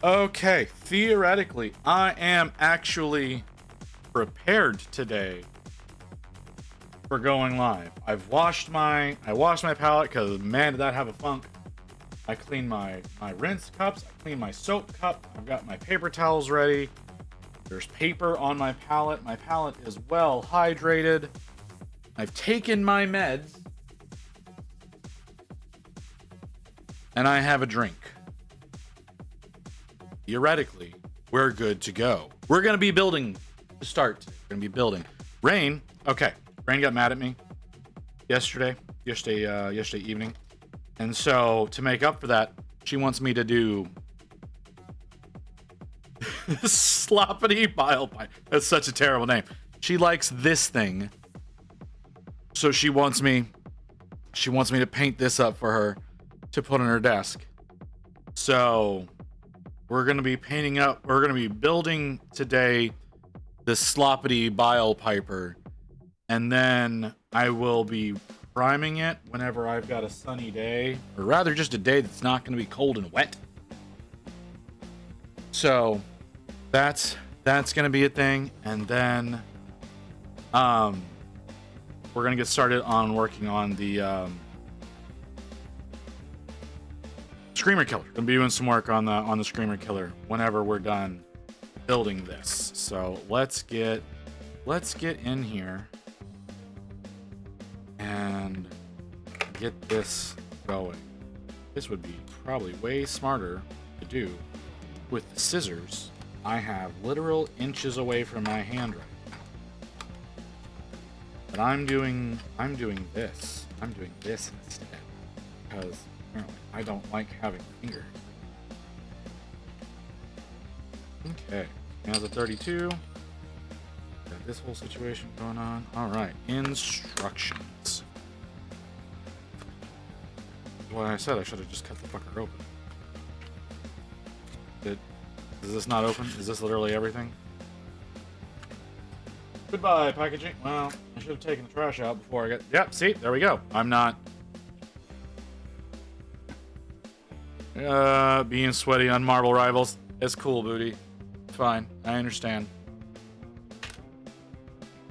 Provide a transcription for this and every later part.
Okay, theoretically, I am actually prepared today for going live. I washed my palette because man did that have a funk. I cleaned my rinse cups, I cleaned my soap cup, I've got my paper towels ready. There's paper on my palette. My palette is well hydrated. I've taken my meds. And I have a drink. Theoretically, we're good to go. We're going to be building to start. We're going to be building. Rain, okay. Rain got mad at me yesterday evening. And so to make up for that, she wants me to do sloppity bile pipe. That's such a terrible name. She likes this thing. So she wants me to paint this up for her to put on her desk. So we're going to be building today this sloppity bile piper, and then I will be priming it whenever I've got a sunny day, or rather just a day that's not going to be cold and wet. So that's going to be a thing, and then we're going to get started on working on the Screamer Killer. Gonna be doing some work on the Screamer Killer whenever we're done building this. So let's get in here and get this going. This would be probably way smarter to do with the scissors I have literal inches away from my hand right now. But I'm doing this. I'm doing this instead because I don't like having fingers. Okay, now the 32. Got this whole situation going on. All right, instructions. What I said, I should have just cut the fucker open. Is this not open? Is this literally everything? Goodbye, packaging. Well, I should have taken the trash out before I got... Yep, see? There we go. I'm not... being sweaty on Marble Rivals. It's cool, booty. It's fine. I understand.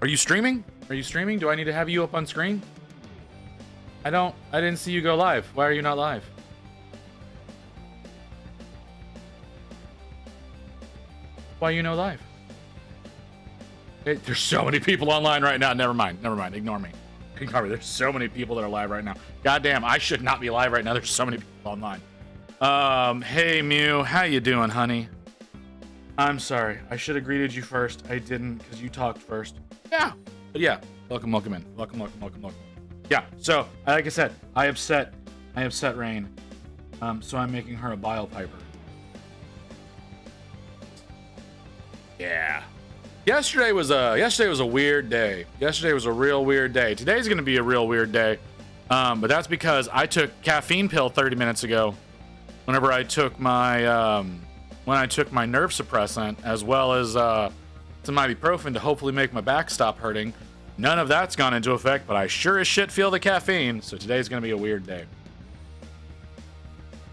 Are you streaming? Are you streaming? Do I need to have you up on screen? I didn't see you go live. Why are you not live? Why are you no live? There's so many people online right now. Never mind. Ignore me. There's so many people that are live right now. Goddamn, I should not be live right now. There's so many people online. Hey Mew, how you doing, honey? I'm sorry, I should have greeted you first. I didn't, because you talked first. Yeah, but yeah, welcome in. Welcome. Yeah, so, like I said, I upset Rain. So I'm making her a bile piper. Yeah. Yesterday was a weird day. Yesterday was a real weird day. Today's gonna be a real weird day. But that's because I took caffeine pill 30 minutes ago. Whenever I took my nerve suppressant, as well as some ibuprofen to hopefully make my back stop hurting. None of that's gone into effect, but I sure as shit feel the caffeine. So today's gonna be a weird day.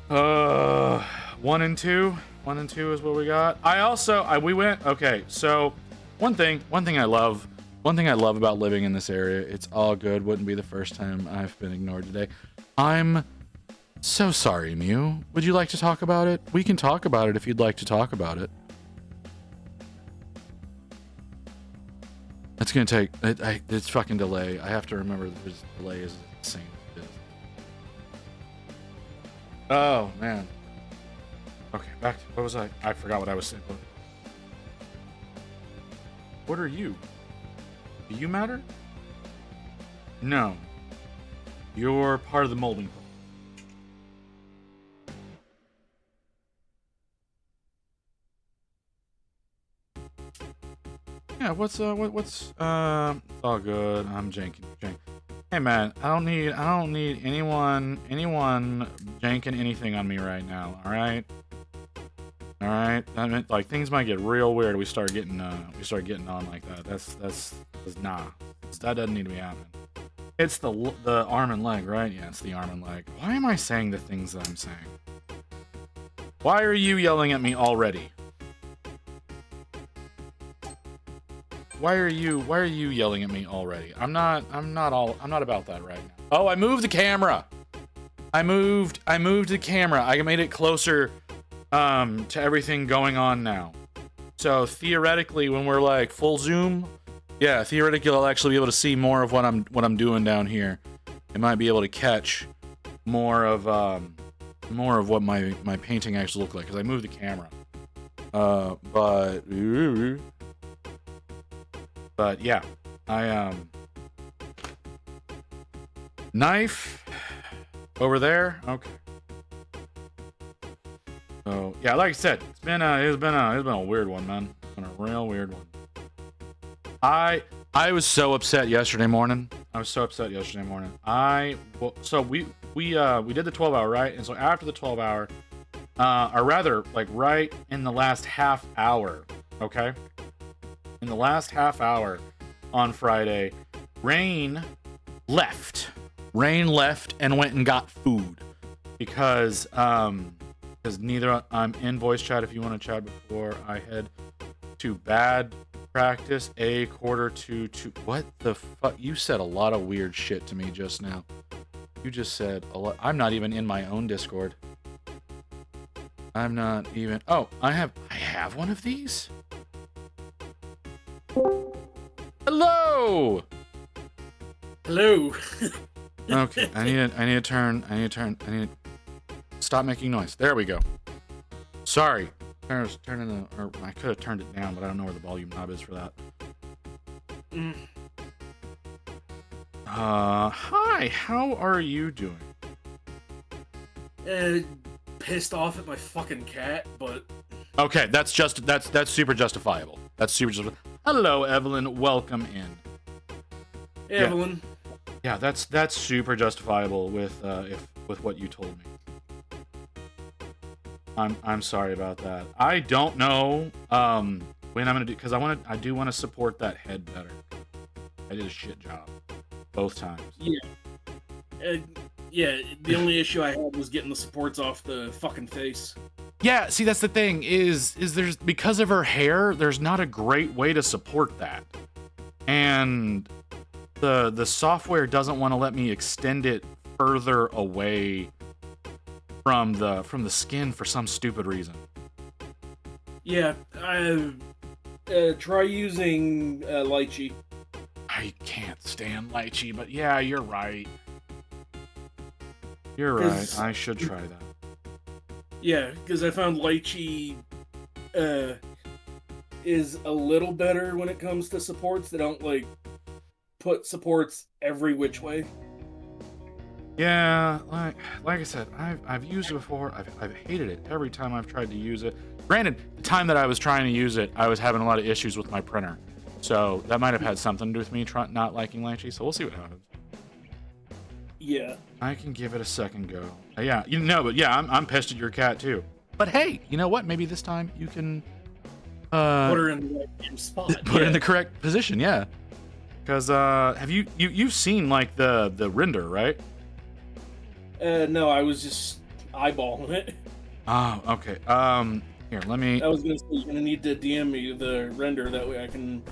1 and 2 is what we got. Okay, so one thing I love about living in this area. It's all good. Wouldn't be the first time I've been ignored today. I'm so sorry, Mew. Would you like to talk about it? We can talk about it if you'd like to talk about it. It's gonna take... It's fucking delay. I have to remember that this delay is insane. Oh, man. Okay, back to... What was I? I forgot what I was saying. What are you? Do you matter? No. You're part of the molding process. Yeah, what's it's all good. I'm janking. Hey man, I don't need anyone janking anything on me right now, alright? Alright? I mean, like, things might get real weird. We start getting on like that. That's nah. That doesn't need to be happening. It's the arm and leg, right? Yeah, it's the arm and leg. Why am I saying the things that I'm saying? Why are you yelling at me already? Why are you yelling at me already? I'm not about that right now. Oh, I moved the camera. I moved the camera. I made it closer to everything going on now. So theoretically, when we're like full zoom, yeah, theoretically I'll actually be able to see more of what I'm doing down here. I might be able to catch more of what my painting actually looked like because I moved the camera. But yeah, I knife over there. Okay. So yeah, like I said, it's been a weird one, man. It's been a real weird one. I was so upset yesterday morning. So we did the 12 hour, right? And so after the 12 hour, or rather, like right in the last half hour, okay? In the last half hour on Friday, Rain left and went and got food because neither I'm in voice chat if you want to chat before I head to bad practice a quarter to two. What the fuck? You said a lot of weird shit to me just now. You just said a lot. I'm not even in my own Discord. I'm not even. Oh, I have one of these. Hello. Hello. Okay, I need to turn. Stop making noise. There we go. Sorry. Or I could have turned it down, but I don't know where the volume knob is for that. Hi. How are you doing? Pissed off at my fucking cat, but okay, that's super justifiable. That's super justifiable. Hello, Evelyn. Welcome in. Hey, Evelyn. Yeah, that's super justifiable with what you told me. I'm sorry about that. I don't know when I'm gonna do because I do want to support that head better. I did a shit job both times. Yeah. The only issue I had was getting the supports off the fucking face. Yeah, see that's the thing is there's because of her hair, there's not a great way to support that, and the software doesn't want to let me extend it further away from the skin for some stupid reason. Yeah, try using Lychee. I can't stand Lychee, but yeah, you're right. You're right. I should try that. Yeah, because I found Lychee is a little better when it comes to supports. They don't like put supports every which way. Yeah, like I said, I've used it before. I've hated it every time I've tried to use it. Granted, the time that I was trying to use it, I was having a lot of issues with my printer, so that might have had something to do with me not liking Lychee. So we'll see what happens. Yeah, I can give it a second go. Yeah, but yeah, I'm pissed at your cat too. But hey, you know what? Maybe this time you can put her in the right spot. Put her in the correct position. Yeah, because have you've seen like the render, right? No, I was just eyeballing it. Oh, okay. Here, let me. I was gonna say you're gonna need to DM me the render that way I can.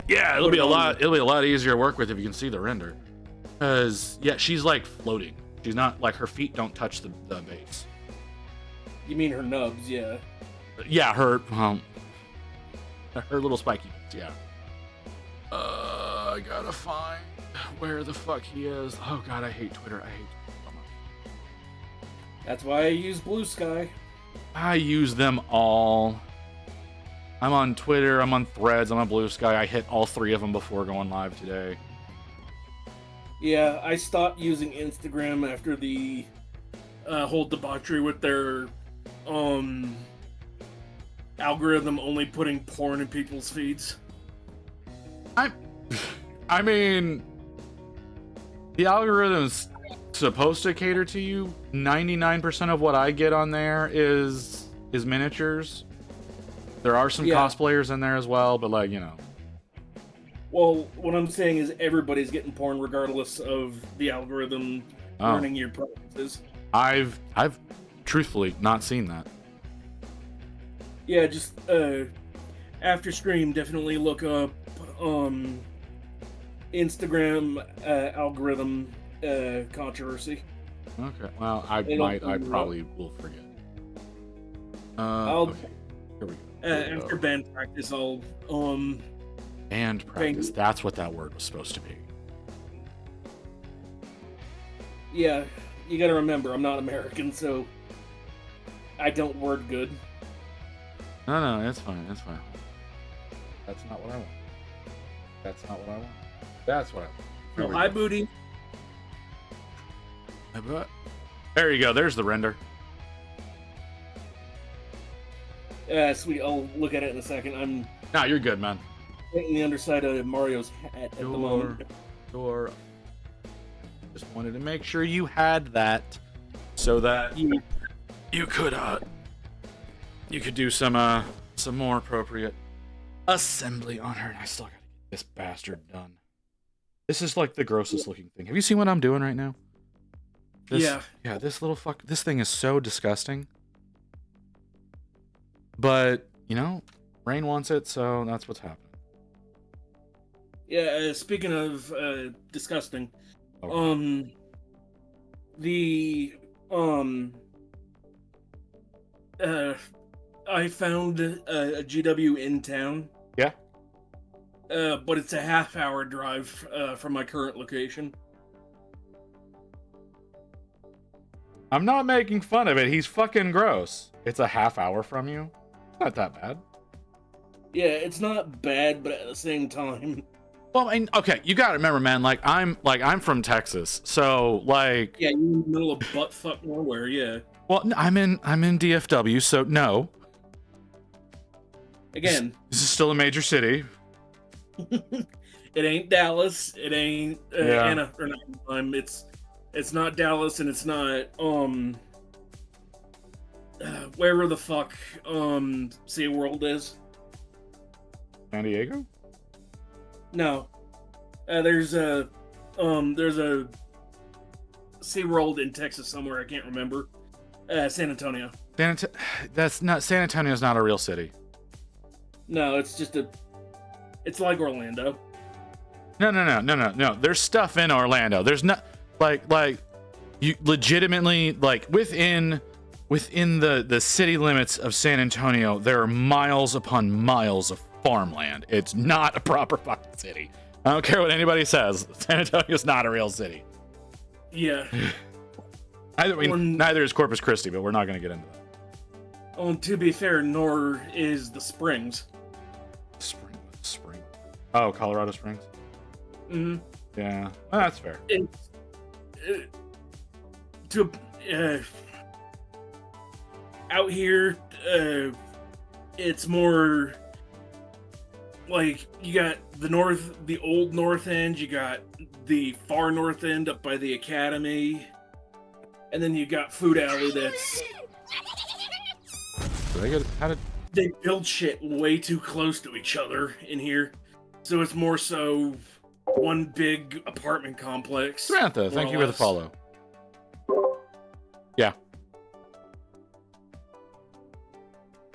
Yeah, it'll be a lot easier to work with if you can see the render. Cause yeah, she's like floating. She's not like her feet don't touch the base. You mean her nubs? Yeah. Yeah, her little spiky bits. Yeah. I gotta find where the fuck he is. Oh god, I hate Twitter. I hate Twitter so much. That's why I use Blue Sky. I use them all. I'm on Twitter, I'm on Threads, I'm on Blue Sky. I hit all three of them before going live today. Yeah, I stopped using Instagram after the whole debauchery with their algorithm only putting porn in people's feeds. I mean, the algorithm's supposed to cater to you. 99% of what I get on there is miniatures. There are some cosplayers in there as well, but like, you know. Well, what I'm saying is everybody's getting porn regardless of the algorithm learning your preferences. I've truthfully not seen that. Yeah, just after stream, definitely look up Instagram algorithm controversy. Okay. Well, I It'll come up. probably will forget. I'll Okay. Here we go. Here we after go. band practice, I'll Band practice. bang. That's what that word was supposed to be. Yeah, you gotta remember, I'm not American, so I don't word good. No, it's fine. It's fine. That's not what I want. That's not what I want. That's what I want. Here No, we hi, go. booty. There you go. There's the render. Sweet. I'll look at it in a second. I'm No, you're good, man. painting the underside of Mario's hat at the moment. Sure. Just wanted to make sure you had that, so that You, you could do some more appropriate assembly on her. And I still gotta get this bastard done. This is like the grossest looking thing. Have you seen what I'm doing right now? Yeah. Yeah, this thing is so disgusting. But, you know, Rain wants it, so that's what's happening. Yeah. Speaking of disgusting, Okay. the I found a GW in town. Yeah. But it's a half-hour drive from my current location. I'm not making fun of it. He's fucking gross. It's a half hour from you. It's not that bad. Yeah, it's not bad, but at the same time, Well, I mean, okay, you gotta remember, man. I'm from Texas, so like, yeah, you're in the middle of buttfuck nowhere. Yeah. well, I'm in DFW, so no, Again, this is still a major city. it ain't Dallas. It ain't Yeah. Anna or not. It's not Dallas, and it's not wherever the fuck SeaWorld is. San Diego. No, there's a SeaWorld in Texas somewhere. I can't remember. San Antonio. San Antonio's not a real city. No, it's just it's like Orlando. No. There's stuff in Orlando. There's not like you legitimately like within the city limits of San Antonio, there are miles upon miles of farmland. It's not a proper fucking city. I don't care what anybody says. San Antonio's not a real city. Yeah. Neither is Corpus Christi, but we're not going to get into that. To be fair, nor is the Springs. Spring. Oh, Colorado Springs. Mm-hmm. Yeah, well, that's fair. It's out here. It's more like you got the old north end. You got the far north end up by the academy, and then you got Food Alley. They build shit way too close to each other in here, so it's more so one big apartment complex. Samantha, thank you for the follow. Yeah.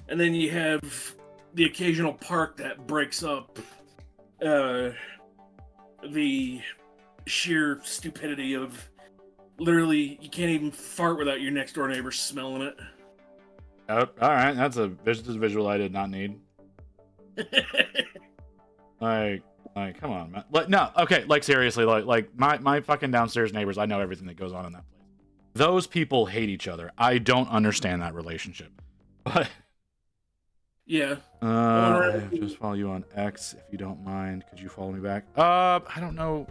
And then you have the occasional park that breaks up the sheer stupidity of literally you can't even fart without your next door neighbor smelling it. Oh, all right, that's a visual I did not need. Like, come on, man. Like, no, okay, like seriously, like my fucking downstairs neighbors, I know everything that goes on in that place. Those people hate each other. I don't understand that relationship. But yeah. I just follow you on X if you don't mind. Could you follow me back? I don't know,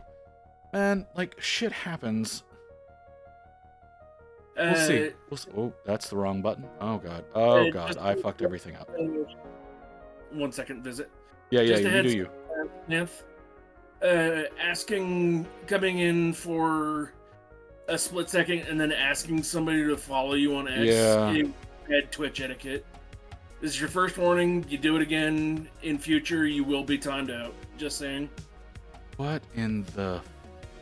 man. Like shit happens. We'll see. Oh, that's the wrong button. Oh god. Oh god. I fucked everything up. 1 second visit. Yeah. Just You do you. Nith, coming in for a split second and then asking somebody to follow you on X. Yeah. Bad Twitch etiquette. This is your first warning. You do it again in future, you will be timed out. Just saying. What in the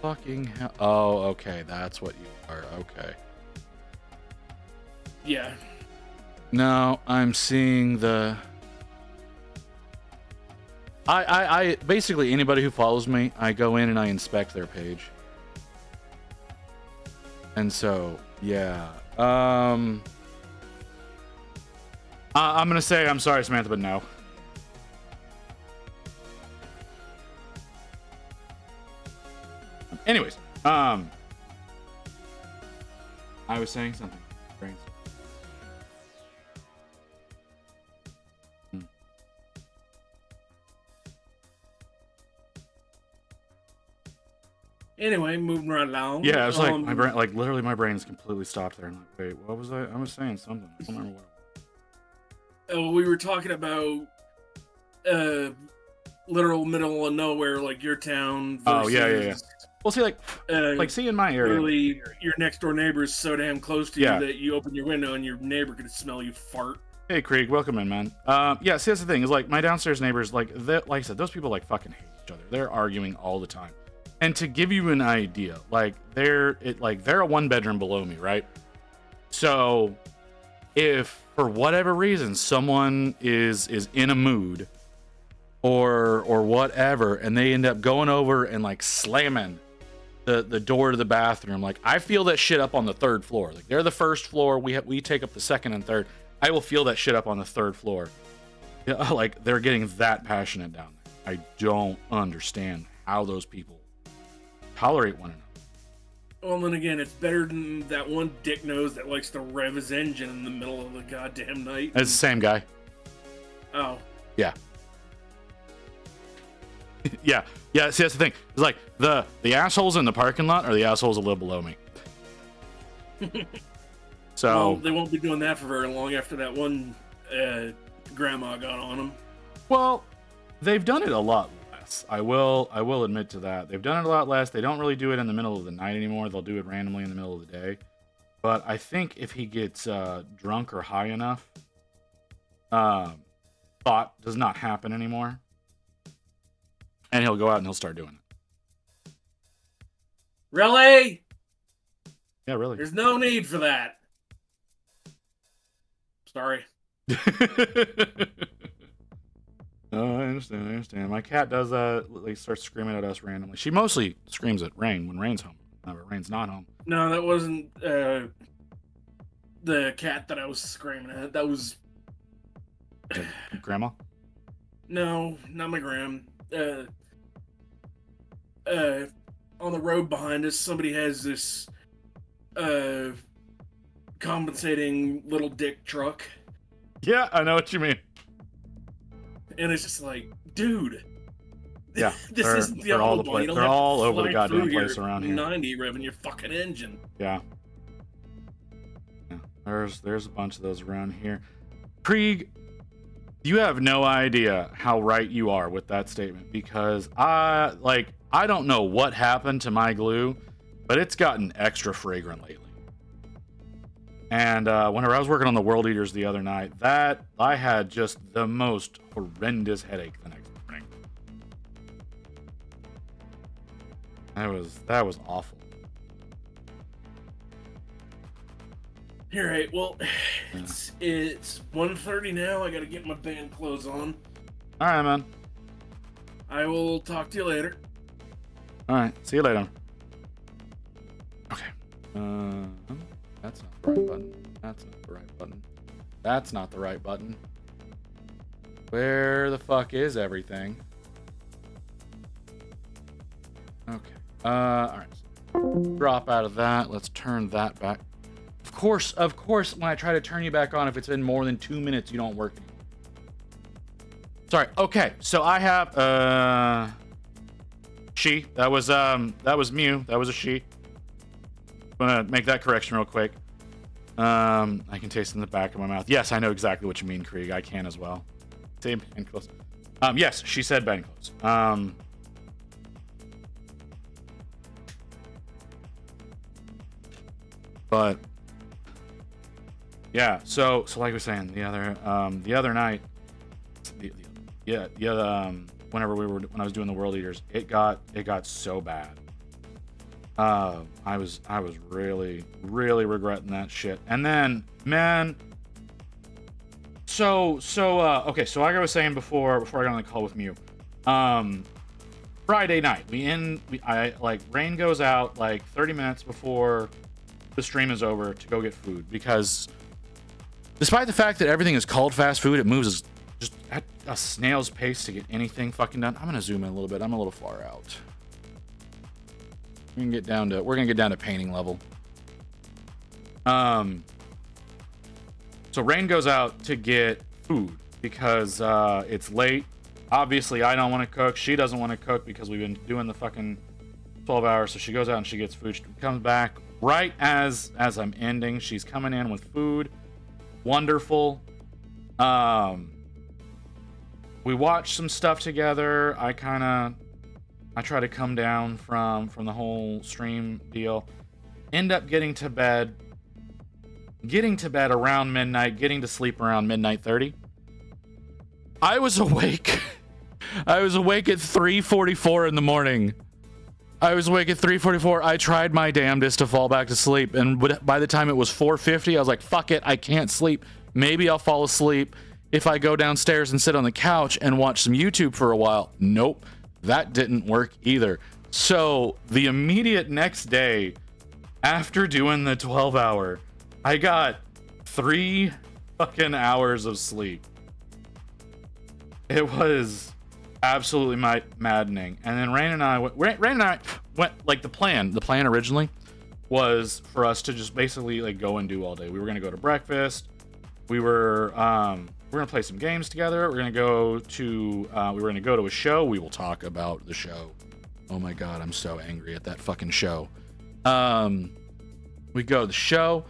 fucking hell? Oh, okay. That's what you are. Okay. Yeah. No, I'm seeing the. I basically anybody who follows me, I go in and I inspect their page. And so, yeah. I'm gonna say I'm sorry, Samantha, but no. Anyways, I was saying something. Brains. Anyway, moving right along. Yeah, I was like, my brain, like literally, my brain's completely stopped there. I'm like, wait, what was I? I was saying something. I don't remember what. We were talking about literal middle of nowhere, like your town. Oh yeah. Well, see, like see in my area, literally, your next door neighbor is so damn close to Yeah. you that you open your window and your neighbor can smell you fart. Hey, Krieg, welcome in, man. Yeah, see, that's the thing is like my downstairs neighbors, like I said, those people like fucking hate each other. They're arguing all the time. And to give you an idea, like they're a one bedroom below me, right? So if for whatever reason someone is in a mood or whatever, and they end up going over and like slamming the door to the bathroom, like I feel that shit up on the third floor. Like they're the first floor, we take up the second and third. I will feel that shit up on the third floor. Yeah, like they're getting that passionate down there. I don't understand how those people tolerate one another. Well, then again, it's better than that one dick nose that likes to rev his engine in the middle of the goddamn night. It's the same guy. Oh. Yeah. yeah. See, that's the thing. It's like the assholes in the parking lot are the assholes that live below me. So well, they won't be doing that for very long after that one grandma got on them. Well, they've done it a lot less. I will admit to that. They've done it a lot less. They don't really do it in the middle of the night anymore. They'll do it randomly in the middle of the day. But I think if he gets drunk or high enough, thought does not happen anymore. And he'll go out and he'll start doing it. Really? Yeah, really. There's no need for that. Sorry. Oh, I understand. My cat does like starts screaming at us randomly. She mostly screams at Rain when Rain's home. But Rain's not home. No, that wasn't the cat that I was screaming at. That was Grandma? No, not my gram. On the road behind us, somebody has this compensating little dick truck. Yeah, I know what you mean. And it's just like, dude. Yeah, this isn't the they're all old one. You don't they're have to all over the fly goddamn through place your around here. 90 revving your fucking engine. Yeah. There's a bunch of those around here. Krieg, you have no idea how right you are with that statement, because I don't know what happened to my glue, but it's gotten extra fragrant lately. And whenever I was working on the World Eaters the other night, that I had just the most horrendous headache the next morning. That was awful. All right, well, it's 1:30 now. I gotta get my band clothes on. All right, man. I will talk to you later. All right, see you later. Okay. That's not the right button. That's not the right button. That's not the right button. Where the fuck is everything? Okay. All right. Drop out of that. Let's turn that back. Of course, when I try to turn you back on, if it's been more than 2 minutes, you don't work anymore. Sorry. Okay. So I have she. That was Mew. That was a she. I'm gonna make that correction real quick. I can taste it in the back of my mouth. Yes, I know exactly what you mean, Krieg. I can as well. Say Ben Close. Yes, she said Ben Close. But yeah, so like I was saying, the other night, when I was doing the World Eaters, it got so bad. I was really regretting that shit. And then, man, Okay, so like I was saying before I got on the call with Mew, Friday night, Rain goes out like 30 minutes before the stream is over to go get food, because despite the fact that everything is called fast food, it moves just at a snail's pace to get anything fucking done. I'm gonna zoom in a little bit. I'm a little far out. We're gonna get down to painting level. So Rain goes out to get food because it's late. Obviously, I don't want to cook. She doesn't want to cook because we've been doing the fucking 12 hours. So she goes out and she gets food. She comes back right as I'm ending. She's coming in with food. Wonderful. We watched some stuff together. I try to come down from the whole stream deal. End up getting to bed around midnight, getting to sleep around midnight 30. I was awake. I was awake at 3:44 in the morning. I tried my damnedest to fall back to sleep, and by the time it was 4:50, I was like, fuck it, I can't sleep. Maybe I'll fall asleep if I go downstairs and sit on the couch and watch some YouTube for a while. Nope, that didn't work either. So the immediate next day, after doing the 12-hour, I got 3 fucking hours of sleep. It was absolutely maddening. And then Rain and I went like the plan originally was for us to just basically like go and do all day. We were going to go to breakfast. We're going to play some games together. We're going to go to a show. We will talk about the show. Oh my God, I'm so angry at that fucking show. We go to the show.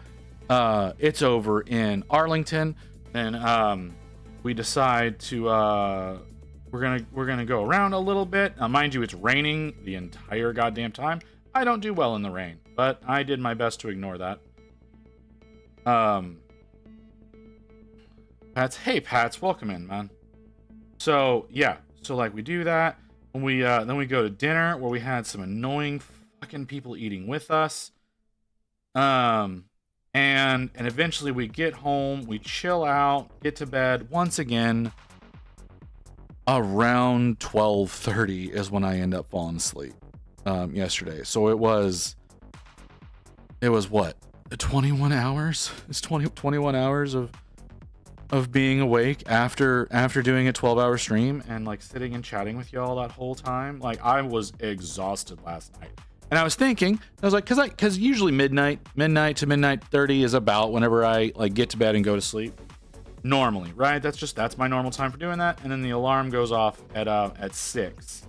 It's over in Arlington, and we decide to we're gonna go around a little bit. Now, mind you, it's raining the entire goddamn time. I don't do well in the rain, but I did my best to ignore that. Pats, welcome in, man. So yeah, so like we do that, and we then we go to dinner where we had some annoying fucking people eating with us. And eventually we get home, we chill out, get to bed. Once again, around 12:30 is when I end up falling asleep yesterday. So it was what? 21 hours? It's 21 hours of being awake after doing a 12-hour stream and like sitting and chatting with y'all that whole time. Like, I was exhausted last night. And I was thinking, I was like, because usually midnight to midnight 30 is about whenever I like get to bed and go to sleep. Normally, right? That's my normal time for doing that. And then the alarm goes off at 6.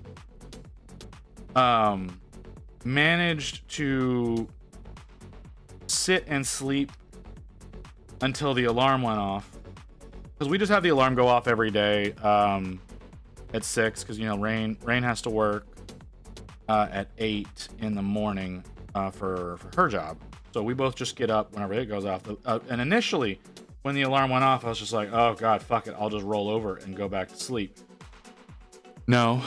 Managed to sit and sleep until the alarm went off, because we just have the alarm go off every day at 6, because Rain has to work at 8 in the morning for her job. So we both just get up whenever it goes off. And initially, when the alarm went off, I was just like, oh God, fuck it. I'll just roll over and go back to sleep. No,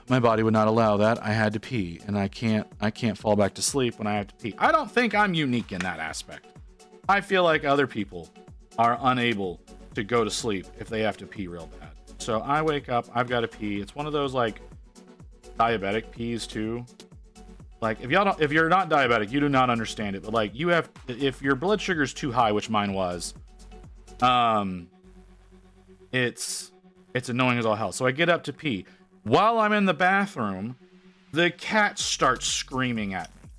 my body would not allow that. I had to pee, and I can't fall back to sleep when I have to pee. I don't think I'm unique in that aspect. I feel like other people are unable to go to sleep if they have to pee real bad. So I wake up, I've got to pee. It's one of those like diabetic peas too. Like if you're not diabetic, you do not understand it. But like if your blood sugar is too high, which mine was, it's annoying as all hell. So I get up to pee. While I'm in the bathroom, the cat starts screaming at me.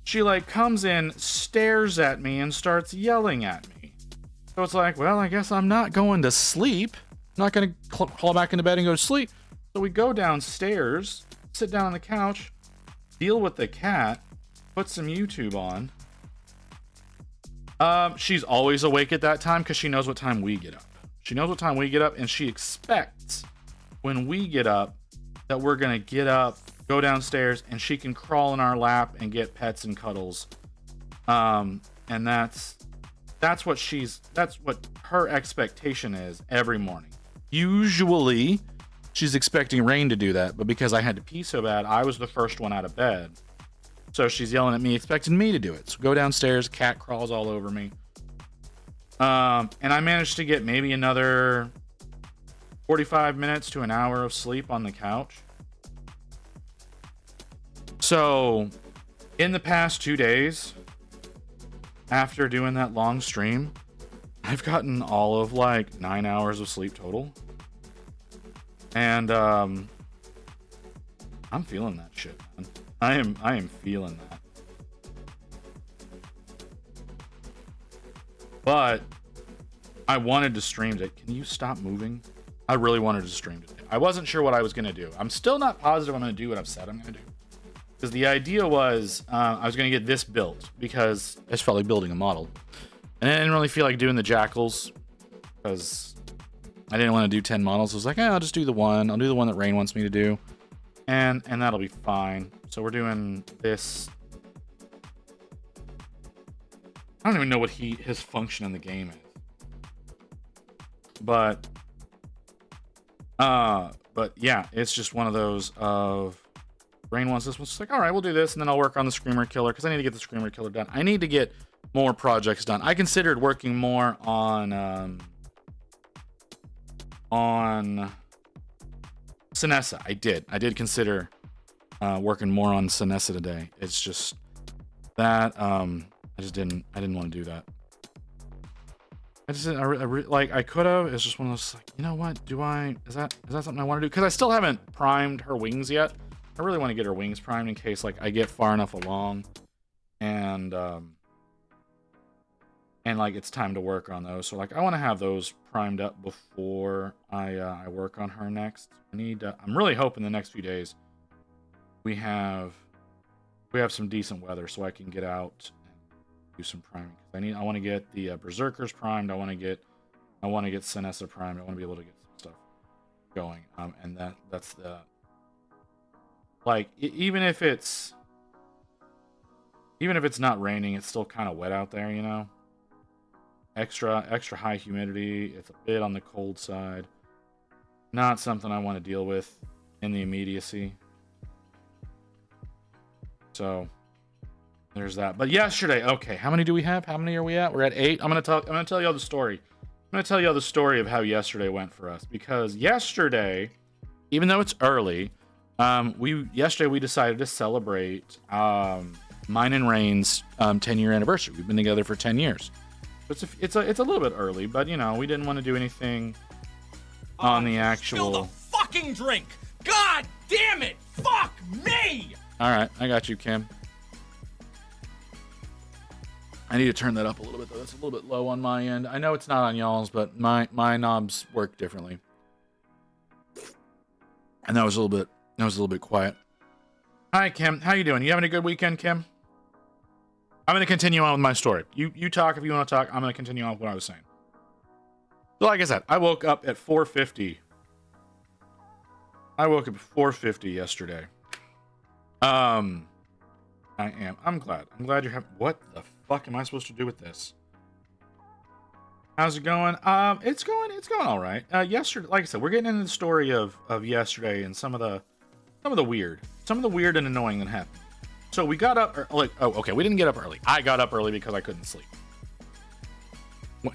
She like comes in, stares at me, and starts yelling at me. So it's like, well, I guess I'm not going to sleep. I'm not going to crawl back into bed and go to sleep. So we go downstairs, sit down on the couch, deal with the cat, put some YouTube on. She's always awake at that time because she knows what time we get up. And she expects when we get up that we're going to get up, go downstairs, and she can crawl in our lap and get pets and cuddles. And that's what her expectation is every morning. Usually she's expecting Rain to do that, but because I had to pee so bad, I was the first one out of bed. So she's yelling at me, expecting me to do it. So go downstairs, cat crawls all over me. And I managed to get maybe another 45 minutes to an hour of sleep on the couch. So in the past 2 days, after doing that long stream, I've gotten all of like 9 hours of sleep total. And I'm feeling that shit, man. I am feeling that. But I wanted to stream today. Can you stop moving? I really wanted to stream today. I wasn't sure what I was going to do. I'm still not positive I'm going to do what I've said I'm going to do. Because the idea was I was going to get this built because I just felt like building a model. And I didn't really feel like doing the jackals because I didn't want to do 10 models. I was like, I'll just do the one. I'll do the one that Rain wants me to do. And that'll be fine. So we're doing this. I don't even know what his function in the game is. But yeah, it's just one of those of Rain wants this one. It's like, all right, we'll do this, and then I'll work on the Screamer Killer because I need to get the Screamer Killer done. I need to get more projects done. I considered working more on Sinessa. I did consider working more on Sinessa today. It's just that I didn't want to do that. I could have. It's just one of those like, you know what? Is that something I want to do? Because I still haven't primed her wings yet. I really want to get her wings primed in case like I get far enough along, and like it's time to work on those. So like I want to have those primed up before I work on her next. I'm really hoping the next few days we have some decent weather so I can get out and do some priming. I want to get the Berserkers primed. I want to get Sinessa primed. I want to be able to get some stuff going. And that's the like even if it's not raining, it's still kind of wet out there, you know. Extra high humidity. It's a bit on the cold side. Not something I want to deal with in the immediacy. So there's that. But yesterday, okay, how many do we have? How many are we at? We're at 8. I'm gonna tell you all the story. I'm gonna tell you all the story of how yesterday went for us. Because yesterday, even though it's early, we decided to celebrate mine and Rain's 10-year anniversary. We've been together for 10 years. It's a little bit early, but you know, we didn't want to do anything on the actual. Spill the fucking drink! God damn it! Fuck me! All right, I got you, Kim. I need to turn that up a little bit though. That's a little bit low on my end. I know it's not on y'all's, but my knobs work differently. And that was a little bit quiet. Hi, Kim. How you doing? You having a good weekend, Kim? I'm going to continue on with my story. You talk if you want to talk. I'm going to continue on with what I was saying. So like I said, I woke up at 4:50. I woke up at 4:50 yesterday. I'm glad. I'm glad you're having. What the fuck am I supposed to do with this? How's it going? It's going all right. Yesterday, like I said, we're getting into the story of yesterday and some of the weird and annoying that happened. So we got up, we didn't get up early. I got up early because I couldn't sleep.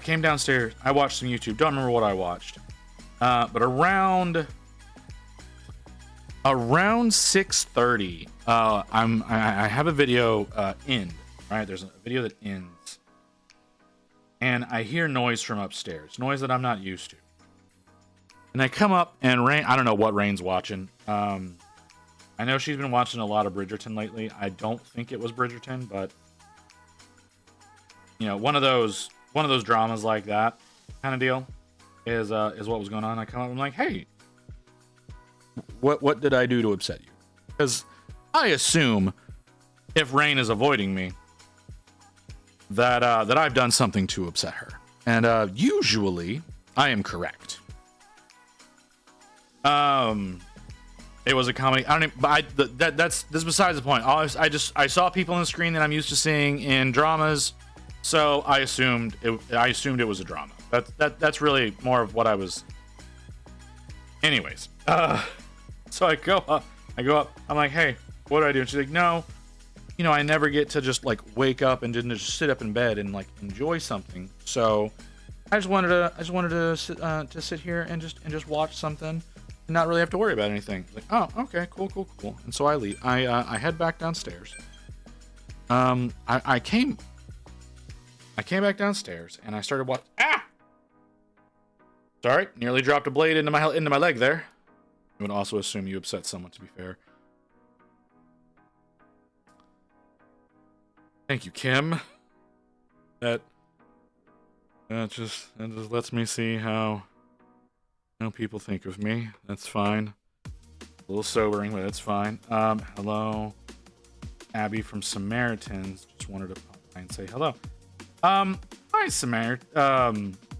Came downstairs. I watched some YouTube. Don't remember what I watched. But around 6:30, I have a video end. Right, there's a video that ends, and I hear noise from upstairs. Noise that I'm not used to. And I come up, and Rain. I don't know what Rain's watching. I know she's been watching a lot of Bridgerton lately. I don't think it was Bridgerton, but you know, one of those dramas like that kind of deal is what was going on. I come up, I'm like, hey, what did I do to upset you? Because I assume if Rain is avoiding me, that I've done something to upset her, and usually I am correct. It was a comedy. I don't even, but that's besides the point. I saw people on the screen that I'm used to seeing in dramas, so I assumed it was a drama. That's really more of what I was. Anyways, so I go up. I'm like, hey, what do I do? And she's like, no, you know, I never get to just like wake up and just sit up in bed and like enjoy something. So I just wanted to sit here and just watch something, and not really have to worry about anything. Like, oh, okay, cool. And so I leave. I head back downstairs. I came back downstairs and I started watching. Ah! Sorry, nearly dropped a blade into my leg there. I would also assume you upset someone, to be fair. Thank you, Kim. That just lets me see how people think of me. That's fine. A little sobering, but it's fine. Hello, Abby from Samaritans. Just wanted to pop by and say hello. Hi,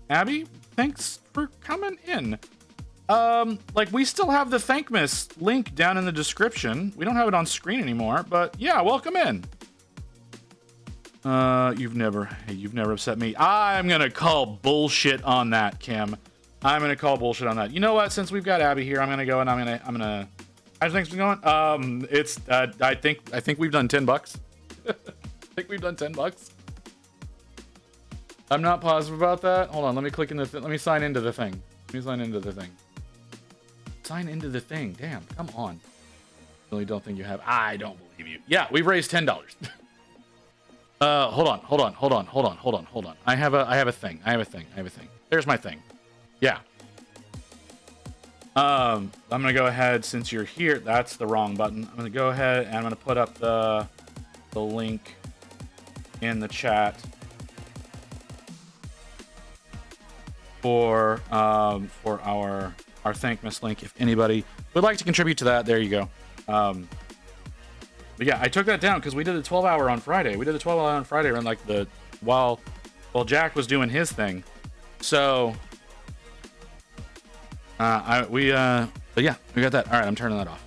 Abby. Thanks for coming in. Like, we still have the Thankmas link down in the description. We don't have it on screen anymore, but yeah, welcome in. You've never upset me. I'm gonna call bullshit on that, Kim. I'm gonna call bullshit on that. You know what? Since we've got Abby here, I'm gonna go and I'm gonna. How's things been going? I think we've done $10. I think we've done $10. I'm not positive about that. Hold on. Let me click in the. Let me sign into the thing. Sign into the thing. Damn. Come on. Really don't think you have. I don't believe you. Yeah, we've raised $10. Hold on. I have a thing. There's my thing. Yeah. I'm gonna go ahead, since you're here. That's the wrong button. I'm gonna go ahead and I'm gonna put up the link in the chat for our Thankmas link. If anybody would like to contribute to that, there you go. But yeah, I took that down because we did a 12-hour on Friday. Around like while Jack was doing his thing. So but yeah, we got that. All right, I'm turning that off.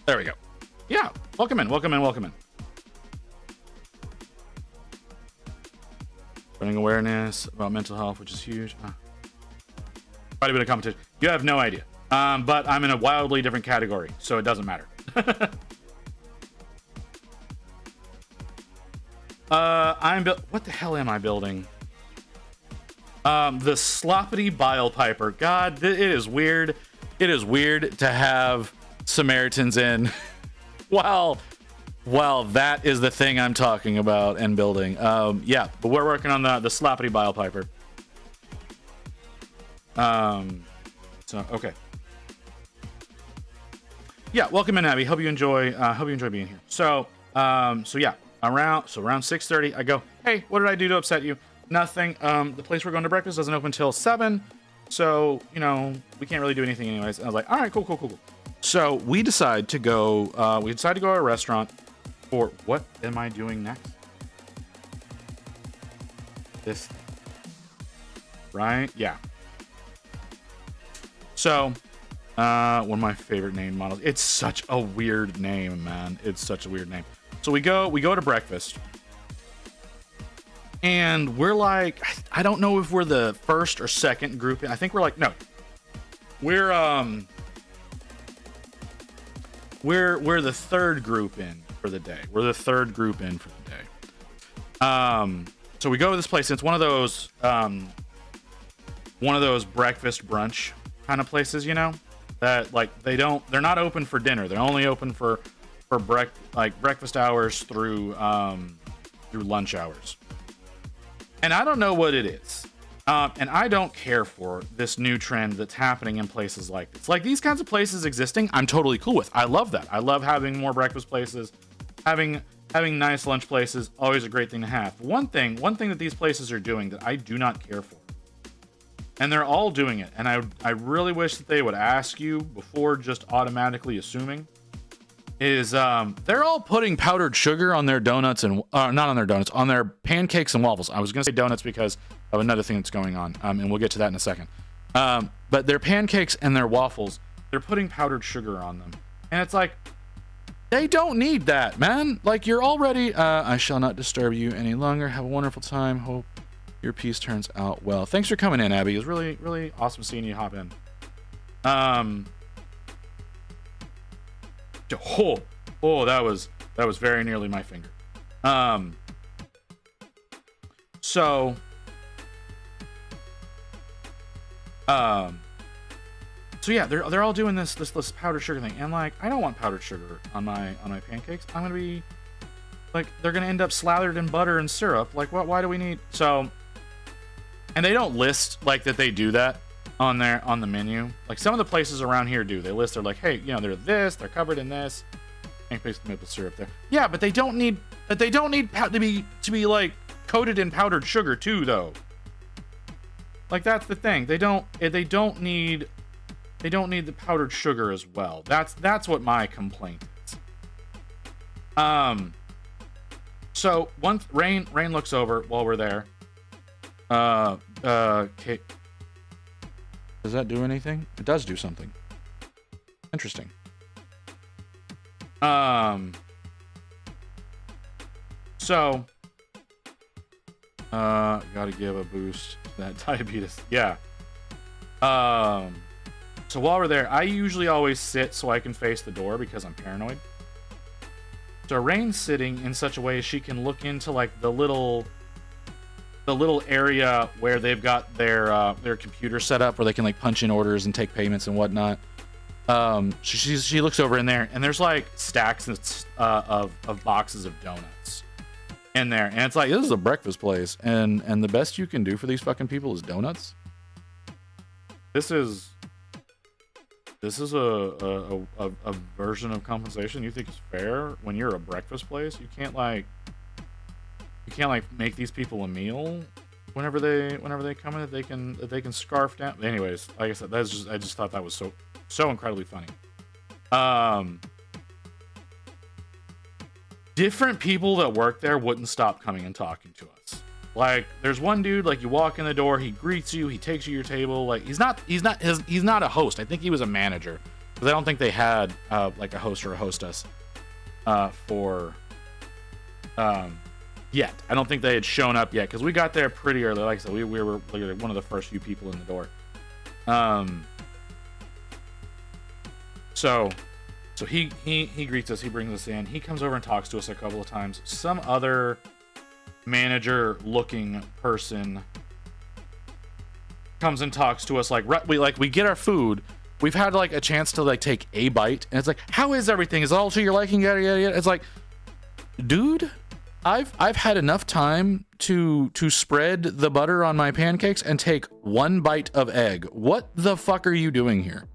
There we go. Yeah, welcome in. Spreading awareness about mental health, which is huge. Quite a bit of competition. You have no idea. But I'm in a wildly different category, so it doesn't matter. What the hell am I building? The Sloppity Bile Piper. God, it is weird. It is weird to have Samaritans in while that is the thing I'm talking about and building. Yeah, but we're working on the Sloppity Bile Piper. So okay. Yeah, welcome in, Abby. Hope you enjoy being here. So yeah, around 6:30, I go, hey, what did I do to upset you? Nothing. The place we're going to breakfast doesn't open till 7, so we can't really do anything anyways. And I was like, all right, cool. So we decide to go. We decide to go to a restaurant. For what am I doing next? This, right? Yeah. So. One of my favorite name models. It's such a weird name, man. It's such a weird name. So we go to breakfast, and we're like, I don't know if we're the first or second group. I think we're like, no, we're the third group in for the day. So we go to this place. And it's one of those breakfast brunch kind of places, that like they're not open for dinner. They're only open for breakfast hours through lunch hours. And I don't know what it is. And I don't care for this new trend that's happening in places like this. Like, these kinds of places existing, I'm totally cool with. I love that. I love having more breakfast places, having nice lunch places, always a great thing to have. One thing that these places are doing that I do not care for, and they're all doing it, and I really wish that they would ask you before just automatically assuming, is they're all putting powdered sugar on their donuts and not on their donuts, on their pancakes and waffles. I was gonna say donuts because of another thing that's going on, and we'll get to that in a second. But their pancakes and their waffles, they're putting powdered sugar on them, and it's like, they don't need that, man. Like, you're already. I shall not disturb you any longer. Have a wonderful time. Hope your piece turns out well. Thanks for coming in, Abby. It was really, really awesome seeing you hop in. That was very nearly my finger. So So yeah, they're all doing this powdered sugar thing, and like I don't want powdered sugar on my pancakes. I'm gonna be like, they're gonna end up slathered in butter and syrup. Like, what? Why do we need so? And they don't list like that they do that on the menu. Like some of the places around here do. They list, they're like, hey, you know, they're covered in this. Pancakes with maple syrup there. Yeah, but they don't need to be like coated in powdered sugar too, though. Like that's the thing. They don't need the powdered sugar as well. That's what my complaint is. So once Rain looks over while we're there. Kate, does that do anything? It does do something. Interesting. So gotta give a boost to that diabetes. Yeah. So while we're there, I usually always sit so I can face the door because I'm paranoid. So Rain's sitting in such a way she can look into like the little area where they've got their computer set up where they can like punch in orders and take payments and whatnot. She looks over in there and there's like stacks of boxes of donuts in there, and it's like, this is a breakfast place, and the best you can do for these fucking people is donuts. This is a version of compensation you think is fair when you're a breakfast place? You can't make these people a meal whenever they come in that they can scarf down. Anyways, like I said, I just thought that was so incredibly funny. Different people that work there wouldn't stop coming and talking to us. Like there's one dude, like you walk in the door, he greets you, he takes you to your table. Like he's not a host. I think he was a manager, because I don't think they had like a host or a hostess yet. I don't think they had shown up yet, because we got there pretty early. Like I said, we were like one of the first few people in the door. So he greets us, he brings us in, he comes over and talks to us a couple of times. Some other manager looking person comes and talks to us, we get our food, we've had like a chance to like take a bite, and it's like, how is everything, is it all to your liking, yada yada yada. It's like, dude, I've had enough time to spread the butter on my pancakes and take one bite of egg. What the fuck are you doing here?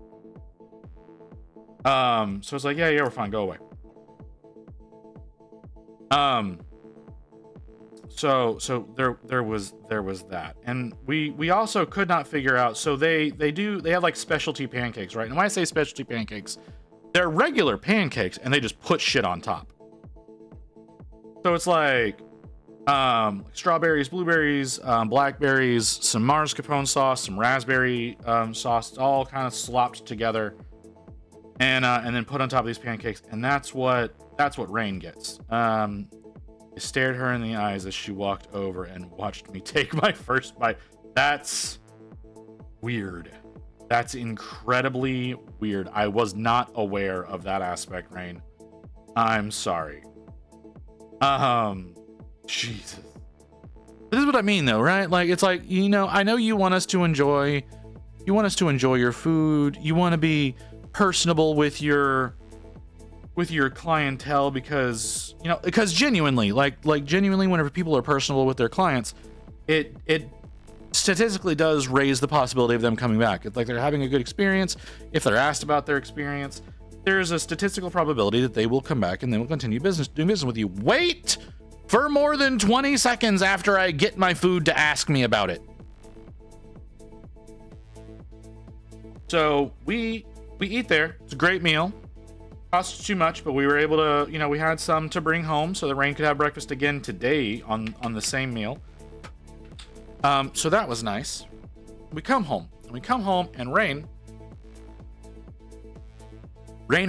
So it's like, yeah, we're fine, go away. So there was that, and we also could not figure out. So they have like specialty pancakes, right? And when I say specialty pancakes, they're regular pancakes, and they just put shit on top. So it's like strawberries, blueberries, blackberries, some mascarpone sauce, some raspberry sauce, all kind of slopped together, and then put on top of these pancakes. And that's what Rain gets. I stared her in the eyes as she walked over and watched me take my first bite. That's weird. That's incredibly weird. I was not aware of that aspect, Rain. I'm sorry. Jesus. This is what I mean, though, right? Like, it's like, you know, I know you want us to enjoy your food. You want to be personable with your clientele, because, you know, because genuinely, like genuinely, whenever people are personable with their clients, it statistically does raise the possibility of them coming back. It's like they're having a good experience. If they're asked about their experience, there's a statistical probability that they will come back and they will continue doing business with you. Wait for more than 20 seconds after I get my food to ask me about it. So we eat there. It's a great meal. Costs too much, but we were able to, you know, we had some to bring home so that Rain could have breakfast again today on the same meal. So that was nice. We come home and Rain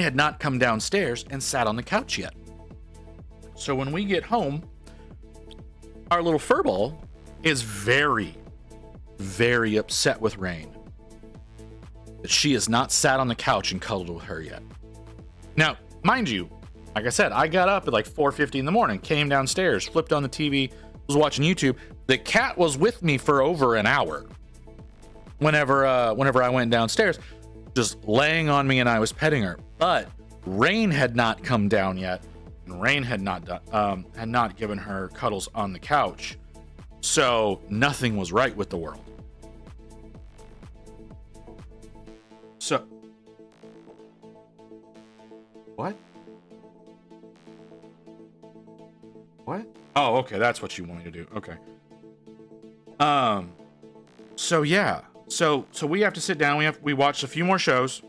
had not come downstairs and sat on the couch yet. So when we get home, our little furball is very, very upset with Rain that she has not sat on the couch and cuddled with her yet. Now, mind you, like I said, I got up at like 4:50 in the morning, came downstairs, flipped on the TV, was watching YouTube. The cat was with me for over an hour. whenever I went downstairs, just laying on me and I was petting her. But Rain had not come down yet, and Rain had not given her cuddles on the couch, so nothing was right with the world. So, what? What? Oh, okay, that's what you want me to do. Okay. So yeah. So we have to sit down. We watched a few more shows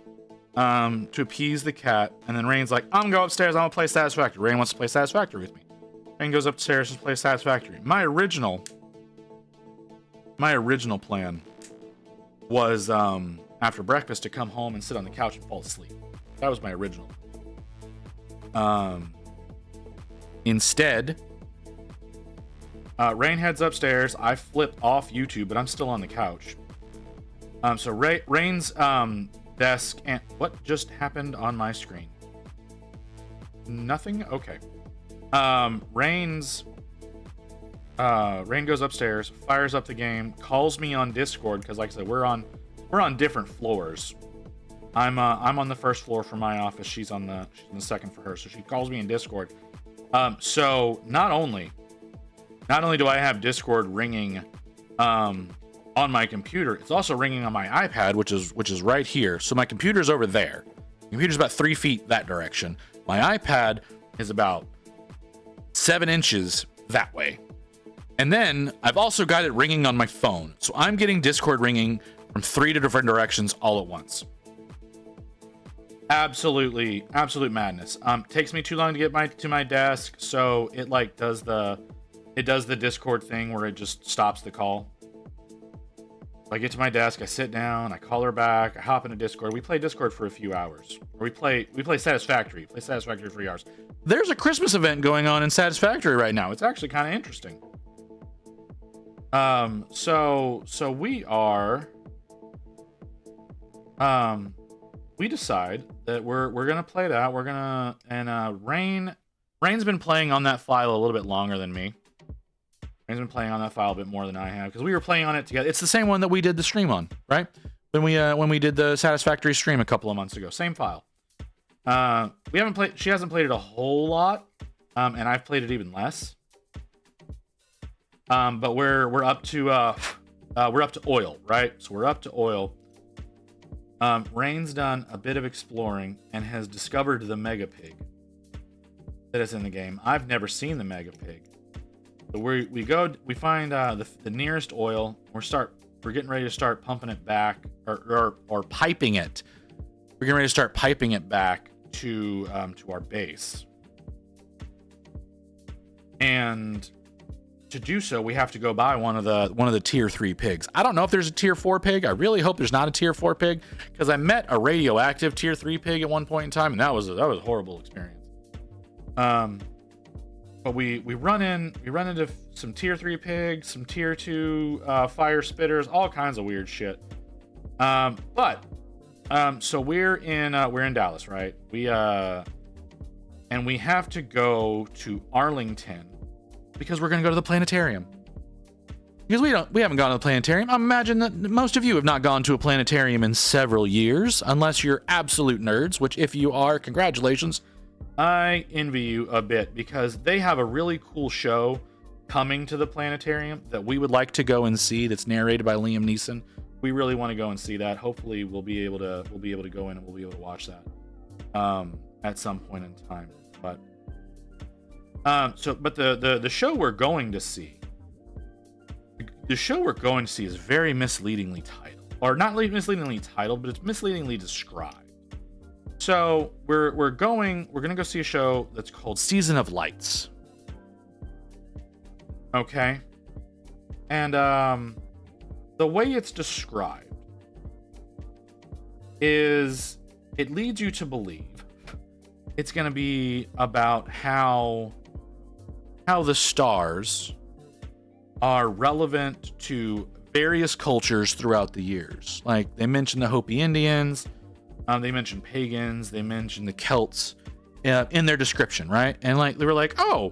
to appease the cat, and then Rain's like, I'm gonna go upstairs, I'm gonna play Satisfactory. Rain wants to play Satisfactory with me. Rain goes upstairs to play Satisfactory. My original plan was after breakfast to come home and sit on the couch and fall asleep. That was my original. Instead, Rain heads upstairs. I flip off YouTube, but I'm still on the couch. So Rain's desk, and what just happened on my screen? Nothing? Okay. Rain goes upstairs, fires up the game, calls me on Discord, because like I said, we're on different floors. I'm on the first floor for my office. She's on the second for her. So she calls me in Discord. So not only do I have Discord ringing on my computer, it's also ringing on my iPad, which is right here. So my computer's over there. The computer's about 3 feet that direction. My iPad is about 7 inches that way. And then I've also got it ringing on my phone. So I'm getting Discord ringing from 3 different directions all at once. Absolute madness. Takes me too long to get to my desk, so it like does the Discord thing where it just stops the call. I get to my desk, I sit down, I call her back, I hop into Discord. We play Discord for a few hours. Or we play Satisfactory. Play Satisfactory for 3 hours. There's a Christmas event going on in Satisfactory right now. It's actually kind of interesting. So we are we decide that we're gonna play that. We're gonna, and Rain's been playing on that file a little bit longer than me. Rain's been playing on that file a bit more than I have, because we were playing on it together. It's the same one that we did the stream on, right? When we did the Satisfactory stream a couple of months ago. Same file. She hasn't played it a whole lot, and I've played it even less. But we're up to oil, right? So we're up to oil. Rain's done a bit of exploring and has discovered the Mega Pig that is in the game. I've never seen the Mega Pig. So we find the nearest oil. We're getting ready to start pumping it back, or piping it. We're getting ready to start piping it back to our base. And to do so, we have to go buy one of the tier 3 pigs. I don't know if there's a tier 4 pig. I really hope there's not a tier 4 pig, because I met a radioactive tier 3 pig at one point in time, and that was a horrible experience. But we run into some tier 3 pigs, some tier 2 fire spitters, all kinds of weird shit. So we're in Dallas, right? And we have to go to Arlington because we're going to go to the planetarium. Because we haven't gone to the planetarium. I imagine that most of you have not gone to a planetarium in several years, unless you're absolute nerds, which if you are, congratulations. I envy you a bit, because they have a really cool show coming to the planetarium that we would like to go and see, that's narrated by Liam Neeson. We really want to go and see that. Hopefully we'll be able to go in and we'll be able to watch that at some point in time. But the show we're going to see, is very misleadingly titled, or not misleadingly titled, but it's misleadingly described. So we're gonna go see a show that's called Season of Lights. Okay, and the way it's described is it leads you to believe it's gonna be about how the stars are relevant to various cultures throughout the years. Like, they mention the Hopi Indians, they mention pagans, they mention the Celts in their description, right? And like, they were like, oh,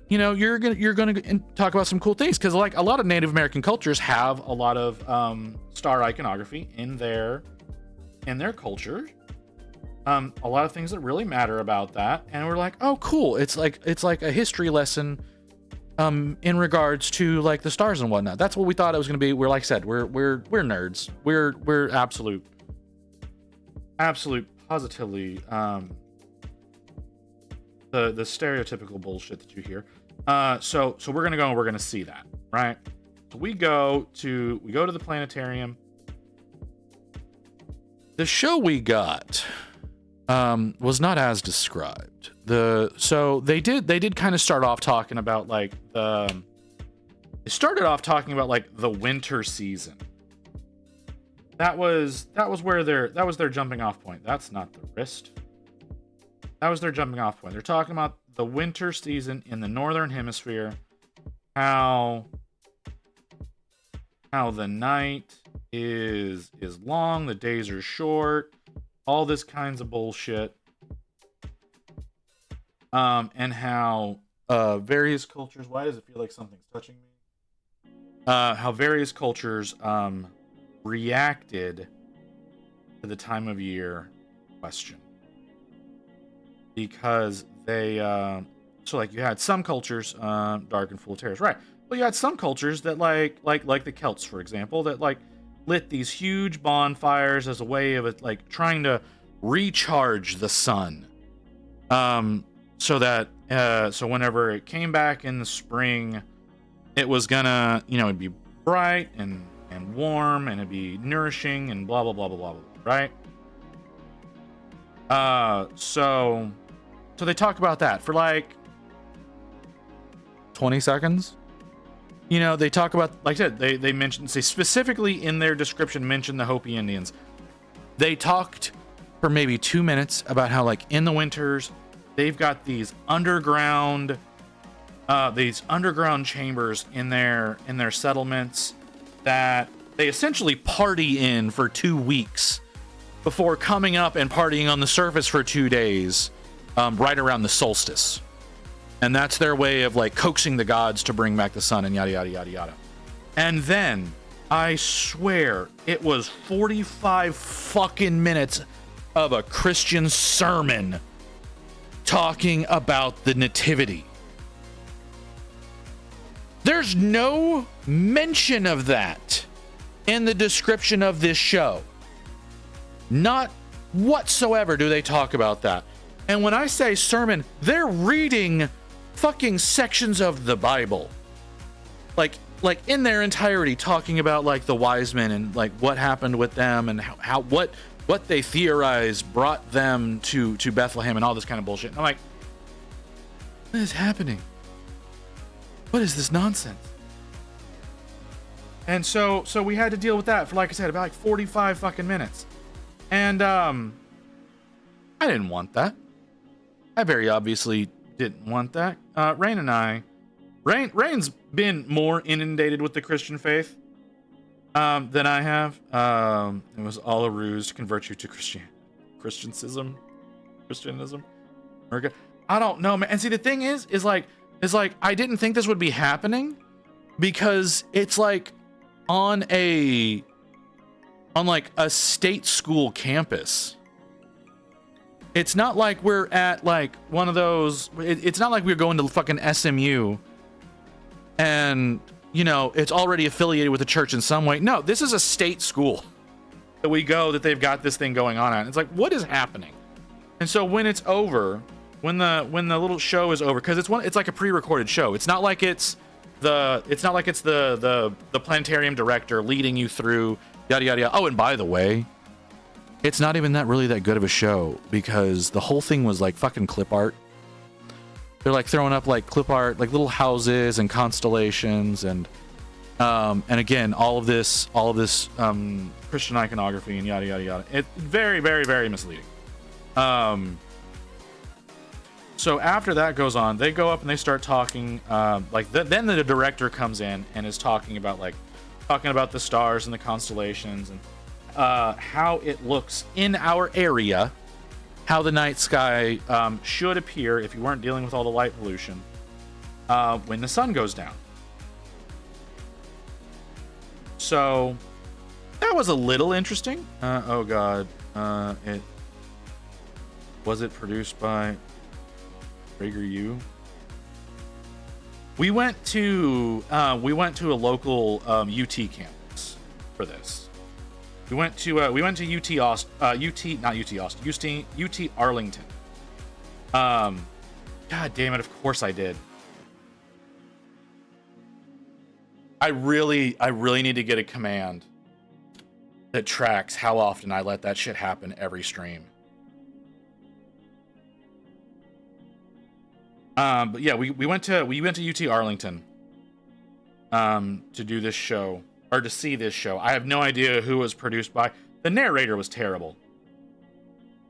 you know, you're gonna talk about some cool things, because like a lot of Native American cultures have a lot of star iconography in their culture. A lot of things that really matter about that, and we're like, oh, cool. It's like a history lesson in regards to like the stars and whatnot. That's what we thought it was gonna be. We're, like I said, we're nerds. We're absolute positively the stereotypical bullshit that you hear. So we're gonna go and we're gonna see that, right? So we go to the planetarium. The show we got was not as described. So they did kind of start off talking about like the winter season. That was their jumping off point. That's not the wrist. That was their jumping off point. They're talking about the winter season in the northern hemisphere, how the night is long, the days are short, all this kinds of bullshit. And how various cultures, why does it feel like something's touching me? How various cultures reacted to the time of year question. Because they so like you had some cultures dark and full of terrors, right? Well, you had some cultures that like the Celts, for example, that like lit these huge bonfires as a way of like trying to recharge the sun, so that so whenever it came back in the spring, it was gonna, you know, it'd be bright and warm, and it'd be nourishing and blah blah blah blah blah blah, right? So they talk about that for like 20 seconds. You know, they talk about, like I said, they mentioned, say specifically in their description, mentioned the Hopi Indians. They talked for maybe 2 minutes about how like in the winters, they've got these underground chambers in their settlements that they essentially party in for 2 weeks before coming up and partying on the surface for 2 days. Right around the solstice, and that's their way of like coaxing the gods to bring back the sun and yada yada yada yada. And then I swear it was 45 fucking minutes of a Christian sermon talking about the nativity. There's no mention of that in the description of this show. Not whatsoever do they talk about that. And when I say sermon, they're reading fucking sections of the Bible. Like in their entirety, talking about like the wise men and like what happened with them and how what they theorize brought them to Bethlehem and all this kind of bullshit. And I'm like, what is happening? What is this nonsense? And so we had to deal with that for, like I said, about like 45 fucking minutes. And I didn't want that. I very obviously didn't want that. Rain's been more inundated with the Christian faith than I have. It was all a ruse to convert you to Christianism. I don't know, man. And see, the thing is like I didn't think this would be happening, because it's like on like a state school campus. It's not like we're at like one of those, it's not like we're going to fucking SMU and, you know, it's already affiliated with the church in some way. No, this is a state school that we go, that they've got this thing going on at. It's like, what is happening? And so when it's over, when the little show is over, because it's like a pre-recorded show. It's not like it's the planetarium director leading you through yada yada yada. Oh, and by the way, it's not even really that good of a show, because the whole thing was like fucking clip art. They're like throwing up like clip art, like little houses and constellations, and again, all of this Christian iconography and yada yada yada. It's very, very, very misleading. So after that goes on, they go up and they start talking. Then the director comes in and is talking about the stars and the constellations and how it looks in our area, how the night sky should appear if you weren't dealing with all the light pollution. when the sun goes down. So that was a little interesting. Oh god, was it produced by PragerU? We went to a local UT campus for this. We went to UT Arlington. God damn it! Of course I did. I really need to get a command that tracks how often I let that shit happen every stream. But yeah, we went to UT Arlington to do this show, or to see this show. I have no idea who it was produced by. The narrator was terrible.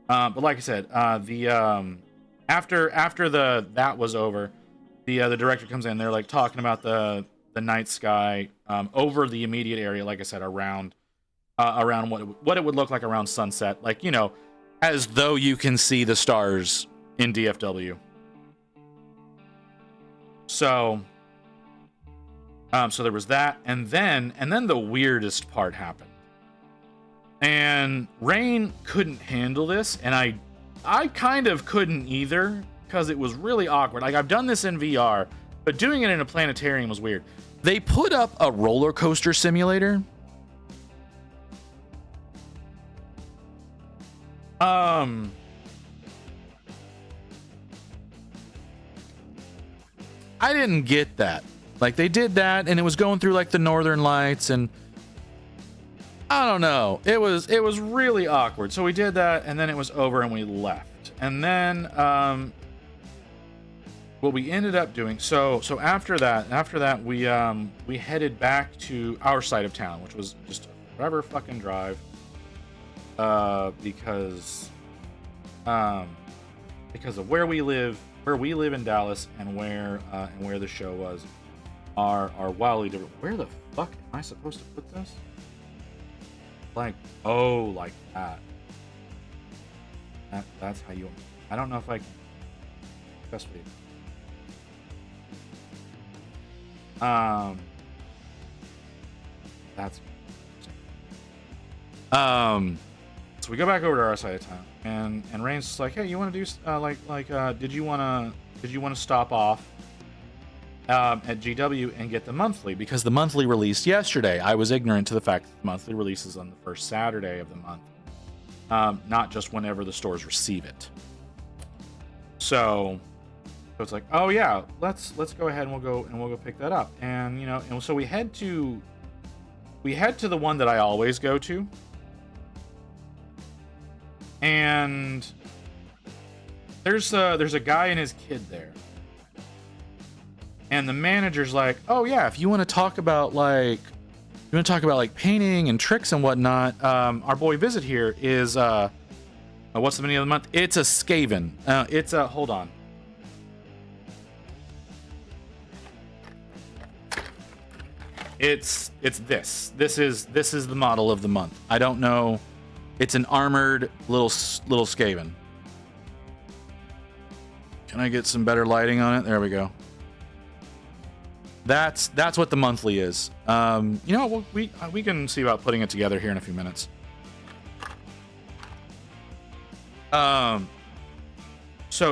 But like I said, after that was over, the director comes in. They're like talking about the night sky over the immediate area. Like I said, around what it would look like around sunset, like, you know, as though you can see the stars in DFW. So there was that, and then the weirdest part happened. And Rain couldn't handle this, and I kind of couldn't either, because it was really awkward. Like, I've done this in VR, but doing it in a planetarium was weird. They put up a roller coaster simulator. I didn't get that. Like, they did that, and it was going through like the Northern Lights, and I don't know. It was really awkward. So we did that, and then it was over, and we left. And then what we ended up doing. So after that, we headed back to our side of town, which was just a forever fucking drive. Because of where we live in Dallas, and where the show was are wildly different. Where the fuck am I supposed to put this? Like, oh, like that. That's how you. I don't know if I can. Best way. That's. So we go back over to our side of town, and Rain's just like, hey, you want to do did you want to stop off at GW and get the monthly, because the monthly released yesterday. I was ignorant to the fact that the monthly releases on the first Saturday of the month, not just whenever the stores receive it. So it's like, oh yeah, let's go ahead and we'll go pick that up, and you know, and so we head to the one that I always go to. And there's a guy and his kid there, and the manager's like, "Oh yeah, if you want to talk about like painting and tricks and whatnot, our boy Visit here is what's the beginning of the month? It's a Skaven. It's a hold on. It's this. This is the model of the month. I don't know." It's an armored little Skaven. Can I get some better lighting on it? There we go. That's what the monthly is. You know, we can see about putting it together here in a few minutes. So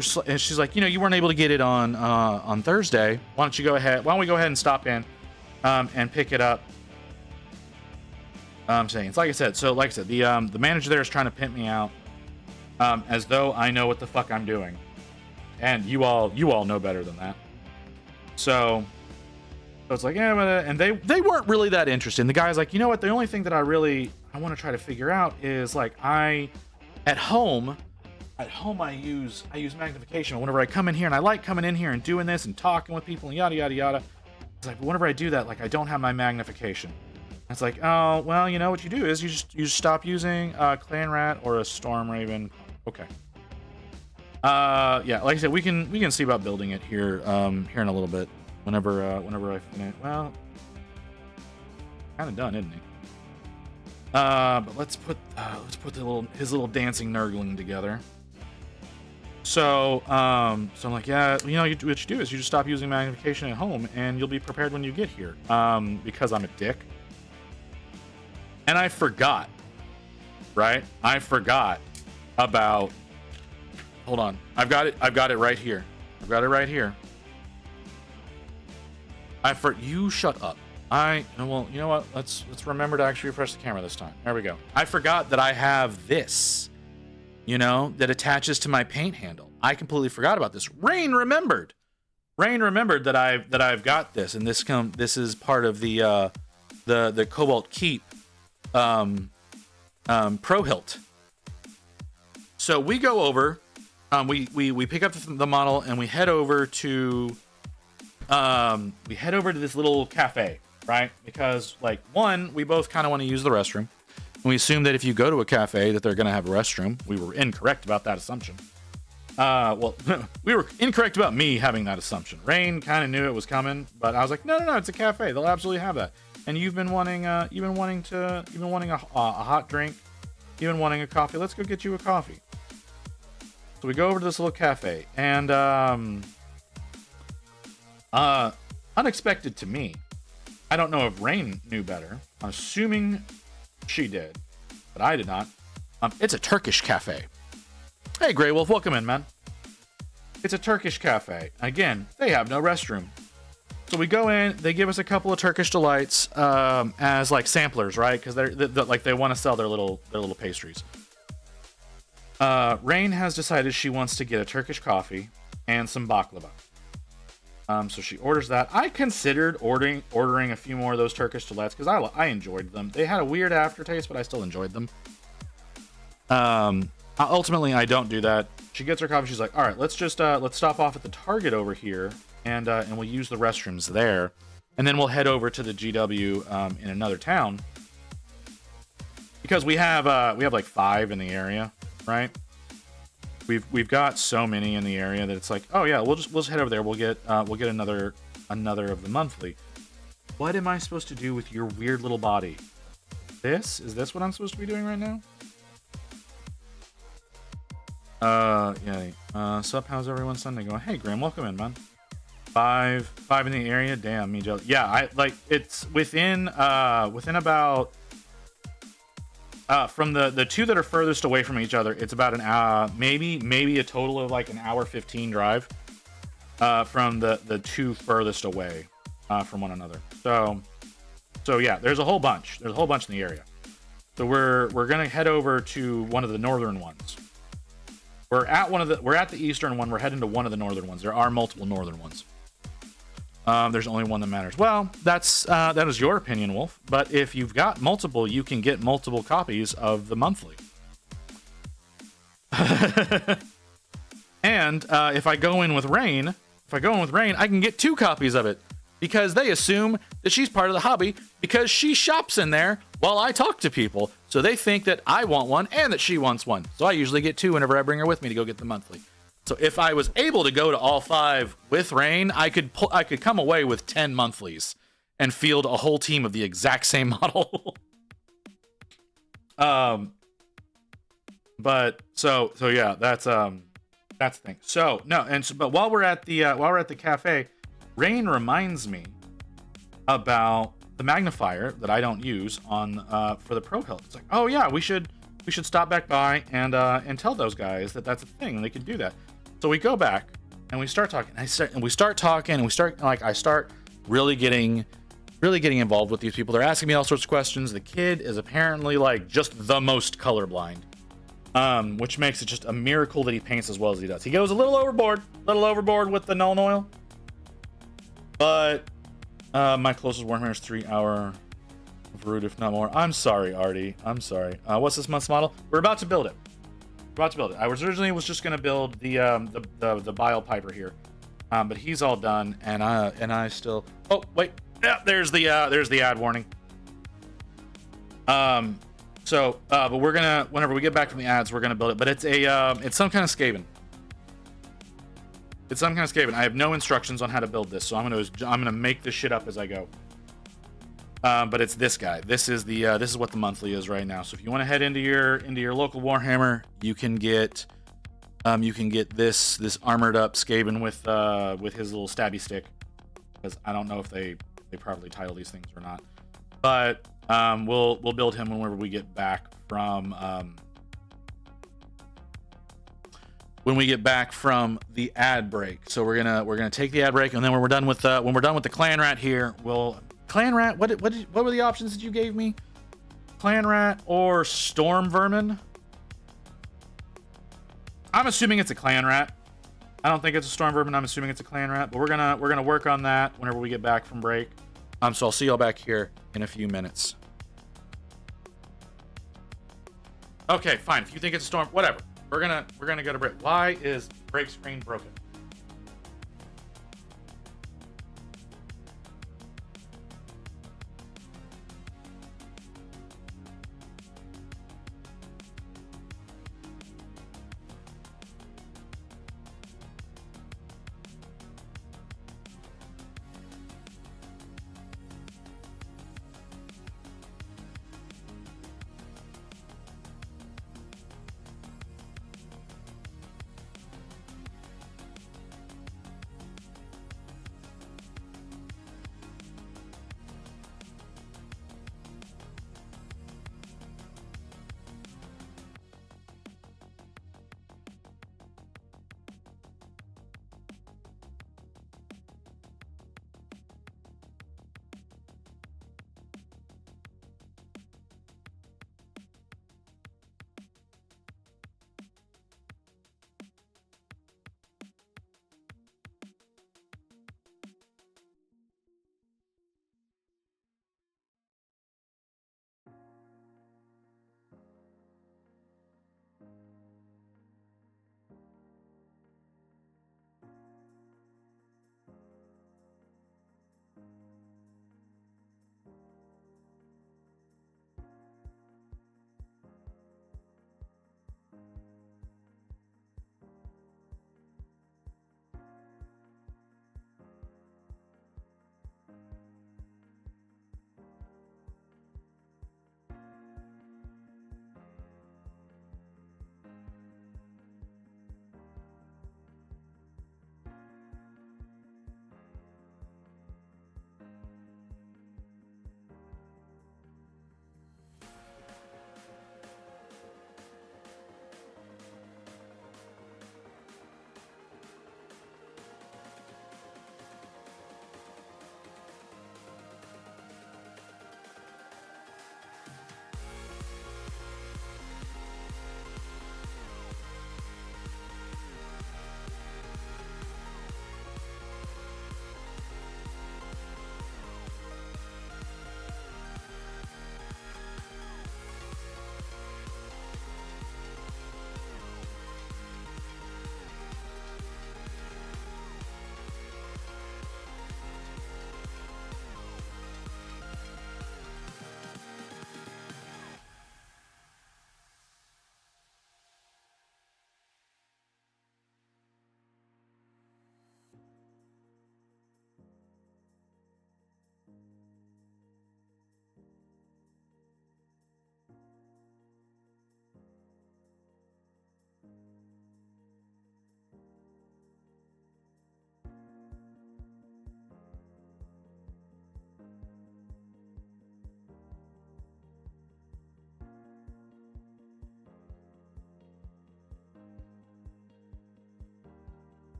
she's like, you know, you weren't able to get it on Thursday. Why don't we go ahead and stop in and pick it up? I'm saying, it's like I said, the manager there is trying to pimp me out, as though I know what the fuck I'm doing, and you all know better than that. So it's like, yeah, but, and they weren't really that interested. And the guy's like, you know what? The only thing that I want to try to figure out is like, at home I use magnification whenever I come in here, and I like coming in here and doing this and talking with people and yada yada yada. It's like, but whenever I do that, like, I don't have my magnification. It's like, oh, well, you know what you do is you just stop using Clan Rat or a Storm Raven. Okay. Yeah, like I said, we can see about building it here here in a little bit. Whenever I finish. Well, kind of done, isn't he? But let's put his little dancing nurgling together. So I'm like, yeah, you know, what you do is you just stop using magnification at home, and you'll be prepared when you get here. Because I'm a dick, and I forgot. Right? I forgot about. Hold on, I've got it right here. I've got it right here. You shut up. Well, you know what? Let's remember to actually refresh the camera this time. There we go. I forgot that I have this, you know, that attaches to my paint handle. I completely forgot about this. Rain remembered that I've got this, and this is part of the Cobalt Keep Pro Hilt. So we go over, we pick up the model, and we head over to this little cafe, right? Because, like, one, we both kind of want to use the restroom. And we assume that if you go to a cafe that they're going to have a restroom. We were incorrect about that assumption. Well, we were incorrect about me having that assumption. Rain kind of knew it was coming, but I was like, no, it's a cafe. They'll absolutely have that. And you've been wanting a hot drink. You've been wanting a coffee. Let's go get you a coffee. So we go over to this little cafe, and unexpected to me, I don't know if Rain knew better. I'm assuming she did, but I did not. It's a Turkish cafe. Hey, Grey Wolf, welcome in, man. It's a Turkish cafe. Again, they have no restroom. So we go in, they give us a couple of Turkish delights as like samplers, right? Because they want to sell their little pastries. Rain has decided she wants to get a Turkish coffee and some baklava. So she orders that. I considered ordering a few more of those Turkish delights because I enjoyed them. They had a weird aftertaste, but I still enjoyed them. Ultimately, I don't do that. She gets her coffee. She's like, all right, let's stop off at the Target over here, and we'll use the restrooms there, and then we'll head over to the GW in another town because we have like 5 in the area, right? We've got so many in the area that it's like, oh yeah, we'll just head over there. We'll get another of the monthly. What am I supposed to do with your weird little body? Is this what I'm supposed to be doing right now? Yeah. Sup, how's everyone Sunday going? Hey, Graham, welcome in, man. 5 in the area. Damn, me jealous. Yeah, it's within about from the 2 that are furthest away from each other. It's about an hour, maybe a total of like an hour 15 drive from the 2 furthest away from one another. So yeah, there's a whole bunch. There's a whole bunch in the area. So we're gonna head over to one of the northern ones. We're at the eastern one. We're heading to one of the northern ones. There are multiple northern ones. There's only one that matters. Well, that is your opinion, Wolf. But if you've got multiple, you can get multiple copies of the monthly. And if I go in with Rain, I can get 2 copies of it because they assume that she's part of the hobby because she shops in there while I talk to people. So they think that I want one and that she wants one. So I usually get 2 whenever I bring her with me to go get the monthly. So if I was able to go to all 5 with Rain, I could come away with 10 monthlies and field a whole team of the exact same model. But so yeah, that's the thing. So no, but while we're at the cafe, Rain reminds me about the magnifier that I don't use on for the Pro Hilt. It's like, oh yeah, we should stop back by and tell those guys that that's a thing and they can do that. So we go back and we start talking. I start really getting involved with these people. They're asking me all sorts of questions. The kid is apparently like just the most colorblind, which makes it just a miracle that he paints as well as he does. He goes a little overboard with the Nuln Oil, but my closest Warhammer is 3 hour of route, if not more. I'm sorry, Artie. I'm sorry. What's this month's model? We're about to build it. I originally was just gonna build the Bile Piper here, but he's all done, and I still. Oh wait, yeah, there's the ad warning. But we're gonna, whenever we get back from the ads, we're gonna build it. But it's some kind of Skaven. It's some kind of Skaven. I have no instructions on how to build this, so I'm gonna make this shit up as I go. But it's this guy. This is what the monthly is right now. So if you want to head into your local Warhammer, you can get You can get this armored up Skaven with his little stabby stick, because I don't know if they properly title these things or not. But we'll build him whenever we get back from the ad break. So we're gonna take the ad break, and then when we're done with the clan rat here, clan rat. What were the options that you gave me? Clan rat or storm vermin? I'm assuming it's a clan rat. I don't think it's a storm vermin. I'm assuming it's a clan rat, but we're gonna work on that whenever we get back from break. So I'll see y'all back here in a few minutes. Okay, fine. If you think it's a storm, whatever. We're gonna go to break. Why is break screen broken?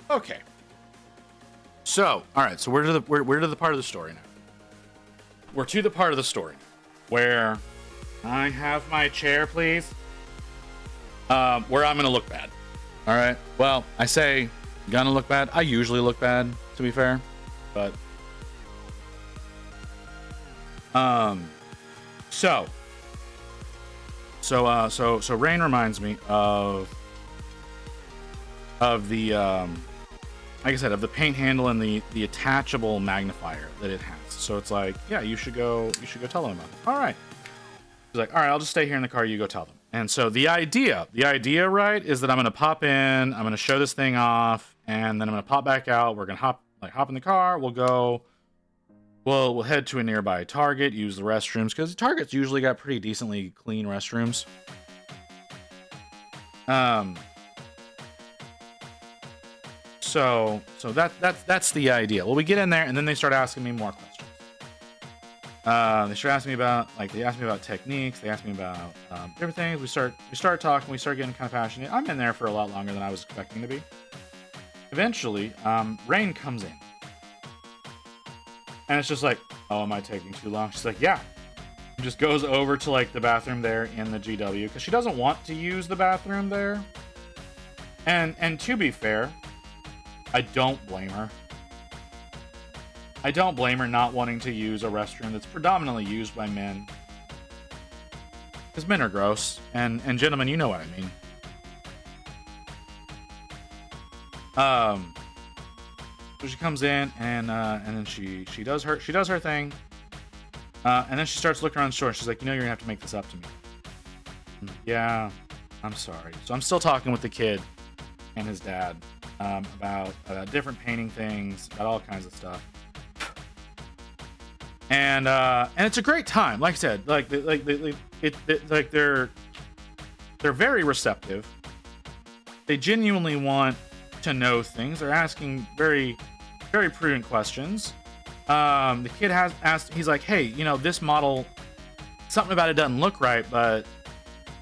Okay. So, all right. So we're to the part of the story now. We're to the part of the story where I have my chair, please. Where I'm gonna look bad. All right. Well, I say gonna look bad. I usually look bad, to be fair, but so Rain reminds me of the like I said, of the paint handle and the attachable magnifier that it has. So it's like, yeah, you should go tell them about it. All right. He's like, all right, I'll just stay here in the car. You go tell them. And so the idea, right, is that I'm gonna pop in, I'm gonna show this thing off, and then I'm gonna pop back out. We're gonna hop in the car. We'll head to a nearby Target, use the restrooms, because Target's usually got pretty decently clean restrooms. So that's the idea. Well, we get in there, and then they start asking me more questions. They start asking me about, they asked me about techniques. They asked me about different things. We start talking. We start getting kind of passionate. I'm in there for a lot longer than I was expecting to be. Eventually, Rain comes in, and it's just like, oh, am I taking too long? She's like, yeah. She just goes over to the bathroom there in the GW because she doesn't want to use the bathroom there. And to be fair, I don't blame her. I don't blame her not wanting to use a restroom that's predominantly used by men. Because men are gross. And gentlemen, you know what I mean. So she comes in and then she does her thing. And then she starts looking around the store. She's like, you're gonna have to make this up to me. Yeah, I'm sorry. So I'm still talking with the kid and his dad about different painting things, about all kinds of stuff. And it's a great time. Like I said, they're very receptive. They genuinely want to know things. They're asking very, very prudent questions. The kid has asked. He's like, hey, this model, something about it doesn't look right, but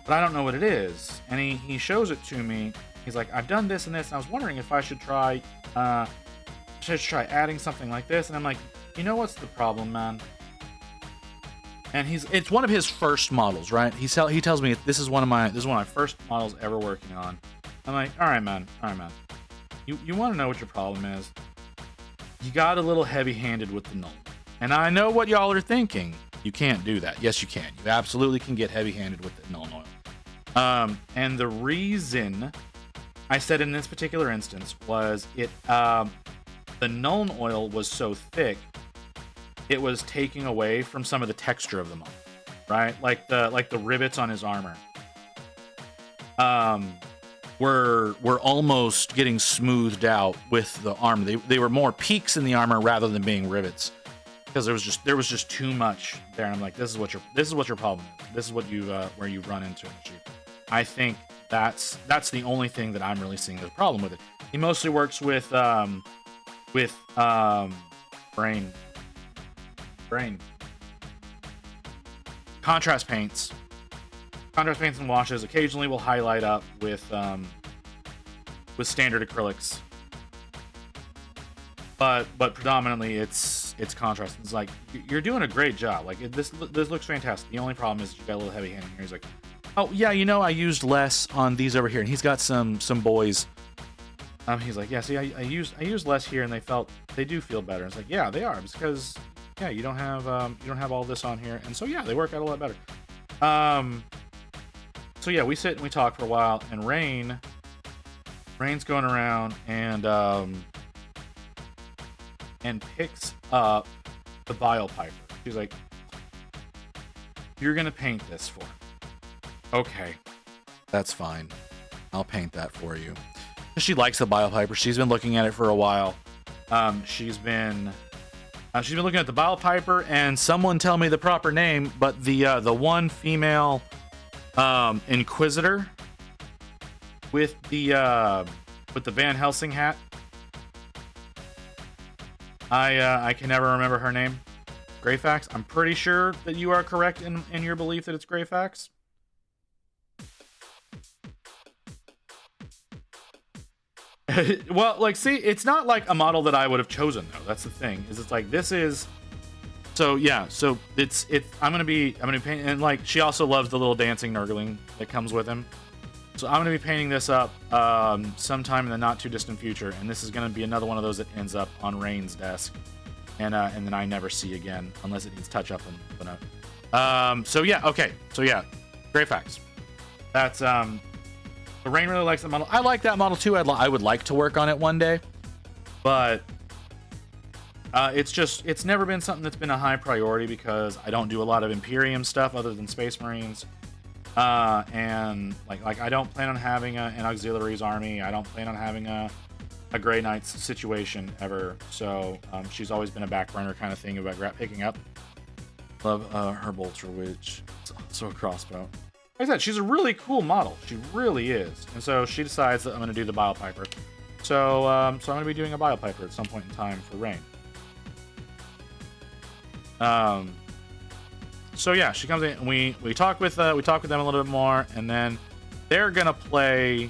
I don't know what it is. And he shows it to me. He's like, I've done this and this, and I was wondering if I should try adding something like this. And I'm like, what's the problem, man? And it's one of his first models, right? He tells me this is one of my first models ever working on. I'm like, all right, man. You want to know what your problem is? You got a little heavy-handed with the null. And I know what y'all are thinking. You can't do that. Yes, you can. You absolutely can get heavy-handed with the null oil. And the reason I said in this particular instance was the Nuln oil was so thick, it was taking away from some of the texture of the model, right? Like the rivets on his armor. Were almost getting smoothed out with the armor. They were more peaks in the armor rather than being rivets, because there was just too much there. And I'm like, this is what your problem is. This is what where you run into an issue. I think that's the only thing that I'm really seeing as a problem with it. He mostly works with brain contrast paints. Contrast paints and washes. Occasionally will highlight up with standard acrylics, but predominantly it's contrast. It's like, you're doing a great job. Like, this looks fantastic. The only problem is you got a little heavy handed here. He's like, oh yeah, I used less on these over here, and he's got some boys. He's like, yeah, see, I used less here, and they do feel better. It's like, yeah, they are, because yeah, you don't have all this on here, and so yeah, they work out a lot better. So yeah, we sit and we talk for a while, and Rain's going around and picks up the bile piper. She's like, you're gonna paint this for me. Okay, that's fine. I'll paint that for you. She likes the bile piper. She's been looking at it for a while. She's been looking at the bile piper, and someone tell me the proper name, but the one female Inquisitor with the Van Helsing hat. I can never remember her name. Greyfax. I'm pretty sure that you are correct in your belief that it's Greyfax. Well, see, it's not like a model that I would have chosen, though. That's the thing. It's like, this is. So yeah, so it's I'm gonna be painting, and she also loves the little dancing Nurgling that comes with him. So I'm gonna be painting this up sometime in the not too distant future, and this is gonna be another one of those that ends up on Rain's desk, and then I never see again unless it needs touch up and whatnot. So yeah, okay, so yeah, Greyfax. That's Rain really likes that model. I like that model too. I would like to work on it one day. But it's never been something that's been a high priority because I don't do a lot of Imperium stuff other than Space Marines. And like I don't plan on having an auxiliaries army. I don't plan on having a Grey Knights situation ever. So she's always been a back burner kind of thing about picking up. Love her Bolter Witch. It's also a crossbow. Like I said, she's a really cool model. She really is. And so she decides that I'm going to do the Bile Piper. So I'm going to be doing a Bile Piper at some point in time for Rain. So yeah, she comes in and we talk with them a little bit more, and then they're gonna play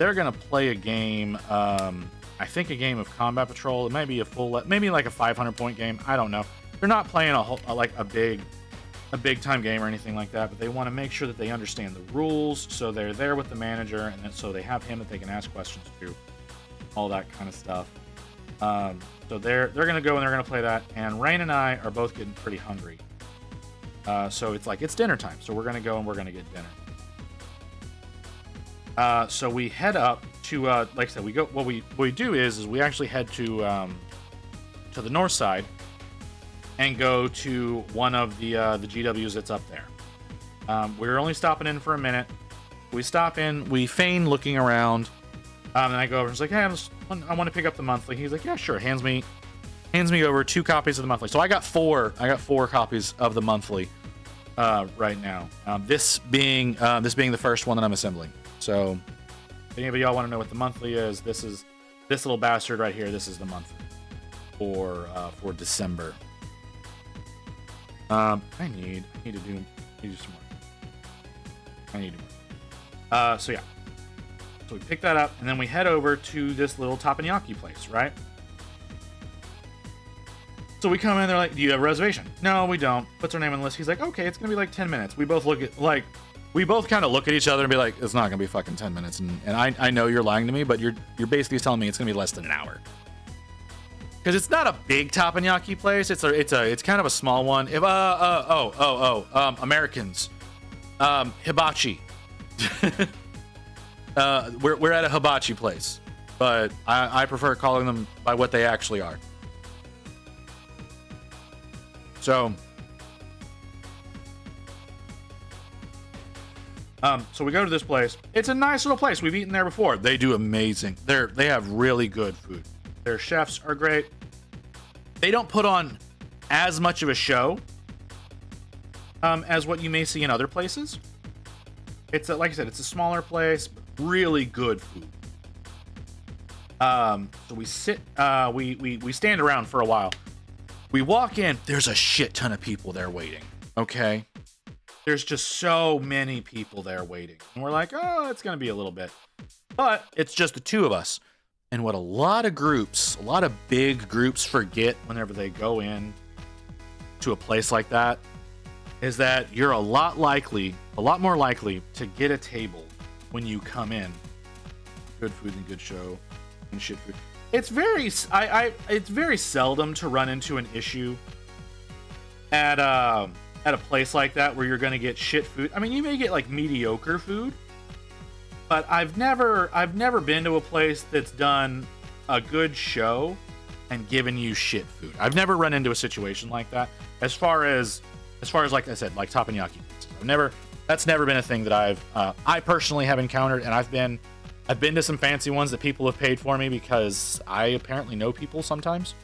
a game. I think a game of Combat Patrol. It might be maybe like a 500 point game. I don't know. They're not playing a big time game or anything like that, but they want to make sure that they understand the rules. So they're there with the manager, and then, so they have him that they can ask questions to, all that kind of stuff. So they're gonna go and they're gonna play that, and Rain and I are both getting pretty hungry. So it's dinner time. So we're gonna go and we're gonna get dinner. So we head up to like I said, we go. What we do is we actually head to the north side and go to one of the GWs that's up there. We're only stopping in for a minute. We stop in. We feign looking around. And I go over and it's like, hey, I want to pick up the monthly. He's like, yeah, sure. Hands me over 2 copies of the monthly. So I got 4 copies of the monthly right now. This being the first one that I'm assembling. So if anybody y'all want to know what the monthly is, this is this little bastard right here. This is the monthly for December. I need to do some more. I need to do more. So yeah. So we pick that up, and then we head over to this little teppanyaki place, right? So we come in, they're like, do you have a reservation? No, we don't. Puts our name on the list. He's like, okay, it's gonna be like 10 minutes. We both kind of look at each other and be like, it's not gonna be fucking 10 minutes. And I know you're lying to me, but you're basically telling me it's gonna be less than an hour. Because it's not a big teppanyaki place. It's kind of a small one. Americans, hibachi. We're at a hibachi place, but I prefer calling them by what they actually are. So we go to this place. It's a nice little place. We've eaten there before. They do amazing. They have really good food. Their chefs are great. They don't put on as much of a show as what you may see in other places. It's like I said, it's a smaller place, but really good food. So we sit, we stand around for a while. We walk in. There's a shit ton of people there waiting. Okay, there's just so many people there waiting, and we're like, oh, it's gonna be a little bit, but it's just the 2 of us. And what a lot of big groups forget whenever they go in to a place like that is that you're a lot more likely to get a table when you come in. Good food and good show and shit food. It's very seldom to run into an issue at a place like that where you're gonna get shit food. I mean, you may get like mediocre food, but I've never been to a place that's done a good show and given you shit food. I've never run into a situation like that. As far as like I said, like teppanyaki. That's never been a thing that I personally have encountered, and I've been to some fancy ones that people have paid for me because I apparently know people sometimes.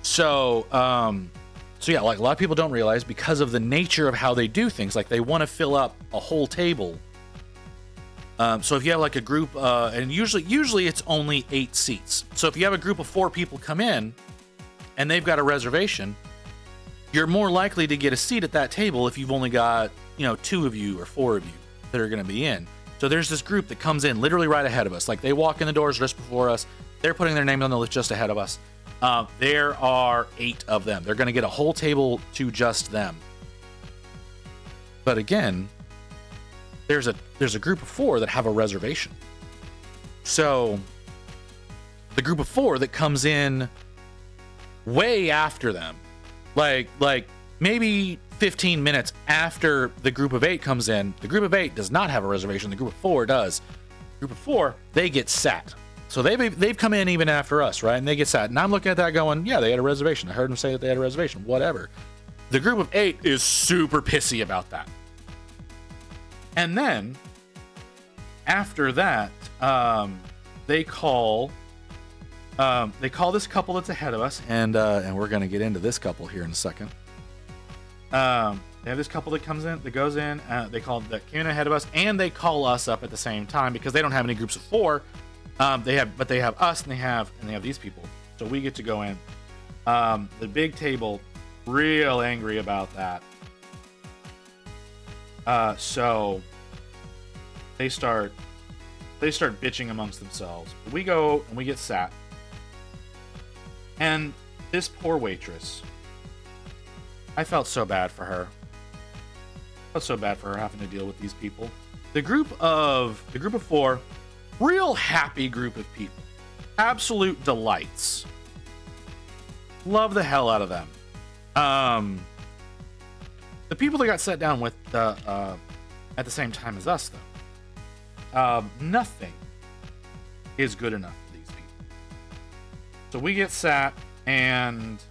So yeah, like a lot of people don't realize because of the nature of how they do things, like they want to fill up a whole table. So if you have like a group, and usually it's only 8 seats. So if you have a group of 4 people come in and they've got a reservation, you're more likely to get a seat at that table if you've only got, 2 of you or 4 of you that are going to be in. So there's this group that comes in literally right ahead of us. Like they walk in the doors just before us. They're putting their name on the list just ahead of us. There are 8 of them. They're going to get a whole table to just them. But again, there's a group of 4 that have a reservation. So the group of 4 that comes in way after them, like maybe 15 minutes after the group of 8 comes in, the group of 8 does not have a reservation. The group of 4 does. Group of 4, they get sat. So they've come in even after us, right? And they get sat. And I'm looking at that going, yeah, they had a reservation. I heard them say that they had a reservation. Whatever. The group of 8 is super pissy about that. And then after that, they call this couple that's ahead of us, and we're gonna get into this couple here in a second. They have this couple that goes in. They came in ahead of us, and they call us up at the same time because they don't have any groups of 4. They have us, and they have these people. So we get to go in. The big table, real angry about that. So they start bitching amongst themselves. We go and we get sat. And this poor waitress, I felt so bad for her. Having to deal with these people. The group of 4, real happy group of people. Absolute delights. Love the hell out of them. The people that got sat down with at the same time as us, though, nothing is good enough for these people. So we get sat, and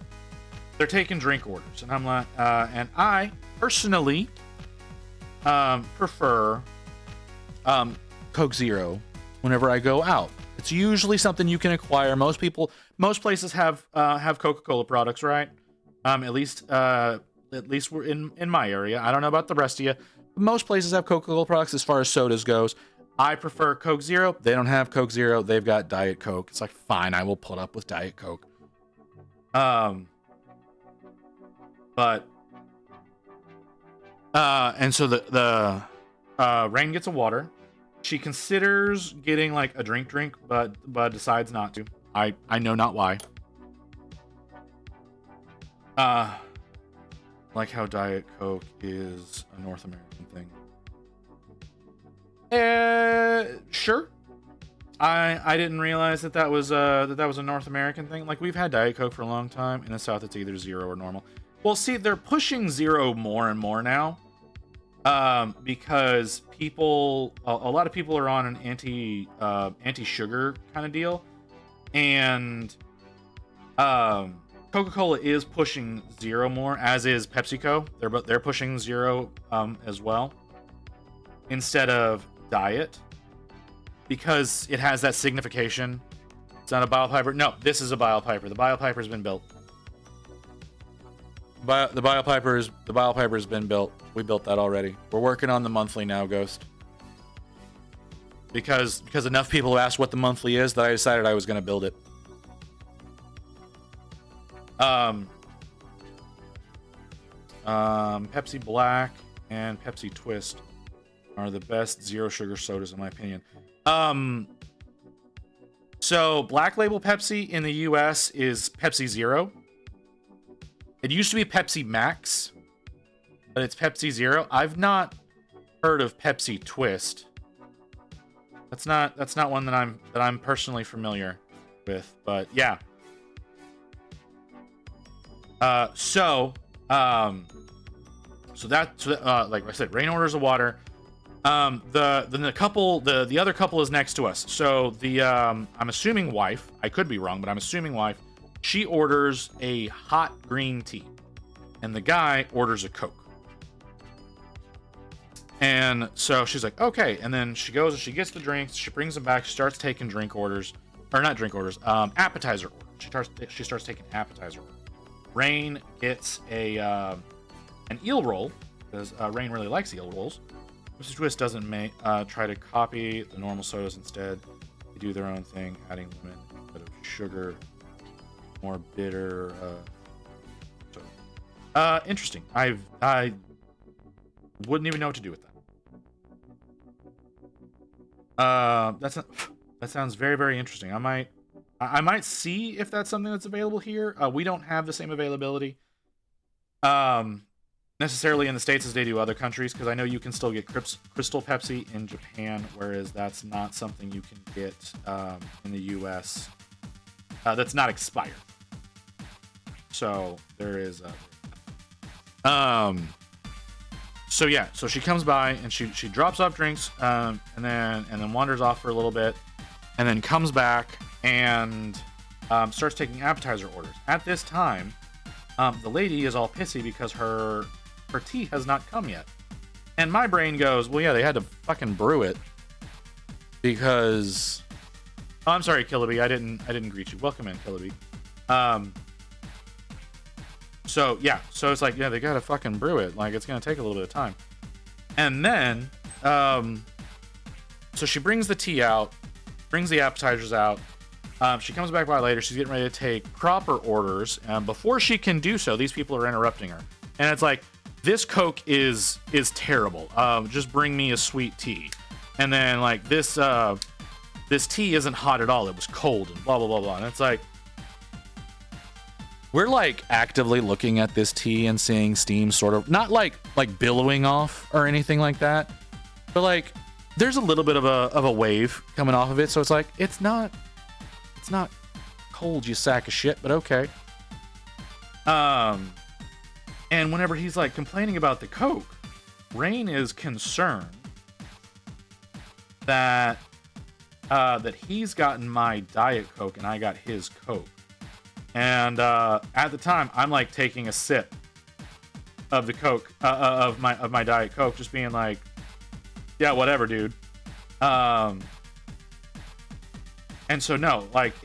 they're taking drink orders, and I'm like, and I personally prefer Coke Zero whenever I go out. It's usually something you can acquire. Most places have Coca-Cola products, right? At least we're in my area. I don't know about the rest of you. Most places have Coca-Cola products as far as sodas goes. I prefer Coke Zero. They don't have Coke Zero. They've got Diet Coke. It's like, fine, I will put up with Diet Coke. And so the Rain gets a water. She considers getting like a drink, but decides not to. I know not why. Like how Diet Coke is a North American thing. Sure. I didn't realize that was a North American thing. Like, we've had Diet Coke for a long time. In the South, it's either zero or normal. Well, see, they're pushing zero more and more now. Because a lot of people are on an anti-sugar kind of deal, and Coca-Cola is pushing zero more, as is PepsiCo. They're pushing zero as well, instead of Diet, because it has that signification. It's not a BioPiper. No, this is a BioPiper. The BioPiper's been built. The BioPiper's been built. We built that already. We're working on the monthly now, Ghost. Because enough people have asked what the monthly is that I decided I was going to build it. Pepsi Black and Pepsi Twist are the best zero sugar sodas in my opinion. So Black Label Pepsi in the US is Pepsi Zero. It used to be Pepsi Max, but it's Pepsi Zero. I've not heard of Pepsi Twist. That's not one that I'm personally familiar with, but yeah. So like I said, Rain orders of water. The other couple is next to us. So I'm assuming wife. I could be wrong, but I'm assuming wife. She orders a hot green tea, and the guy orders a Coke. And so she's like, okay. And then she goes and she gets the drinks. She brings them back. She starts taking appetizer orders. She starts taking appetizer orders. Rain gets an eel roll because Rain really likes eel rolls. Mr. Twist doesn't try to copy the normal sodas. Instead, they do their own thing, adding lemon instead of sugar. More bitter. Interesting. I wouldn't even know what to do with that. That sounds very, very interesting. I might see if that's something that's available here. We don't have the same availability necessarily in the States as they do other countries, because I know you can still get Crystal Pepsi in Japan, whereas that's not something you can get in the US. That's not expired. So there is so she comes by and she drops off drinks, and then wanders off for a little bit, and then comes back and starts taking appetizer orders. At this time, the lady is all pissy because her tea has not come yet, and my brain goes, well, yeah, they had to fucking brew it because. Oh, I'm sorry, Killaby. I didn't greet you. Welcome in, Killaby. So it's like, yeah, they gotta fucking brew it. Like, it's gonna take a little bit of time. And then, so she brings the tea out, brings the appetizers out. She comes back by later. She's getting ready to take proper orders. Before she can do so, these people are interrupting her. And it's like, this Coke is terrible. Just bring me a sweet tea. And then like this tea isn't hot at all. It was cold and blah blah blah blah. And it's like, we're like actively looking at this tea and seeing steam sort of not like billowing off or anything like that, but like there's a little bit of a wave coming off of it. So it's like, it's not cold, you sack of shit, but okay. And whenever he's like complaining about the Coke, Rain is concerned that he's gotten my Diet Coke and I got his Coke. And at the time, I'm like taking a sip of the Coke, of my Diet Coke, just being like, yeah, whatever, dude. And so no, like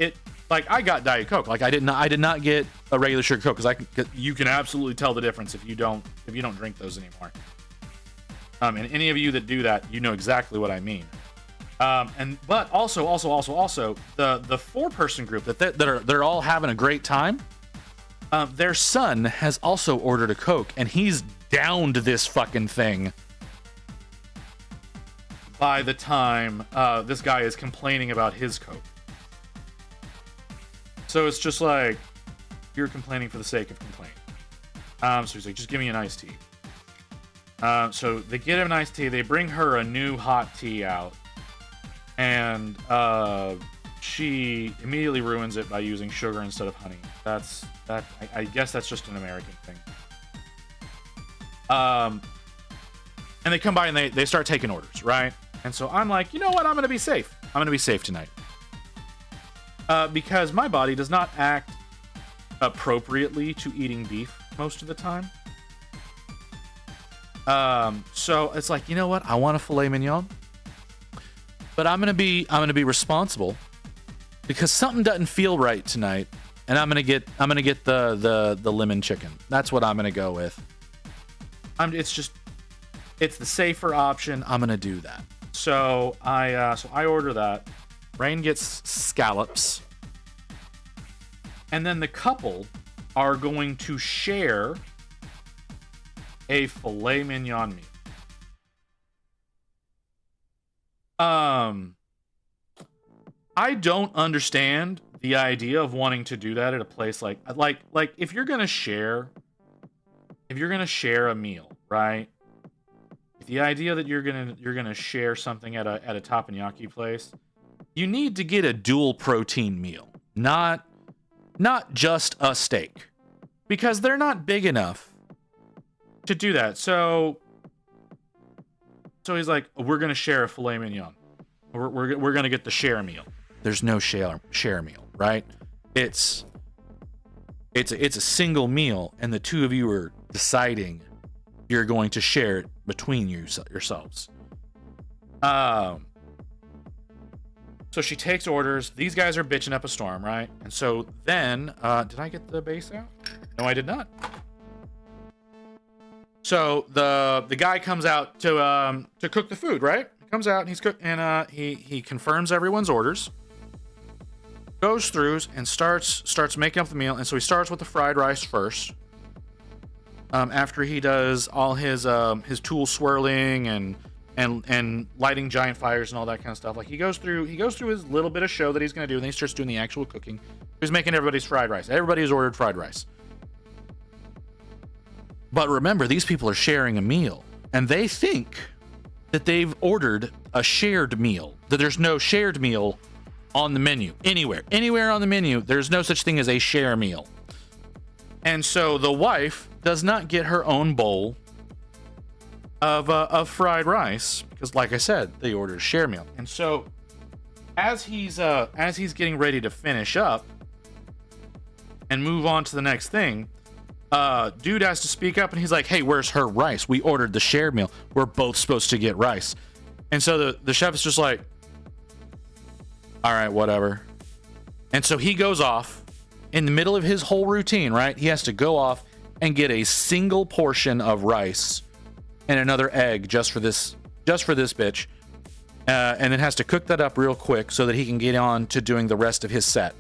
I got Diet Coke. Like I did not get a regular sugar Coke because you can absolutely tell the difference if you don't drink those anymore. And any of you that do that, you know exactly what I mean. But also the 4-person group that are all having a great time. Their son has also ordered a Coke and he's downed this fucking thing by the time this guy is complaining about his Coke. So it's just like, you're complaining for the sake of complaining. So he's like, just give me an iced tea. So they get him an iced tea. They bring her a new hot tea out. And she immediately ruins it by using sugar instead of honey. I guess that's just an American thing. And they come by and they start taking orders, right? And so I'm like, you know what? I'm gonna be safe. I'm gonna be safe tonight. Because my body does not act appropriately to eating beef most of the time. So it's like, you know what? I want a filet mignon. But I'm gonna be responsible because something doesn't feel right tonight, and I'm gonna get the lemon chicken. That's what I'm gonna go with. It's the safer option. I'm gonna do that. So I order that. Rain gets scallops, and then the couple are going to share a filet mignon meal. I don't understand the idea of wanting to do that at a place like if you're gonna share a meal, right? The idea that you're gonna share something at a teppanyaki place, you need to get a dual protein meal, not just a steak, because they're not big enough to do that. So he's like, we're gonna share a filet mignon. We're gonna get the share meal. There's no share meal, right? It's a single meal, and the two of you are deciding you're going to share it between yourselves. So she takes orders. These guys are bitching up a storm, right? And so then, did I get the base out? No, I did not. So the guy comes out to cook the food, right? He comes out and he's cooked, and he confirms everyone's orders, goes through and starts making up the meal. And so he starts with the fried rice first. After he does all his tool swirling and lighting giant fires and all that kind of stuff, like he goes through his little bit of show that he's gonna do, and then he starts doing the actual cooking. He's making everybody's fried rice. Everybody has ordered fried rice. But remember, these people are sharing a meal, and they think that they've ordered a shared meal, that there's no shared meal on the menu. Anywhere on the menu, there's no such thing as a share meal. And so the wife does not get her own bowl of fried rice because, like I said, they ordered a share meal. And so, as he's getting ready to finish up and move on to the next thing, dude has to speak up, and he's like, "Hey, where's her rice? We ordered the share meal. We're both supposed to get rice." And so the chef is just like, "All right, whatever." And so he goes off in the middle of his whole routine, right? He has to go off and get a single portion of rice and another egg just for this bitch. And then has to cook that up real quick so that he can get on to doing the rest of his set.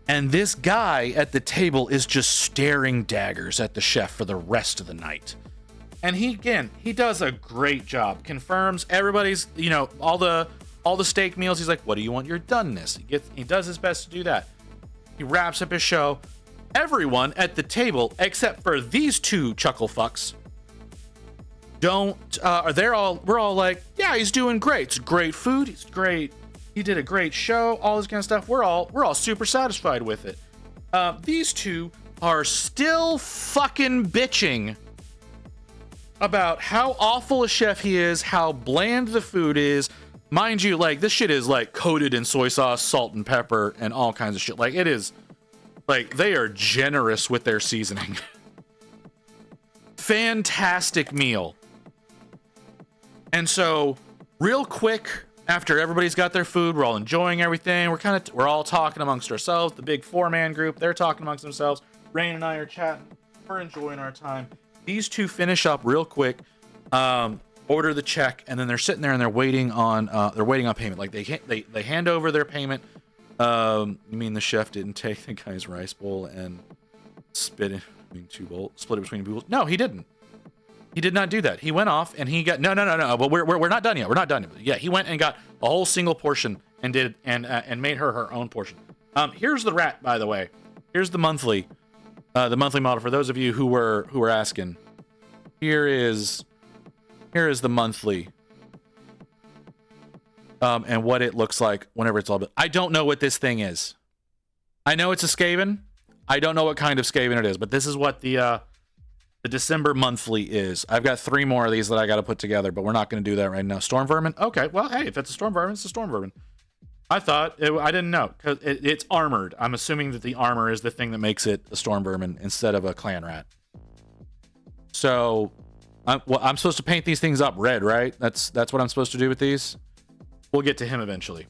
And this guy at the table is just staring daggers at the chef for the rest of the night. And he does a great job. Confirms everybody's, all the steak meals. He's like, "What do you want your doneness?" He does his best to do that. He wraps up his show. Everyone at the table, except for these two chuckle fucks, we're all like, "Yeah, he's doing great. It's great food. He's great. He did a great show, all this kind of stuff." We're all super satisfied with it. These two are still fucking bitching about how awful a chef he is, how bland the food is. Mind you, like, this shit is like coated in soy sauce, salt and pepper, and all kinds of shit. Like, it is, like, they are generous with their seasoning. Fantastic meal. And so, real quick, after everybody's got their food, we're all enjoying everything. We're all talking amongst ourselves. The big 4-man group, they're talking amongst themselves. Rain and I are chatting. We're enjoying our time. These two finish up real quick, order the check, and then they're sitting there and they're waiting on payment. Like they hand over their payment. You mean the chef didn't take the guy's rice bowl and split it between 2 bowls? No, he didn't. He did not do that. He went off and he got no. But we're not done yet. We're not done yet. Yeah, he went and got a whole single portion and did and made her own portion. Here's the rat, by the way. Here's the monthly model for those of you who were asking. Here is the monthly. And what it looks like whenever it's all. I don't know what this thing is. I know it's a Skaven. I don't know what kind of Skaven it is, but this is what the December monthly is. I've got 3 more of these that I got to put together, but we're not going to do that right now. Storm Vermin? Okay, well, hey, if it's a Storm Vermin, it's a Storm Vermin. I didn't know, because it's armored. I'm assuming that the armor is the thing that makes it a Storm Vermin instead of a Clan Rat. So, I'm supposed to paint these things up red, right? That's what I'm supposed to do with these? We'll get to him eventually.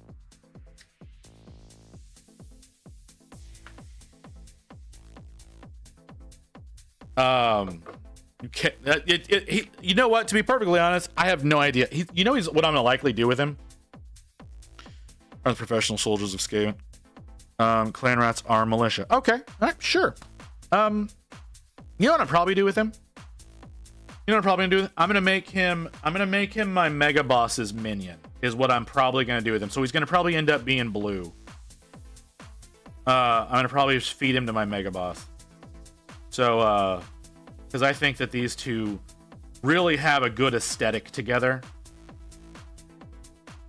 You know what? To be perfectly honest, I have no idea. He's what I'm gonna likely do with him. Are the professional soldiers of Skaven. Clan Rats are militia. Okay, all right, sure. You know what I'll probably do with him? I'm gonna make him my Mega Boss's minion. Is what I'm probably gonna do with him. So he's gonna probably end up being blue. I'm gonna probably just feed him to my Mega Boss. So, because I think that these two really have a good aesthetic together.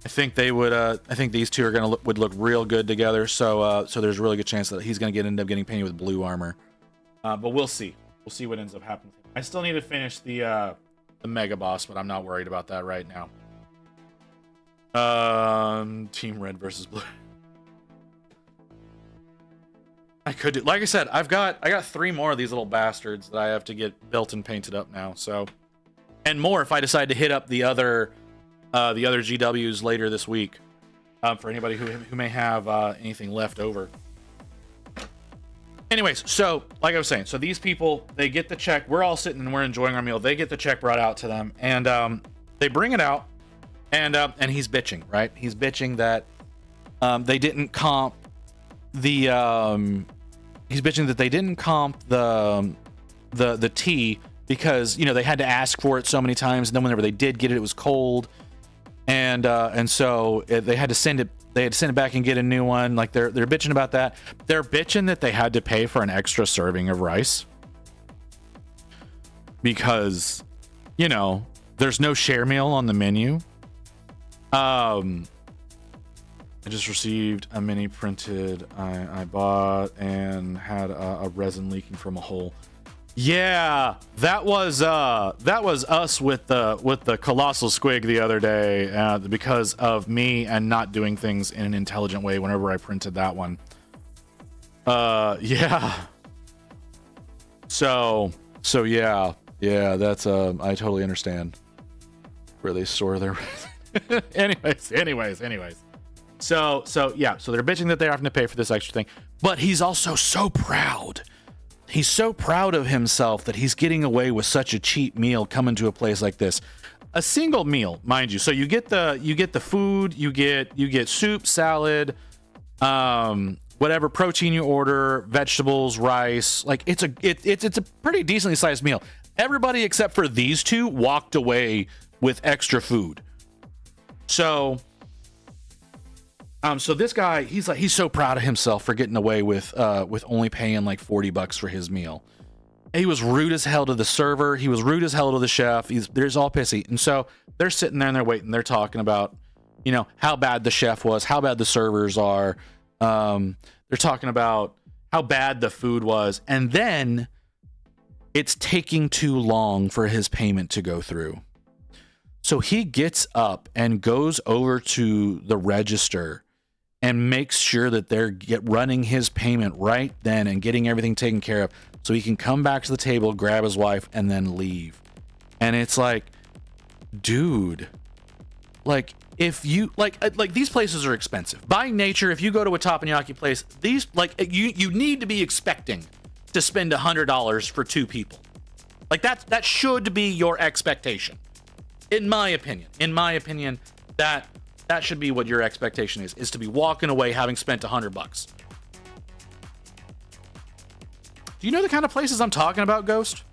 I think they would. I think these two are would look real good together. So there's a really good chance that he's gonna end up getting painted with blue armor. But we'll see. We'll see what ends up happening. I still need to finish the Mega Boss, but I'm not worried about that right now. Team Red versus Blue. I could do, like I said, I got 3 more of these little bastards that I have to get built and painted up now. So, and more if I decide to hit up the other GWs later this week. For anybody who may have anything left over. Anyways, so like I was saying, so these people, they get the check. We're all sitting and we're enjoying our meal. They get the check brought out to them, and they bring it out, and he's bitching, right? He's bitching that they didn't comp the he's bitching that they didn't comp the tea because they had to ask for it so many times, and then whenever they did get it, it was cold, and so they had to send it. They had to send it back and get a new one. Like they're bitching about that. They're bitching that they had to pay for an extra serving of rice because there's no share meal on the menu. I just received a mini printed I bought and had a resin leaking from a hole. Yeah, that was us with the colossal squig the other day because of me and not doing things in an intelligent way whenever I printed that one. Yeah. So yeah, that's I totally understand where they store their anyways. So yeah, so they're bitching that they're having to pay for this extra thing, but he's also so proud. He's so proud of himself that he's getting away with such a cheap meal coming to a place like this. A single meal, mind you. So you get the food, you get soup, salad, whatever protein you order, vegetables, rice. Like it's a pretty decently sized meal. Everybody except for these two walked away with extra food. So this guy, he's so proud of himself for getting away with only paying like $40 for his meal. He was rude as hell to the server. He was rude as hell to the chef. There's all pissy. And so they're sitting there and they're waiting. They're talking about, how bad the chef was, how bad the servers are. They're talking about how bad the food was. And then it's taking too long for his payment to go through. So he gets up and goes over to the register and makes sure that they're running his payment right then and getting everything taken care of so he can come back to the table, grab his wife, and then leave. And it's like, dude, like if you like these places are expensive by nature. If you go to a teppanyaki place, these you need to be expecting to spend $100 for two people. Like that should be your expectation. In my opinion, that should be what your expectation is to be walking away having spent $100. Do you know the kind of places I'm talking about, Ghost?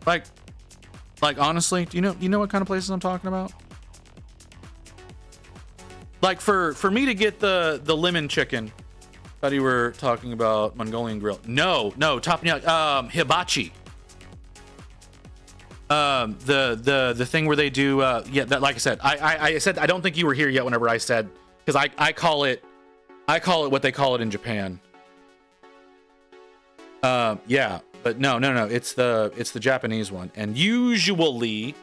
Like honestly, do you know what kind of places I'm talking about? Like for me to get the lemon chicken, thought you were talking about Mongolian grill. No, teppanyaki, hibachi. The thing where they do that, like I said, I said I don't think you were here yet whenever I said, because I call it what they call it in Japan. Yeah, but no, it's the Japanese one. And usually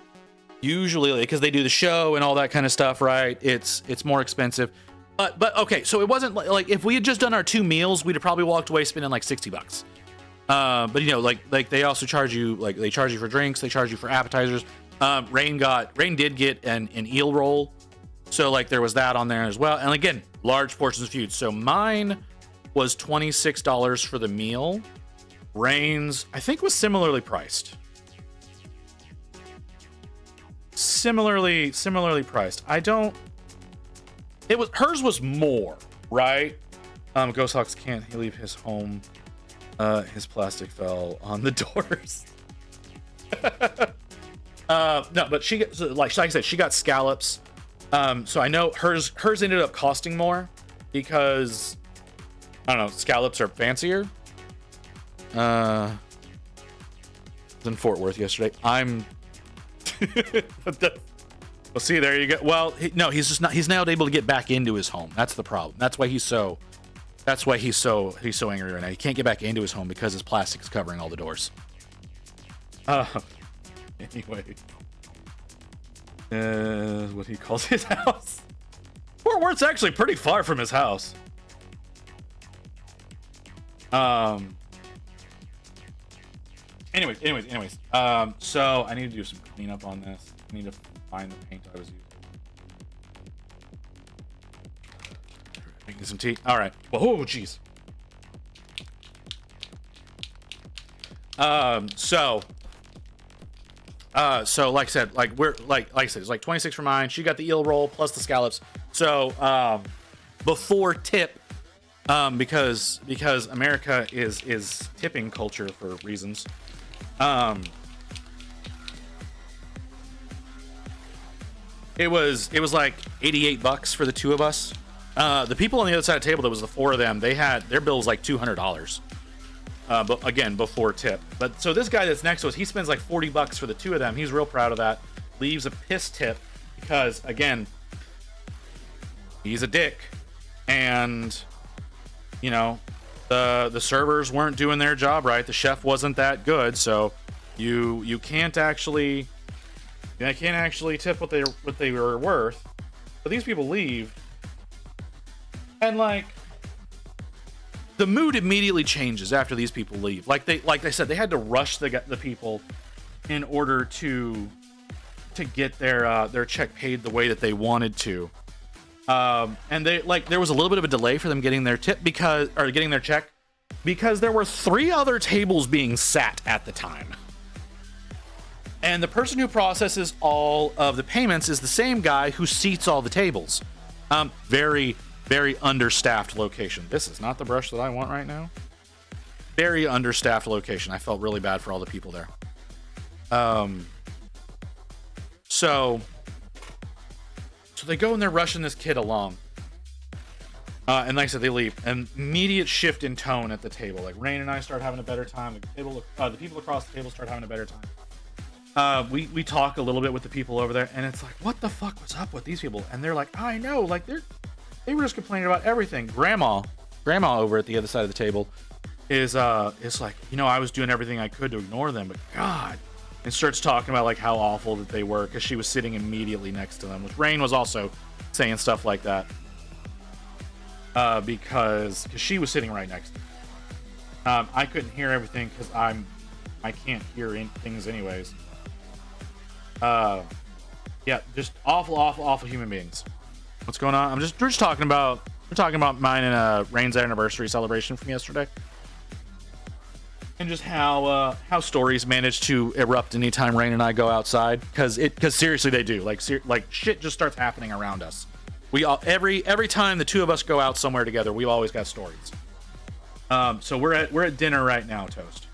because they do the show and all that kind of stuff, right? It's more expensive. But okay, so it wasn't like if we had just done our two meals, we'd have probably walked away spending like $60. But like they also charge you, like they charge you for drinks, they charge you for appetizers. Rain did get an eel roll, so like there was that on there as well. And again, large portions of food. So mine was $26 for the meal. Rain's, I think, was similarly priced. Similarly priced. Hers was more, right? Ghost Hawks can't leave his home. His plastic fell on the doors. No, but she, like I said, she got scallops. So I know hers ended up costing more because, I don't know, scallops are fancier. I was in Fort Worth yesterday. Well, see, there you go. Well, he's now able to get back into his home. That's the problem. That's why he's so angry right now. He can't get back into his home because his plastic is covering all the doors. Anyway, what he calls his house. Fort Worth's actually pretty far from his house. Anyways. So I need to do some cleanup on this. I need to find the paint I was using. Making some tea. All right. Oh, jeez. So like I said, like I said, it's like 26 for mine. She got the eel roll plus the scallops. So before tip, because America is tipping culture for reasons. It was like $88 for the two of us. The people on the other side of the table, that was the four of them, they had their bill was like $200. But again, before tip. But so this guy that's next to us, he spends like $40 for the two of them. He's real proud of that. Leaves a piss tip because, again, he's a dick, and the servers weren't doing their job right. The chef wasn't that good, so you can't actually tip what they were worth. But these people leave, and like the mood immediately changes after these people leave. Like they said, they had to rush the people in order to get their check paid the way that they wanted to. And there was a little bit of a delay for them getting their tip getting their check because there were 3 other tables being sat at the time. And the person who processes all of the payments is the same guy who seats all the tables. Very, very understaffed location. This is not the brush that I want right now. Very understaffed location. I felt really bad for all the people there. So they go and they're rushing this kid along. And like I said, they leave. An immediate shift in tone at the table. Like Rain and I start having a better time. The people across the table start having a better time. We talk a little bit with the people over there, and it's like, what the fuck was up with these people? And they're like, I know, like they were just complaining about everything. Grandma over at the other side of the table is like, I was doing everything I could to ignore them, but God, and starts talking about like how awful that they were because she was sitting immediately next to them. Which Rain was also saying stuff like that because she was sitting right next to them. I couldn't hear everything because I can't hear things anyways. Yeah, just awful human beings. What's going on? We're talking about mine and Rain's anniversary celebration from yesterday, and just how stories manage to erupt anytime Rain and I go outside, because seriously they do. Like shit just starts happening around us. We all every time the two of us go out somewhere together, we always got stories. So we're at dinner right now, Toast.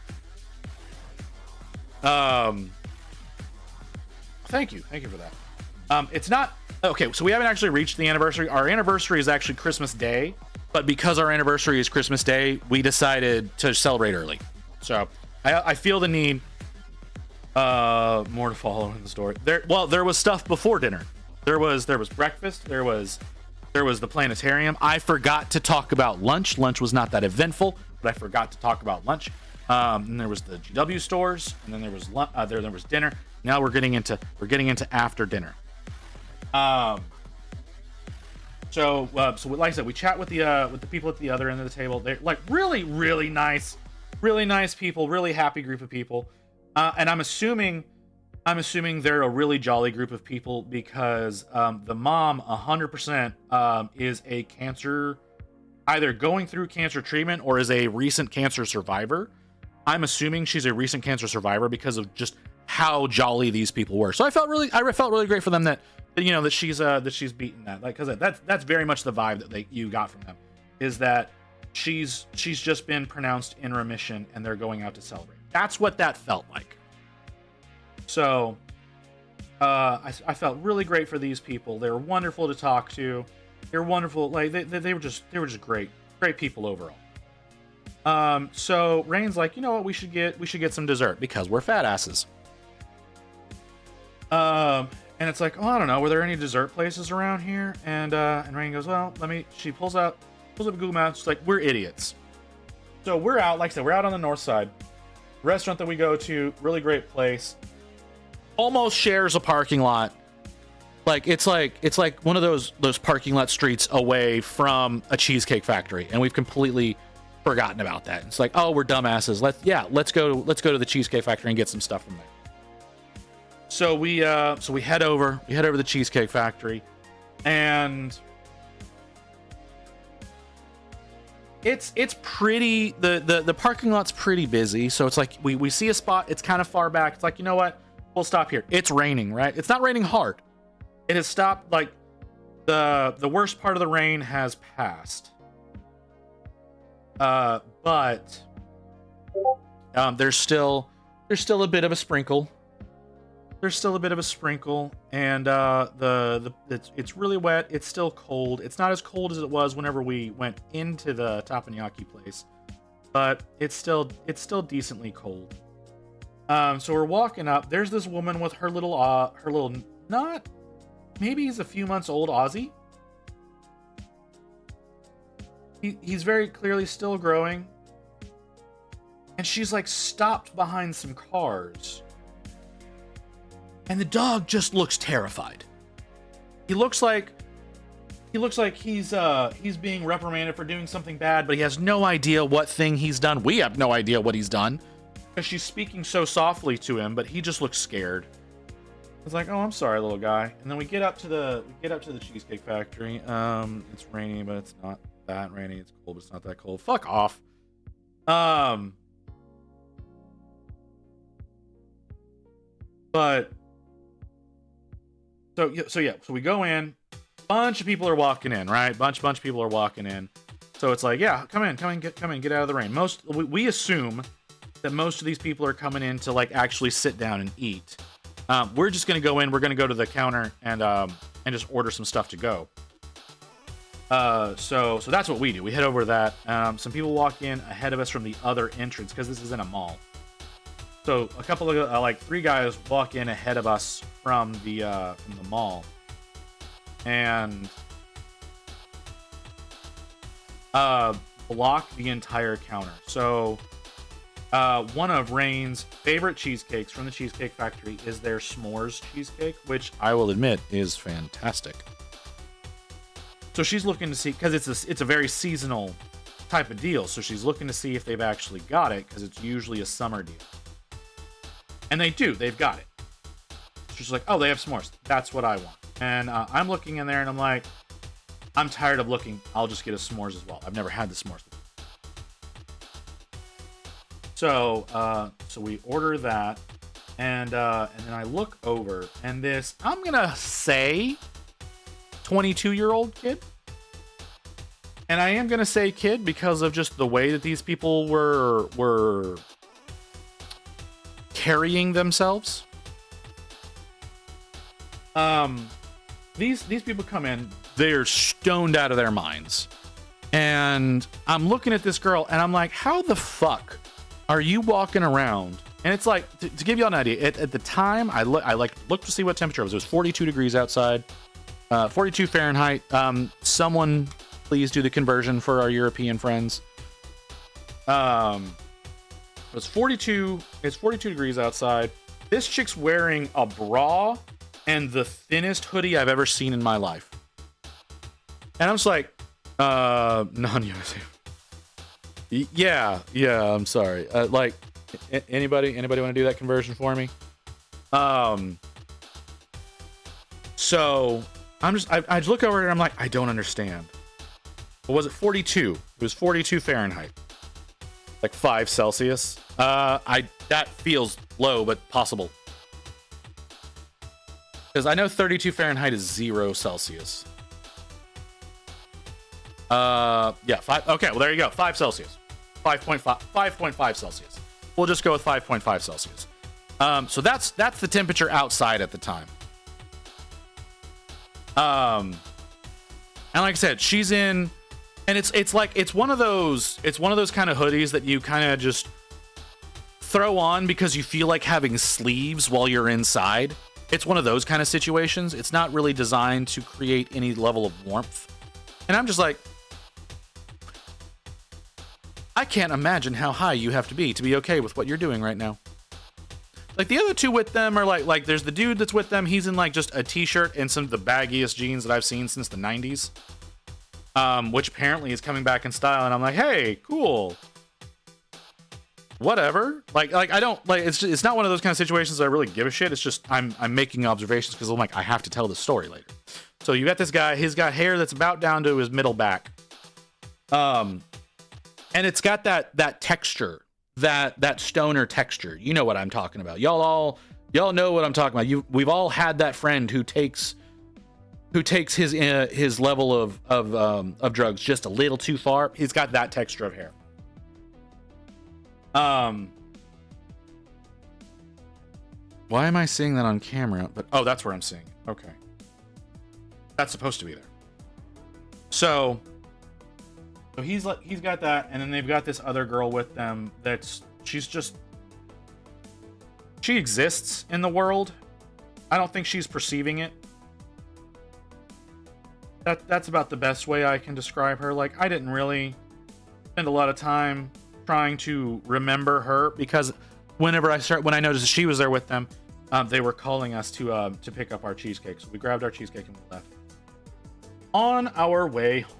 Thank you for that. It's not okay. So we haven't actually reached the anniversary. Our anniversary is actually Christmas Day, but because our anniversary is Christmas Day, we decided to celebrate early. So I feel the need. More to follow in the story. There was stuff before dinner. There was breakfast. There was the planetarium. I forgot to talk about lunch. Lunch was not that eventful, but I forgot to talk about lunch. And there was the GW stores, and then there was there was dinner. Now we're getting into after dinner. So like I said, we chat with the people at the other end of the table. They're like really nice people, really happy group of people. And I'm assuming they're a really jolly group of people because the mom 100% is a cancer, either going through cancer treatment or is a recent cancer survivor. I'm assuming she's a recent cancer survivor because of just how jolly these people were. So I felt really great for them that she's beaten that. Like, because that's very much the vibe that you got from them, is that she's just been pronounced in remission and they're going out to celebrate. That's what that felt like. So I felt really great for these people. They were wonderful to talk to. They were wonderful. Like they were just great people overall. So Rain's like, you know what, we should get some dessert because we're fat asses. And it's like, oh, I don't know, were there any dessert places around here? And Rain goes, well, she pulls up Google Maps. She's like, we're idiots. So we're out, like I said, we're out on the north side. Restaurant that we go to, really great place. Almost shares a parking lot. Like it's like one of those parking lot streets away from a Cheesecake Factory, and we've completely forgotten about that. It's like, oh, we're dumbasses. Let's go to the Cheesecake Factory and get some stuff from there. So we head over to the Cheesecake Factory, and it's pretty, the parking lot's pretty busy. So it's like we see a spot, it's kind of far back. It's like, you know what? We'll stop here. It's raining, right? It's not raining hard. It has stopped. Like the worst part of the rain has passed. But there's still a bit of a sprinkle. There's still a bit of a sprinkle, and it's really wet. It's still cold. It's not as cold as it was whenever we went into the teppanyaki place, but it's still decently cold. So we're walking up. There's this woman with her little not, maybe he's a few months old Aussie. he's very clearly still growing. And she's like stopped behind some cars. And the dog just looks terrified. He looks like he's being reprimanded for doing something bad, but he has no idea what thing he's done. We have no idea what he's done because she's speaking so softly to him, but he just looks scared. It's like, "Oh, I'm sorry, little guy." And then we get up to the Cheesecake Factory. It's rainy, but it's not that rainy. It's cold, but it's not that cold. Fuck off. But so we go in. Bunch of people are walking in, right? Bunch of people are walking in. So it's like, yeah, come in, get out of the rain. We assume that most of these people are coming in to like actually sit down and eat. We're just gonna go in. We're gonna go to the counter and just order some stuff to go. So that's what we do. We head over to that. Some people walk in ahead of us from the other entrance because this is in a mall. So a couple of like 3 guys walk in ahead of us from the mall, and block the entire counter. So one of Rain's favorite cheesecakes from the Cheesecake Factory is their s'mores cheesecake, which I will admit is fantastic. So she's looking to see, because it's a very seasonal type of deal. So she's looking to see if they've actually got it, because it's usually a summer deal. And they do. They've got it. She's like, "Oh, they have s'mores. That's what I want." And I'm looking in there, and I'm like, "I'm tired of looking. I'll just get a s'mores as well. I've never had the s'mores before." So we order that, and then I look over, and this, I'm gonna say, 22-year-old kid. And I am gonna say kid because of just the way that these people were carrying themselves. These people come in, they're stoned out of their minds. And I'm looking at this girl and I'm like, how the fuck are you walking around? And it's like, to give you all an idea, at the time I looked to see what temperature it was. It was 42 degrees outside, 42 Fahrenheit. Someone please do the conversion for our European friends. It's 42 degrees outside. This chick's wearing a bra and the thinnest hoodie I've ever seen in my life. And I'm just like, non-USA. Yeah, I'm sorry. Like, anybody want to do that conversion for me? So I just look over and I'm like, I don't understand. What was it? 42. It was 42 Fahrenheit. Like 5 Celsius. That feels low, but possible. Because I know 32 Fahrenheit is 0 Celsius. Yeah, 5. Okay, well, there you go. 5 Celsius. 5.5 Celsius. We'll just go with 5.5 Celsius. So that's the temperature outside at the time. And like I said, she's in, and it's one of those kind of hoodies that you kind of just throw on because you feel like having sleeves while you're inside. It's one of those kind of situations. It's not really designed to create any level of warmth. And I'm just like, I can't imagine how high you have to be okay with what you're doing right now. Like, the other two with them are like there's the dude that's with them. He's in like just a t-shirt and some of the baggiest jeans that I've seen since the 90s. Which apparently is coming back in style. And I'm like, hey, cool. Whatever. Like I don't like, it's not one of those kind of situations that I really give a shit. It's just I'm making observations because I'm like, I have to tell the story later. So you got this guy, he's got hair that's about down to his middle back. And it's got that texture, that stoner texture. You know what I'm talking about. Y'all know what I'm talking about. We've all had that friend who takes his level of drugs just a little too far. He's got that texture of hair. Why am I seeing that on camera? But oh, that's where I'm seeing it. Okay. That's supposed to be there. So he's got that, and then they've got this other girl with them she exists in the world. I don't think she's perceiving it. that's about the best way I can describe her. Like, I didn't really spend a lot of time trying to remember her, because when I noticed she was there with them, they were calling us to pick up our cheesecake. So we grabbed our cheesecake and we left. On our way home,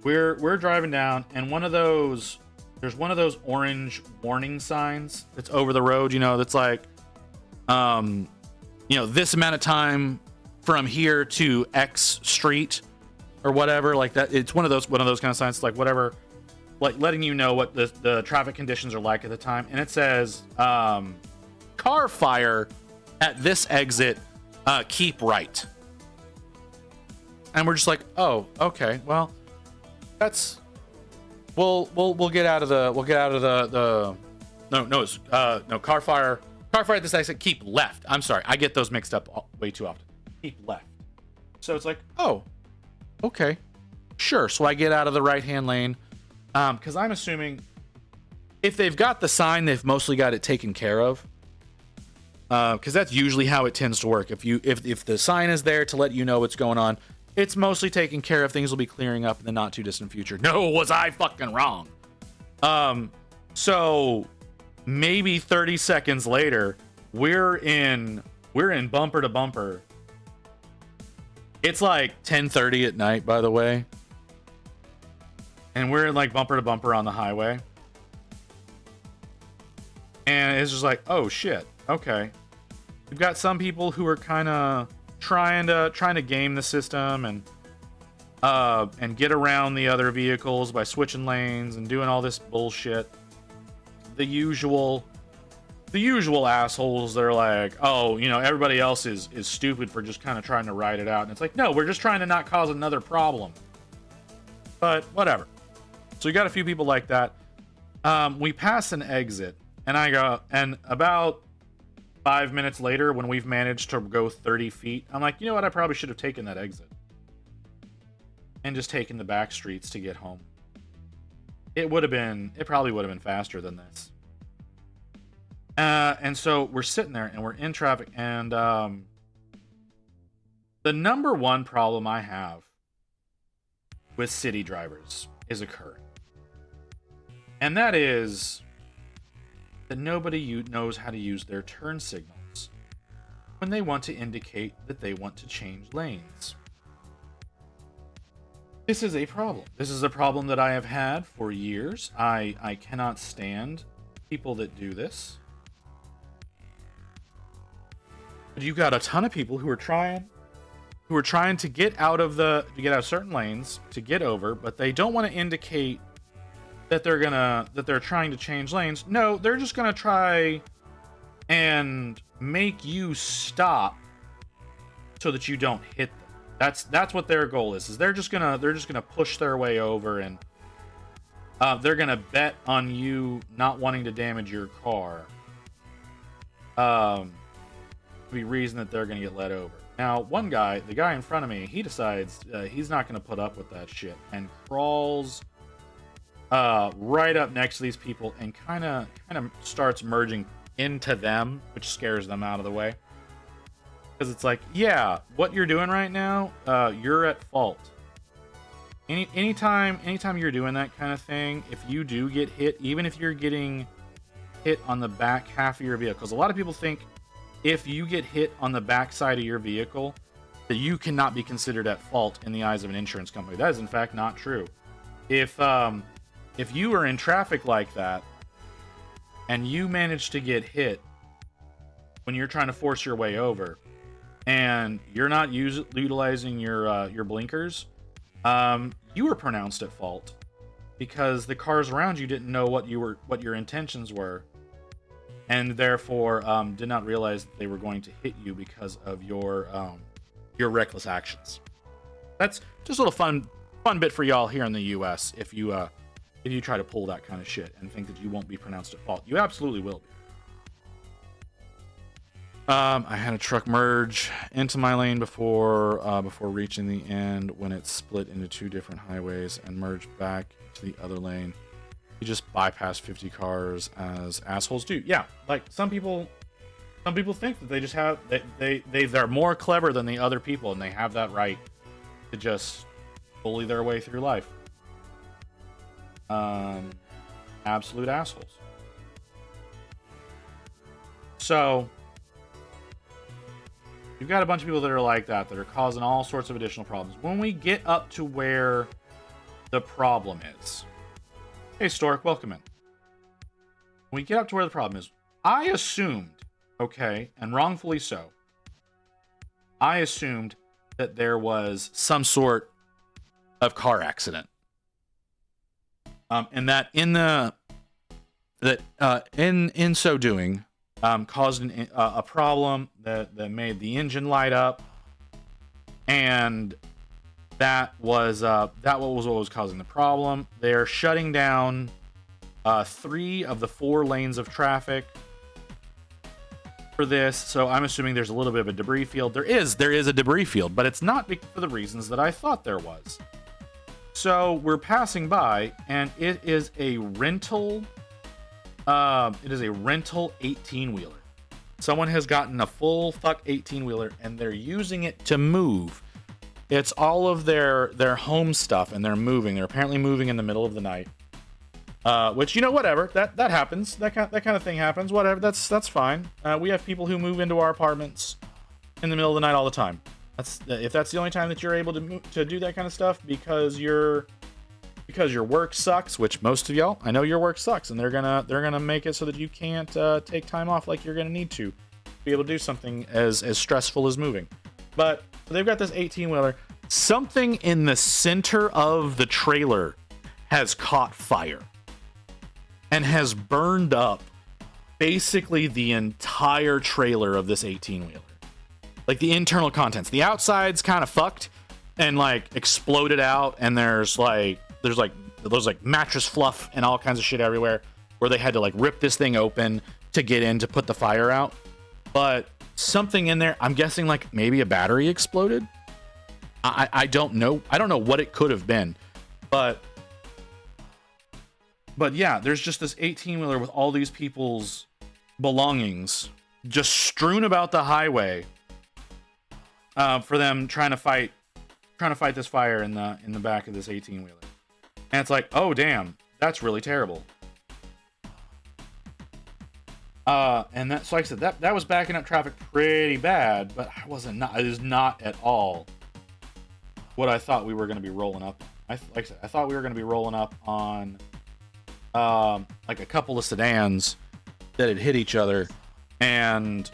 we're driving down, and there's one of those orange warning signs that's over the road, that's like, this amount of time from here to X street or whatever, like that. It's one of those kind of signs, like whatever, like letting you know what the traffic conditions are like at the time. And it says, car fire at this exit, keep right. And we're just like, oh, okay, well, that's, we'll get out of the car fire at this exit, keep left. I'm sorry, I get those mixed up way too often. Keep left. So it's like, oh, okay, sure. So I get out of the right-hand lane, because I'm assuming if they've got the sign, they've mostly got it taken care of. Because that's usually how it tends to work. If the sign is there to let you know what's going on, it's mostly taken care of. Things will be clearing up in the not too distant future. No, was I fucking wrong? So maybe 30 seconds later, we're in bumper to bumper. It's like 10:30 at night, by the way. And we're in like bumper to bumper on the highway. And it's just like, oh shit, okay. We've got some people who are kind of trying to game the system and get around the other vehicles by switching lanes and doing all this bullshit. The usual assholes that are like, oh, everybody else is stupid for just kind of trying to ride it out. And it's like, no, we're just trying to not cause another problem. But whatever. So we got a few people like that. We pass an exit, and about 5 minutes later, when we've managed to go 30 feet, I'm like, you know what? I probably should have taken that exit and just taken the back streets to get home. It probably would have been faster than this. And so we're sitting there and we're in traffic, and the number one problem I have with city drivers is occurring. And that is that nobody knows how to use their turn signals when they want to indicate that they want to change lanes. This is a problem. This is a problem that I have had for years. I cannot stand people that do this. But you got a ton of people who are trying to get out of certain lanes to get over, but they don't want to indicate that they're trying to change lanes. No, they're just gonna try and make you stop so that you don't hit them. That's what their goal is they're just gonna push their way over, and they're gonna bet on you not wanting to damage your car. The reason that they're gonna get let over. Now, the guy in front of me, he decides he's not gonna put up with that shit and crawls right up next to these people and kind of starts merging into them, which scares them out of the way. Because it's like, yeah, what you're doing right now, you're at fault. Anytime you're doing that kind of thing, if you do get hit, even if you're getting hit on the back half of your vehicle, because a lot of people think if you get hit on the back side of your vehicle, that you cannot be considered at fault in the eyes of an insurance company. That is in fact not true. If you are in traffic like that and you manage to get hit when you're trying to force your way over and you're not utilizing your blinkers, you were pronounced at fault because the cars around you didn't know what your intentions were, and therefore did not realize that they were going to hit you because of your reckless actions. That's just a little fun bit for y'all here in the U.S. If you try to pull that kind of shit and think that you won't be pronounced at fault, you absolutely will be. I had a truck merge into my lane before reaching the end when it split into two different highways and merged back to the other lane. You just bypass 50 cars as assholes do. Yeah, like some people Some people think that they just have they're more clever than the other people, and they have that right to just bully their way through life. Absolute assholes. So you've got a bunch of people that are like that are causing all sorts of additional problems. When we get up to where the problem is, hey Stork, welcome in. When we get up to where the problem is, I assumed, okay, and wrongfully so, I assumed that there was some sort of car accident, and that in so doing, caused a problem that made the engine light up, and that was what was causing the problem. They're shutting down 3 of the 4 lanes of traffic for this, so I'm assuming there's a little bit of a debris field. There is a debris field, but it's not for the reasons that I thought there was. So we're passing by, and it is a rental. It is a rental 18-wheeler. Someone has gotten a full fuck 18-wheeler, and they're using it to move. It's all of their home stuff, and they're moving. They're apparently moving in the middle of the night. Which, you know, whatever. That happens. That kind of thing happens. Whatever. That's fine. We have people who move into our apartments in the middle of the night all the time. If that's the only time that you're able to do that kind of stuff because your work sucks, which most of y'all, I know your work sucks, and they're gonna make it so that you can't take time off like you're gonna need to be able to do something as stressful as moving. But they've got this 18-wheeler. Something in the center of the trailer has caught fire and has burned up basically the entire trailer of this 18-wheeler. Like the internal contents. The outside's kind of fucked and like exploded out, and there's like mattress fluff and all kinds of shit everywhere where they had to like rip this thing open to get in to put the fire out. But something in there, I'm guessing like maybe a battery exploded. I don't know. I don't know what it could have been. But yeah, there's just this 18-wheeler with all these people's belongings just strewn about the highway for them trying to fight this fire in the back of this 18-wheeler. And it's like, oh damn, that's really terrible. And that's, like I said, that was backing up traffic pretty bad, but it is not at all what I thought we were going to be rolling up. I thought we were going to be rolling up on like a couple of sedans that had hit each other, and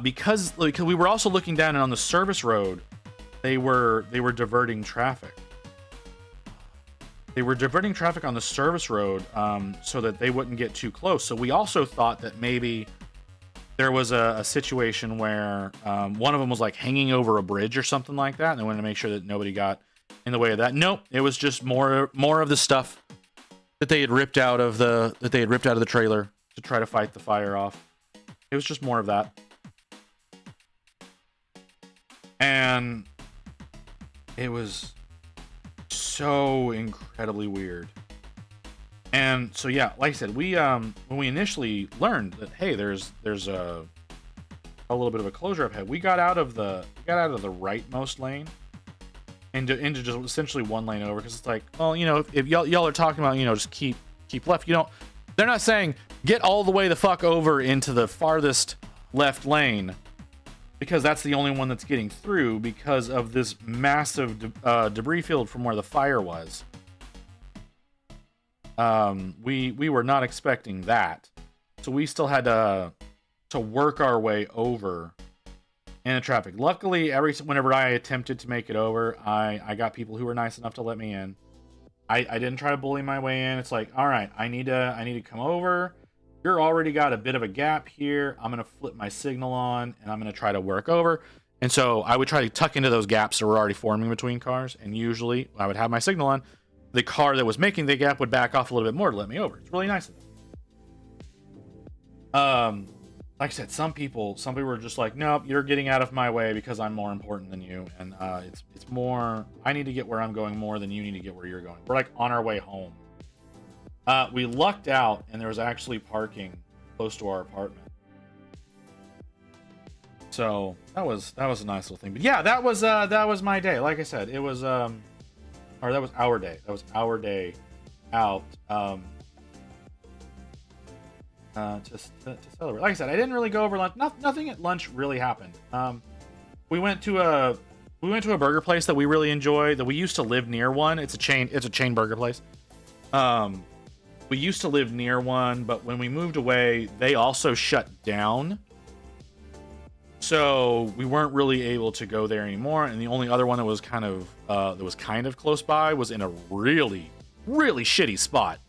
because we were also looking down, and on the service road, they were diverting traffic. They were diverting traffic on the service road so that they wouldn't get too close. So we also thought that maybe there was a situation where one of them was like hanging over a bridge or something like that, and they wanted to make sure that nobody got in the way of that. Nope, it was just more of the stuff that they had ripped out of the trailer to try to fight the fire off. It was just more of that. And it was so incredibly weird. And so yeah, like I said, we when we initially learned that hey, there's a little bit of a closure up ahead, we got out of the rightmost lane into just essentially one lane over, because it's like, well, you know, if y'all are talking about, you know, just keep left, you don't, they're not saying get all the way the fuck over into the farthest left lane, because that's the only one that's getting through because of this massive debris field from where the fire was. We were not expecting that, so we still had to work our way over in the traffic. Luckily, whenever I attempted to make it over, I got people who were nice enough to let me in. I didn't try to bully my way in. It's like, all right, I need to come over. You're already got a bit of a gap here. I'm gonna flip my signal on, and I'm gonna try to work over. And so I would try to tuck into those gaps that were already forming between cars, and usually I would have my signal on. The car that was making the gap would back off a little bit more to let me over. It's really nice of them. Like I said, some people were just like, nope, you're getting out of my way because I'm more important than you, and it's more, I need to get where I'm going more than you need to get where you're going. We're like on our way home. We lucked out, and there was actually parking close to our apartment. So that was a nice little thing. But yeah, that was my day. Like I said, it was or that was our day. That was our day out to celebrate. Like I said, I didn't really go over lunch. Nothing at lunch really happened. We went to a burger place that we really enjoy. That we used to live near one. It's a chain burger place. We used to live near one, but when we moved away, they also shut down. So we weren't really able to go there anymore. And the only other one that was kind of close by was in a really, really shitty spot.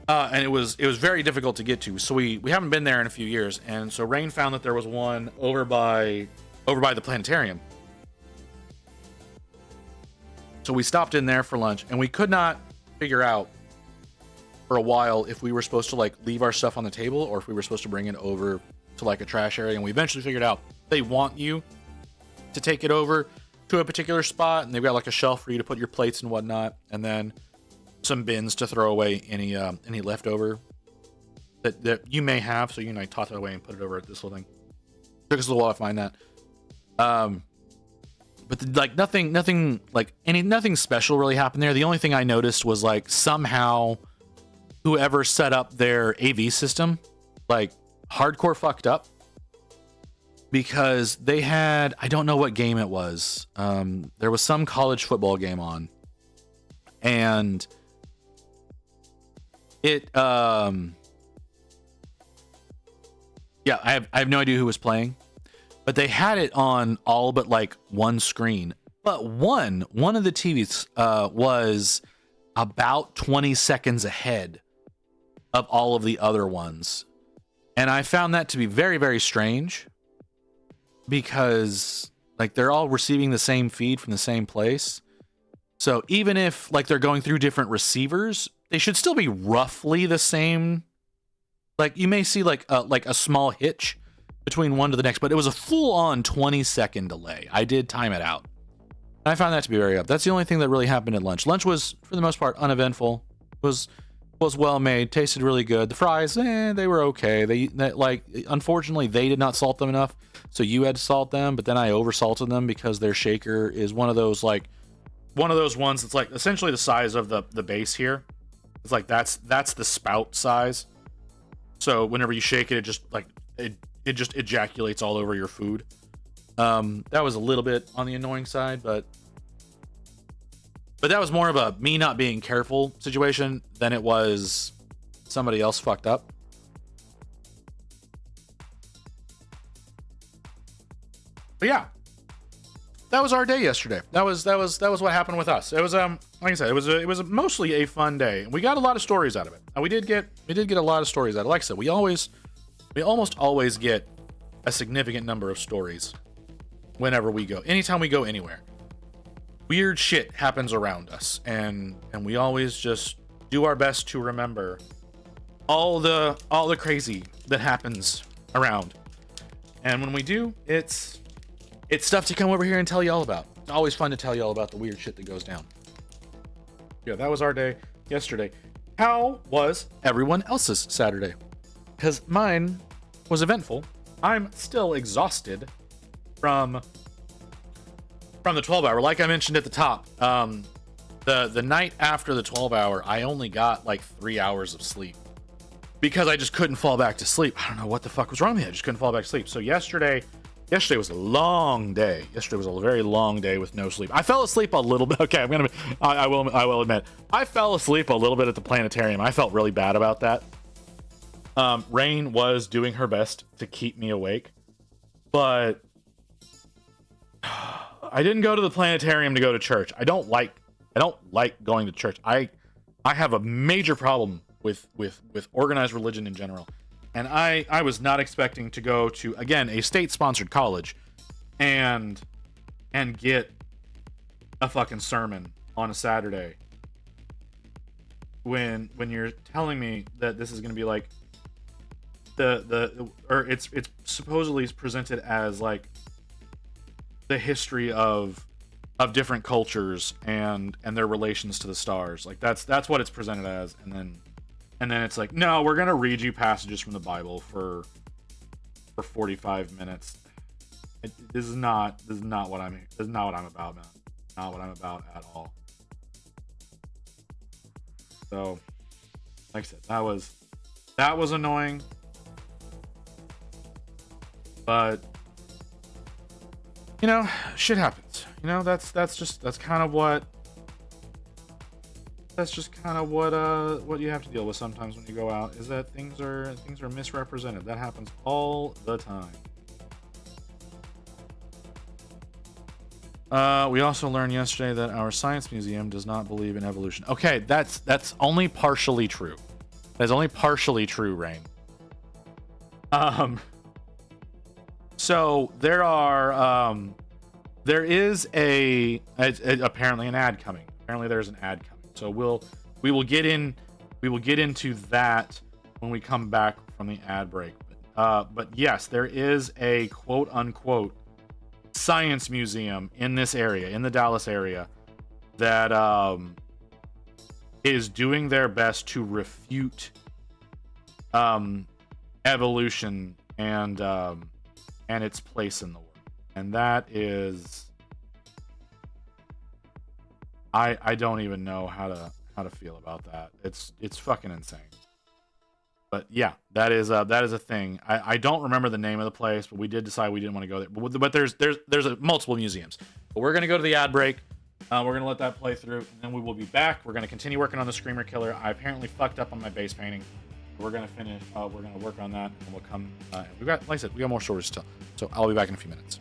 And it was very difficult to get to. So we haven't been there in a few years. And so Rain found that there was one over by the planetarium. So we stopped in there for lunch, and we could not figure out for a while if we were supposed to like leave our stuff on the table or if we were supposed to bring it over to like a trash area. And we eventually figured out they want you to take it over to a particular spot, and they've got like a shelf for you to put your plates and whatnot, and then some bins to throw away any leftover that you may have. So you can like toss it away and put it over at this little thing. Took us a little while to find that. But like nothing special really happened there. The only thing I noticed was like somehow whoever set up their AV system like hardcore fucked up, because they had, I don't know what game it was. There was some college football game on, and it I have no idea who was playing, but they had it on all but like one screen. But one of the TVs was about 20 seconds ahead of all of the other ones. And I found that to be very, very strange, because like they're all receiving the same feed from the same place. So even if like they're going through different receivers, they should still be roughly the same. Like you may see like a small hitch between one to the next, but it was a full on 20-second delay. I did time it out. And I found that to be very up. That's the only thing that really happened at lunch. Lunch was, for the most part, uneventful. Was well made, tasted really good. The fries, they were okay. They like, unfortunately, they did not salt them enough, so you had to salt them. But then I oversalted them because their shaker is one of those ones that's like essentially the size of the base here. It's like that's the spout size. So whenever you shake it, it just like it just ejaculates all over your food. That was a little bit on the annoying side, but that was more of a me not being careful situation than it was somebody else fucked up. But yeah, that was our day yesterday. That was what happened with us. It was like I said, it was mostly a fun day. We got a lot of stories out of it. We did get a lot of stories out of it. Like I said, we almost always get a significant number of stories whenever we go. Anytime we go anywhere, weird shit happens around us, and we always just do our best to remember all the crazy that happens around. And when we do, it's stuff to come over here and tell you all about. It's always fun to tell you all about the weird shit that goes down. Yeah, that was our day yesterday. How was everyone else's Saturday? Because mine was eventful. I'm still exhausted from the 12-hour. Like I mentioned at the top, the night after the 12-hour, I only got like 3 hours of sleep because I just couldn't fall back to sleep. I don't know what the fuck was wrong with me. I just couldn't fall back to sleep. So yesterday was a long day. Yesterday was a very long day with no sleep. I fell asleep a little bit. Okay, I will admit, I fell asleep a little bit at the planetarium. I felt really bad about that. Rain was doing her best to keep me awake, but I didn't go to the planetarium to go to church. I don't like going to church. I have a major problem with organized religion in general. And I was not expecting to go to, again, a state-sponsored college and get a fucking sermon on a Saturday when you're telling me that this is going to be like it's supposedly presented as like the history of different cultures and their relations to the stars. Like that's what it's presented as, and then it's like, no, we're gonna read you passages from the Bible for for 45 minutes. This is not what I'm about, man. Not what I'm about at all. So, like I said, that was annoying. But you know, shit happens. You know, that's kind of what you have to deal with sometimes when you go out, is that things are misrepresented. That happens all the time. We also learned yesterday that our science museum does not believe in evolution. Okay, that's only partially true. That's only partially true, Rain. So there is apparently an ad coming. Apparently there's an ad coming. So we will get into that when we come back from the ad break. But yes, there is a quote unquote science museum in this area, in the Dallas area, that is doing their best to refute evolution and its place in the world. And that is, I don't even know how to feel about that. It's fucking insane. But yeah, that is a thing. I don't remember the name of the place, but we did decide we didn't want to go there. But there's multiple museums. But we're gonna go to the ad break. We're gonna let that play through, and then we will be back. We're gonna continue working on the Screamer Killer. I apparently fucked up on my base painting. We're gonna finish. We're gonna work on that, and we'll come. We got, like I said, we got more stories to tell. So I'll be back in a few minutes.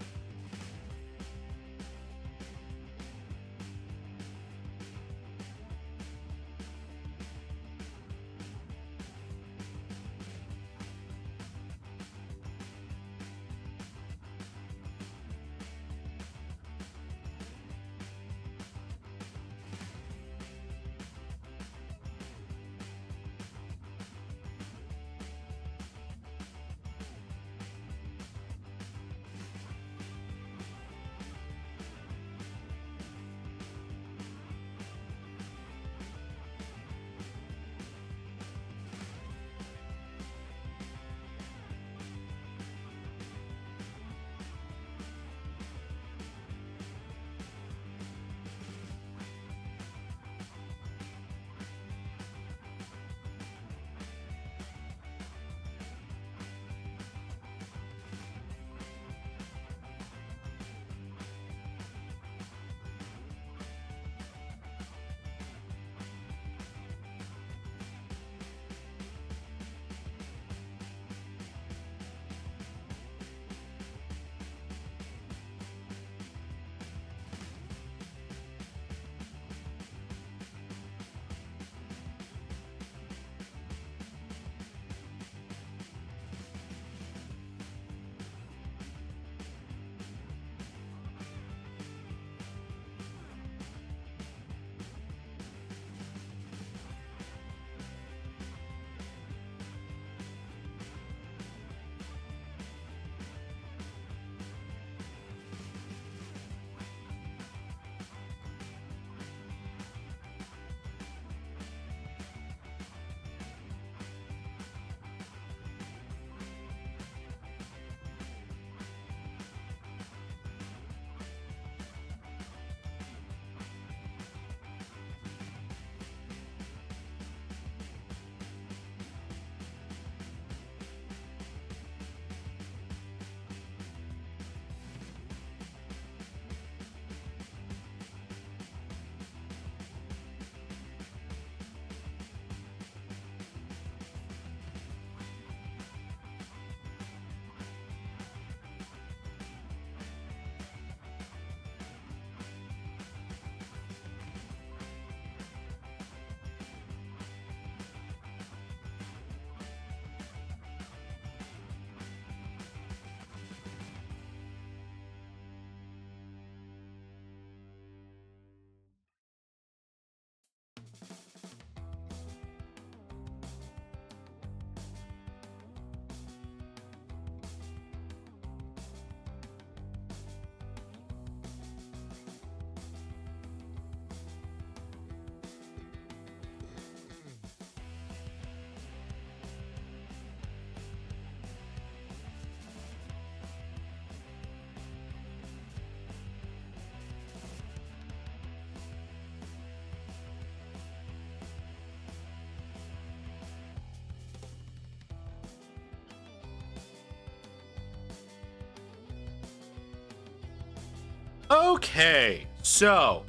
Okay, so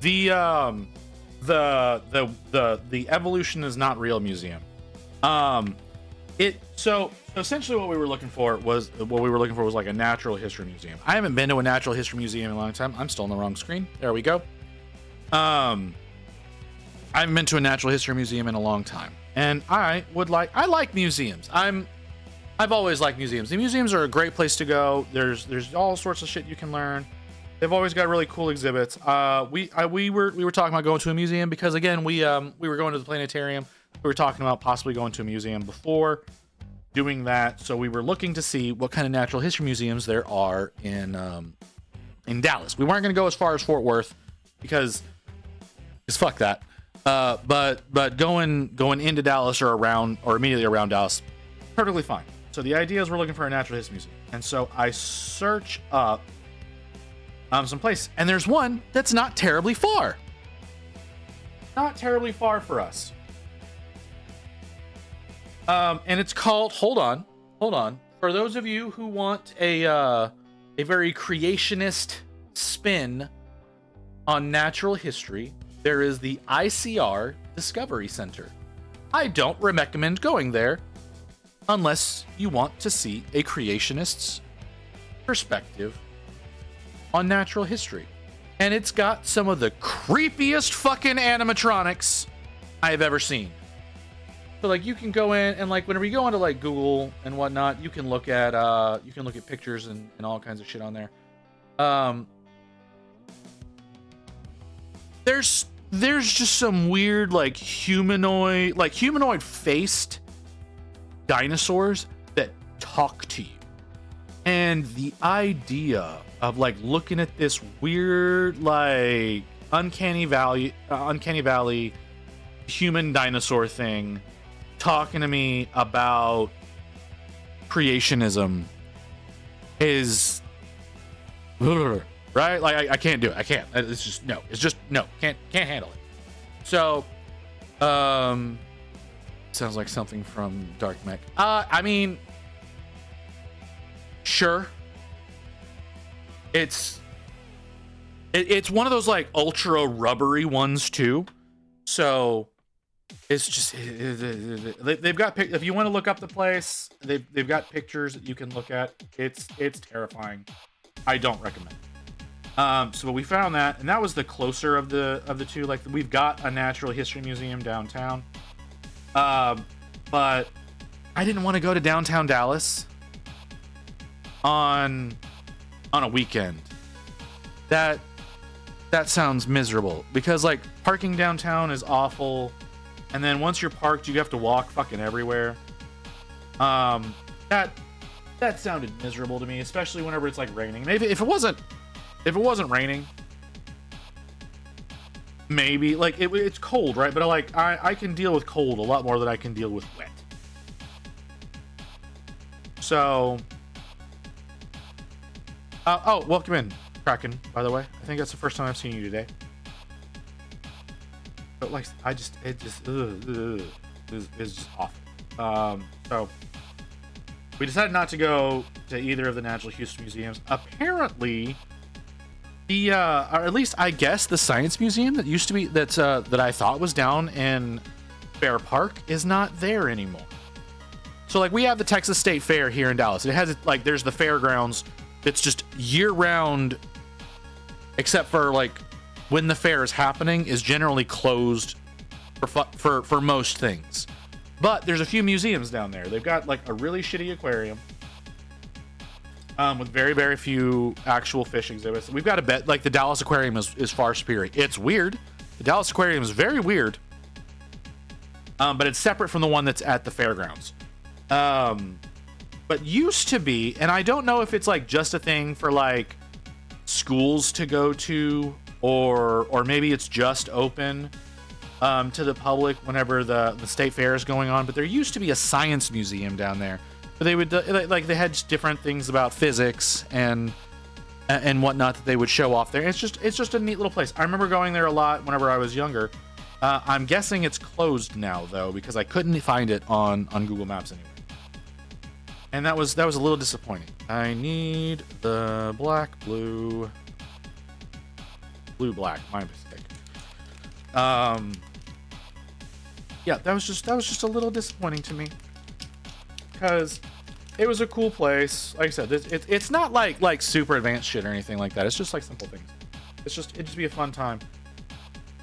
the Evolution is Not Real museum. So essentially what we were looking for was like a natural history museum. I haven't been to a natural history museum in a long time. I'm still on the wrong screen. There we go. I haven't been to a natural history museum in a long time, and I like museums. I've always liked museums. The museums are a great place to go. There's all sorts of shit you can learn. They've always got really cool exhibits. We were talking about going to a museum because, again, we were going to the planetarium. We were talking about possibly going to a museum before doing that. So we were looking to see what kind of natural history museums there are in Dallas. We weren't going to go as far as Fort Worth because fuck that. But going into Dallas or immediately around Dallas, perfectly fine. So the idea is we're looking for a natural history museum, and so I search up some place, and there's one that's not terribly far. Not terribly far for us. And it's called, hold on. For those of you who want a very creationist spin on natural history, there is the ICR Discovery Center. I don't recommend going there unless you want to see a creationist's perspective on natural history. And it's got some of the creepiest fucking animatronics I've ever seen. So like you can go in and like whenever you go onto like Google and whatnot, you can look at pictures and all kinds of shit on there. There's just some weird like humanoid faced dinosaurs that talk to you. And the idea of like looking at this weird like uncanny valley human dinosaur thing talking to me about creationism is right. Like I can't do it. I can't. It's just no. Can't handle it. So, sounds like something from Dark Mech. I mean, sure. It's one of those like ultra rubbery ones too. So it's just they've got if you want to look up the place, they've got pictures that you can look at. It's terrifying. I don't recommend it. So we found that, and that was the closer of the two. Like we've got a natural history museum downtown, but I didn't want to go to downtown Dallas on a weekend. That sounds miserable because like parking downtown is awful, and then once you're parked you have to walk fucking everywhere. That sounded miserable to me, especially whenever it's like raining. Maybe if it wasn't raining, maybe like it's cold, right? But I can deal with cold a lot more than I can deal with wet. So welcome in, Kraken, by the way. I think that's the first time I've seen you today. But like, it's just awful. So we decided not to go to either of the natural history museums. Apparently, or at least I guess the science museum that used to be that I thought was down in Fair Park is not there anymore. So like we have the Texas State Fair here in Dallas. It has like there's the fairgrounds. It's just year round, except for like when the fair is happening is generally closed for most things. But there's a few museums down there. They've got like a really shitty aquarium with very, very few actual fish exhibits. We've got to bet like the Dallas Aquarium is far superior. It's weird. The Dallas Aquarium is very weird, but it's separate from the one that's at the fairgrounds. But used to be, and I don't know if it's like just a thing for like schools to go to, or maybe it's just open to the public whenever the state fair is going on. But there used to be a science museum down there, but they would like they had different things about physics and whatnot that they would show off there. It's just a neat little place. I remember going there a lot whenever I was younger. I'm guessing it's closed now though because I couldn't find it on Google Maps anyway. And that was a little disappointing. I need the black blue blue black. My mistake. Yeah, that was just a little disappointing to me, because it was a cool place. Like I said, it's not like super advanced shit or anything like that. It's just like simple things. It'd just be a fun time.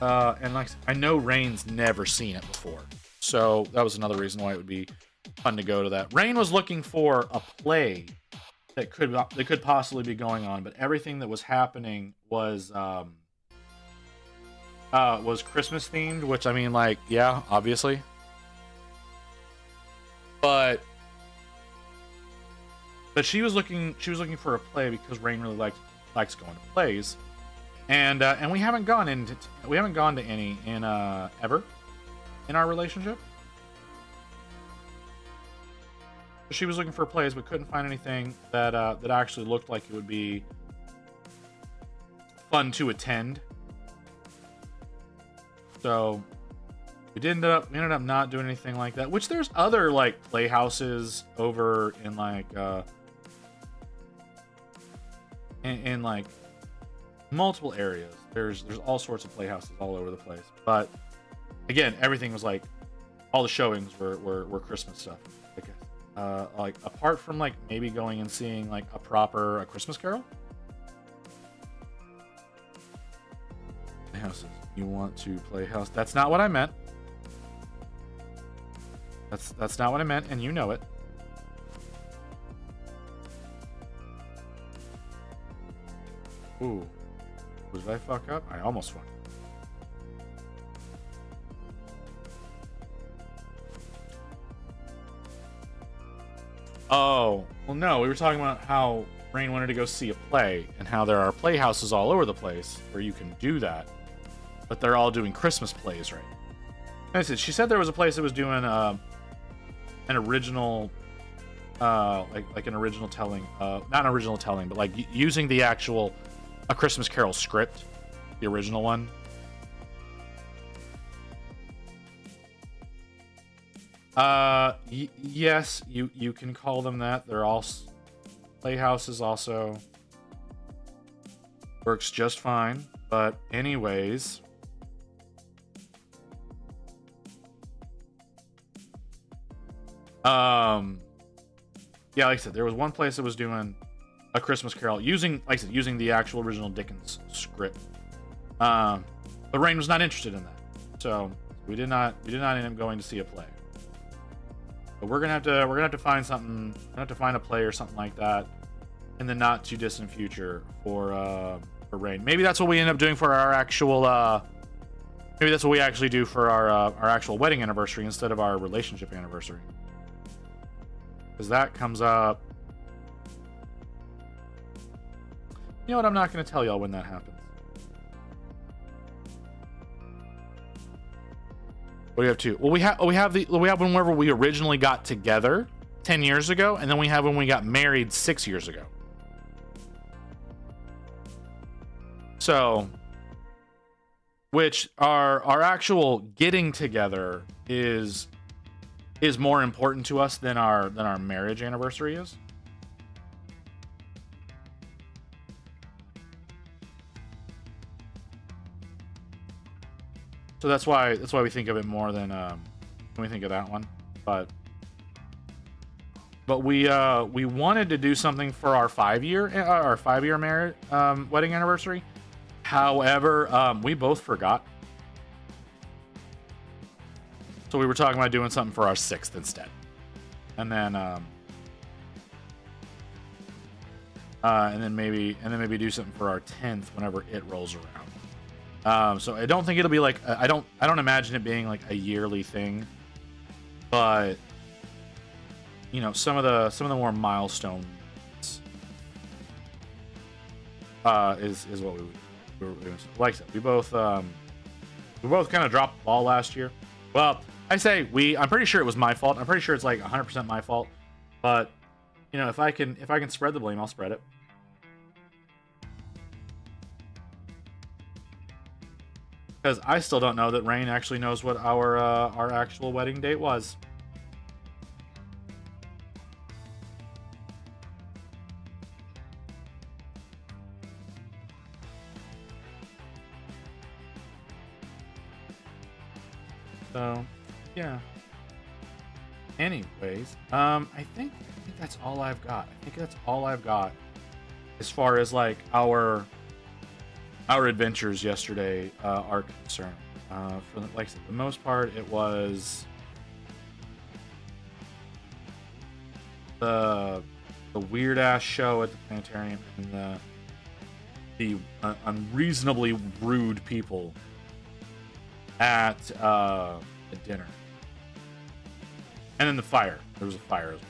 And like I know Rain's never seen it before, so that was another reason why it would be fun to go to that. Rain was looking for a play that could possibly be going on, but everything that was happening was Christmas themed, which I mean, like, yeah, obviously, but she was looking for a play because Rain really likes going to plays, and we haven't gone to any in ever in our relationship. She was looking for plays but couldn't find anything that actually looked like it would be fun to attend. So we ended up not doing anything like that. Which there's other like playhouses over in like in like multiple areas. There's all sorts of playhouses all over the place. But again, everything was like all the showings were Christmas stuff, I guess. Like apart from like maybe going and seeing like a Christmas Carol. Houses. You want to play house? That's not what I meant. That's not what I meant, and you know it. Ooh, did I fuck up? I almost fucked up. Oh, well, no, we were talking about how Rain wanted to go see a play and how there are playhouses all over the place where you can do that, but they're all doing Christmas plays, right? And she said there was a place that was doing an original, like an original telling, not an original telling, but like using the actual A Christmas Carol script, the original one. Yes, you can call them that. They're all playhouses. Also works just fine. But anyways, yeah, like I said, there was one place that was doing A Christmas Carol using, like I said, using the actual original Dickens script. But Rain was not interested in that, so we did not end up going to see a play. But we're gonna have to find something. We're gonna have to find a play or something like that in the not too distant future for Rain. Maybe that's what we end up doing for our actual. Maybe that's what we actually do for our actual wedding anniversary instead of our relationship anniversary, because that comes up. You know what? I'm not gonna tell y'all when that happens. What do we have two? Well, we have whenever we originally got together 10 years ago, and then we have when we got married 6 years ago. So, which our actual getting together is more important to us than our marriage anniversary is. So that's why we think of it more than when we think of that one. But we wanted to do something for our 5-year marriage wedding anniversary. However, we both forgot. So we were talking about doing something for our 6th instead. And then maybe do something for our 10th whenever it rolls around. So I don't think it'll be like I don't imagine it being like a yearly thing, but you know, some of the more milestone is what we were doing. Like I said, we both kind of dropped the ball last year. Well, I say I'm pretty sure it was my fault. I'm pretty sure it's like 100% my fault. But you know, if I can spread the blame, I'll spread it. Because I still don't know that Rain actually knows what our actual wedding date was. So, yeah. Anyways, I think that's all I've got. I think that's all I've got as far as like our adventures yesterday are concerned. For the, like I said, the most part, it was the weird ass show at the planetarium and the unreasonably rude people at dinner, and then the fire. There was a fire as well.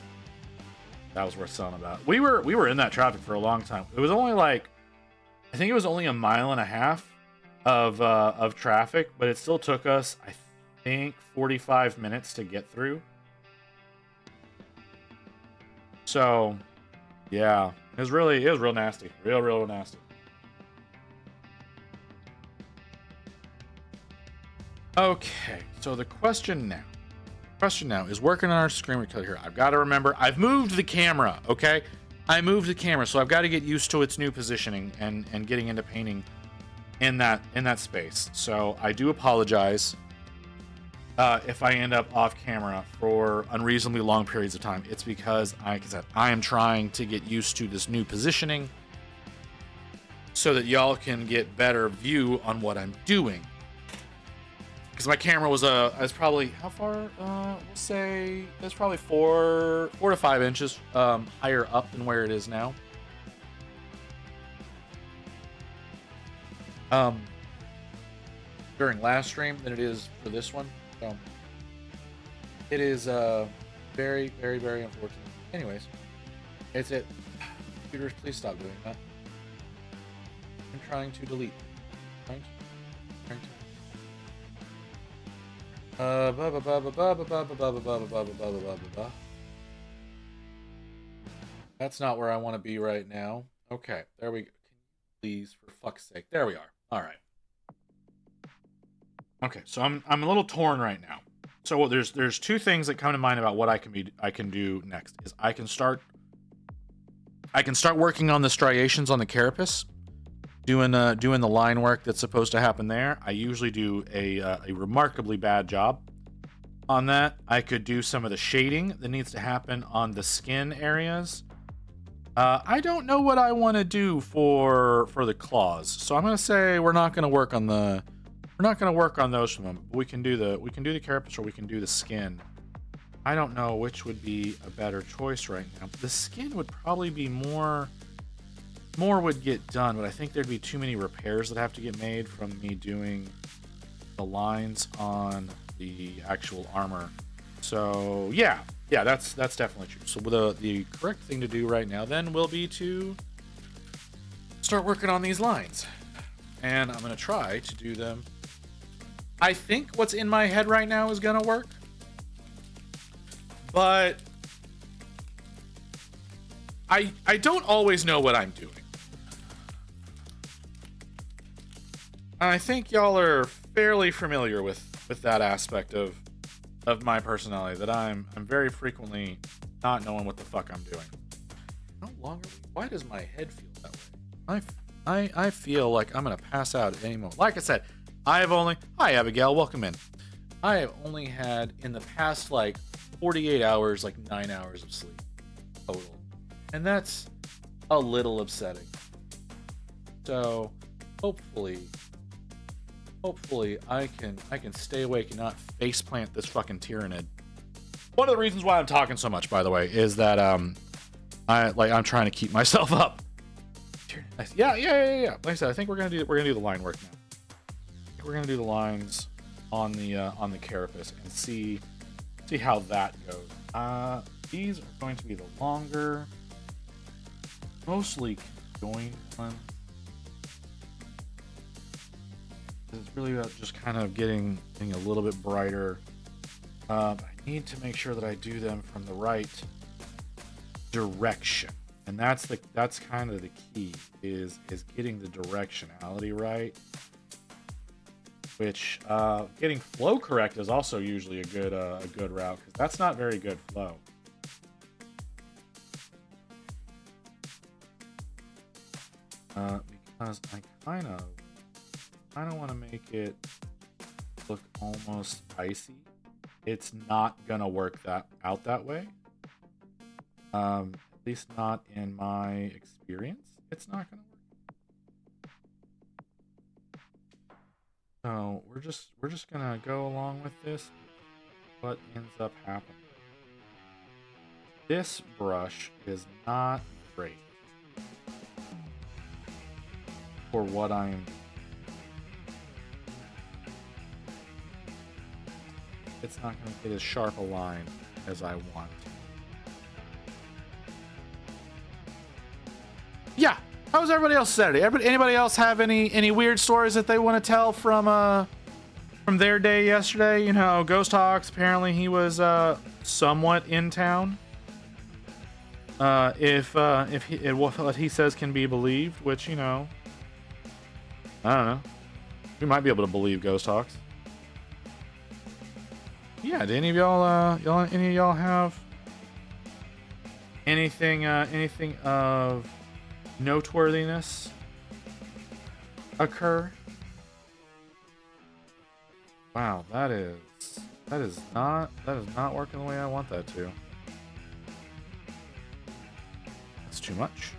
That was worth telling about. We were in that traffic for a long time. It was only like, I think it was only a mile and a half of traffic, but it still took us, I think, 45 minutes to get through. So, yeah, it was real nasty, real nasty. Okay, so the question now is working on our screen recorder here. I've got to remember, I've moved the camera, okay? I moved the camera, so I've got to get used to its new positioning and getting into painting in that space. So I do apologize if I end up off camera for unreasonably long periods of time. It's because, like I said, I am trying to get used to this new positioning so that y'all can get better view on what I'm doing. Because my camera was probably, how far? We'll say it's probably 4 to 5 inches higher up than where it is now. During last stream than it is for this one. So it is very unfortunate. Anyways, it's it. Computers, please stop doing that. I'm trying to delete. Trying to. That's not where I want to be right now. Okay, there we go. Please, for fuck's sake. There we are. All right. Okay, so I'm a little torn right now. So there's two things that come to mind about what I can do next. Is I can start working on the striations on the carapace, doing the line work that's supposed to happen there. I usually do a remarkably bad job on that. I could do some of the shading that needs to happen on the skin areas. I don't know what I want to do for the claws, so I'm gonna say we're not gonna work on those for them. We can do the carapace, or we can do the skin. I don't know which would be a better choice right now. The skin would probably be more would get done, but I think there'd be too many repairs that have to get made from me doing the lines on the actual armor. So yeah, that's definitely true. So the correct thing to do right now then will be to start working on these lines, and I'm gonna try to do them. I think what's in my head right now is gonna work, but I don't always know what I'm doing. And I think y'all are fairly familiar with that aspect of my personality, that I'm very frequently not knowing what the fuck I'm doing. No longer. Why does my head feel that way? I feel like I'm gonna pass out at any moment. Like I said, hi Abigail, welcome in. I have only had in the past like 48 hours, like 9 hours of sleep total, and that's a little upsetting. So hopefully I can stay awake and not faceplant this fucking Tyranid. One of the reasons why I'm talking so much, by the way, is that I'm trying to keep myself up. Yeah. Like I said, I think we're gonna do the line work now. I think we're gonna do the lines on the carapace and see how that goes. These are going to be the longer, mostly joined ones. It's really about just kind of getting a little bit brighter. I need to make sure that I do them from the right direction, and that's kind of the key is getting the directionality right. Which getting flow correct is also usually a good route, because that's not very good flow. Because I kind of want to make it look almost icy. It's not gonna work out that way. At least not in my experience. It's not gonna work. So we're just gonna go along with this. What ends up happening? This brush is not great for what I'm. It's not going to get as sharp a line as I want. Yeah. How was everybody else Saturday? Anybody else have any weird stories that they want to tell from their day yesterday? You know, Ghost Hawks, apparently he was somewhat in town. If what he says can be believed, which, you know, I don't know. We might be able to believe Ghost Hawks. Yeah, do any of y'all have anything of noteworthiness occur? Wow, that is not working the way I want that to. That's too much.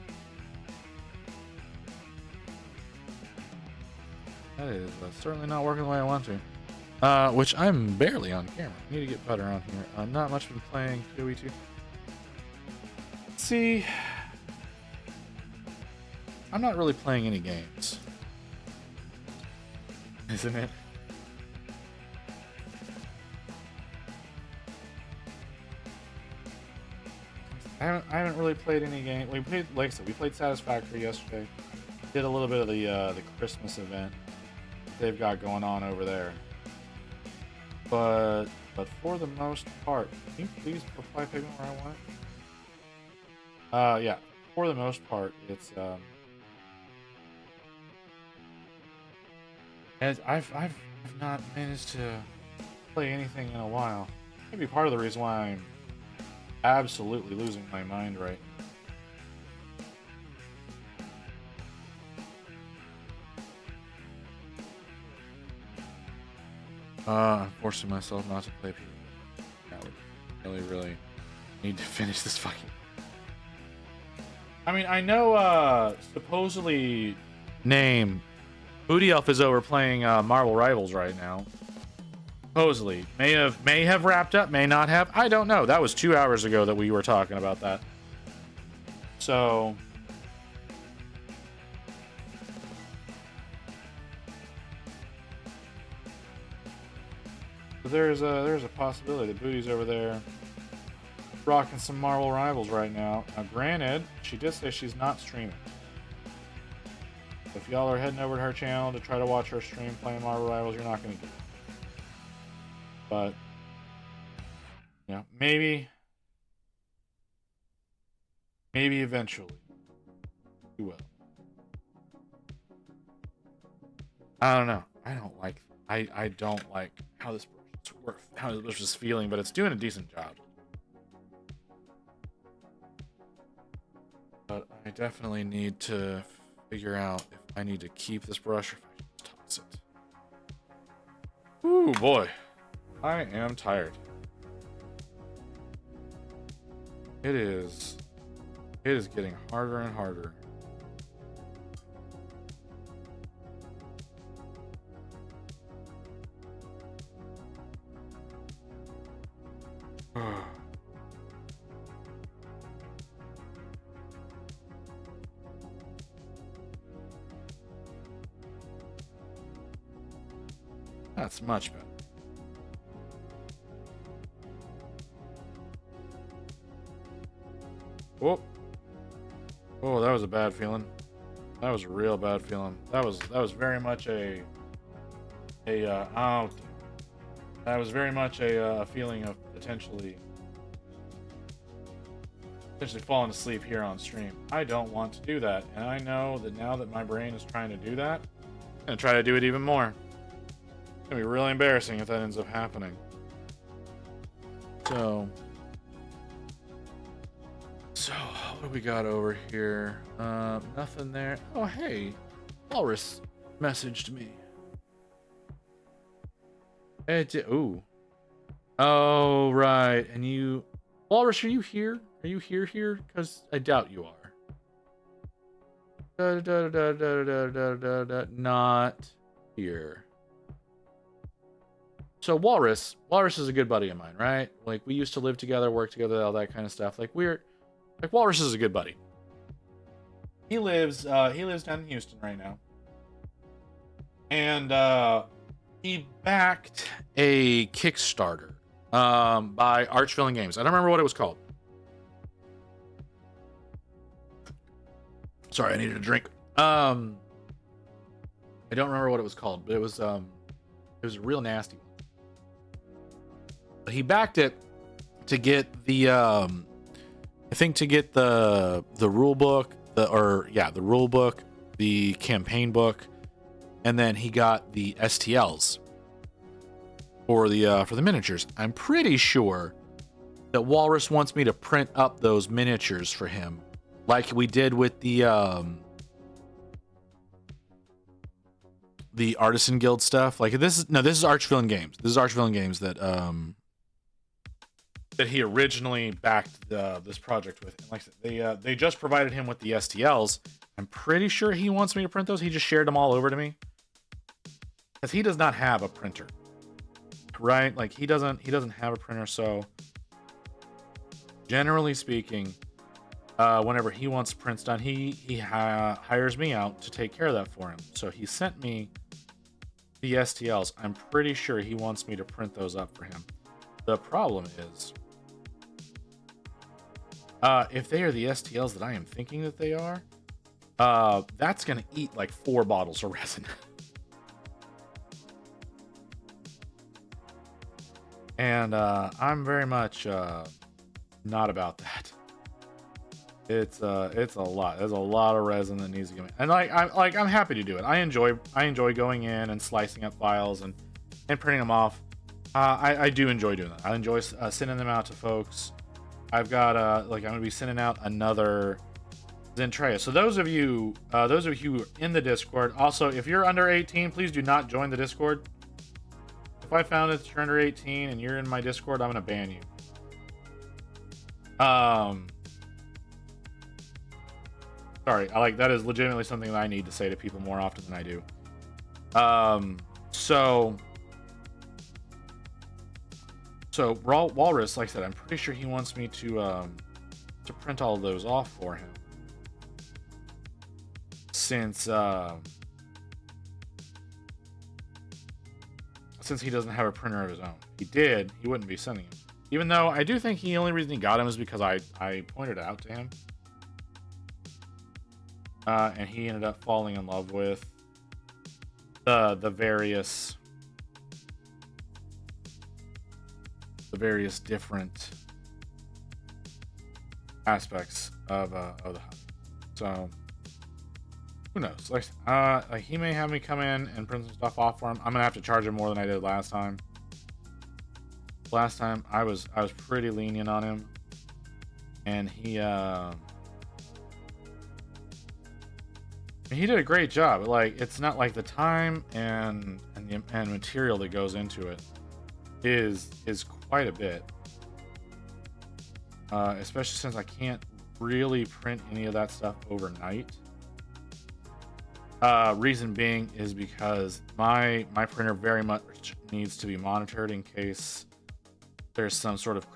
That is certainly not working the way I want to. Which I'm barely on camera. I need to get better on here. Not much been playing PoE 2. See, I'm not really playing any games, isn't it? I haven't really played any game. We played, like I said, we played Satisfactory yesterday. Did a little bit of the Christmas event they've got going on over there. But for the most part, can you please apply pigment where I want it? Yeah. For the most part, it's and I've not managed to play anything in a while. Maybe part of the reason why I'm absolutely losing my mind right now. I'm forcing myself not to play PvP. I would really need to finish this fucking. I mean, I know supposedly name Booty Elf is over playing Marvel Rivals right now. Supposedly may have wrapped up, may not have. I don't know. That was 2 hours ago that we were talking about that. So there's a possibility that Booty's over there rocking some Marvel Rivals right now. Now, granted, she did say she's not streaming. If y'all are heading over to her channel to try to watch her stream playing Marvel Rivals, you're not going to get it. But, you know, maybe eventually you will. I don't know. I don't like how this brush is feeling, but it's doing a decent job. But I definitely need to figure out if I need to keep this brush or if I should toss it. Ooh, boy. I am tired. It is getting harder and harder. That's much better. Oh, that was a bad feeling. That was a real bad feeling. That was very much that was very much a feeling of potentially falling asleep here on stream. I don't want to do that, and I know that now that my brain is trying to do that, I'm gonna try to do it even more. It's gonna be really embarrassing if that ends up happening. So what do we got over here? Nothing there. Oh, hey, Walrus messaged me. Ooh. Oh, right. And you... Walrus, are you here? Are you here? Because I doubt you are. Not here. So Walrus is a good buddy of mine, right? Like, we used to live together, work together, all that kind of stuff. Like, Walrus is a good buddy. He lives down in Houston right now. And he backed a Kickstarter by Archvillain Games. I don't remember what it was called. Sorry, I needed a drink. I don't remember what it was called, but it was a real nasty one. But he backed it to get the I think to get the rule book, the rule book, the campaign book, and then he got the STLs for the miniatures. I'm pretty sure that Walrus wants me to print up those miniatures for him, like we did with the Artisan Guild stuff. Like, this is Archvillain Games. This is Archvillain Games that he originally backed this project with. And like I said, they just provided him with the STLs. I'm pretty sure he wants me to print those. He just shared them all over to me, because he does not have a printer, right? Like, he doesn't have a printer. So generally speaking, whenever he wants prints done, he hires me out to take care of that for him. So he sent me the STLs. I'm pretty sure he wants me to print those up for him. The problem is, if they are the STLs that I am thinking that they are, that's going to eat like 4 bottles of resin. And I'm very much not about that. It's a lot. There's a lot of resin that needs to go in. And I'm happy to do it. I enjoy going in and slicing up files and printing them off. I do enjoy doing that. I enjoy sending them out to folks. I've got I'm gonna be sending out another Zentreya. So those of you who are in the Discord, also, if you're under 18, please do not join the Discord. If I found that you're under 18 and you're in my Discord, I'm gonna ban you. Sorry, that is legitimately something that I need to say to people more often than I do. So Walrus, like I said, I'm pretty sure he wants me to print all of those off for him, since he doesn't have a printer of his own. If he did, he wouldn't be sending them. Even though I do think the only reason he got him is because I pointed it out to him. And he ended up falling in love with the various different aspects of the hobby. So who knows? Like he may have me come in and print some stuff off for him. I'm gonna have to charge him more than I did last time. Last time I was pretty lenient on him, and he did a great job. Like, it's not like the time and material that goes into it is quite a bit. Especially since I can't really print any of that stuff overnight. Reason being is because my printer very much needs to be monitored in case there's some sort of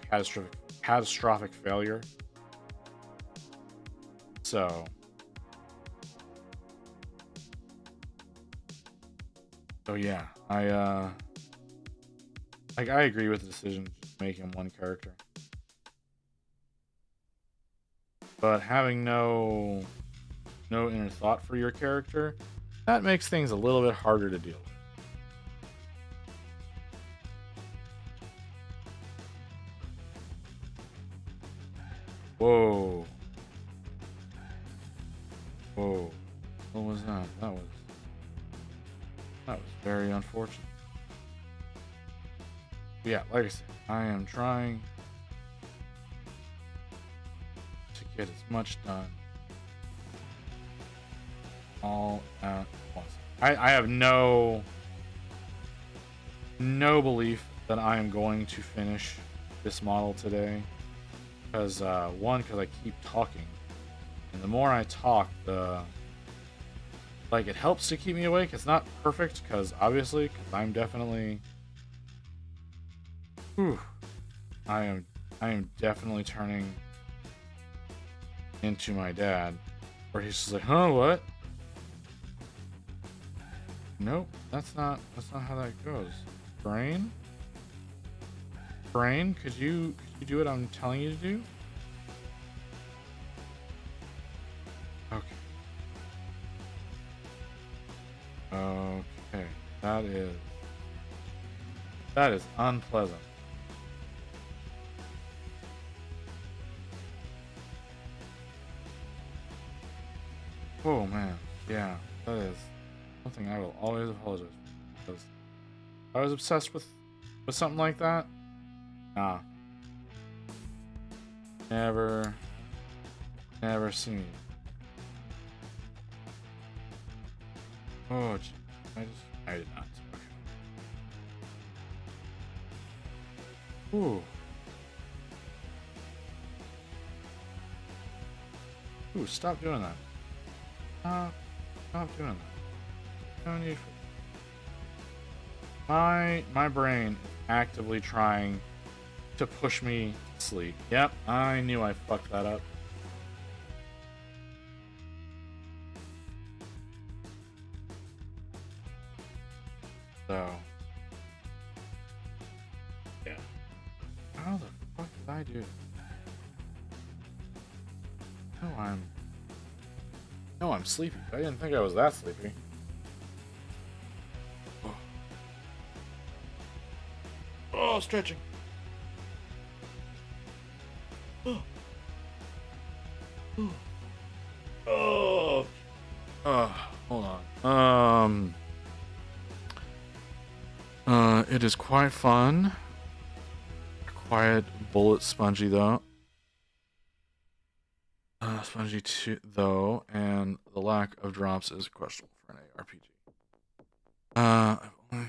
catastrophic failure. So yeah, I agree with the decision to just make him one character. But having no inner thought for your character, that makes things a little bit harder to deal with. Whoa. What was that? That was very unfortunate. Yeah, like I said, I am trying to get as much done all at once. I have no no belief that I am going to finish this model today. Because, because I keep talking. And the more I talk, it helps to keep me awake. It's not perfect, because I'm definitely... Whew. I am definitely turning into my dad. Where he's just like, huh, what? Nope, that's not how that goes. Brain? Brain, could you do what I'm telling you to do? Okay. Okay. That is unpleasant. Oh man, yeah, that is something I will always apologize for, because I was obsessed with something like that. Nah. Never seen it. Oh, gee. I did not. Okay. Ooh. Ooh, stop doing that. Stop doing that. No need for... My brain is actively trying to push me to sleep. Yep, I knew I fucked that up. So, yeah. How the fuck did I do that? No, I'm sleepy. I didn't think I was that sleepy. Oh, stretching. Oh. Hold on. It is quite fun. Quiet bullet spongy though. Spongy too, though, and the lack of drops is questionable for an ARPG. I've only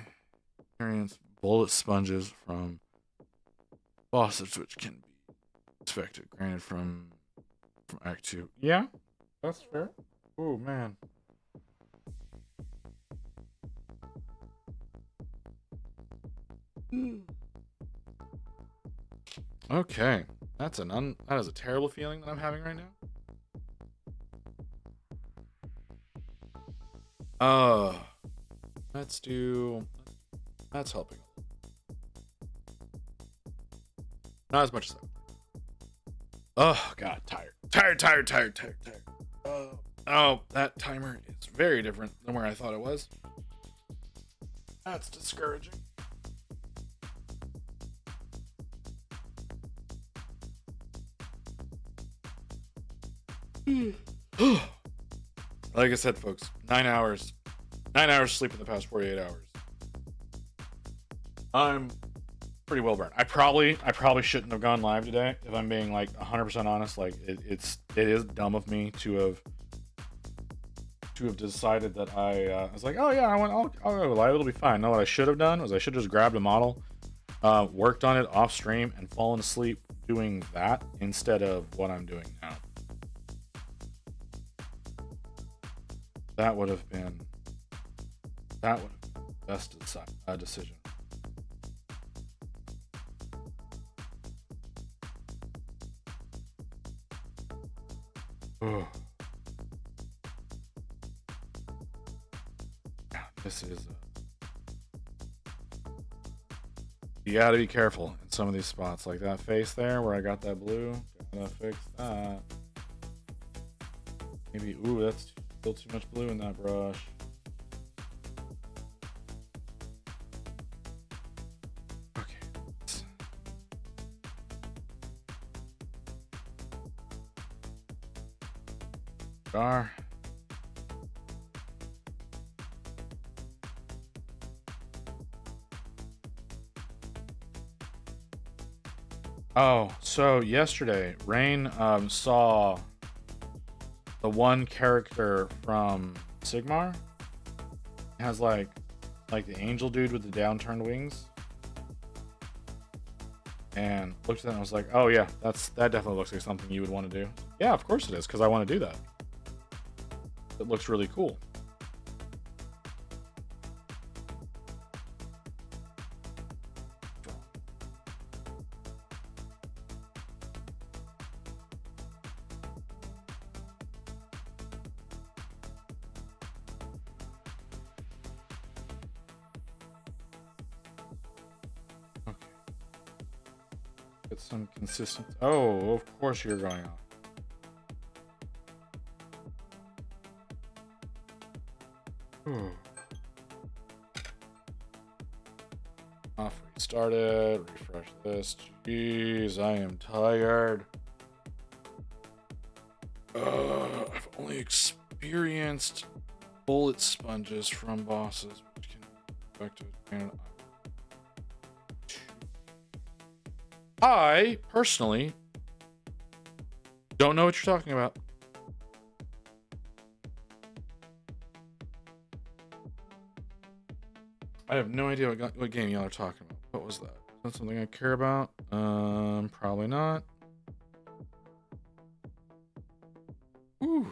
experienced bullet sponges from bosses, which can be expected, granted from Act 2. Yeah, that's fair. Oh, man. Okay, that is a terrible feeling that I'm having right now. That's helping. Not as much as that. Oh god, tired. Oh, that timer is very different than where I thought it was. That's discouraging. Like I said, folks, 9 hours. 9 hours sleep in the past 48 hours. I'm pretty well burned. I probably shouldn't have gone live today, if I'm being like 100% honest. Like it is dumb of me to have decided that I was like, oh yeah, I'll go live, it'll be fine. No, what I should have done was I should have just grabbed a model, worked on it off stream, and fallen asleep doing that instead of what I'm doing now. That would have been the best decision. Oh. Yeah, this is. You gotta be careful in some of these spots, like that face there where I got that blue. Gotta fix that. Maybe. Ooh, that's still too much blue in that brush. Okay. Star. Oh, so yesterday, Rain saw the one character from Sigmar. It has like like the angel dude with the downturned wings. And looked at that and I was like, oh yeah, that definitely looks like something you would want to do. Yeah, of course it is, because I want to do that. It looks really cool. Get some consistent. Oh, of course you're going off. Off restarted. Refresh this. Jeez, I am tired. I've only experienced bullet sponges from bosses, which can be effective. I personally don't know what you're talking about. I have no idea what game y'all are talking about. What was that? Is that something I care about? Probably not. Ooh.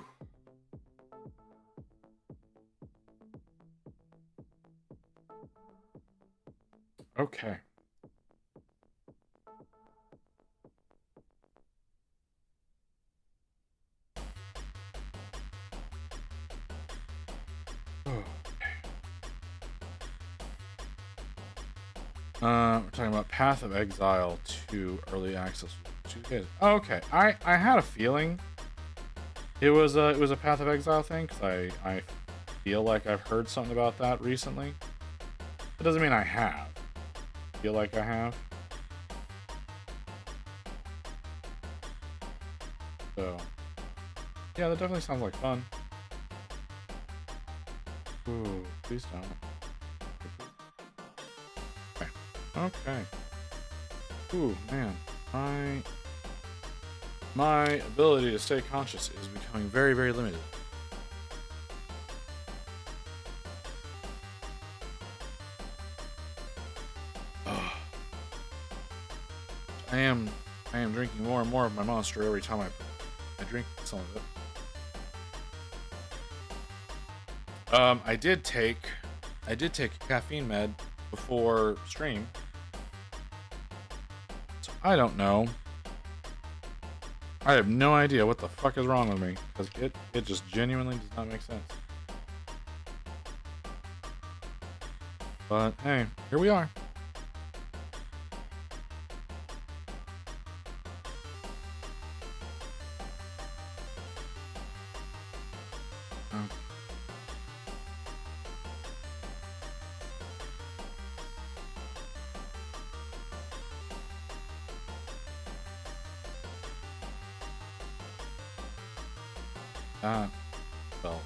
Okay. We're talking about Path of Exile 2 early access. 2 days. Oh, okay. I had a feeling it was a Path of Exile thing because I feel like I've heard something about that recently. It doesn't mean I have. I feel like I have. So yeah, that definitely sounds like fun. Ooh, please don't. Okay. Ooh, man. My ability to stay conscious is becoming very, very limited. I am drinking more and more of my Monster every time I drink some of it. I did take a caffeine med before stream. So I don't know. I have no idea what the fuck is wrong with me, because it just genuinely does not make sense. But hey, here we are. That felt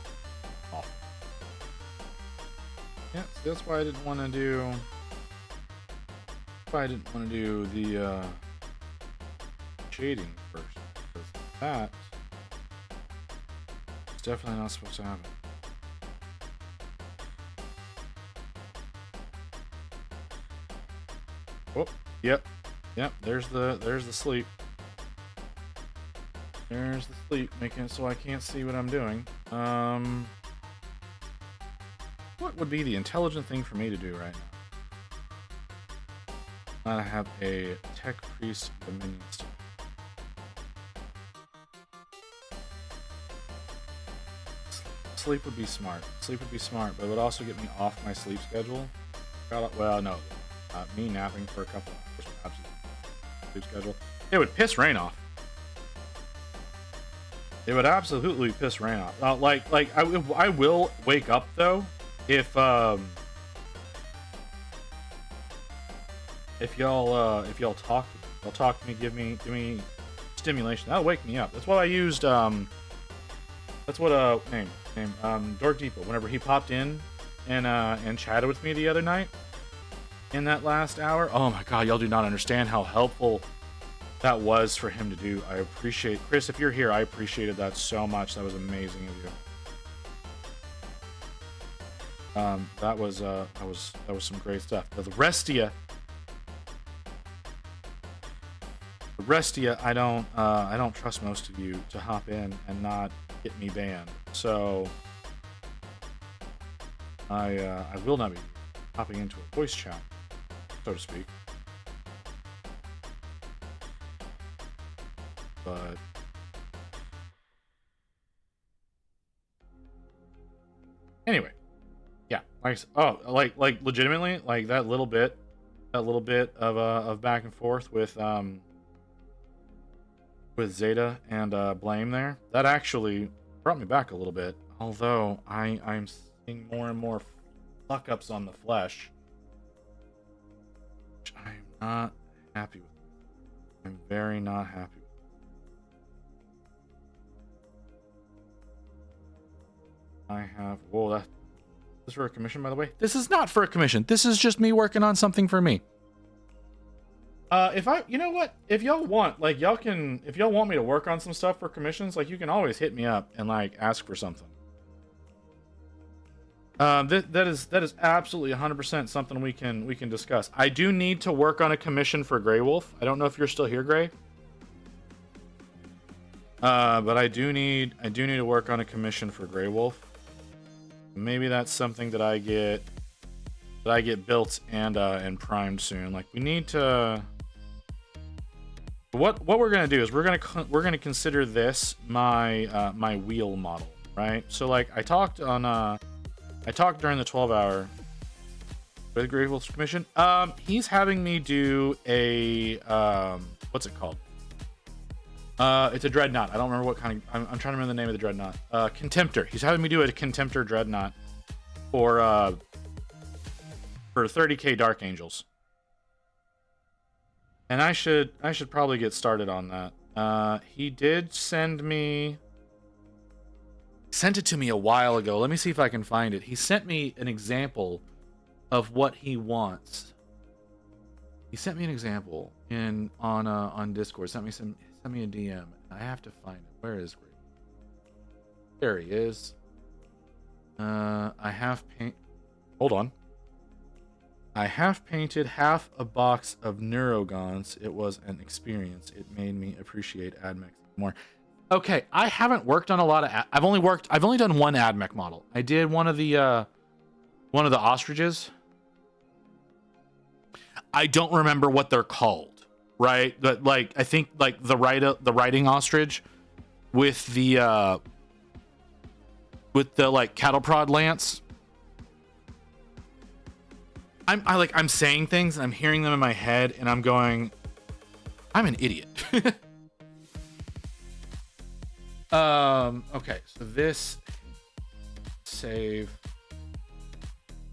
awful. Yeah, so that's why I didn't want to do. Why I didn't want to do the shading first, because that is definitely not supposed to happen. Oh, yep. There's the sleep. There's the sleep, making it so I can't see what I'm doing. What would be the intelligent thing for me to do right now? I have a Tech Priest Dominion stone. Sleep would be smart. Sleep would be smart, but it would also get me off my sleep schedule. Well, no. Me napping for a couple hours would absolutely sleep schedule. It would piss Rain off. It would absolutely piss Rain off. I will wake up though if y'all talk to me, give me stimulation. That'll wake me up. That's what I used. That's what Dork Depot. Whenever he popped in and chatted with me the other night in that last hour. Oh my god, y'all do not understand how helpful that was for him to do. I appreciate, Chris, if you're here, I appreciated that so much. That was amazing of That was some great stuff. But the rest of you, I don't trust most of you to hop in and not get me banned. So I will not be hopping into a voice chat, so to speak. But anyway, yeah, like legitimately, like that little bit of back and forth with Zeta and Blame there, that actually brought me back a little bit. Although I'm seeing more and more fuck ups on the flesh, which I'm not happy with. I'm very not happy with. I have, whoa, this is for a commission, by the way. This is not for a commission. This is just me working on something for me. You know what? If y'all want, like, if y'all want me to work on some stuff for commissions, like, you can always hit me up and, like, ask for something. That is absolutely 100% something we can discuss. I do need to work on a commission for Grey Wolf. I don't know if you're still here, Gray. But I do need to work on a commission for Grey Wolf. Maybe that's something that I get built and primed soon. Like, we need to. What we're gonna do is we're gonna consider this my my wheel model, right? So like I talked during the 12-hour with Grey Wolf's commission. He's having me do a what's it called? It's a dreadnought. I don't remember what kind of. I'm trying to remember the name of the dreadnought. Contemptor. He's having me do a Contemptor dreadnought for 30k Dark Angels. And I should probably get started on that. He did sent it to me a while ago. Let me see if I can find it. He sent me an example of what he wants. He sent me an example on Discord. Sent me a DM. I have to find it. Where is Greg? There he is. Hold on. I have painted half a box of Neurogons. It was an experience. It made me appreciate AdMech more. Okay, I haven't worked on a lot of. I've only done one AdMech model. I did one of the ostriches. I don't remember what they're called. Right, but like I think like the riding ostrich with the like cattle prod lance. I'm saying things and I'm hearing them in my head and I'm going, I'm an idiot. Okay, so this save.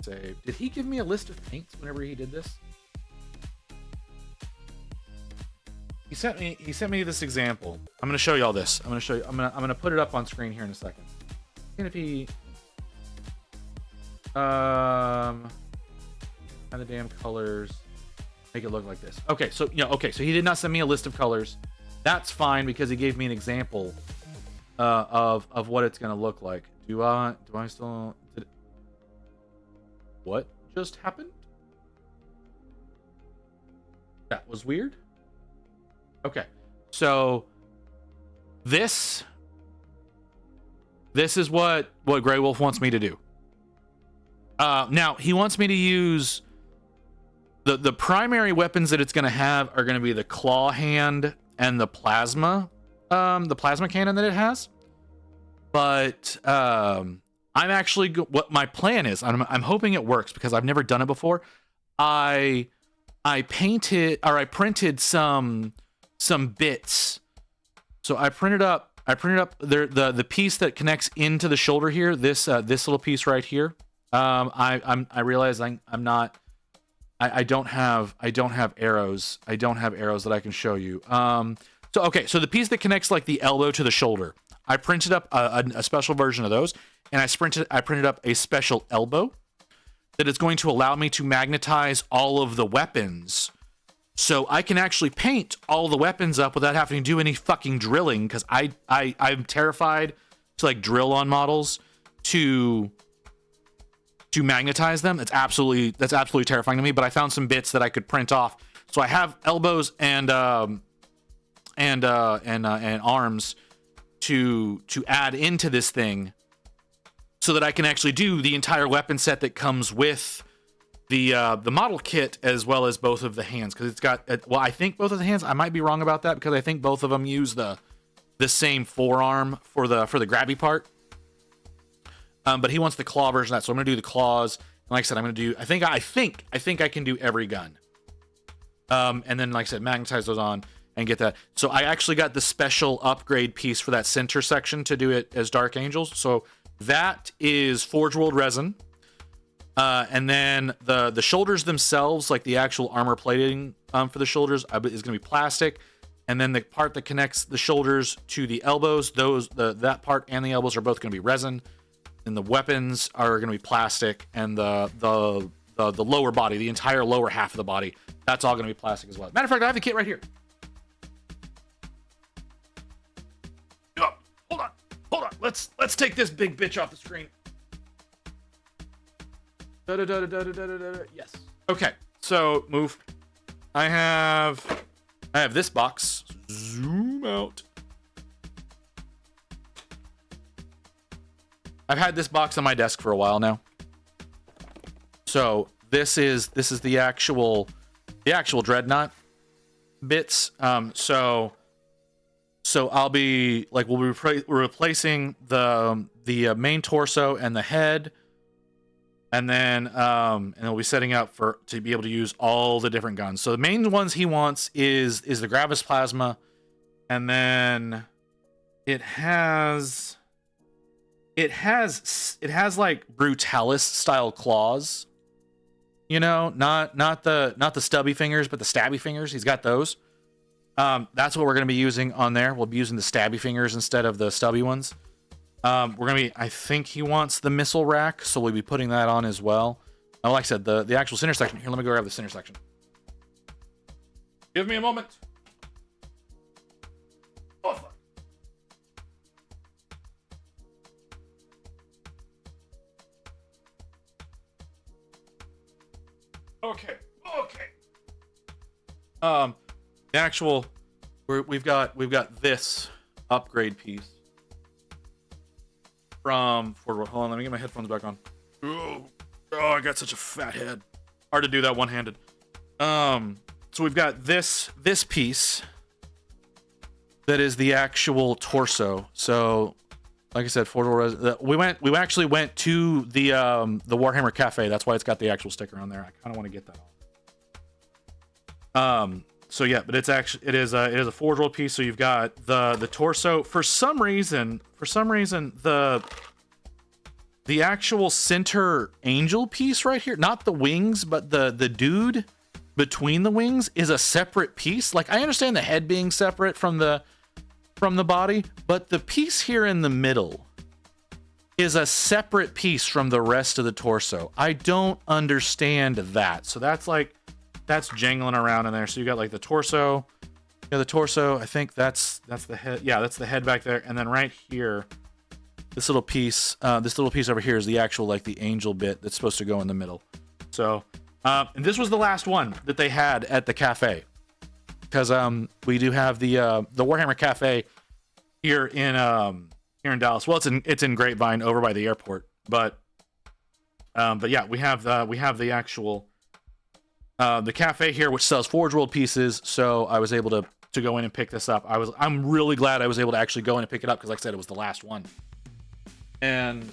Did he give me a list of paints whenever he did this? He sent me this example. I'm gonna show you all this. I'm gonna put it up on screen here in a second. And if he kind of damn colors, make it look like this. Okay, so so he did not send me a list of colors. That's fine because he gave me an example of what it's gonna look like. Do I still? What just happened? That was weird. Okay, so this is what Grey Wolf wants me to do. Now he wants me to use the primary weapons that it's going to have are going to be the claw hand and the plasma cannon that it has. But I'm actually what my plan is. I'm hoping it works because I've never done it before. I printed some bits. So I printed up the piece that connects into the shoulder here. This little piece right here. I realize I don't have arrows. I don't have arrows that I can show you. So the piece that connects like the elbow to the shoulder. I printed up a special version of those, and I printed up a special elbow that is going to allow me to magnetize all of the weapons. So I can actually paint all the weapons up without having to do any fucking drilling, because I'm terrified to like drill on models to magnetize them. That's absolutely terrifying to me. But I found some bits that I could print off. So I have elbows and arms to add into this thing, so that I can actually do the entire weapon set that comes with the model kit, as well as both of the hands, because it's got I think both of the hands. I might be wrong about that, because I think both of them use the same forearm for the grabby part. But he wants the claw version of that, so I'm gonna do the claws. And like I said, I'm gonna do. I think I can do every gun. And then, like I said, magnetize those on and get that. So I actually got the special upgrade piece for that center section to do it as Dark Angels. So that is Forge World resin. And then the shoulders themselves, like the actual armor plating for the shoulders, is gonna be plastic. And then the part that connects the shoulders to the elbows, that part and the elbows are both gonna be resin. And the weapons are gonna be plastic, and the lower body, the entire lower half of the body, that's all gonna be plastic as well. Matter of fact, I have the kit right here. Oh, hold on. Let's take this big bitch off the screen. Yes. Okay. So move. I have this box. Zoom out. I've had this box on my desk for a while now. So this is the actual Dreadnought bits. So I'll be like, we'll be replacing the main torso and the head, and then we'll be setting up to be able to use all the different guns. So the main ones he wants is the Gravis Plasma, and then it has like Brutalis style claws. You know, not the stubby fingers, but the stabby fingers. He's got those. That's what we're going to be using on there. We'll be using the stabby fingers instead of the stubby ones. I think he wants the missile rack, so we'll be putting that on as well. Like I said, the actual center section. Here, let me go grab the center section. Give me a moment. Oh, fuck. Okay. The actual, we've got this upgrade piece from Ford. Hold on, let me get my headphones back on. Oh, I got such a fat head. Hard to do that one-handed. So we've got this piece that is the actual torso. So, like I said, we actually went to the Warhammer Cafe. That's why it's got the actual sticker on there. I kind of want to get that on. So yeah, but it is a Forge World piece. So you've got the torso. For some reason, the actual center angel piece right here, not the wings, but the dude between the wings is a separate piece. Like, I understand the head being separate from the body, but the piece here in the middle is a separate piece from the rest of the torso. I don't understand that. So that's jangling around in there. So you got like the torso. Yeah, the torso. I think that's the head. Yeah, that's the head back there. And then right here, this little piece over here is the actual, like, the angel bit that's supposed to go in the middle. So, and this was the last one that they had at the cafe, because we do have the Warhammer Cafe here in Dallas. Well, it's in Grapevine over by the airport, but yeah, we have the actual the cafe here, which sells Forge World pieces. So I was able to go in and pick this up. I'm really glad I was able to actually go in and pick it up, because like I said, it was the last one. And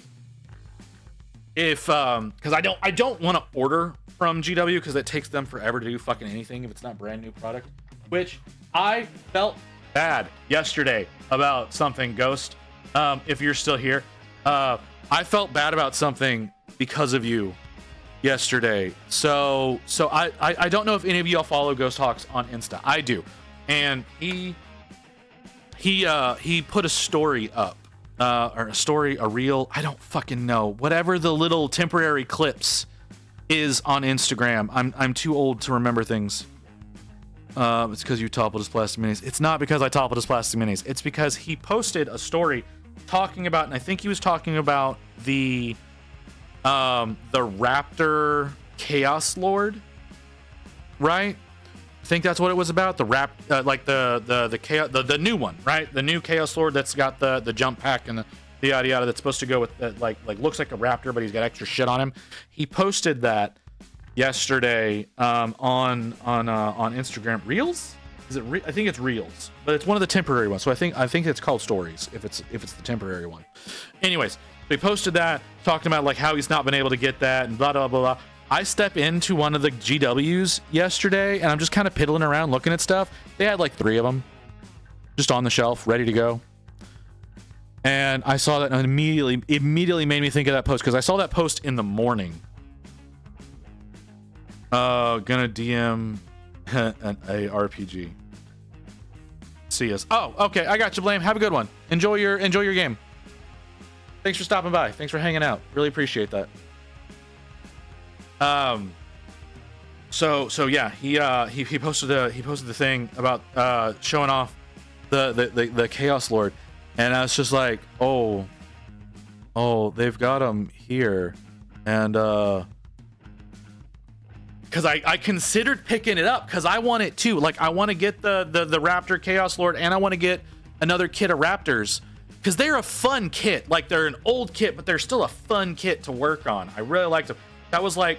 if because I don't want to order from GW, because it takes them forever to do fucking anything if it's not brand new product, which I felt bad yesterday about something, Ghost. If you're still here, I felt bad about something because of you yesterday. So I don't know if any of y'all follow Ghost Hawks on Insta. I do, and he put a story up, or a reel. I don't fucking know. Whatever the little temporary clips is on Instagram. I'm too old to remember things. It's because you toppled his plastic minis. It's not because I toppled his plastic minis. It's because he posted a story talking about, and I think he was talking about the the Raptor Chaos Lord, right? I think that's what it was about. The like the chaos, the new one, right? The new Chaos Lord that's got the jump pack and the yada yada that's supposed to go with that, like looks like a raptor, but he's got extra shit on him. He posted that yesterday on Instagram Reels. Is it? I think it's Reels, but it's one of the temporary ones. So I think it's called Stories if it's the temporary one. Anyways, they posted that talking about like how he's not been able to get that and blah blah blah. I step into one of the GWs yesterday and I'm just kind of piddling around looking at stuff. They had like 3 of them just on the shelf, ready to go. And I saw that and immediately made me think of that post because I saw that post in the morning. Gonna DM a RPG. See us. Oh, okay. I got you, Blame. Have a good one. Enjoy your game. Thanks for stopping by. Thanks for hanging out. Really appreciate that. So yeah, he posted the thing about showing off the Chaos Lord, and I was just like, oh, they've got him here, and because I considered picking it up because I want it too. Like I want to get the Raptor Chaos Lord, and I want to get another kit of Raptors because they're a fun kit. Like they're an old kit, but they're still a fun kit to work on. I really liked them. That was like,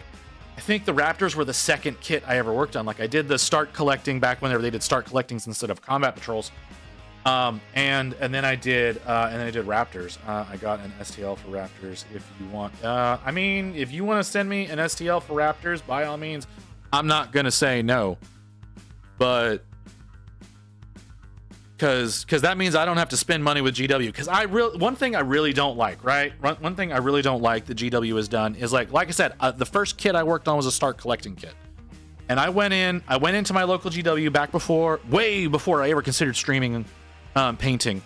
I think the Raptors were the second kit I ever worked on. Like I did the start collecting back whenever they did start collectings instead of combat patrols. And then I did Raptors. I got an STL for Raptors if you want. I mean, if you want to send me an STL for Raptors, by all means, I'm not going to say no. But because that means I don't have to spend money with GW. Because one thing I really don't like, right? One thing I really don't like that GW has done is like I said, the first kit I worked on was a start collecting kit. And I went into my local GW way before I ever considered streaming painting.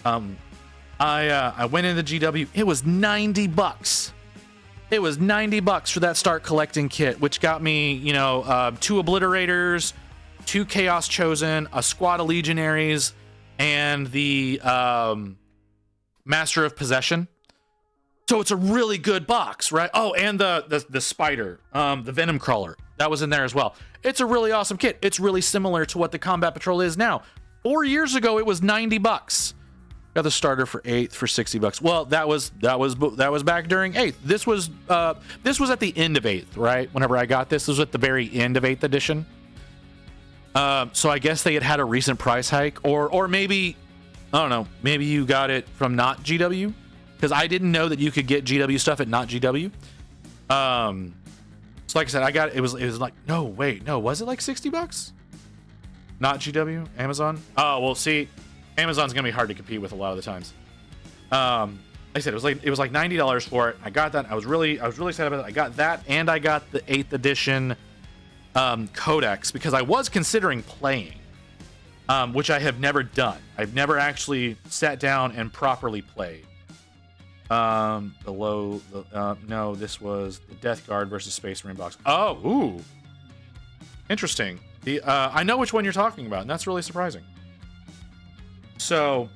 I went into GW. It was $90. It was $90 for that start collecting kit, which got me, 2 Obliterators, 2 Chaos Chosen, a squad of Legionaries, and the Master of Possession. So it's a really good box, right? Oh, and the Spider, the Venom Crawler, that was in there as well. It's a really awesome kit. It's really similar to what the Combat Patrol is now. 4 years ago, it was $90. Got the starter for 8th for $60. Well, that was back during 8th. This was at the end of 8th, right? Whenever I got this was at the very end of 8th edition. So I guess they had a recent price hike, or maybe, I don't know, maybe you got it from not GW, because I didn't know that you could get GW stuff at not GW. So like I said, I got it was like, no, wait, no, was it like $60? Not GW, Amazon. Oh well, see, Amazon's gonna be hard to compete with a lot of the times. Like I said, it was like $90 for it. I got that. I was really excited about it. I got that, and I got the 8th edition codex because I was considering playing, which I have never done. I've never actually sat down and properly played. No, this was the Death Guard versus Space Marine box. Oh, ooh, interesting. I know which one you're talking about, and that's really surprising. So,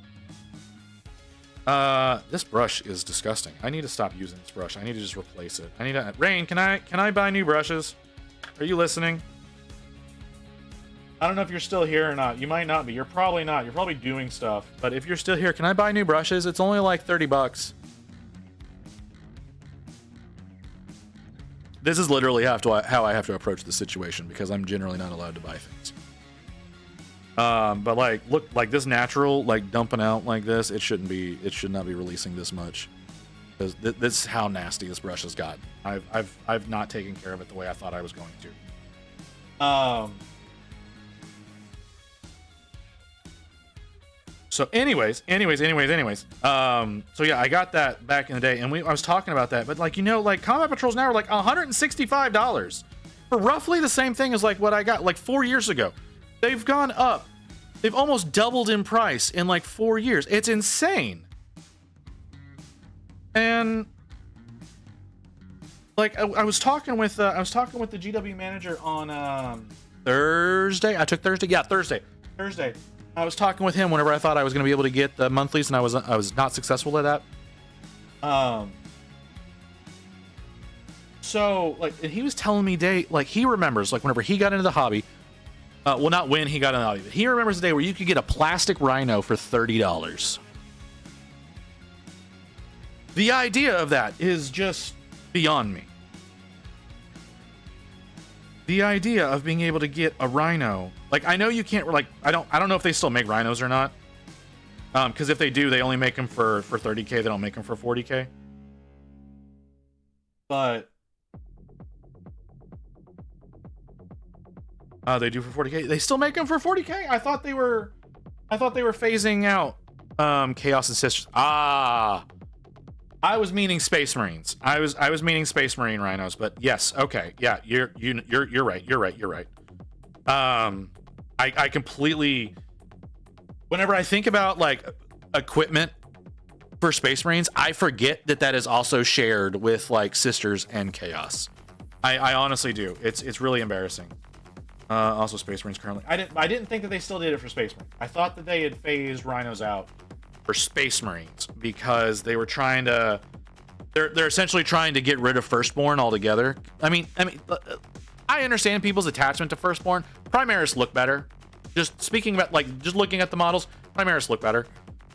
this brush is disgusting. I need to stop using this brush. I need to just replace it. Rain, can I buy new brushes? Are you listening? I don't know if you're still here or not. You might not be. You're probably not. You're probably doing stuff. But if you're still here, can I buy new brushes? It's only like $30. This is literally how I have to approach the situation because I'm generally not allowed to buy things. But like, look, like this natural, like dumping out like this, it should not be releasing this much. Because this is how nasty this brush has gotten. I've not taken care of it the way I thought I was going to. So anyways. So yeah, I got that back in the day, and I was talking about that, but like, like Combat Patrols now are like $165 for roughly the same thing as like what I got like 4 years ago. They've gone up. They've almost doubled in price in like 4 years. It's insane. And like I was talking with the GW manager on Thursday. I took Thursday. Yeah, Thursday. I was talking with him whenever I thought I was going to be able to get the monthlies, and I was not successful at that. So like he was telling me like he remembers like whenever he got into the hobby, well, not when he got into the hobby, but he remembers the day where you could get a plastic rhino for $30. The idea of that is just beyond me. The idea of being able to get a rhino, like I know you can't, like I don't know if they still make rhinos or not, because if they do, they only make them for 30K. They don't make them for 40K. But they do for 40K. They still make them for 40K. I thought they were phasing out Chaos and Sisters. I was meaning Space Marines. I was meaning Space Marine rhinos, but yes, okay, yeah, you're right. You're right. I completely. Whenever I think about like equipment for Space Marines, I forget that is also shared with like Sisters and Chaos. I honestly do. It's really embarrassing. Also, Space Marines currently. I didn't think that they still did it for Space Marines. I thought that they had phased rhinos out for Space Marines because they were trying to. They're essentially trying to get rid of Firstborn altogether. I mean, I understand people's attachment to Firstborn. Primaris look better. Just speaking about like just looking at the models, Primaris look better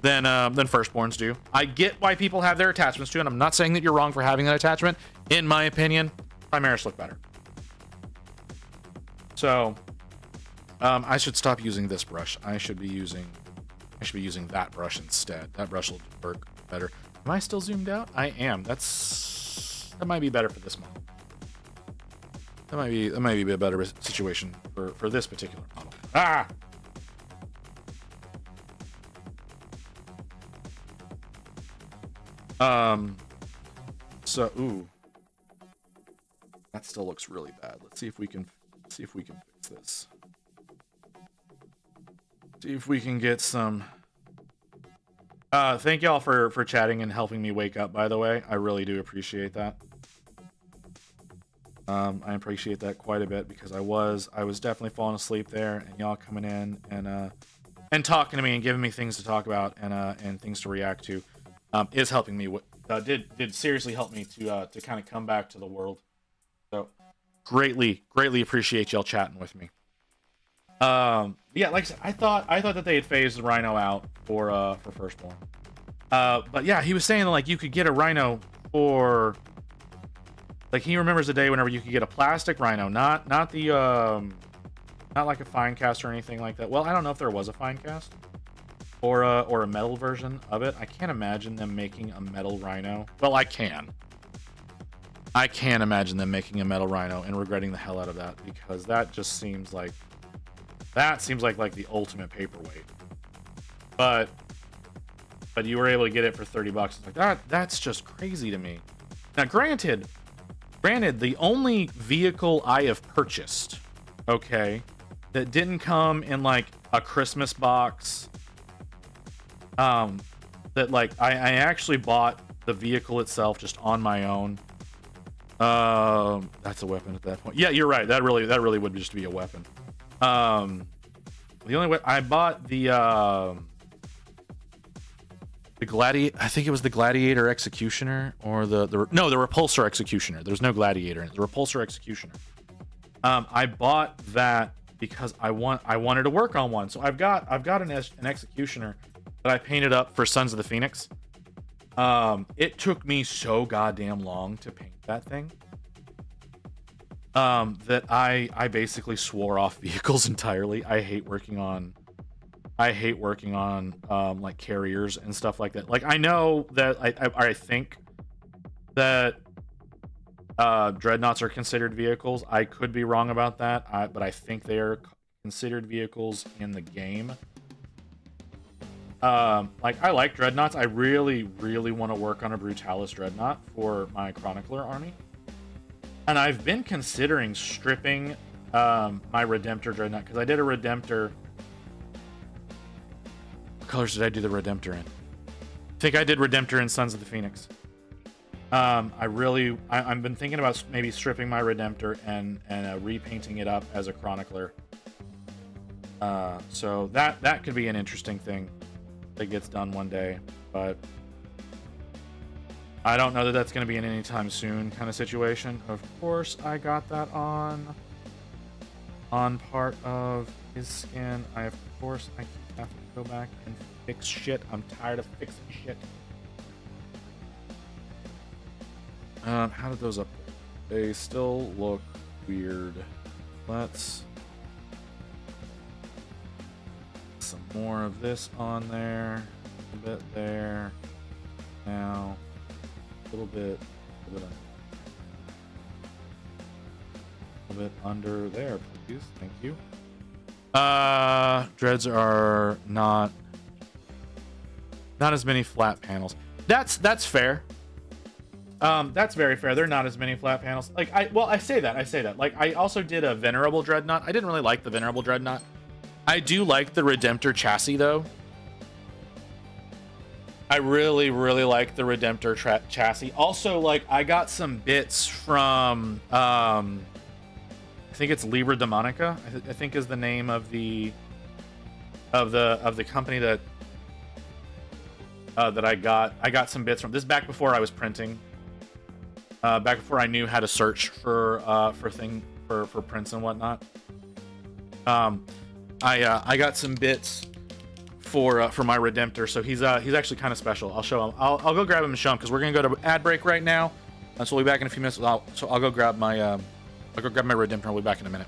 than Firstborns do. I get why people have their attachments to it. I'm not saying that you're wrong for having that attachment. In my opinion, Primaris look better. So, I should stop using this brush. I should be using that brush instead. That brush will work better. Am I still zoomed out? I am. That might be better for this model. That might be a better situation for this particular model. So that still looks really bad. Let's see if we can fix this. See if we can get some. Thank y'all for chatting and helping me wake up, by the way. I really do appreciate that. I appreciate that quite a bit because I was definitely falling asleep there, and y'all coming in and talking to me and giving me things to talk about and things to react to is helping me. Did seriously help me to kind of come back to the world. So greatly appreciate y'all chatting with me. Yeah, like I said, I thought that they had phased the rhino out for Firstborn. But yeah, he was saying like you could get a rhino for like he remembers the day whenever you could get a plastic rhino, not the not like a fine cast or anything like that. Well, I don't know if there was a fine cast or a metal version of it. I can't imagine them making a metal rhino. Well, I can imagine them making a metal rhino and regretting the hell out of that because that just seems like like the ultimate paperweight. But you were able to get it for $30. It's like that's just crazy to me. Now, granted, the only vehicle I have purchased, okay, that didn't come in like a Christmas box, that like I actually bought the vehicle itself just on my own. That's a weapon at that point. Yeah, you're right. That really would just be a weapon. The only way I bought the Gladiator, I think it was the Gladiator Executioner or the Repulsor Executioner. There's no Gladiator in it. The Repulsor Executioner. I bought that because I wanted to work on one. So I've got an Executioner that I painted up for Sons of the Phoenix. It took me so goddamn long to paint that thing. That I basically swore off vehicles entirely. I hate working on like carriers and stuff like that. Like I know that I think that dreadnoughts are considered vehicles. I could be wrong about that, but I think they are considered vehicles in the game. Like I like dreadnoughts. I really want to work on a Brutalis dreadnought for my Chronicler army. And I've been considering stripping my Redemptor dreadnought because I did a Redemptor. What colors did I do the Redemptor in? I think I did Redemptor in Sons of the Phoenix. I've been thinking about maybe stripping my Redemptor and repainting it up as a Chronicler. So that could be an interesting thing that gets done one day, but I don't know that that's going to be an anytime soon kind of situation. Of course, I got that on part of his skin. I have to go back and fix shit. I'm tired of fixing shit. How did those up? They still look weird. Let's some more of this on there. A bit there. Now, a little bit under there, please. Thank you. Dreads are not as many flat panels. That's fair. That's very fair. They're not as many flat panels. Like I say that. Like I also did a Venerable Dreadnought. I didn't really like the Venerable Dreadnought. I do like the Redemptor chassis though. I really, really like the Redemptor chassis. Also, like I got some bits from I think it's Libra Demonica. I think is the name of the company that I got. I got some bits from this back before I was printing. Back before I knew how to search for prints and whatnot. I got some bits for my Redemptor, so he's actually kind of special. I'll show him. I'll go grab him and show him because we're gonna go to ad break right now, and so we'll be back in a few minutes. I'll go grab my Redemptor. I'll be back in a minute.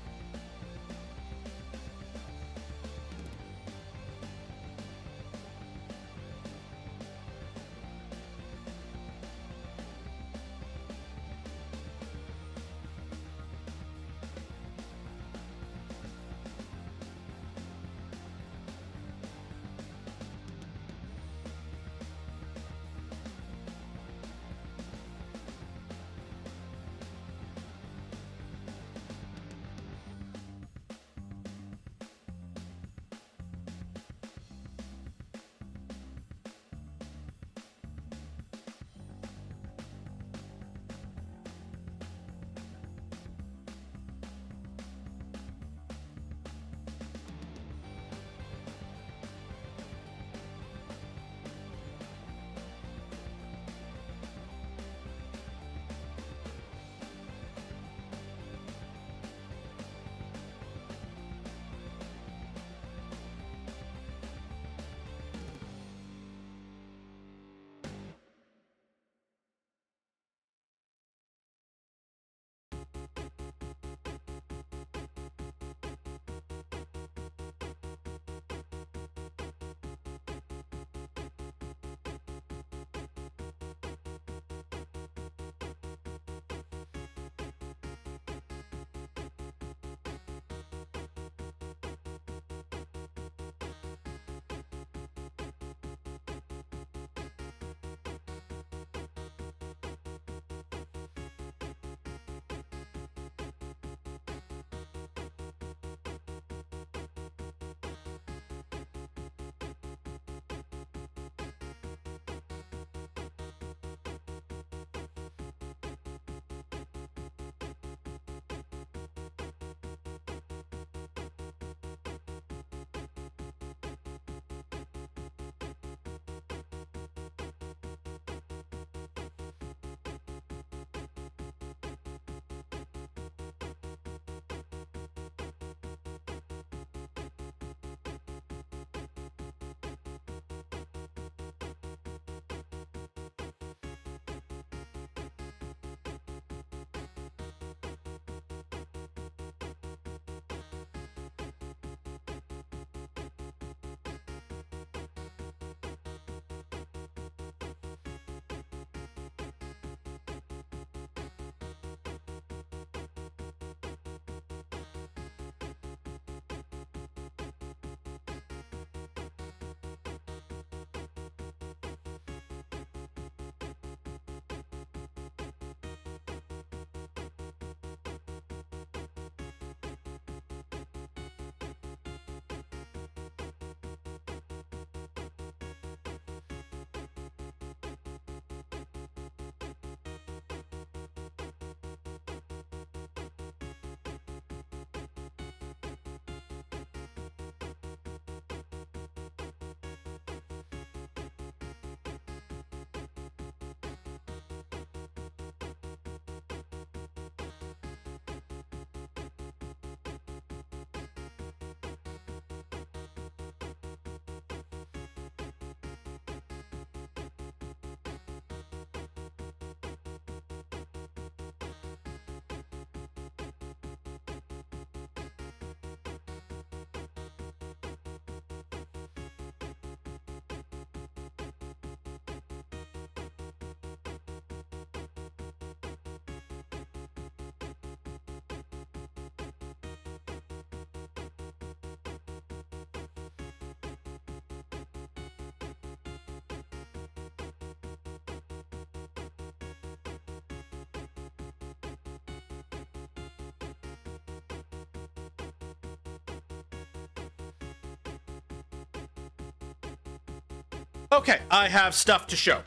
Okay, I have stuff to show.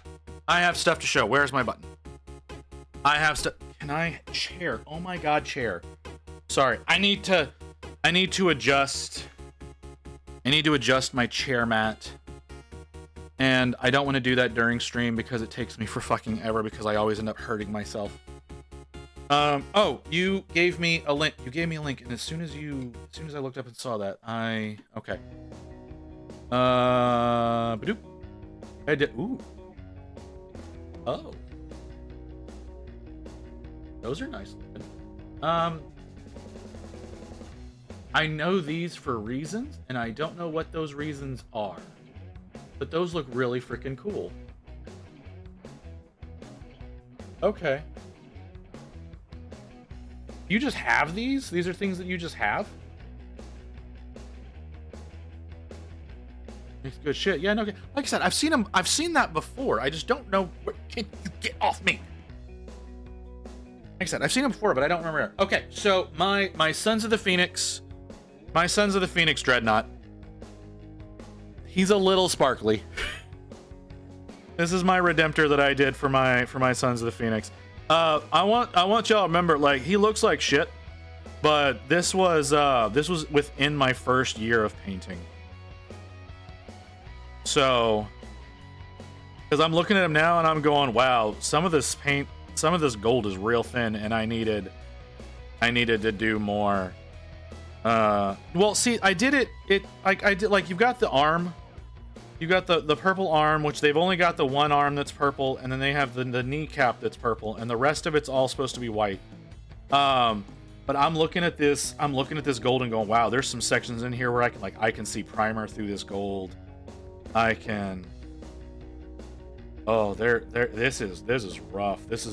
Where's my button? I have stuff. Can I chair? Oh my god, chair. Sorry, I need to adjust. I need to adjust my chair mat. And I don't want to do that during stream because it takes me for fucking ever because I always end up hurting myself. Oh, you gave me a link. And as soon as I looked up and saw that, okay. Badoop. I did. Ooh. Oh. Those are nice looking. I know these for reasons, and I don't know what those reasons are. But those look really freaking cool. Okay. You just have these? These are things that you just have? Makes good shit. Yeah, no, like I said, I've seen that before. I just don't know where. Can you get off me? Like I said, I've seen them before, but I don't remember. Okay, so my Sons of the Phoenix Dreadnought. He's a little sparkly. This is my Redemptor that I did for my Sons of the Phoenix. I want y'all to remember, like, he looks like shit, but this was within my first year of painting. So, because I'm looking at him now and I'm going, wow, some of this gold is real thin, and I needed to do more. Well, see, I did it. You've got the arm. You got the purple arm, which they've only got the one arm that's purple, and then they have the kneecap that's purple, and the rest of it's all supposed to be white. But I'm looking at this gold and going, wow, there's some sections in here where I can see primer through this gold. I can. Oh, this is rough. This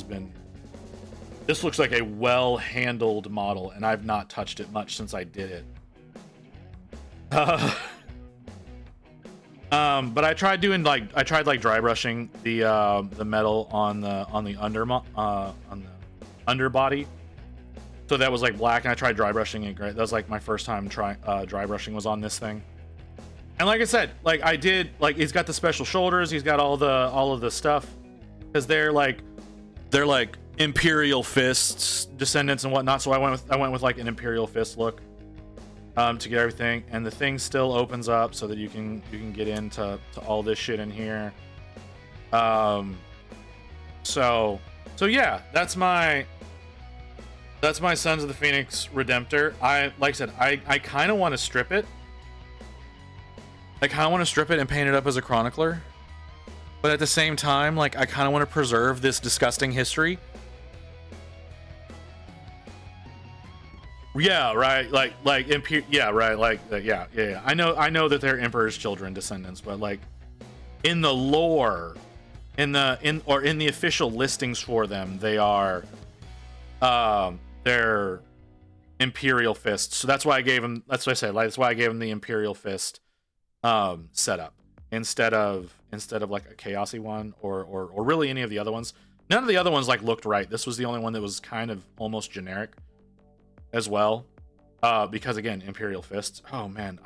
looks like a well-handled model, and I've not touched it much since I did it. But I tried dry brushing the metal on the underbody, so that was like black, and I tried dry brushing it. Great, that was like my first time dry brushing was on this thing. And like I said, like I did, like he's got the special shoulders, he's got all of the stuff, because they're like Imperial Fists descendants and whatnot. So I went with like an Imperial Fist look. To get everything, and the thing still opens up so that you can get into all this shit in here. So yeah, that's my Sons of the Phoenix Redemptor. Like I said, I kind of want to strip it. I kind of want to strip it and paint it up as a chronicler, but at the same time, like I kind of want to preserve this disgusting history. Yeah, right. Yeah. I know that they're Emperor's children, descendants, but like in the lore, in the official listings for them, they are they're Imperial Fists. So that's why I gave them. That's what I said. Like, that's why I gave them the Imperial Fist setup instead of like a Chaosy one or really any of the other ones. None of the other ones like looked right. This was the only one that was kind of almost generic as well, because again, Imperial Fists. Oh man,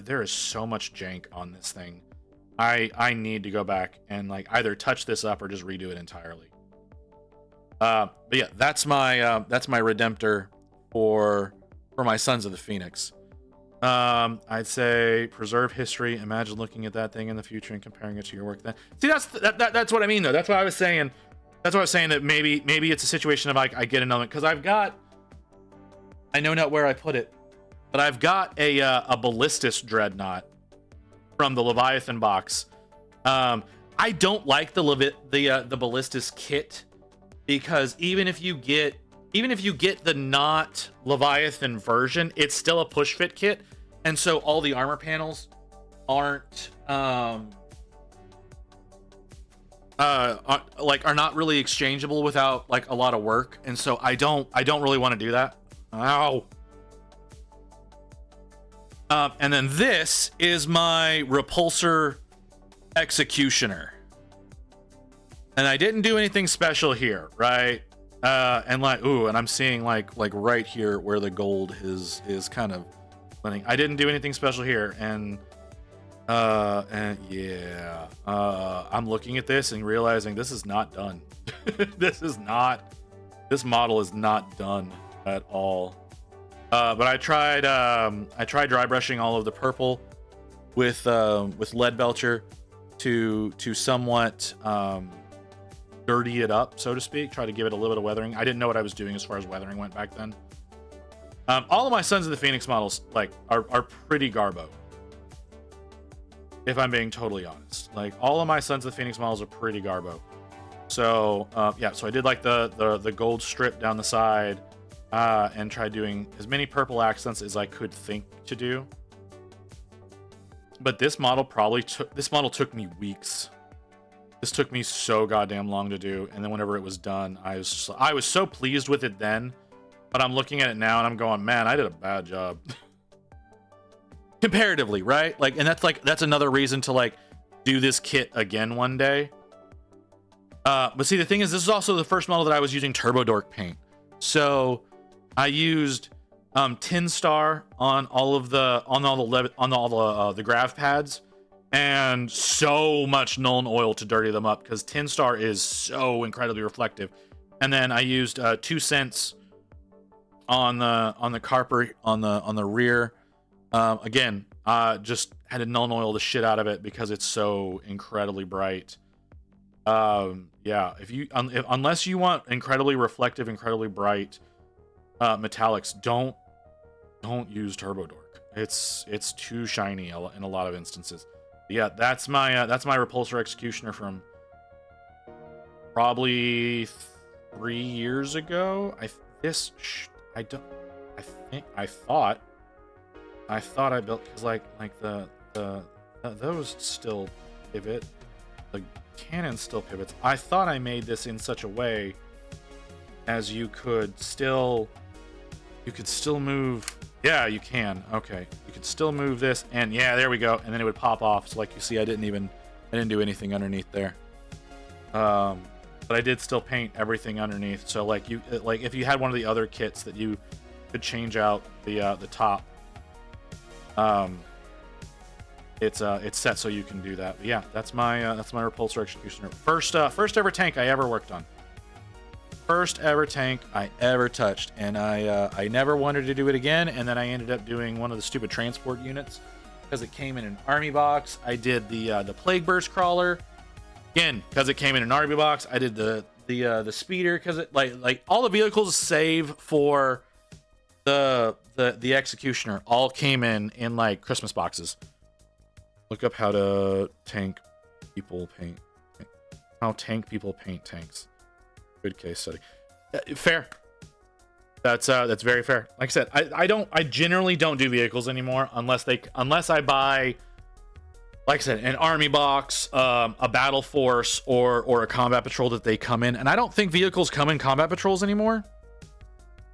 there is so much jank on this thing. I need to go back and like either touch this up or just redo it entirely. But yeah, that's my Redemptor for my Sons of the Phoenix. I'd say preserve history. Imagine looking at that thing in the future and comparing it to your work then. See, that's what I mean though. That's what I was saying. That maybe it's a situation of like I get another, because I know not where I put it, but I've got a Ballistus Dreadnought from the Leviathan box. I don't like the Ballistus kit, because even if you get the not Leviathan version, it's still a push fit kit, and so all the armor panels aren't are not really exchangeable without like a lot of work, and so I don't really want to do that. Ow. And then this is my Repulsor Executioner, and I didn't do anything special here, right? And like, ooh, and I'm seeing like right here where the gold is kind of blending. I didn't do anything special here, and And yeah, I'm looking at this and realizing this is not done. This model is not done at all. But I tried dry brushing all of the purple with lead belcher to somewhat dirty it up, so to speak. Try to give it a little bit of weathering. I didn't know what I was doing as far as weathering went back then. All of my Sons of the Phoenix models like are pretty garbo. If I'm being totally honest, like all of my Sons of the Phoenix models are pretty garbo. So yeah, so I did like the gold strip down the side, and tried doing as many purple accents as I could think to do. But this model took me weeks. This took me so goddamn long to do, and then whenever it was done, I was so pleased with it then. But I'm looking at it now and I'm going, man, I did a bad job. Comparatively, right? Like, and that's another reason to like do this kit again one day. But see, the thing is, this is also the first model that I was using Turbo Dork paint. So I used Tin Star on all the grav pads, and so much Nuln Oil to dirty them up because Tin Star is so incredibly reflective. And then I used 2 cents on the carper on the rear. Again, just had to Nuln Oil the shit out of it because it's so incredibly bright. Yeah, unless you want incredibly reflective, incredibly bright metallics, don't use Turbo Dork. It's too shiny in a lot of instances. But yeah, that's my Repulsor Executioner from probably 3 years ago. I thought I built, because like those still pivot, the cannon still pivots. I thought I made this in such a way as you could still move. Yeah, you can. Okay, you could still move this, and yeah, there we go. And then it would pop off. So like you see, I didn't do anything underneath there. But I did still paint everything underneath. So like if you had one of the other kits that you could change out the top, it's set so you can do that. But yeah, that's my Repulsor Executioner. First ever tank I ever worked on. First ever tank I ever touched, and I never wanted to do it again. And then I ended up doing one of the stupid transport units because it came in an army box. I did the Plague Burst crawler again because it came in an army box. I did the speeder because it like all the vehicles save for the Executioner all came in like Christmas boxes. Look up how to tank people paint. How tank people paint tanks. Good case study. Fair. That's very fair. Like I said, I generally don't do vehicles anymore unless I buy, like I said, an army box, a battle force, or a combat patrol that they come in. And I don't think vehicles come in combat patrols anymore,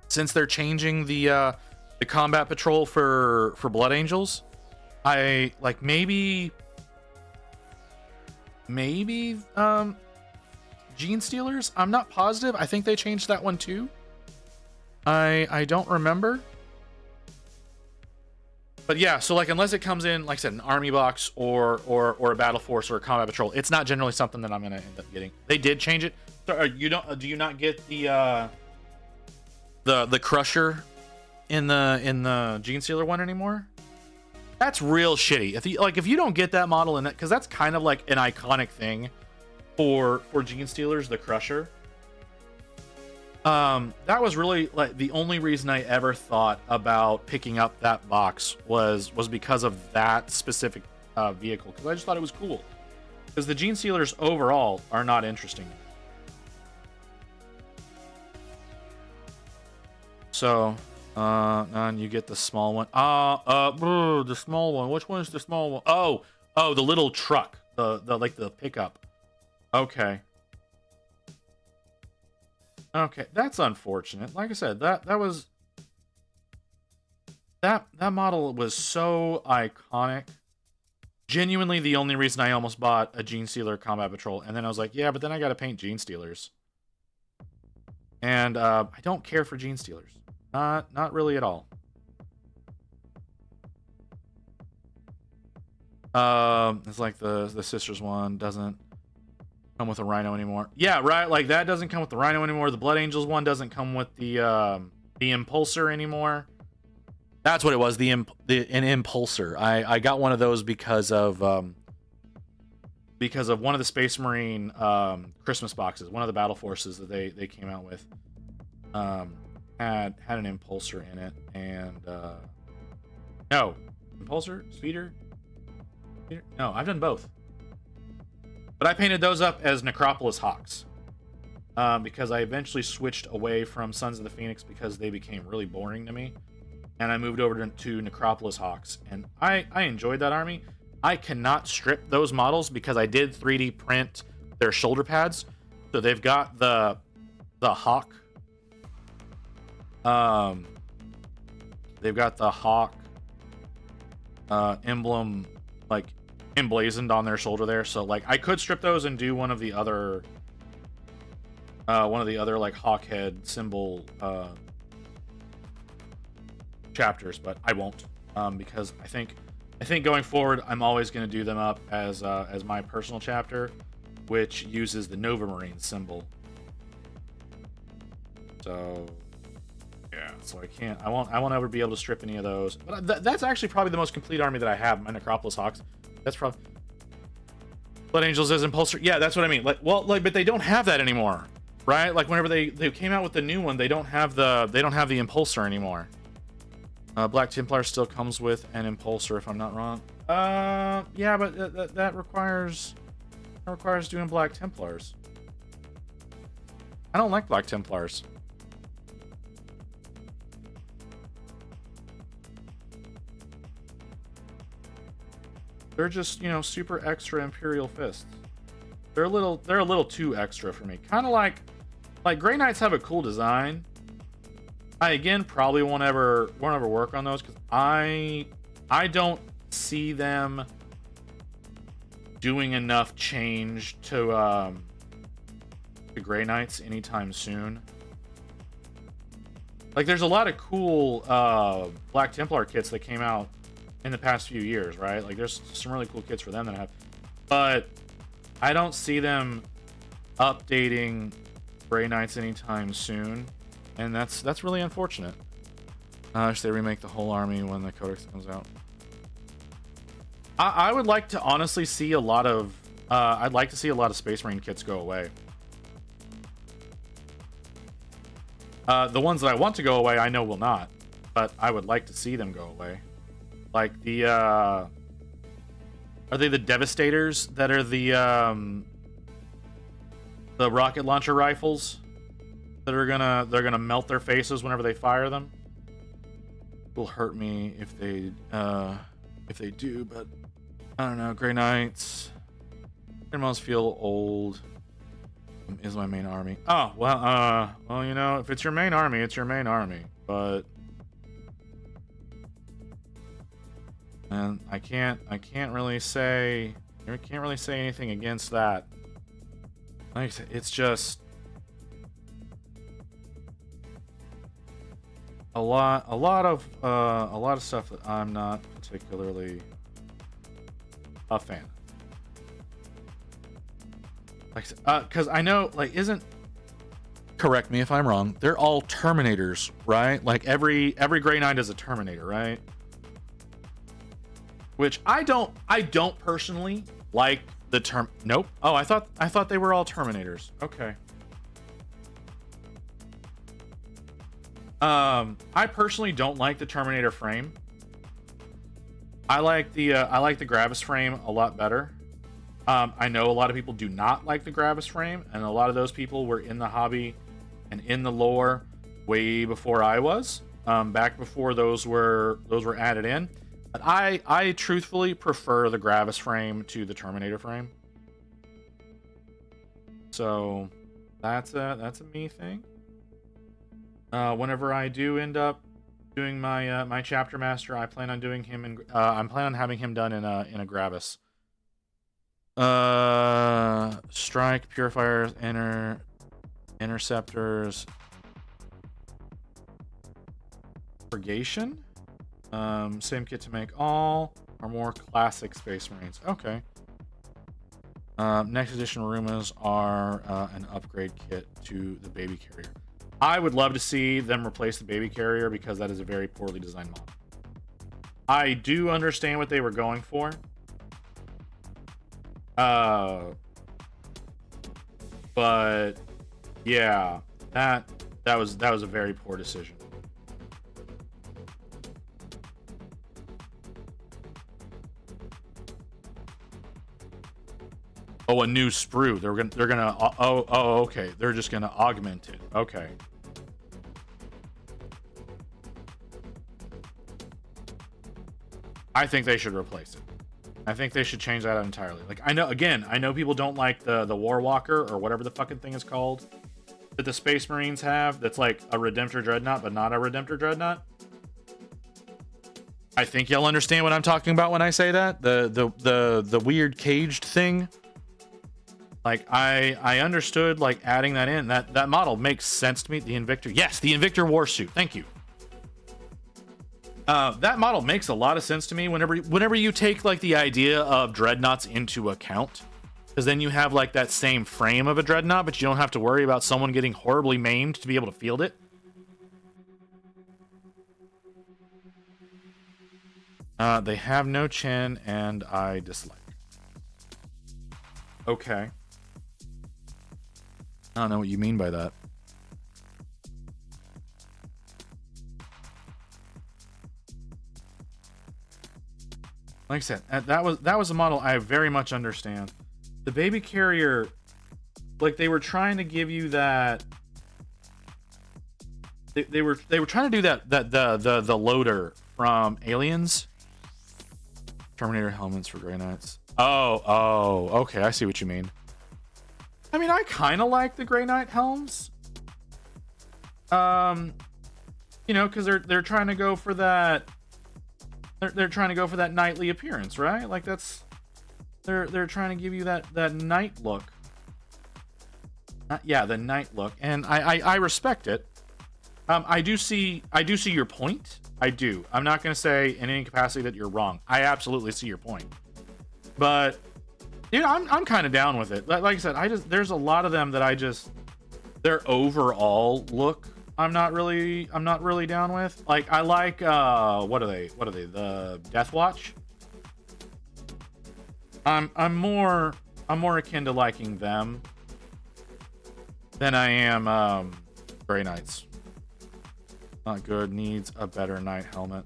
since they're changing the combat patrol for Blood Angels. I like maybe Gene Stealers. I'm not positive. I think they changed that one too. I don't remember. But yeah, so like unless it comes in, like I said, an army box or a battle force or a combat patrol, it's not generally something that I'm gonna end up getting. They did change it. So do you not get the Crusher in the Gene Stealer one anymore? That's real shitty. If you don't get that model in it, because that's kind of like an iconic thing for Gene Stealers, the Crusher. That was really like the only reason I ever thought about picking up that box was because of that specific vehicle, because I just thought it was cool. Because the Gene Stealers overall are not interesting. So, and you get the small one. The small one. Which one is the small one? Oh, the little truck. The pickup. Okay. Okay, that's unfortunate. Like I said, that model was so iconic. Genuinely the only reason I almost bought a Gene Stealer Combat Patrol, and then I was like, yeah, but then I gotta paint Gene Stealers. And I don't care for Gene Stealers. Not really at all. It's like the sisters one doesn't come with a rhino anymore. Yeah, right. Like that doesn't come with the rhino anymore. The Blood Angels one doesn't come with the impulsor anymore. That's what it was. An impulsor. I got one of those because of one of the Space Marine Christmas boxes. One of the battle forces that they came out with had an impulsor in it, and no impulsor speeder. No, I've done both. But I painted those up as Necropolis Hawks because I eventually switched away from Sons of the Phoenix because they became really boring to me. And I moved over to Necropolis Hawks. And I enjoyed that army. I cannot strip those models because I did 3D print their shoulder pads. So they've got the Hawk. They've got the Hawk emblem like emblazoned on their shoulder there, so like I could strip those and do one of the other like hawk head symbol chapters, but I won't because I think going forward I'm always going to do them up as my personal chapter, which uses the Nova Marine symbol. So yeah, so I won't ever be able to strip any of those, but that's actually probably the most complete army that I have, my Necropolis Hawks. That's probably Blood Angels as Impulsor. Yeah, that's what I mean. But they don't have that anymore, right? Like whenever they came out with the new one, they don't have the Impulsor anymore. Black Templar still comes with an Impulsor, if I'm not wrong. Yeah, but that requires doing Black Templars. I don't like Black Templars. They're just, super extra Imperial Fists. They're a little too extra for me. Kind of like Grey Knights have a cool design. I again probably won't ever work on those because I don't see them doing enough change to Grey Knights anytime soon. Like there's a lot of cool Black Templar kits that came out in the past few years, right? Like there's some really cool kits for them that I have, but I don't see them updating Grey Knights anytime soon, and that's really unfortunate. I wish they remake the whole army when the Codex comes out. I would like to honestly see a lot of I'd like to see a lot of Space Marine kits go away. The ones that I want to go away I know will not, but I would like to see them go away. Like the are they the Devastators that are the rocket launcher rifles that are gonna melt their faces whenever they fire them? It will hurt me if they do, but I don't know. Grey Knights, they must feel old. Is my main army. Oh well, if it's your main army, it's your main army, but. And I can't really say anything against that. Like I said, it's just a lot of stuff that I'm not particularly a fan. Like, because I know, like, correct me if I'm wrong, they're all Terminators, right? Like every Grey Knight is a Terminator, right? Which I don't personally like the term. Nope. Oh, I thought they were all Terminators. Okay. I personally don't like the Terminator frame. I like the Gravis frame a lot better. I know a lot of people do not like the Gravis frame, and a lot of those people were in the hobby and in the lore way before I was. Back before those were added in. But I truthfully prefer the Gravis frame to the Terminator frame. So that's a me thing. Whenever I do end up doing my chapter master, I plan on doing him in I'm planning on having him done in a Gravis. Strike, Purifiers, Interceptors, Purgation. Same kit to make all. are more classic Space Marines. Okay. Next edition Rumas are an upgrade kit to the baby carrier. I would love to see them replace the baby carrier because that is a very poorly designed model. I do understand what they were going for. But yeah, that was a very poor decision. Oh, a new sprue. They're gonna okay. They're just gonna augment it. Okay. I think they should replace it. I think they should change that out entirely. Like, I know people don't like the War Walker or whatever the fucking thing is called that the Space Marines have. That's like a Redemptor Dreadnought, but not a Redemptor Dreadnought. I think y'all understand what I'm talking about when I say that. The weird caged thing. Like, I understood like adding that in. That model makes sense to me. The Invictor, yes, the Invictor Warsuit. Thank you. That model makes a lot of sense to me whenever you take like the idea of dreadnoughts into account, because then you have like that same frame of a dreadnought, but you don't have to worry about someone getting horribly maimed to be able to field it. They have no chin, and I dislike. Okay. I don't know what you mean by that. Like I said, that was a model I very much understand. The baby carrier, like they were trying to give you that. They were trying to do that the loader from Aliens. Terminator helmets for Grey Knights. Oh, okay, I see what you mean. I mean, I kind of like the Grey Knight helms. You know, because they're trying to go for that. They're trying to go for that knightly appearance, right? Like that's they're trying to give you that knight look. Yeah, the knight look, and I respect it. I do see your point. I do. I'm not going to say in any capacity that you're wrong. I absolutely see your point. But you know, I'm kind of down with it. Like I said, there's a lot of them that their overall look I'm not really down with. Like I like what are they? The Death Watch. I'm more akin to liking them than I am Grey Knights. Not good. Needs a better knight helmet.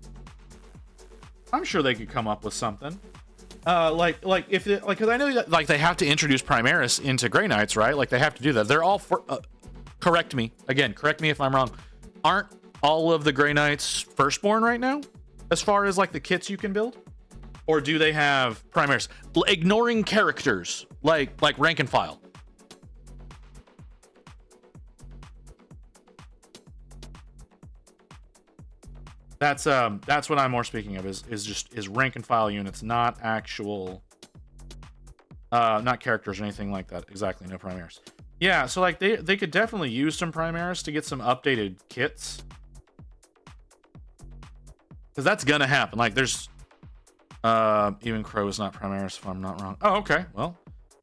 I'm sure they could come up with something. Like if it, like, because I know that like they have to introduce Primaris into Grey Knights, right? Like they have to do that. They're all for. Correct me if I'm wrong. Aren't all of the Grey Knights Firstborn right now, as far as like the kits you can build, or do they have Primaris? Ignoring characters like rank and file. That's what I'm more speaking of is rank and file units, not actual, not characters or anything like that. Exactly, no Primaris. Yeah, so like they could definitely use some Primaris to get some updated kits, because that's gonna happen. Like there's even Crow is not Primaris if I'm not wrong. Oh, okay, well,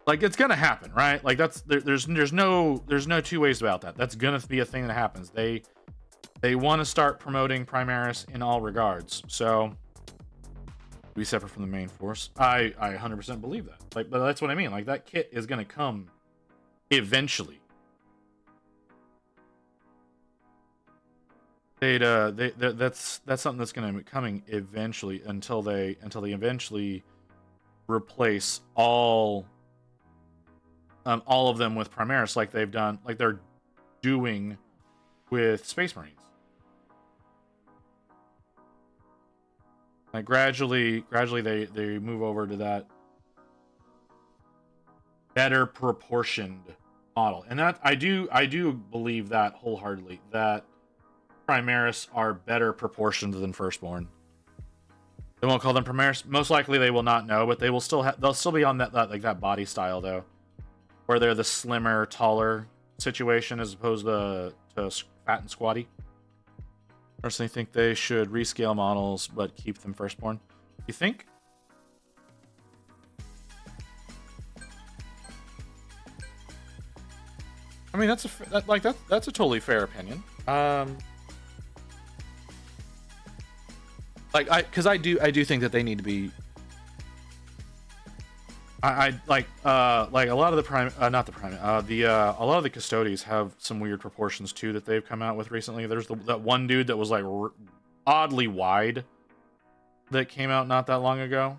like it's gonna happen, right? Like there's no two ways about that. That's gonna be a thing that happens. They want to start promoting Primaris in all regards. So be separate from the main force. I 100% believe that. Like, but that's what I mean. Like that kit is gonna come eventually. That's something that's going to be coming eventually until they eventually replace all of them with Primaris, like they've done, like they're doing with Space Marines. Like gradually they move over to that better proportioned model, and that I do believe that wholeheartedly, that Primaris are better proportioned than Firstborn. They won't call them Primaris. Most likely they will not know, but they will they'll still be on that like that body style though, where they're the slimmer, taller situation as opposed to fat and squatty. Personally think they should rescale models but keep them Firstborn. You think? I mean, that's a totally fair opinion. Because I do think that they need to be. I like a lot of the a lot of the custodies have some weird proportions too that they've come out with recently. There's that one dude that was like oddly wide that came out not that long ago.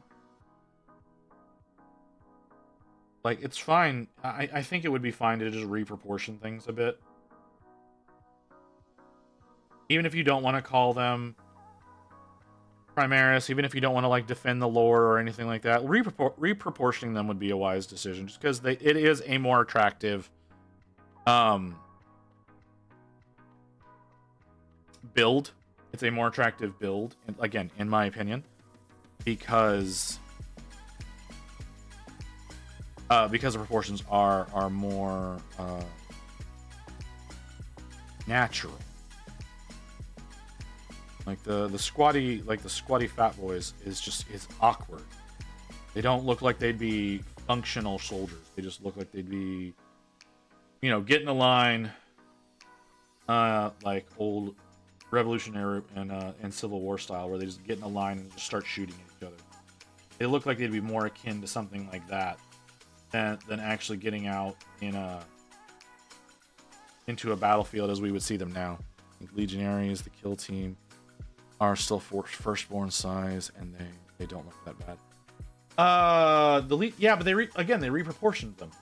Like, it's fine. I think it would be fine to just reproportion things a bit. Even if you don't want to call them Primaris, even if you don't want to like defend the lore or anything like that, reproportioning them would be a wise decision, just because it is a more attractive build. It's a more attractive build, again, in my opinion, because the proportions are more natural. Like the squatty fat boys is awkward. They don't look like they'd be functional soldiers. They just look like they'd be, get in a line, like old Revolutionary and Civil War style, where they just get in a line and just start shooting at each other. They look like they'd be more akin to something like that than actually getting out into a battlefield as we would see them now. I think Legionaries, the kill team, are still firstborn size, and they don't look that bad. But they reproportioned them,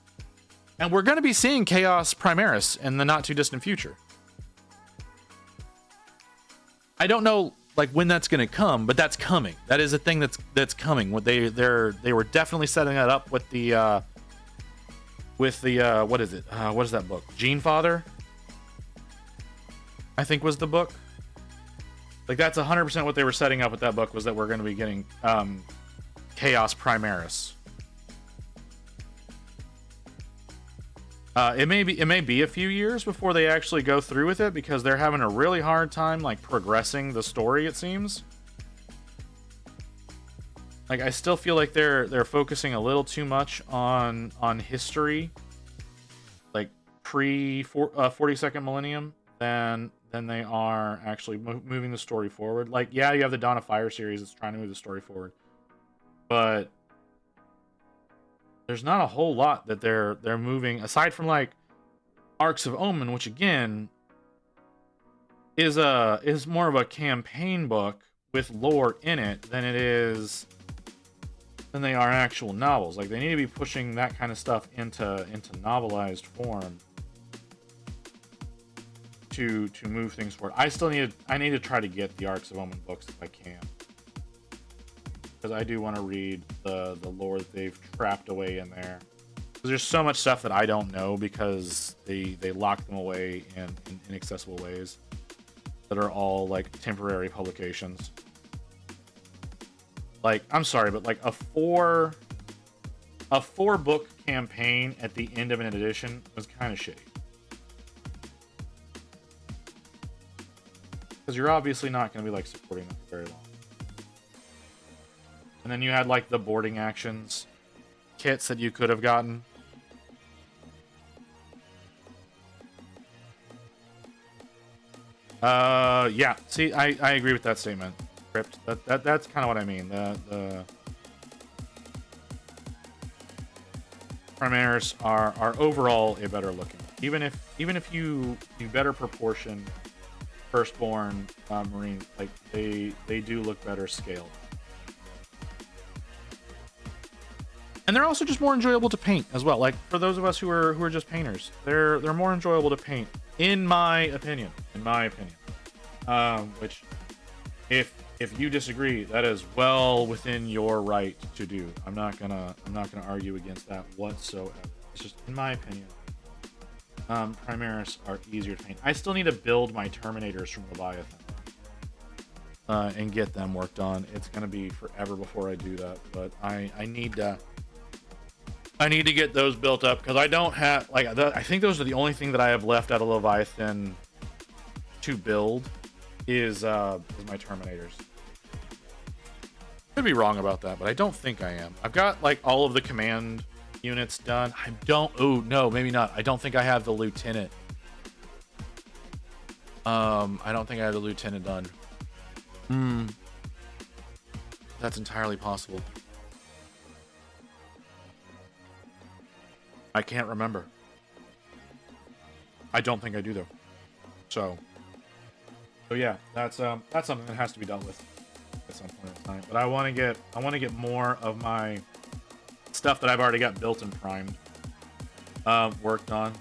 and we're going to be seeing Chaos Primaris in the not too distant future. I don't know like when that's going to come, but that's coming. That is a thing that's coming. What they were definitely setting that up with the what is it? What is that book? Gene Father, I think, was the book. Like, that's 100% what they were setting up with that book, was that we're going to be getting Chaos Primaris. It may be a few years before they actually go through with it, because they're having a really hard time like progressing the story, it seems. Like, I still feel like they're focusing a little too much on history, like pre 42nd millennium, than they are actually moving the story forward. Like, yeah, you have the Dawn of Fire series that's trying to move the story forward, but there's not a whole lot that they're moving, aside from like Arcs of Omen, which again is more of a campaign book with lore in it than they are actual novels. Like, they need to be pushing that kind of stuff into novelized form to move things forward. I need to try to get the Arcs of Omen books if I can, because I do want to read the lore that they've trapped away in there. There's so much stuff that I don't know, because they lock them away in inaccessible ways that are all like temporary publications. Like, I'm sorry, but like a four book campaign at the end of an edition was kind of shitty. Because you're obviously not going to be like supporting them for very long. And then you had like the boarding actions kits that you could have gotten. Yeah. See, I agree with that statement, Crypt. That's kind of what I mean. The Primaris are overall a better looking. Even if you better proportion Firstborn Marine, like they do look better scaled. And they're also just more enjoyable to paint as well. Like, for those of us who are just painters, they're more enjoyable to paint, in my opinion. Which, if you disagree, that is well within your right to do. I'm not gonna argue against that whatsoever. It's just, in my opinion, Primaris are easier to paint. I still need to build my Terminators from Leviathan and get them worked on. It's gonna be forever before I do that, but I need to get those built up, because I don't have, like, I think those are the only thing that I have left out of Leviathan to build is my Terminators. Could be wrong about that, but I don't think I am. I've got like all of the command units done. I don't. Oh no, maybe not. I don't think I have the lieutenant. I don't think I have the lieutenant done. That's entirely possible. I can't remember. I don't think I do though. So yeah, that's something that has to be dealt with at some point in time. But I want to get more of my stuff that I've already got built and primed worked on.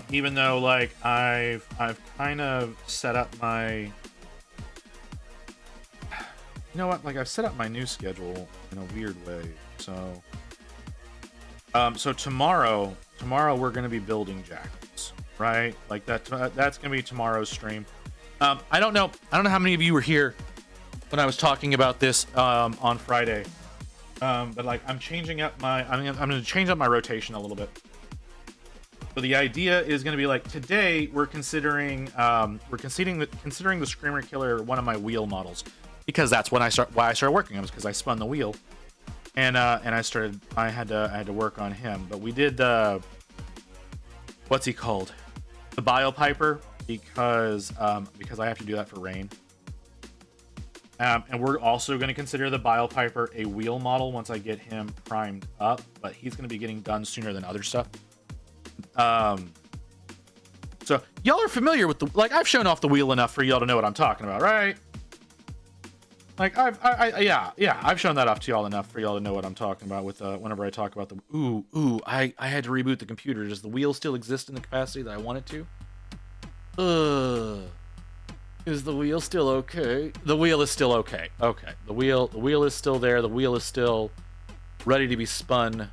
Even though like I've kind of set up my, you know what, like I've set up my new schedule in a weird way. So tomorrow we're gonna be building jackets, right? Like that's gonna be tomorrow's stream. I don't know how many of you were here when I was talking about this on Friday. But like I'm gonna change up my rotation a little bit. So the idea is going to be like today we're considering the Screamer Killer one of my wheel models, because that's why I started working on it, because I spun the wheel, and I had to work on him. But we did the, what's he called, the Biopiper, because I have to do that for Rain. And we're also going to consider the Biopiper a wheel model once I get him primed up, but he's going to be getting done sooner than other stuff. So y'all are familiar with I've shown off the wheel enough for y'all to know what I'm talking about, right? Like I've shown that off to y'all enough for y'all to know what I'm talking about with whenever I talk about I had to reboot the computer. Does the wheel still exist in the capacity that I want it to? Is the wheel still okay? The wheel is still okay. Okay. The wheel is still there. The wheel is still ready to be spun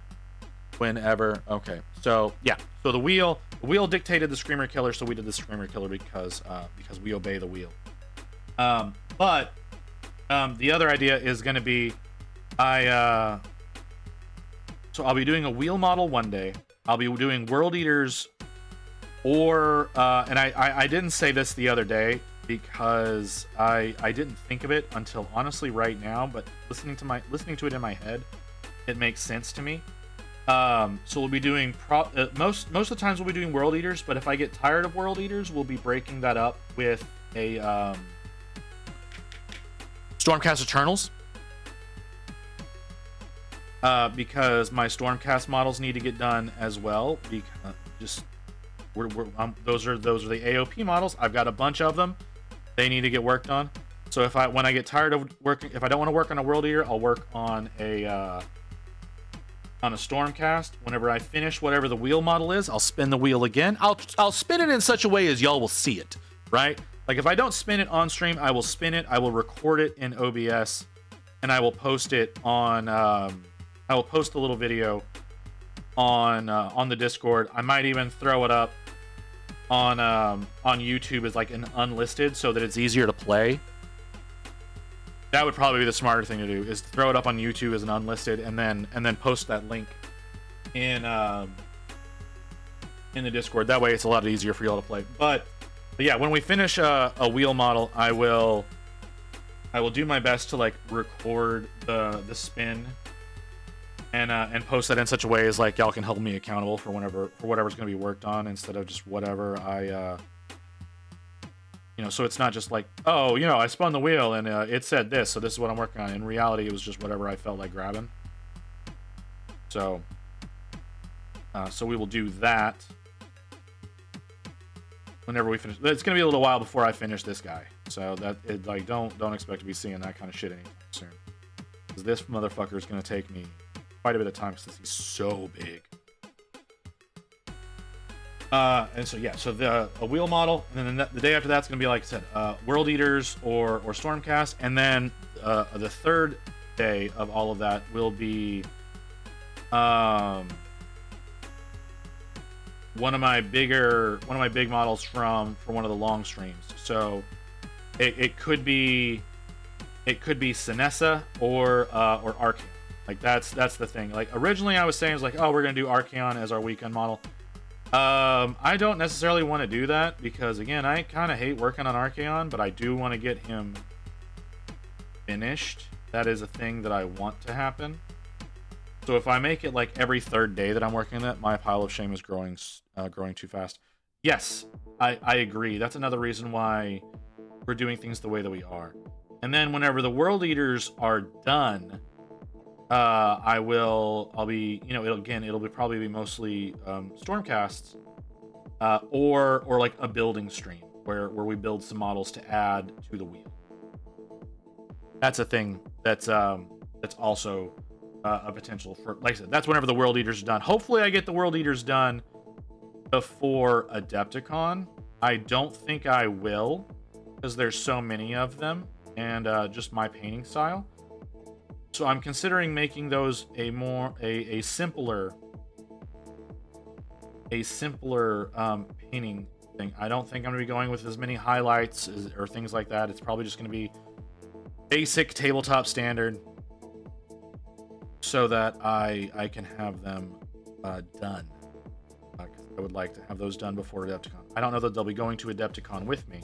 whenever. Okay. So yeah. So the wheel dictated the Screamer Killer, so we did the Screamer Killer because we obey the wheel. But the other idea is going to be so I'll be doing a wheel model one day. I'll be doing World Eaters, or and I didn't say this the other day because I didn't think of it until honestly right now, but listening to it in my head, it makes sense to me. So we'll be doing most of the times we'll be doing World Eaters, but if I get tired of World Eaters, we'll be breaking that up with a Stormcast Eternals, because my Stormcast models need to get done as well. Because those are the AOP models. I've got a bunch of them. They need to get worked on. So when I get tired of working, if I don't want to work on a World Eater, I'll work on a Stormcast. Whenever I finish whatever the wheel model is, I'll spin the wheel again. I'll spin it in such a way as y'all will see it, right? Like if I don't spin it on stream, I will spin it. I will record it in OBS, and I will post it on. I will post a little video on the Discord. I might even throw it up on YouTube as like an unlisted, so that it's easier to play. That would probably be the smarter thing to do, is throw it up on YouTube as an unlisted, and then post that link in the Discord. That way it's a lot easier for y'all to play. But yeah, when we finish a wheel model, I will do my best to like record the spin and post that in such a way as like y'all can hold me accountable for whatever's going to be worked on, instead of just whatever I so it's not just like, oh, I spun the wheel and it said this, so this is what I'm working on. In reality, it was just whatever I felt like grabbing. So we will do that whenever we finish. It's gonna be a little while before I finish this guy, so that don't expect to be seeing that kind of shit anytime soon, because this motherfucker is gonna take me quite a bit of time since he's so big. And so yeah, so a wheel model, and then the day after that's gonna be, like I said, World Eaters or Stormcast, and then the third day of all of that will be one of my big models from one of the long streams. So it could be Sinessa or Archaon. Like that's the thing. Like originally I was saying, it's like, oh, we're gonna do Archaon as our weekend model. I don't necessarily want to do that, because again, I kind of hate working on Archaon, but I do want to get him finished. That is a thing that I want to happen. So if I make it like every third day that I'm working on it, my pile of shame is growing too fast. Yes, I agree. That's another reason why we're doing things the way that we are. And then whenever the World Eaters are done, I'll be, it'll probably be mostly Stormcasts, or like a building stream where we build some models to add to the wheel. That's a thing that's also a potential for, like I said, that's whenever the World Eaters are done. Hopefully I get the World Eaters done before Adepticon. I don't think I will, because there's so many of them, and just my painting style. So I'm considering making those a simpler painting thing. I don't think I'm gonna be going with as many highlights or things like that. It's probably just gonna be basic tabletop standard, so that I can have them done. I would like to have those done before Adepticon. I don't know that they'll be going to Adepticon with me,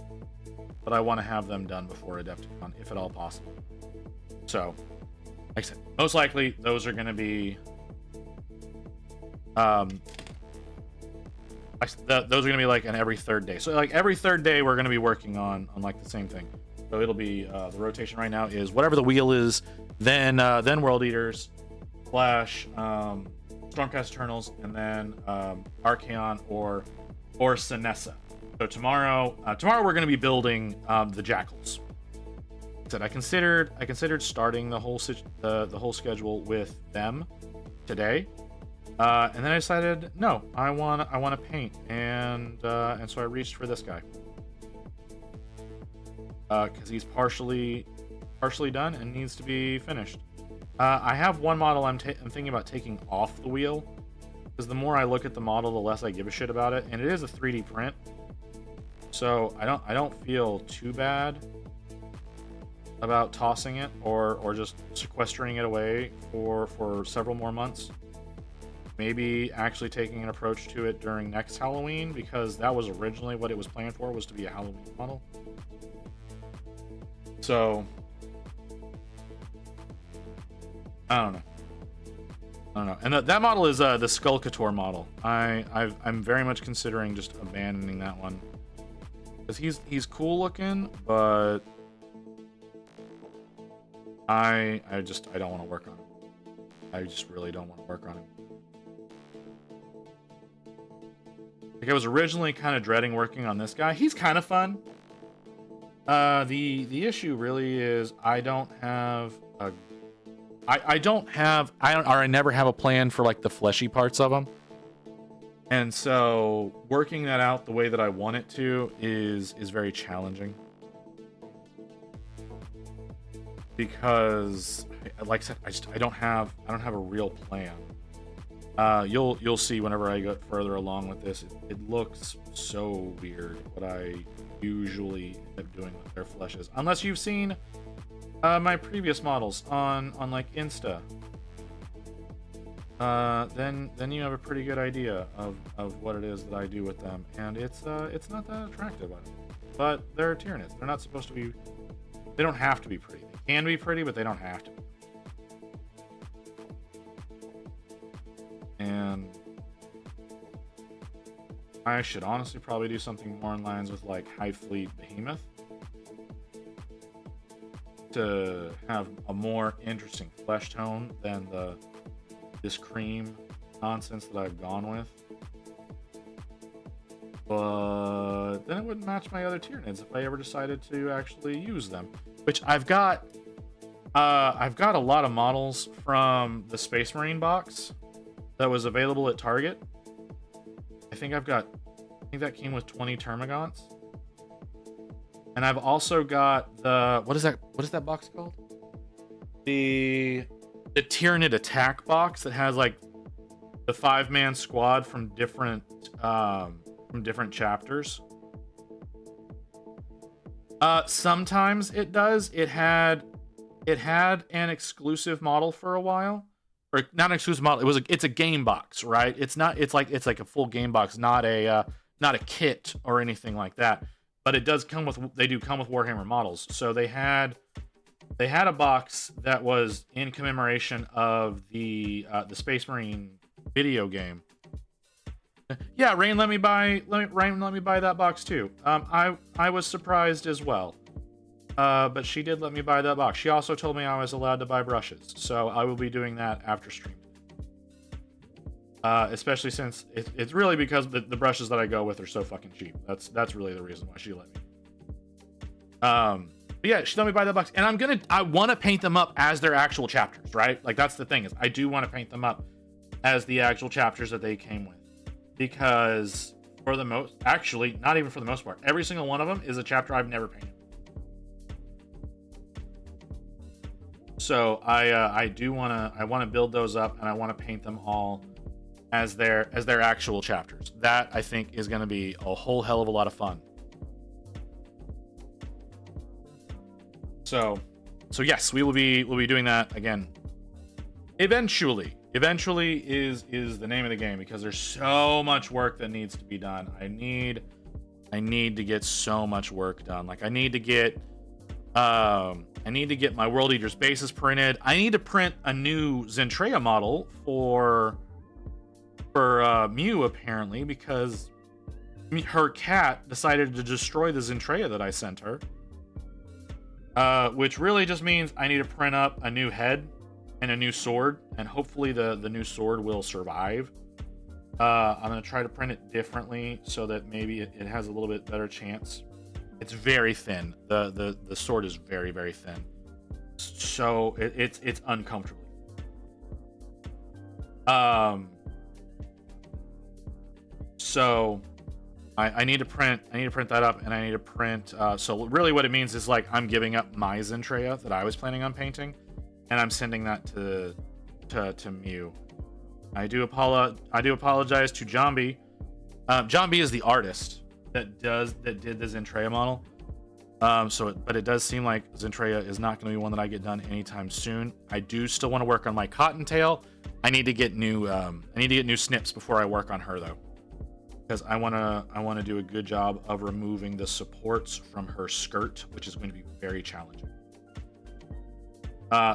but I want to have them done before Adepticon, if at all possible. So, like I said, most likely those are going to be those are going to be like an every third day. So like every third day we're going to be working on like the same thing. So it'll be the rotation right now is whatever the wheel is, then World Eaters, Flash, Stormcast Eternals, and then Archaon or Sinessa. So tomorrow we're going to be building the Jackals. Said I considered starting the whole schedule with them today, and then I decided no, I want to paint, and so I reached for this guy because he's partially done and needs to be finished. I have one model I'm thinking about taking off the wheel, because the more I look at the model, the less I give a shit about it, and it is a 3D print, so I don't feel too bad about tossing it or just sequestering it away for several more months. Maybe actually taking an approach to it during next Halloween, because that was originally what it was planned for, was to be a Halloween model. So I don't know. And that model is the Skullcator model. I'm very much considering just abandoning that one, because he's cool looking, but I don't want to work on him. I just really don't want to work on him. Like, I was originally kind of dreading working on this guy. He's kind of fun. The issue really is I never have a plan for like the fleshy parts of him. And so working that out the way that I want it to is very challenging. Because, like I said, I don't have a real plan. You'll see whenever I get further along with this. It looks so weird what I usually end up doing with their fleshes, unless you've seen my previous models on like Insta. Then you have a pretty good idea of what it is that I do with them, and it's not that attractive, but they're Tyranids. They're not supposed to be. They don't have to be pretty. They can be pretty, but they don't have to be. And I should honestly probably do something more in lines with like High Fleet Behemoth to have a more interesting flesh tone than this cream nonsense that I've gone with. But then it wouldn't match my other Tyranids if I ever decided to actually use them. Which I've got a lot of models from the Space Marine box that was available at Target. I think that came with 20 Termagants. And I've also got what is that box called? The Tyranid attack box that has like the 5-man squad from different chapters. Sometimes it does. It had an exclusive model for a while, or not an exclusive model. It's a game box, right? It's like a full game box, not a kit or anything like that. But it does come with Warhammer models. So they had they had a box that was in commemoration of the Space Marine video game. Yeah, Rain let me buy that box too. I was surprised as well. But she did let me buy that box. She also told me I was allowed to buy brushes, so I will be doing that after stream. Especially since it's really because the brushes that I go with are so fucking cheap. That's really the reason why she let me. But yeah, she let me buy that box, and I want to paint them up as their actual chapters, right? Like that's the thing, is I do want to paint them up as the actual chapters that they came with, because for the most, actually, not even for the most part, every single one of them is a chapter I've never painted. So I want to build those up, and I want to paint them all as their actual chapters. That I think is going to be a whole hell of a lot of fun. So yes, we will be doing that again. Eventually is the name of the game, because there's so much work that needs to be done. I need to get so much work done. Like I need to get my World Eater's bases printed. I need to print a new Zentreya model for Mew, apparently, because her cat decided to destroy the Zentreya that I sent her. Which really just means I need to print up a new head and a new sword, and hopefully the new sword will survive. I'm going to try to print it differently so that maybe it has a little bit better chance. It's very thin. The sword is very, very thin. So it's uncomfortable. So I need to print that up, and I need to print so really what it means is like I'm giving up my Zentreya that I was planning on painting, and I'm sending that to Mew. I do apologize to Jambi. Jambi is the artist that did the Zentreya model. But it does seem like Zentreya is not going to be one that I get done anytime soon. I do still want to work on my Cottontail. I need to get new snips before I work on her though, because I want to do a good job of removing the supports from her skirt, which is going to be very challenging.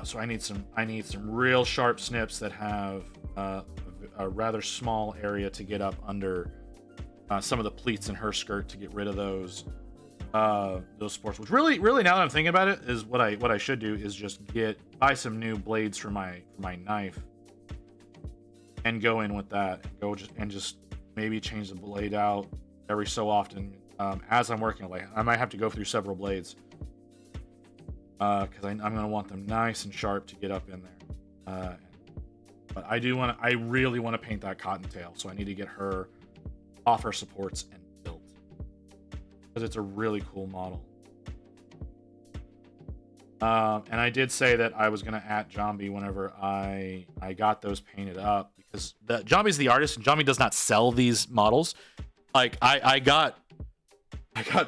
So I need some real sharp snips that have a rather small area to get up under some of the pleats in her skirt to get rid of those supports. Which really now that I'm thinking about it, is what I should do is just buy some new blades for my knife and go in with that, and just maybe change the blade out every so often as I'm working. Like I might have to go through several blades because I'm going to want them nice and sharp to get up in there. But I really want to paint that Cottontail, so I need to get her off her supports and built, because it's a really cool model. And I did say that I was going to @ Jambi whenever I got those painted up, because Jambi's the artist, and Jambi does not sell these models. Like I got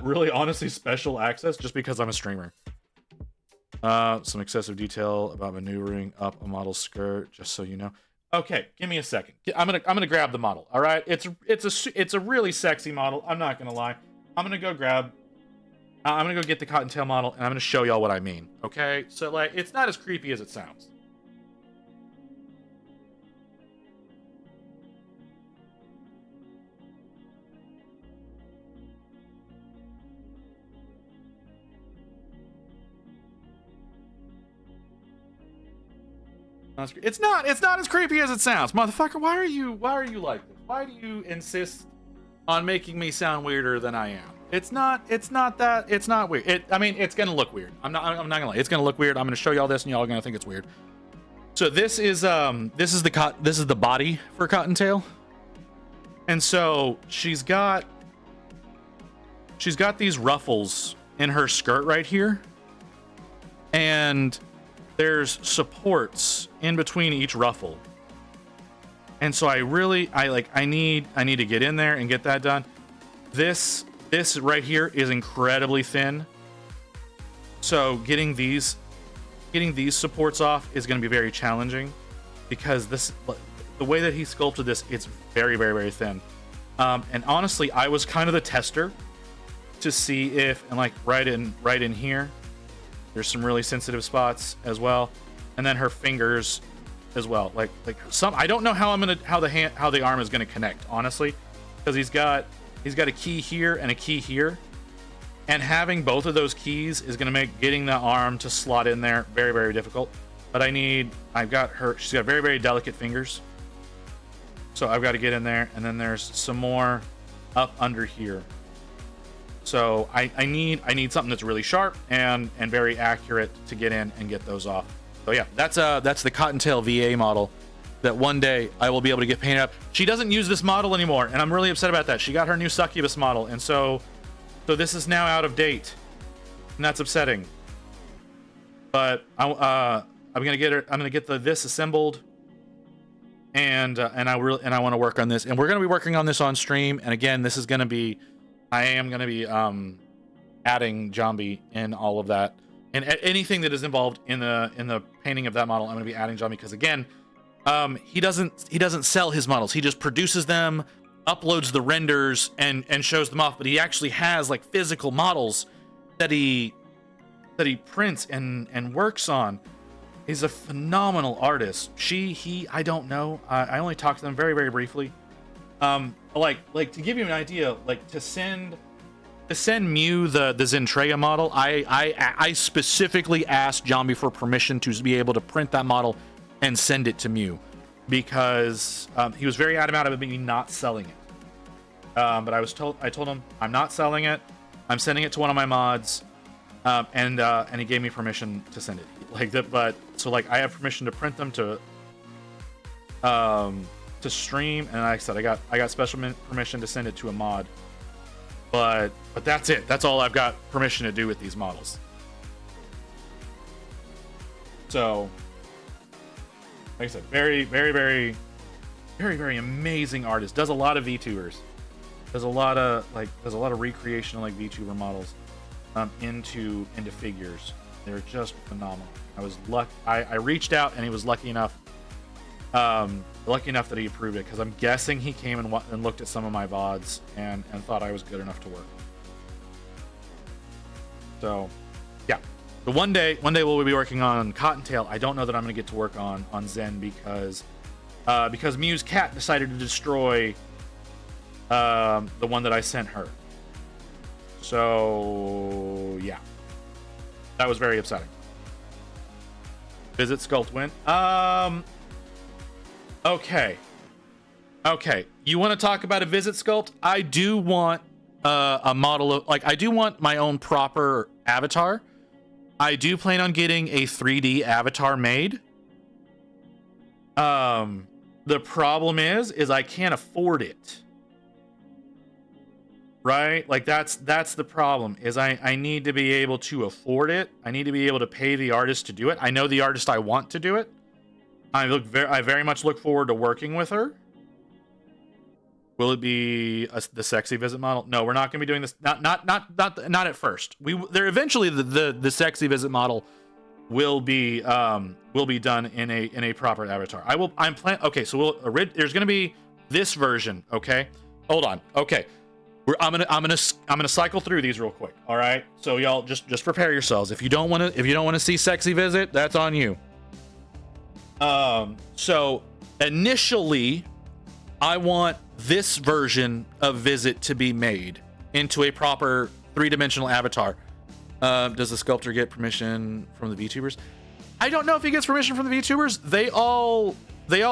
really honestly special access just because I'm a streamer. Some excessive detail about maneuvering up a model's skirt, just so you know. Okay, give me a second. I'm gonna grab the model. All right, it's a really sexy model. I'm not gonna lie. I'm gonna go get the Cottontail model, and I'm gonna show y'all what I mean. Okay, so like it's not as creepy as it sounds. It's not as creepy as it sounds, motherfucker. Why are you like this? Why do you insist on making me sound weirder than I am? It's not weird. I mean, it's gonna look weird. I'm not gonna lie. It's gonna look weird. I'm gonna show y'all this, and y'all are gonna think it's weird. So this is the body for Cottontail, and so she's got these ruffles in her skirt right here, and there's supports in between each ruffle. And so I need to get in there and get that done. This right here is incredibly thin. So getting these supports off is going to be very challenging, because the way that he sculpted this, it's very, very, very thin. And honestly, I was kind of the tester to see if, and like right in here, There's some really sensitive spots as well, and then her fingers as well. Like some, I don't know how how the arm is gonna connect, honestly, because he's got a key here and a key here, and having both of those keys is gonna make getting the arm to slot in there very, very difficult. But I've got her. She's got very, very delicate fingers, so I've got to get in there, and then there's some more up under here. So I need something that's really sharp and very accurate to get in and get those off. So yeah, that's the Cottontail VA model that one day I will be able to get painted up. She doesn't use this model anymore, and I'm really upset about that. She got her new Succubus model, and so this is now out of date, and that's upsetting. But I'm gonna get her. I'm gonna get this assembled, and I want to work on this, and we're gonna be working on this on stream. And again, this is gonna be. I am going to be adding Jambi in all of that, and anything that is involved in the painting of that model. I'm going to be adding Jambi because again, he doesn't sell his models. He just produces them, uploads the renders, and shows them off. But he actually has like physical models that he prints and works on. He's a phenomenal artist. I don't know. I only talked to them very, very briefly. Like to give you an idea, like to send Mew the Zentreya model, I specifically asked Jambi for permission to be able to print that model and send it to Mew because he was very adamant about me not selling it. But I told him I'm not selling it. I'm sending it to one of my mods, and he gave me permission to send it like that. But so like I have permission to print them to stream, and like I said, I got special permission to send it to a mod, but that's it. That's all I've got permission to do with these models. So like I said, very, very, very, very, very amazing artist. Does a lot of VTubers. Does a lot of recreational like VTuber models into figures. They're just phenomenal. I reached out, and he was lucky enough that he approved it, because I'm guessing he came and looked at some of my VODs and thought I was good enough to work. So yeah, the one day we'll be working on Cottontail. I don't know that I'm gonna get to work on Zen because Mew's cat decided to destroy the one that I sent her. So yeah, that was very upsetting. Visit Sculpt win. Okay. You want to talk about a Visit Sculpt? I do want a model of, like, I do want my own proper avatar. I do plan on getting a 3D avatar made. The problem is I can't afford it. Right? Like that's the problem, is I need to be able to afford it. I need to be able to pay the artist to do it. I know the artist I want to do it. I very much look forward to working with her. Will it be the sexy visit model? No, we're not going to be doing this. Not at first. There eventually the sexy visit model will be done in a proper avatar. Okay, so there's going to be this version. Okay, hold on. Okay, I'm gonna cycle through these real quick. All right, so y'all just prepare yourselves. If you don't want to see sexy visit, that's on you. So initially, I want this version of Visit to be made into a proper 3-dimensional avatar. Does the sculptor get permission from the VTubers? I don't know if he gets permission from the VTubers. They all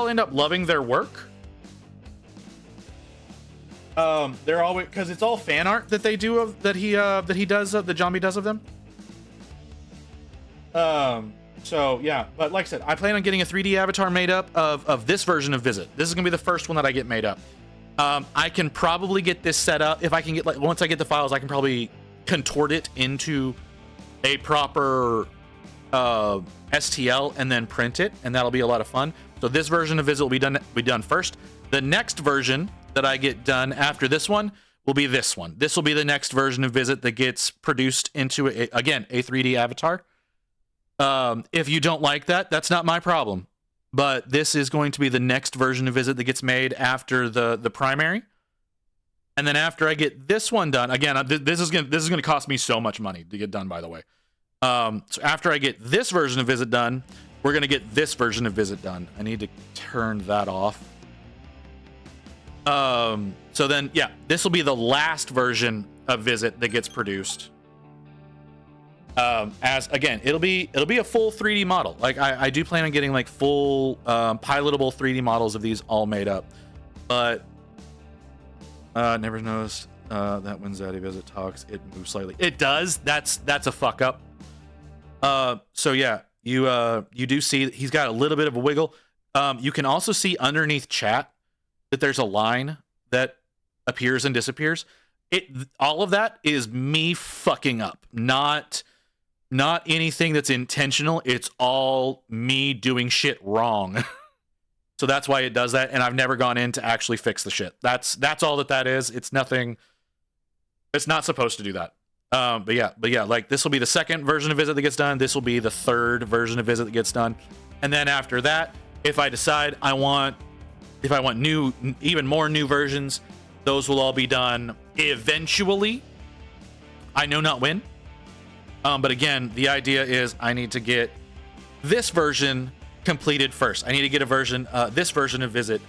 end up loving their work. They're always, because it's all fan art that they do of that he does that Jambi does of them. So yeah, but like I said, I plan on getting a 3D avatar made up of this version of Visit. This is gonna be the first one that I get made up. I can probably get this set up if I can get, like, once I get the files, I can probably contort it into a proper STL and then print it, and that'll be a lot of fun. So this version of Visit will be done first. The next version that I get done after this one will be this one. This will be the next version of Visit that gets produced into a 3D avatar. If you don't like that, that's not my problem. But this is going to be the next version of Visit that gets made after the primary. And then after I get this one done, again, this is going to cost me so much money to get done, by the way. So after I get this version of Visit done, we're going to get this version of Visit done. I need to turn that off. So then, yeah, this will be the last version of Visit that gets produced. As again, it'll be a full 3D model. Like I do plan on getting like full pilotable 3D models of these all made up. But never noticed that when Zaddy Visit talks, it moves slightly. It does. That's a fuck up. So yeah, you do see he's got a little bit of a wiggle. You can also see underneath chat that there's a line that appears and disappears. All of that is me fucking up, not anything that's intentional. It's all me doing shit wrong. So that's why it does that, and I've never gone in to actually fix the shit. That's all that is. It's nothing. It's not supposed to do that. But yeah, like this will be the second version of Visit that gets done. This will be the third version of Visit that gets done. And then after that, if I decide I want new, even more new versions, those will all be done eventually. I know not when. But again, the idea is I need to get this version completed first. I need to get this version of Visit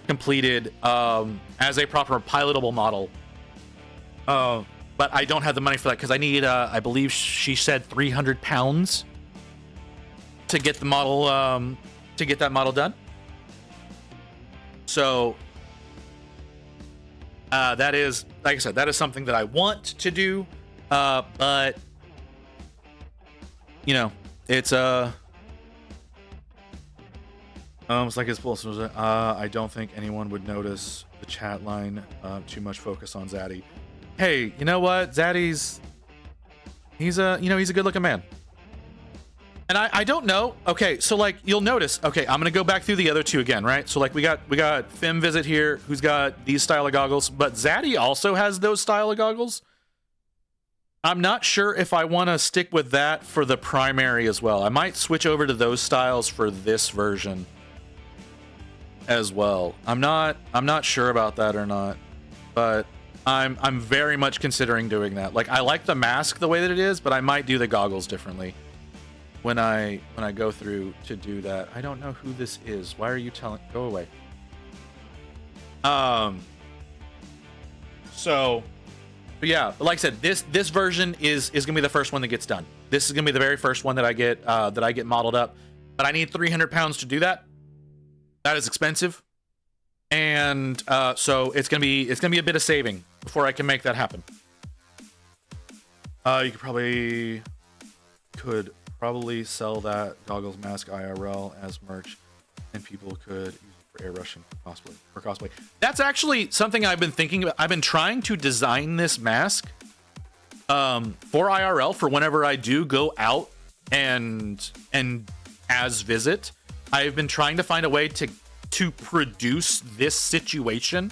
completed as a proper pilotable model. But I don't have the money for that because I need, I believe she said 300 pounds to get the model, to get that model done. So that is, like I said, that is something that I want to do. But you know, it's it's like his pulse. I don't think anyone would notice the chat line. Too much focus on Zaddy. Hey, you know what? Zaddy's he's a good looking man. And I don't know. Okay, so like you'll notice. Okay, I'm gonna go back through the other two again, right? So like we got Fem Visit here, who's got these style of goggles, but Zaddy also has those style of goggles. I'm not sure if I want to stick with that for the primary as well. I might switch over to those styles for this version as well. I'm not sure about that or not, but I'm very much considering doing that. Like I like the mask the way that it is, but I might do the goggles differently when I go through to do that. I don't know who this is. Why are you telling? Go away. So yeah, like I said, this version is gonna be the first one that gets done. This is gonna be the very first one that I get modeled up. But I need 300 pounds to do that. That is expensive, and so it's gonna be a bit of saving before I can make that happen. You could probably sell that goggles mask IRL as merch, and people could use it for airbrushing possibly for cosplay. That's actually something I've been thinking about. I've been trying to design this mask for IRL for whenever I do go out and as Visit. I've been trying to find a way to produce this situation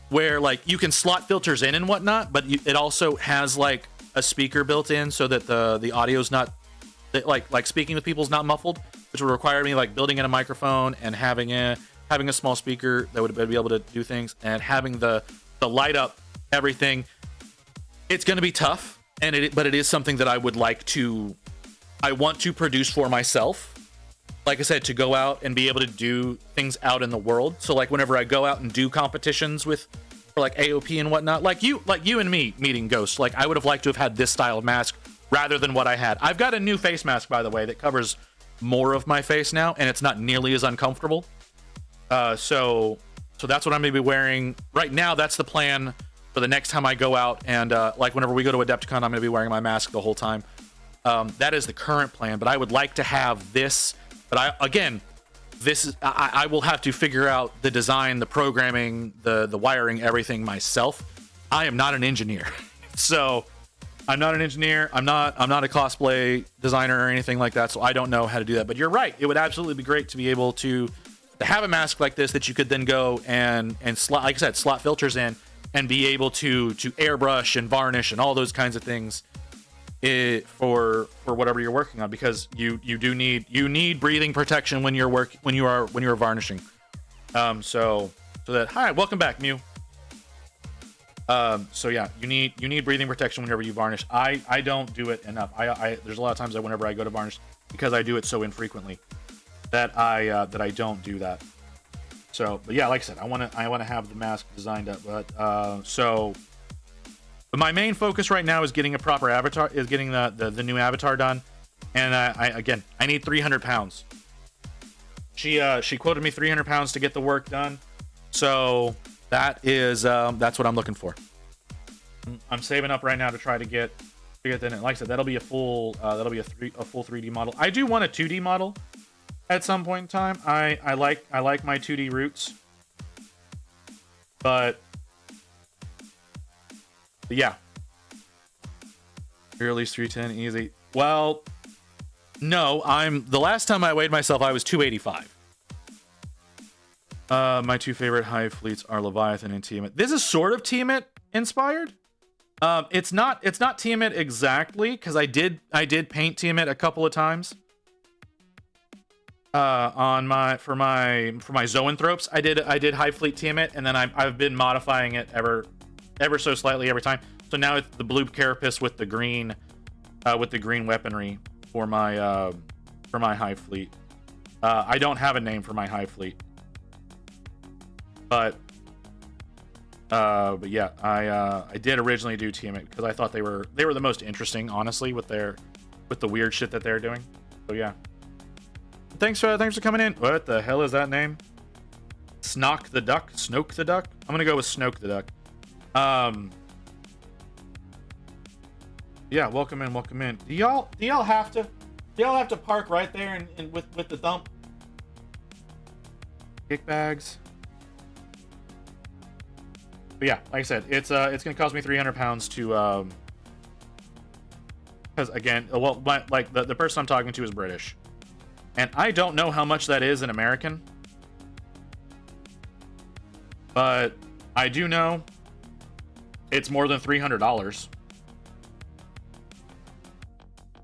where like you can slot filters in and whatnot, but it also has like a speaker built in so that the audio's not like speaking with people's not muffled, which would require me like building in a microphone and having a small speaker that would be able to do things and having the light up everything. It's going to be tough, but it is something that I want to produce for myself. Like I said, to go out and be able to do things out in the world. So like whenever I go out and do competitions for like AOP and whatnot, like you and me meeting Ghost, like I would have liked to have had this style of mask rather than what I had. I've got a new face mask, by the way, that covers more of my face now, and it's not nearly as uncomfortable. So that's what I'm gonna be wearing right now. That's the plan for the next time I go out, and like whenever we go to Adepticon, I'm gonna be wearing my mask the whole time. That is the current plan, but I would like to have this. But I will have to figure out the design, the programming, the wiring, everything myself. I am not an engineer, so I'm not an engineer. I'm not a cosplay designer or anything like that, so I don't know how to do that. But you're right; it would absolutely be great to be able to have a mask like this that you could then go and slot, like I said, slot filters in and be able to airbrush and varnish and all those kinds of things for whatever you're working on, because you need breathing protection when you are varnishing. So that, hi, welcome back, Mew. So yeah, you need breathing protection whenever you varnish. I don't do it enough. I there's a lot of times that whenever I go to varnish, because I do it so infrequently, that I don't do that. So, but yeah, like I said, I want to have the mask designed up. But but my main focus right now is getting a proper avatar, is getting the new avatar done. And I need 300 pounds. She quoted me 300 pounds to get the work done. So that's what I'm looking for. I'm saving up right now to try to get that. Like I said, that'll be a full full 3D model. I do want a 2D model at some point in time. I like my 2D roots, but yeah, you're at least 310 easy. Well, no, the last time I weighed myself, I was 285. My two favorite hive fleets are Leviathan and Tiamat. This is sort of Tiamat inspired. It's not Tiamat exactly, because I did paint Tiamat a couple of times. For my Zoanthropes, I did Hive Fleet Tiamat, and then I've been modifying it ever so slightly every time. So now it's the blue carapace with the green weaponry for my Hive Fleet. I don't have a name for my Hive Fleet, but yeah, I did originally do Tiamat because I thought they were the most interesting, honestly, with the weird shit that they're doing. So yeah. Thanks for coming in. What the hell is that name? Snoke the Duck? I'm gonna go with Snoke the Duck. Yeah, welcome in. Do y'all have to park right there and with the thump? Kick bags. But yeah, like I said, it's gonna cost me 300 pounds to because again, well, the person I'm talking to is British. And I don't know how much that is in American, but I do know it's more than $300.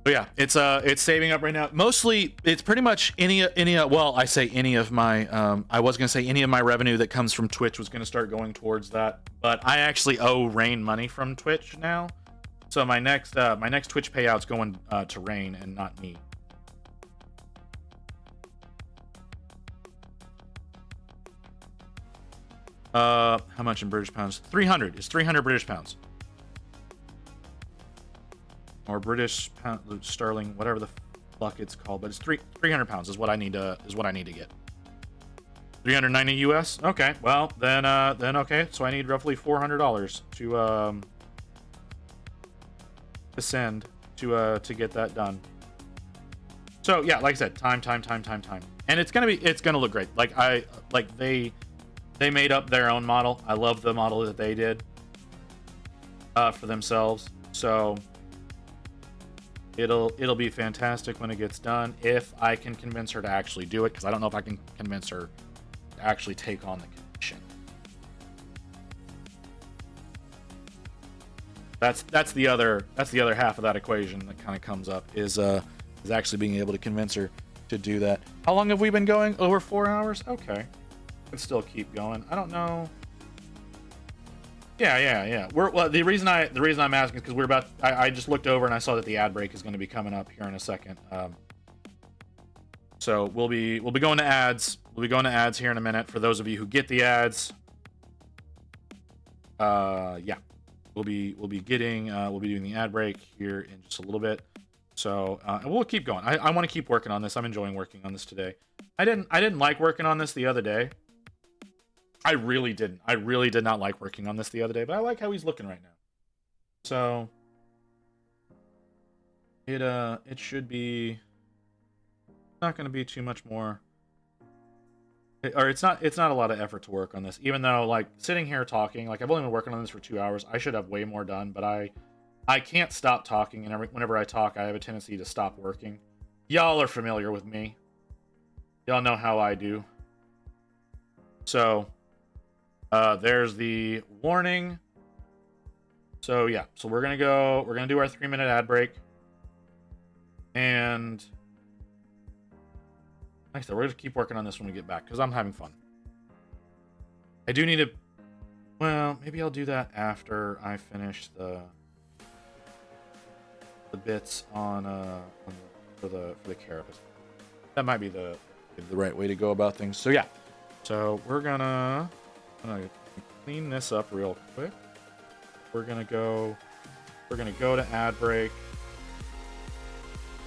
But yeah, it's saving up right now. Mostly, it's pretty much any. Well, I say any of my. I was gonna say any of my revenue that comes from Twitch was gonna start going towards that, but I actually owe Rain money from Twitch now, so my next Twitch payout's going to Rain and not me. How much in British pounds? 300. It's 300 British pounds. Or British pound, sterling, whatever the fuck it's called, but it's 300 pounds is what I need to get. 390 US. Okay, well then okay. So I need roughly $400 to send to get that done. So yeah, like I said, time, and it's gonna look great. They made up their own model. I love the model that they did for themselves. So it'll be fantastic when it gets done, if I can convince her to actually do it, because I don't know if I can convince her to actually take on the commission. That's the other half of that equation that kind of comes up, is actually being able to convince her to do that. How long have we been going? Over 4 hours? Okay. Could still keep going. I don't know. Yeah. The reason I'm asking is because I just looked over and I saw that the ad break is going to be coming up here in a second. So we'll be going to ads. We'll be going to ads here in a minute for those of you who get the ads. Yeah, we'll be doing the ad break here in just a little bit. So and we'll keep going. I want to keep working on this. I'm enjoying working on this today. I didn't like working on this the other day. I really didn't. I really did not like working on this the other day, but I like how he's looking right now. So it should be not going to be too much more, or it's not a lot of effort to work on this, even though, like, sitting here talking, like, I've only been working on this for 2 hours. I should have way more done, but I can't stop talking, and whenever I talk, I have a tendency to stop working. Y'all are familiar with me. Y'all know how I do. So there's the warning. So yeah, so we're gonna do our 3-minute ad break, and like I said, we're gonna keep working on this when we get back, because I'm having fun. I do need to Well, maybe I'll do that after I finish the bits for the carapace. That might be the right way to go about things. So yeah. So we're gonna clean this up real quick. We're gonna go to ad break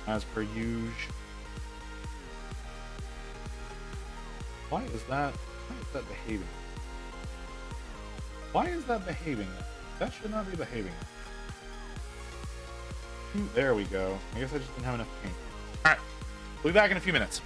as per usual. Why is that behaving? Why is that behaving? That should not be behaving. There we go. I guess I just didn't have enough paint. Alright. We'll be back in a few minutes.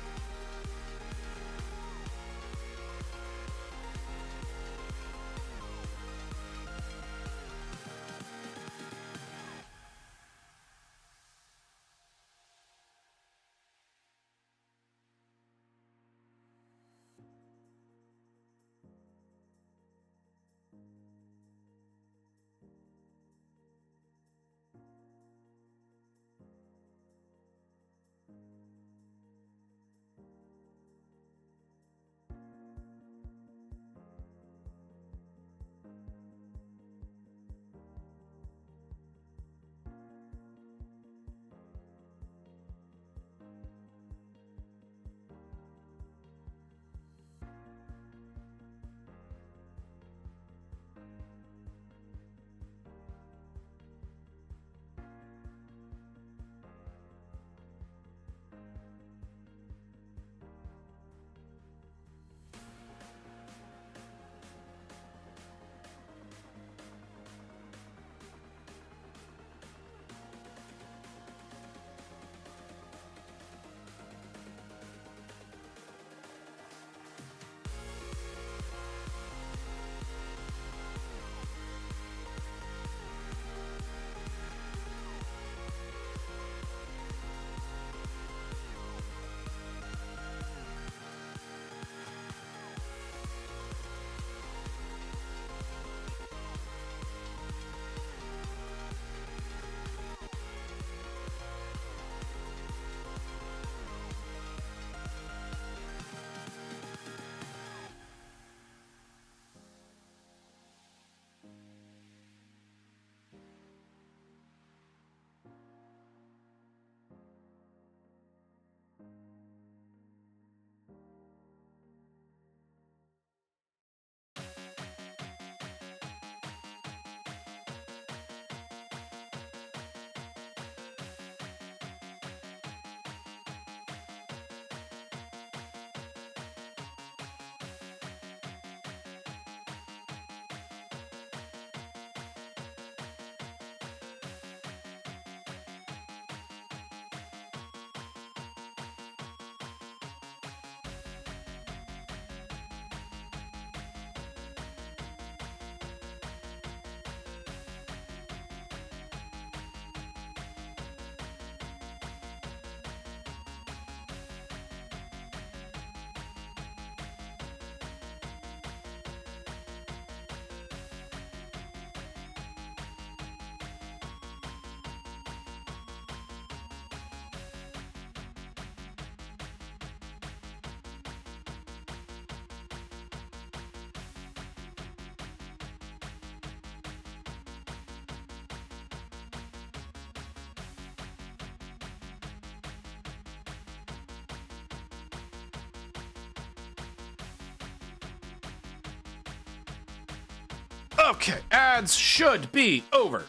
Okay, ads should be over.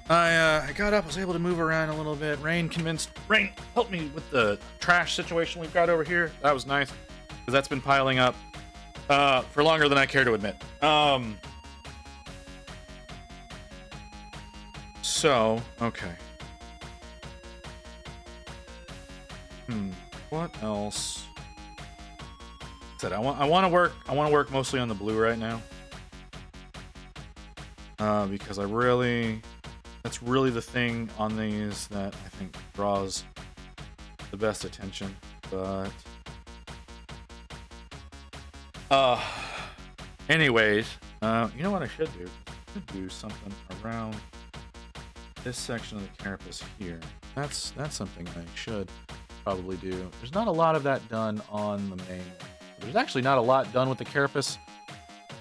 I got up, was able to move around a little bit. Rain helped me with the trash situation we've got over here. That was nice, because that's been piling up for longer than I care to admit. So, okay. What else? I want to work mostly on the blue right now. Because that's really the thing on these that I think draws the best attention. But anyways, you know what I should do? I should do something around this section of the carapace here. That's something I should probably do. There's not a lot of that done on the main one. There's actually not a lot done with the carapace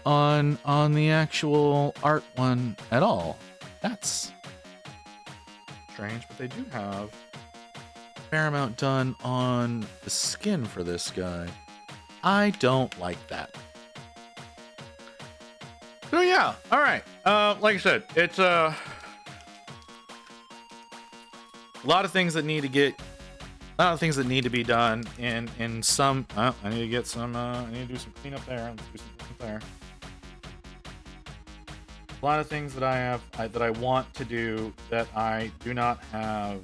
on the actual art one at all. That's strange, but they do have a fair amount done on the skin for this guy. I don't like that. So yeah, all right. Like I said, it's a lot of things that need to get, a lot of things that need to be done. In some, I need to get some. I need to do some cleanup there. Let's do some cleanup there. A lot of things that I have that I want to do that I do not have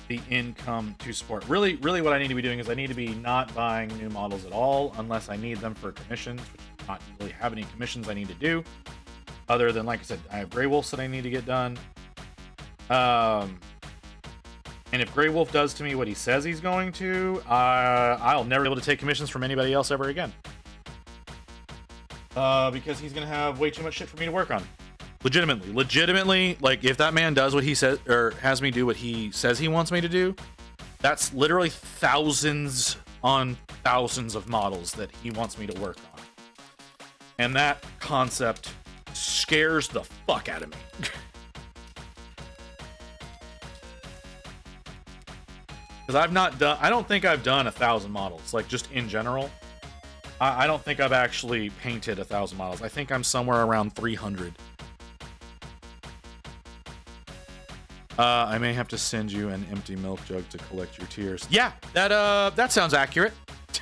the income to support. Really, what I need to be doing is I need to be not buying new models at all unless I need them for commissions, which I not really have any commissions I need to do. Other than, like I said, I have Grey Wolves that I need to get done. And if Grey Wolf does to me what he says he's going to, I'll never be able to take commissions from anybody else ever again. Because he's gonna have way too much shit for me to work on. Legitimately, like if that man does what he says or has me do what he says he wants me to do, that's literally thousands on thousands of models that he wants me to work on. And that concept scares the fuck out of me. Because I don't think I've done 1,000 models, like just in general. I don't think I've actually painted 1,000 models. I think I'm somewhere around 300. I may have to send you an empty milk jug to collect your tears. Yeah, that sounds accurate.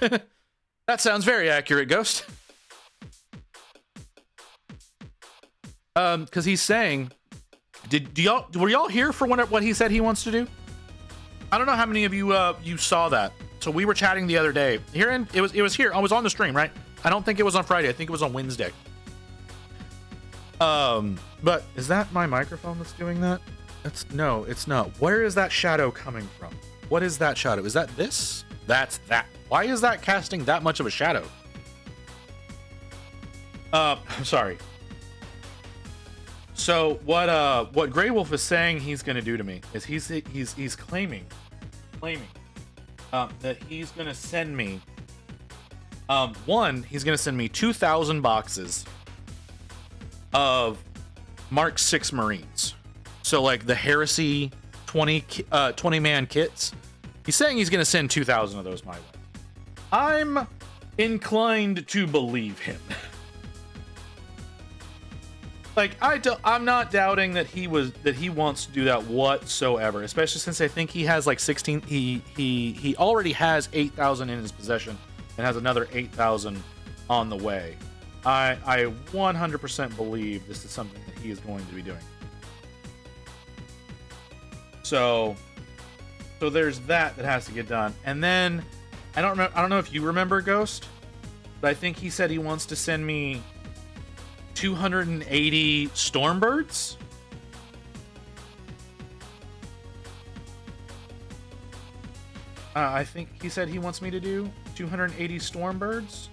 That sounds very accurate, Ghost. Because he's saying, were y'all here for what he said he wants to do? I don't know how many of you you saw that. So we were chatting the other day. It was here. I was on the stream, right? I don't think it was on Friday. I think it was on Wednesday. But is that my microphone that's doing that? No, it's not. Where is that shadow coming from? What is that shadow? Is that this? That's that. Why is that casting that much of a shadow? I'm sorry. So what Grey Wolf is saying he's gonna do to me is he's claiming that he's gonna send me he's gonna send me 2,000 boxes of Mark 6 Marines. So like the Heresy 20 man kits. He's saying he's gonna send 2,000 of those my way. I'm inclined to believe him. Like I'm not doubting that he wants to do that whatsoever, especially since I think he has like 16. He already has 8,000 in his possession and has another 8,000 on the way. I 100% believe this is something that he is going to be doing. So there's that has to get done, and then I don't know if you remember Ghost, but I think he said he wants to send me 280 Stormbirds. I think he said he wants me to do 280 Stormbirds.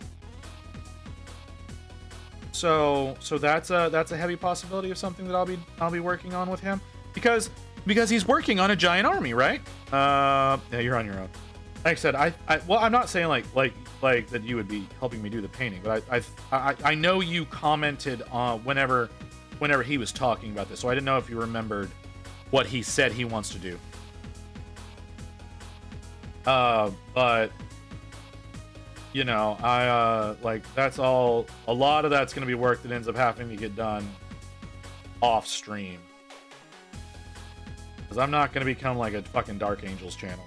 So that's a heavy possibility of something that I'll be working on with him because he's working on a giant army, right? Yeah, you're on your own. Like I said, well, I'm not saying like that you would be helping me do the painting, but I know you commented on whenever he was talking about this, so I didn't know if you remembered what he said he wants to do. But you know, like that's all. A lot of that's going to be work that ends up having to get done off stream, because I'm not going to become like a fucking Dark Angels channel.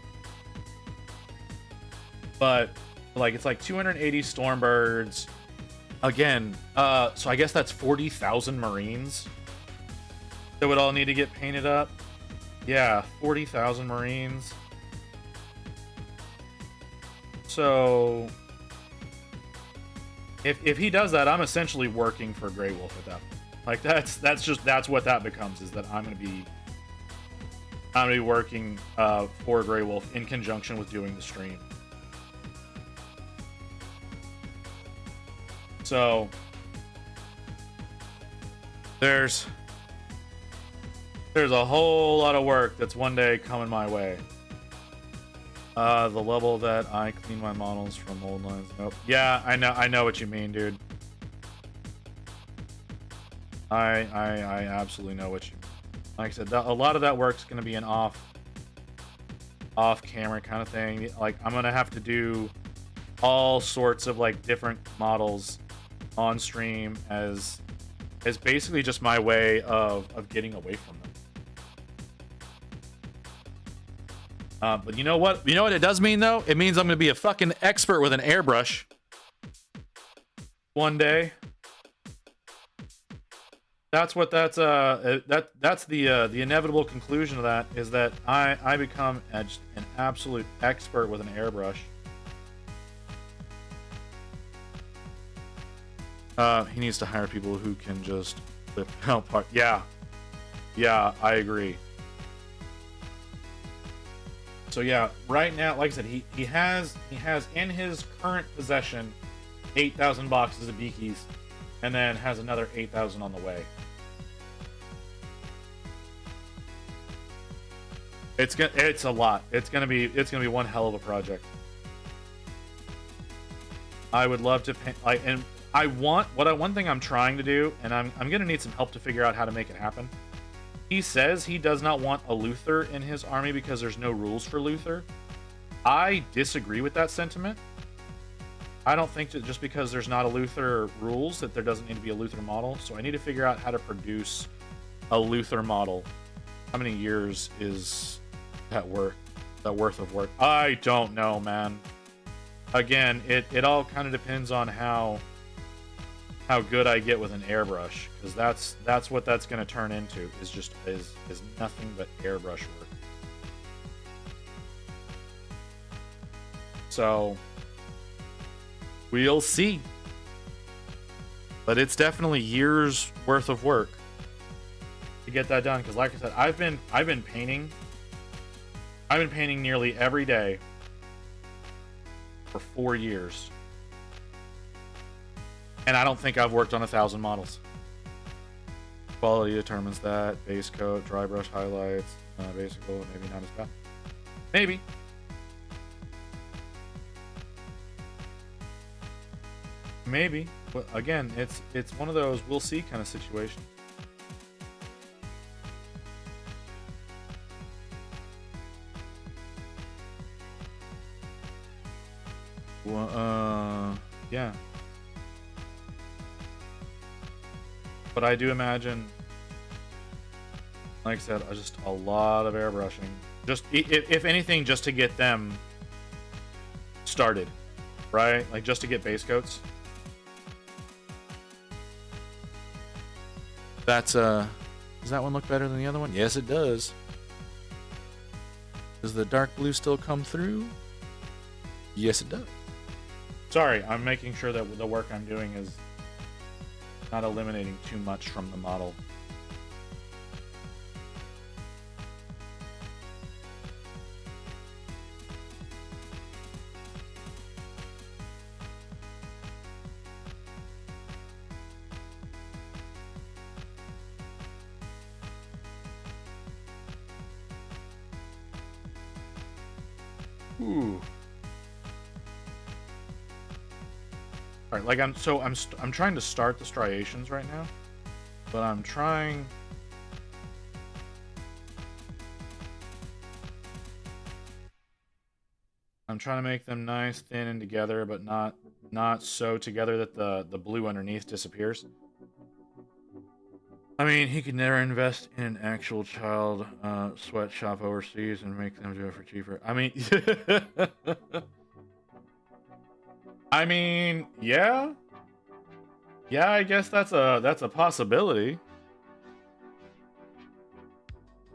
But like it's like 280 Stormbirds again. So I guess that's 40,000 Marines that would all need to get painted up. Yeah, 40,000 Marines. So if he does that, I'm essentially working for Grey Wolf at that point. Like that's what that becomes, is that I'm gonna be working for Grey Wolf in conjunction with doing the stream. So there's a whole lot of work that's one day coming my way. The level that I clean my models from old lines. Nope. Yeah, I know what you mean, dude. I absolutely know what you mean. Like I said, a lot of that work's gonna be an off camera kind of thing. Like I'm gonna have to do all sorts of like different models on stream as basically just my way of getting away from them. But you know what? You know what it does mean though? It means I'm gonna be a fucking expert with an airbrush one day. That's what that's the inevitable conclusion of that, is that I become an absolute expert with an airbrush. He needs to hire people who can just flip out part. Yeah, I agree. So yeah, right now, like I said, he has in his current possession 8,000 boxes of Beakies, and then has another 8,000 on the way. It's a lot. It's gonna be one hell of a project. I would love to paint, and one thing I'm trying to do, and I'm gonna need some help to figure out how to make it happen. He says he does not want a Luthor in his army because there's no rules for Luthor. I disagree with that sentiment. I don't think that just because there's not a Luthor rules that there doesn't need to be a Luthor model. So I need to figure out how to produce a Luthor model. How many years is that worth of work? I don't know, man. Again, it all kind of depends on how good I get with an airbrush, because that's what that's going to turn into, is nothing but airbrush work. So we'll see, but it's definitely years worth of work to get that done, because like I said, I've been painting nearly every day for 4 years, and I don't think I've worked on 1,000 models. Quality determines that. Base coat, dry brush highlights, basic coat, maybe not as bad. Maybe, but again, it's one of those we'll see kind of situation. Well, yeah. But I do imagine, like I said, just a lot of airbrushing. Just if anything, just to get them started, right? Like just to get base coats. That's does that one look better than the other one? Yes, it does. Does the dark blue still come through? Yes, it does. Sorry, I'm making sure that the work I'm doing is not eliminating too much from the model. Ooh. All right, like I'm trying to start the striations right now, but I'm trying to make them nice, thin, and together, but not so together that the blue underneath disappears. I mean, he could never invest in an actual child sweatshop overseas and make them do it for cheaper. I mean, yeah, I guess that's a possibility.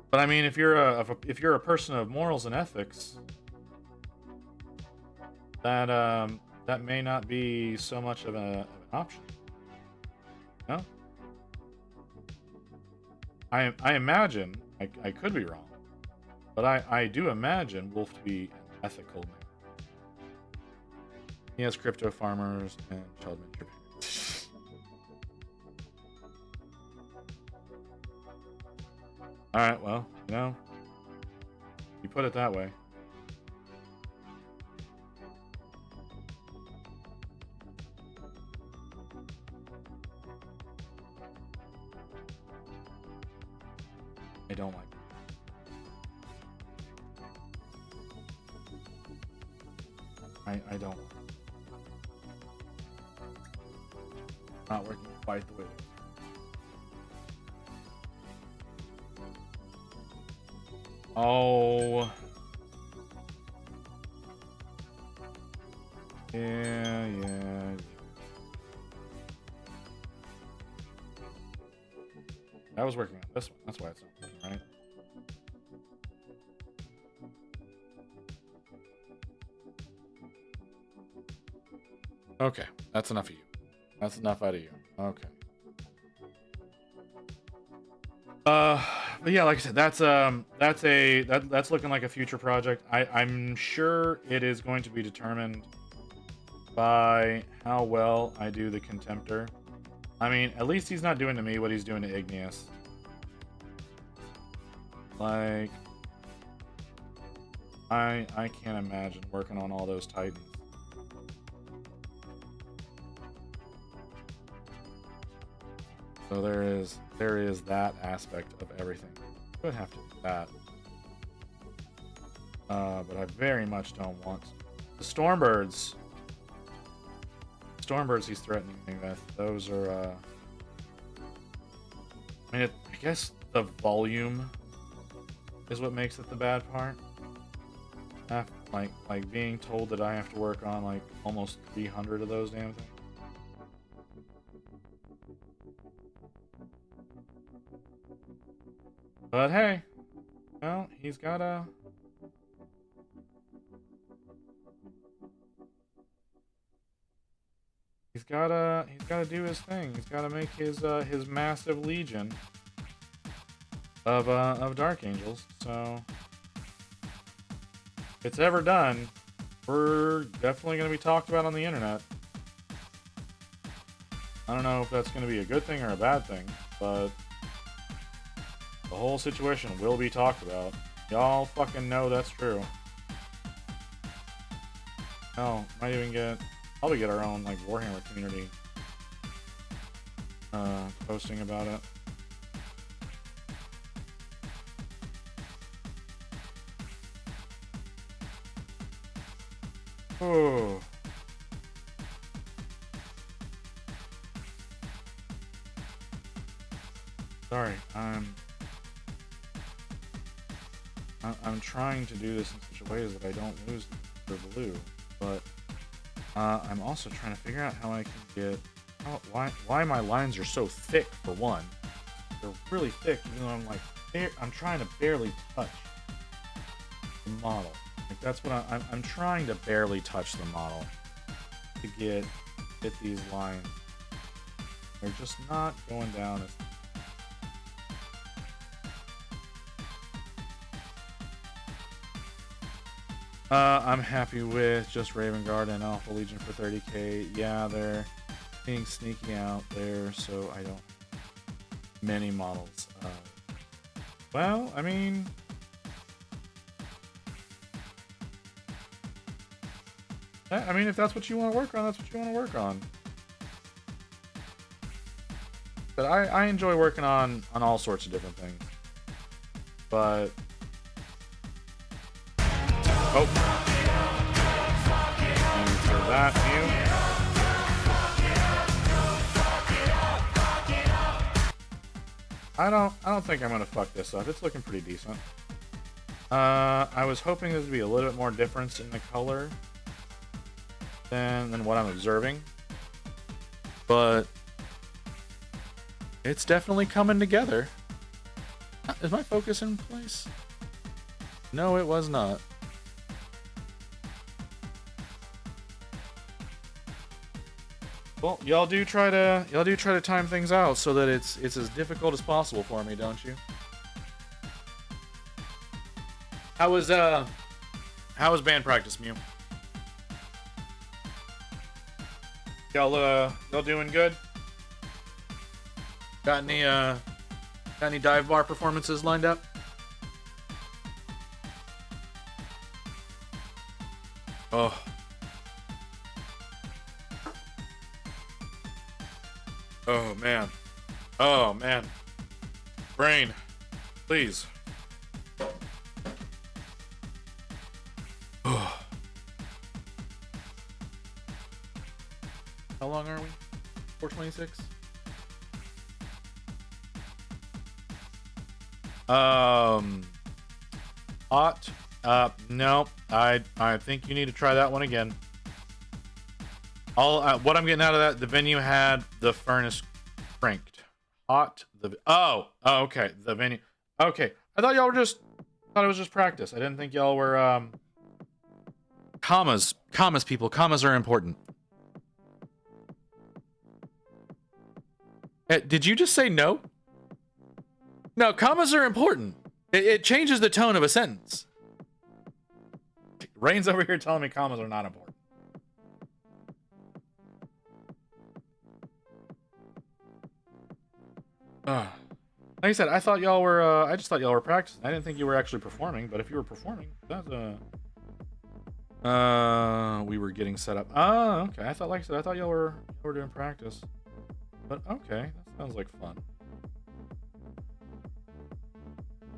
But I mean, if you're a person of morals and ethics, that may not be so much of an option. No. I imagine, I could be wrong, but I do imagine Wolf to be an ethical man. He has crypto farmers and child mentor payments. Alright, well, you put it that way. I don't like it. I don't. Not working quite the way it is. Oh. Yeah. I was working on this one. That's why it's not working, right? Okay, that's enough of you. That's enough out of you. Okay. But yeah, like I said, that's looking like a future project. I'm sure it is going to be determined by how well I do the Contemptor. I mean, at least he's not doing to me what he's doing to Igneous. Like, I can't imagine working on all those Titans. So there is that aspect of everything. Could have to do that. But I very much don't want the Stormbirds. Stormbirds he's threatening me with. Those are I mean, I guess the volume is what makes it the bad part. Like being told that I have to work on like almost 300 of those damn things. But hey, well, he's gotta do his thing. He's gotta make his massive legion of Dark Angels. So if it's ever done, we're definitely gonna be talked about on the internet. I don't know if that's gonna be a good thing or a bad thing, but the whole situation will be talked about. Y'all fucking know that's true. No, might even probably get our own like Warhammer community posting about it. Oh. Sorry, I'm trying to do this in such a way that I don't lose the blue, but I'm also trying to figure out how I can get why my lines are so thick. For one, they're really thick, even though I'm trying to barely touch the model. Like that's what I'm trying to barely touch the model to get these lines. They're just not going down as I'm happy with just Raven Guard and Alpha Legion for 30k. Yeah, they're being sneaky out there, so I don't have many models. Well, I mean, if that's what you want to work on, that's what you want to work on. But I enjoy working on all sorts of different things. But oh. And for that, I don't think I'm gonna fuck this up. It's looking pretty decent. I was hoping there'd be a little bit more difference in the color than what I'm observing, but it's definitely coming together. Is my focus in place? No, it was not. Well, y'all do try to time things out so that it's as difficult as possible for me, don't you? How was band practice, Mew? Y'all doing good? Got any dive bar performances lined up? Oh. Oh man. Brain. Please. How long are we? 426. Hot. No. I think you need to try that one again. What I'm getting out of that, the venue had the furnace cranked. Hot. Okay. The venue. Okay. I thought y'all were thought it was just practice. I didn't think y'all were, commas, people. Commas are important. Did you just say no? No, commas are important. It changes the tone of a sentence. Rain's over here telling me commas are not important. Like I said, I thought y'all were, I just thought y'all were practicing. I didn't think you were actually performing, but if you were performing, that's, we were getting set up. Oh, okay. I thought, like I said, I thought y'all were doing practice. But okay, that sounds like fun.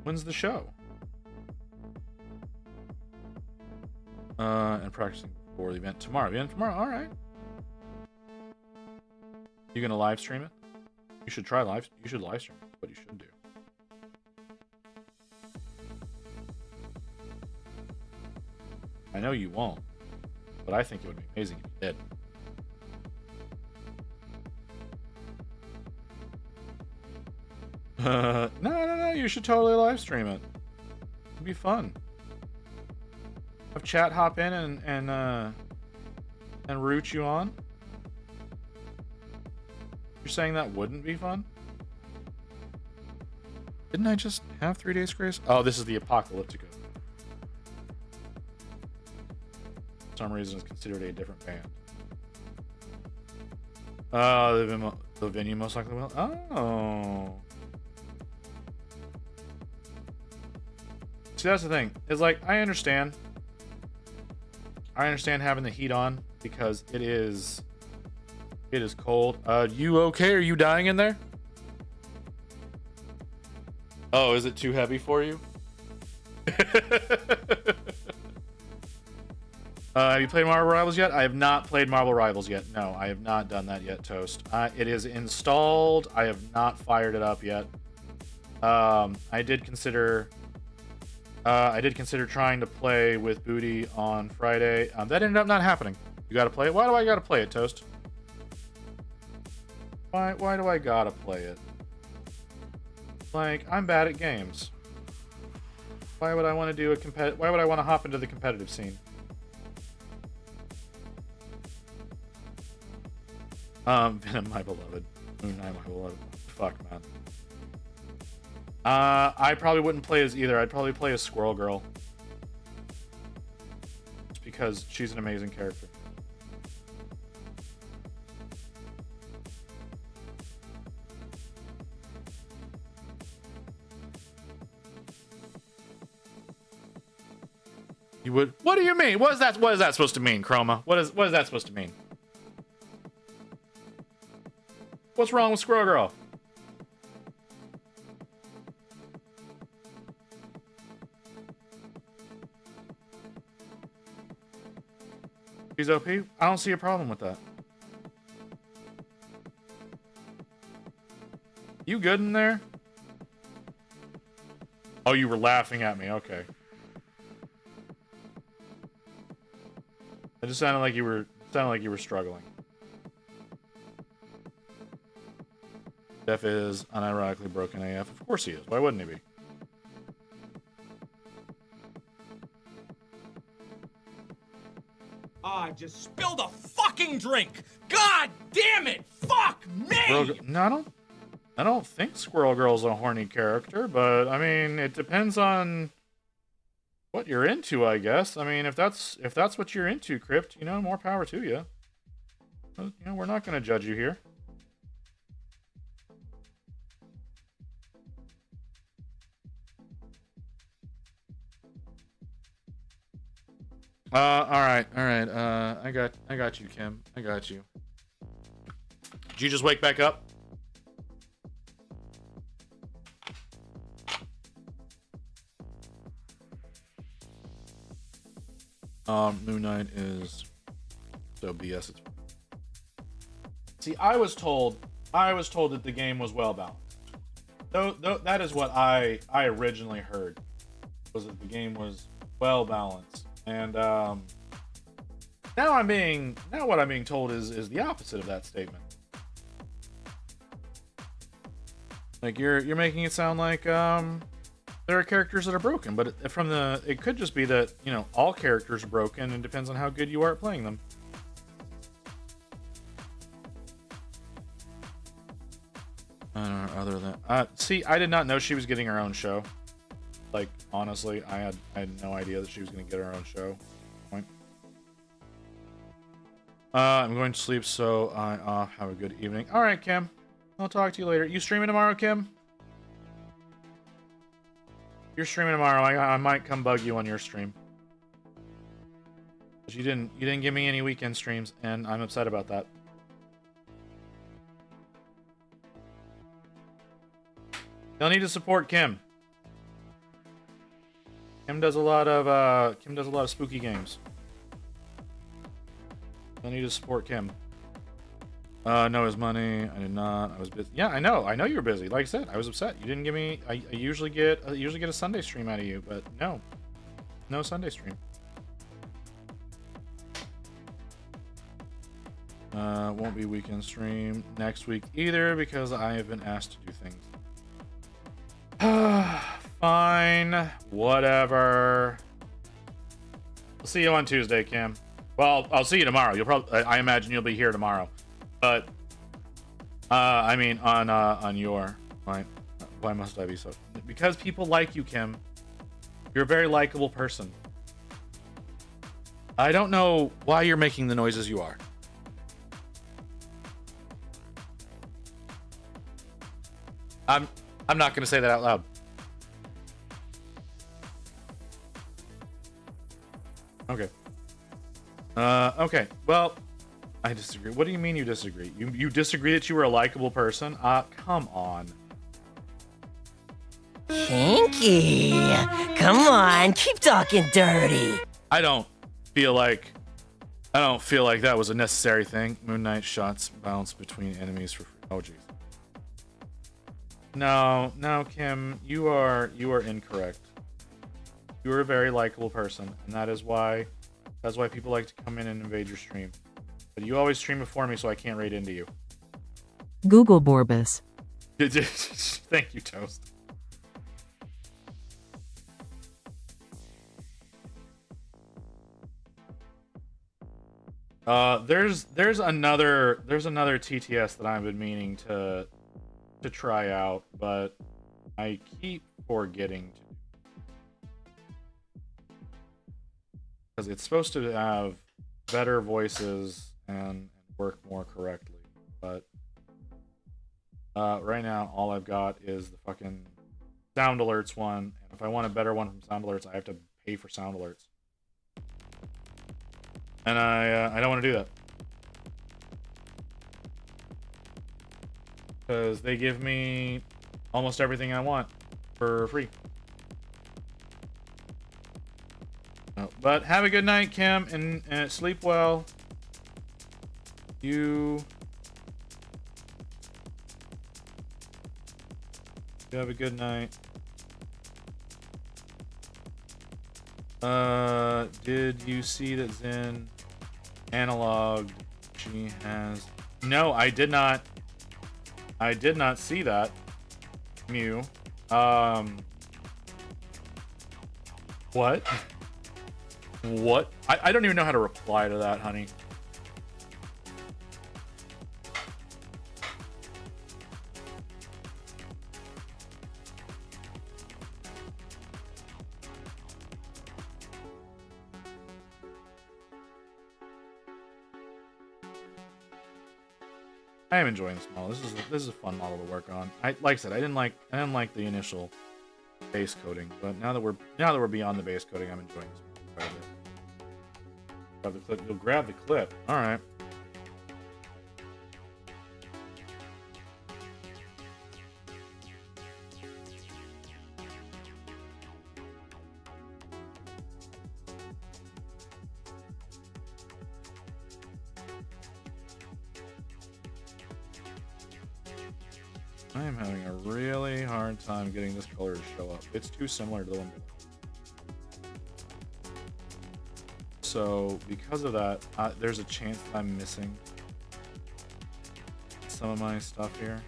When's the show? And practicing for the event tomorrow. The event tomorrow, alright. You gonna live stream it? You should you should live stream it. That's what you should do. I know you won't, but I think it would be amazing if you did. No, you should totally live stream it. It'd be fun. Have chat hop in and root you on. You're saying that wouldn't be fun? Didn't I just have 3 Days Grace? Oh, this is the Apocalyptica. For some reason it's considered a different band. The venue most likely will. Oh. See, that's the thing. It's like, I understand having the heat on because it is cold. You okay? Are you dying in there? Oh, is it too heavy for you? Have you played Marvel Rivals yet? I have not played Marvel Rivals yet. No, I have not done that yet, Toast. It is installed. I have not fired it up yet. I did consider trying to play with Booty on Friday. That ended up not happening. You gotta play it? Why do I gotta play it, Toast? Why do I gotta play it? Like, I'm bad at games. Why would I want to do why would I want to hop into the competitive scene? Venom, my beloved. Moon Knight, my beloved. Fuck, man. I probably wouldn't play as either. I'd probably play as Squirrel Girl. Just because she's an amazing character. You would? What do you mean? What is that supposed to mean, Chroma? What is that supposed to mean? What's wrong with Squirrel Girl? She's OP? I don't see a problem with that. You good in there? Oh, you were laughing at me. Okay. It just sounded like you were struggling. Jeff is unironically broken AF. Of course he is. Why wouldn't he be? I just spilled a fucking drink. God damn it! Fuck me! No, I don't think Squirrel Girl's a horny character, but I mean, it depends on what you're into, I guess. I mean, if that's what you're into, Crypt, you know, more power to you. You know, we're not going to judge you here. All right. I got you, Kim. I got you. Did you just wake back up? Moon Knight is so BS. It's... See, I was told that the game was well balanced. Though that is what I originally heard, was that the game was well balanced, and now what I'm being told is the opposite of that statement. Like you're making it sound like there are characters that are broken, but it could just be that, you know, all characters are broken and depends on how good you are at playing them. I don't know, other than see, I did not know she was getting her own show. Like, honestly, I had no idea that she was going to get her own show. Point. I'm going to sleep, so I have a good evening. All right, Kim. I'll talk to you later. You streaming tomorrow, Kim? You're streaming tomorrow. I might come bug you on your stream. But you didn't give me any weekend streams, and I'm upset about that. You'll need to support Kim. Kim does a lot of spooky games. You'll need to support Kim. No, his money. I did not. I was busy. Yeah, I know you were busy. Like I said, I was upset. You didn't give me. I usually get a Sunday stream out of you, but no Sunday stream. Won't be weekend stream next week either because I have been asked to do things. Fine, whatever. I'll see you on Tuesday, Kim. Well, I'll see you tomorrow. I imagine you'll be here tomorrow. But I mean on your why must I be so? Because people like you, Kim. You're a very likable person. I don't know why you're making the noises you are. I'm not going to say that out loud. Okay. Okay. Well, I disagree. What do you mean you disagree? You disagree that you were a likable person? Come on. Kinky. Come on, keep talking dirty. I don't feel like that was a necessary thing. Moon Knight shots bounce between enemies for free. Oh jeez. No, Kim, you are incorrect. You are a very likable person, and that's why people like to come in and invade your stream. But you always stream before me, so I can't raid into you. Google Borbus. Thank you, Toast. There's another TTS that I've been meaning to try out, but I keep forgetting to, because it's supposed to have better voices and work more correctly, but right now all I've got is the fucking Sound Alerts one, and if I want a better one from Sound Alerts, I have to pay for Sound Alerts, and I don't want to do that because they give me almost everything I want for free. No, but have a good night, Kim, and sleep well. You have a good night. Did you see that Zen Analog? She has. No, I did not. I did not see that. Mew. What? What? I don't even know how to reply to that, honey. I am enjoying this model. This is a fun model to work on. Like I said, I didn't like the initial base coating, but now that we're beyond the base coating, I'm enjoying this quite a bit. Grab the clip. You'll grab the clip. All right. I am having a really hard time getting this color to show up. It's too similar to the one below. So because of that, there's a chance that I'm missing some of my stuff here,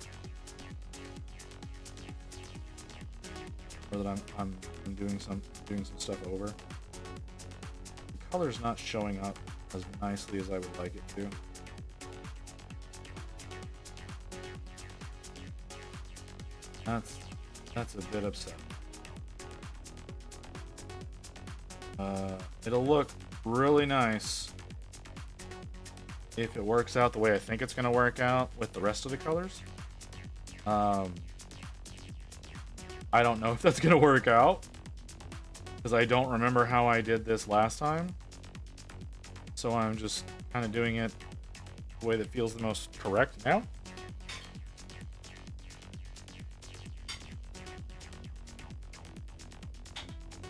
or that I'm doing some stuff over. The color's not showing up as nicely as I would like it to. That's a bit upsetting. It'll look really nice if it works out the way I think it's going to work out with the rest of the colors. I don't know if that's going to work out because I don't remember how I did this last time. So I'm just kind of doing it the way that feels the most correct now.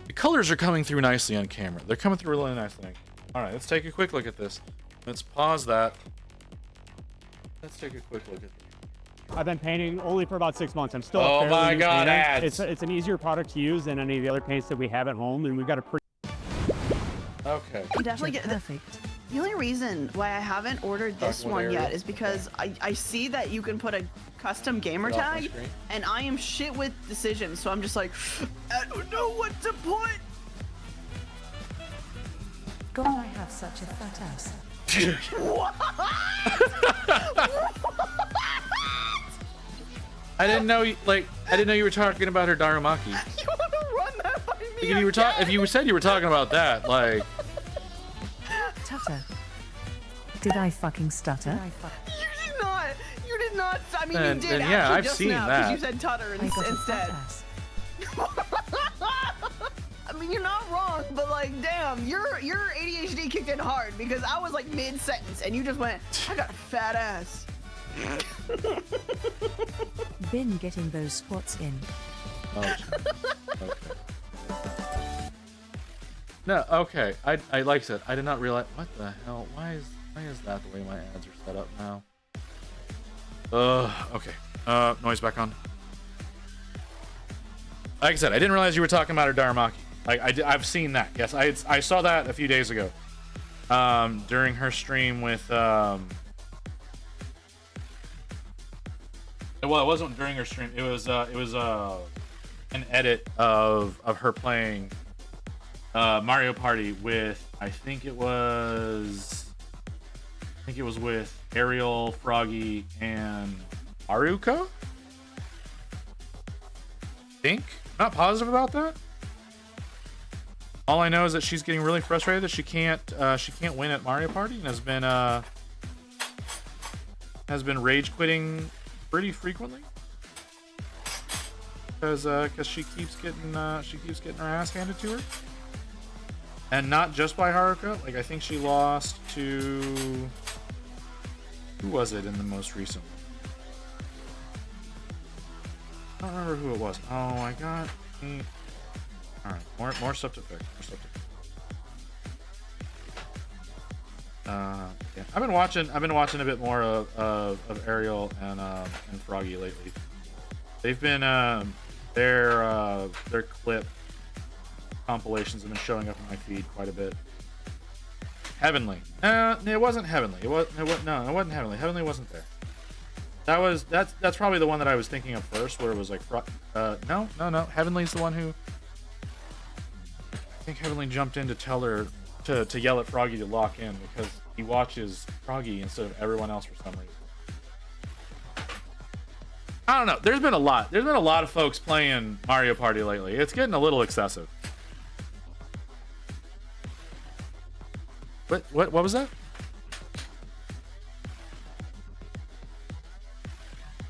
The colors are coming through nicely on camera. They're coming through really nicely. All right, let's take a quick look at this. Let's pause that. Let's take a quick look at this. I've been painting only for about 6 months. I'm still Oh a fairly my new God, painter. ads. It's an easier product to use than any of the other paints that we have at home, and we've got a pretty. Okay. Definitely get Perfect. the only reason why I haven't ordered this Talking with one yet Ariel. is because I see that you can put a custom gamer Get off my tag, screen. and I am shit with decisions, so I'm just like, I don't know what to put. God, I have such a fat ass. I didn't know you were talking about her Darumaki. You want to run that by me? If you were if you said you were talking about that, like, Tutter. Did I fucking stutter? You did not. You did not. I mean, Then- you did then yeah, actually I've just seen now, that. you said Tutter I got a instead. fat ass. I mean, you're not wrong, but like, damn, your ADHD kicked in hard because I was like mid-sentence and you just went, I got a fat ass. Been getting those squats in. oh, gee. Okay. No, okay. I like I said, I did not realize. What the hell? Why is that the way my ads are set up now? Okay. Noise back on. Like I said, I didn't realize you were talking about her Darumaki. Like I've seen that. Yes, I saw that a few days ago. During her stream with well, it wasn't during her stream. It was an edit of her playing Mario Party with I think it was with Ariel, Froggy, and Haruka. Think? Not positive about that. All I know is that she's getting really frustrated that she can't win at Mario Party and has been rage quitting pretty frequently because she keeps getting her ass handed to her, and not just by Haruka. Like I think she lost to who was it in the most recent one? I don't remember who it was. Oh my god. All right, more stuff to fix. Yeah, I've been watching a bit more of Ariel and Froggy lately. They've been their clip compilations have been showing up in my feed quite a bit. Heavenly. It wasn't Heavenly. It wasn't Heavenly. Heavenly wasn't there. That's probably the one that I was thinking of first, where it was like no. Heavenly's the one who I think Heavenly jumped in to tell her to yell at Froggy to lock in because he watches Froggy instead of everyone else for some reason. I don't know. There's been a lot of folks playing Mario Party lately. It's getting a little excessive. What was that?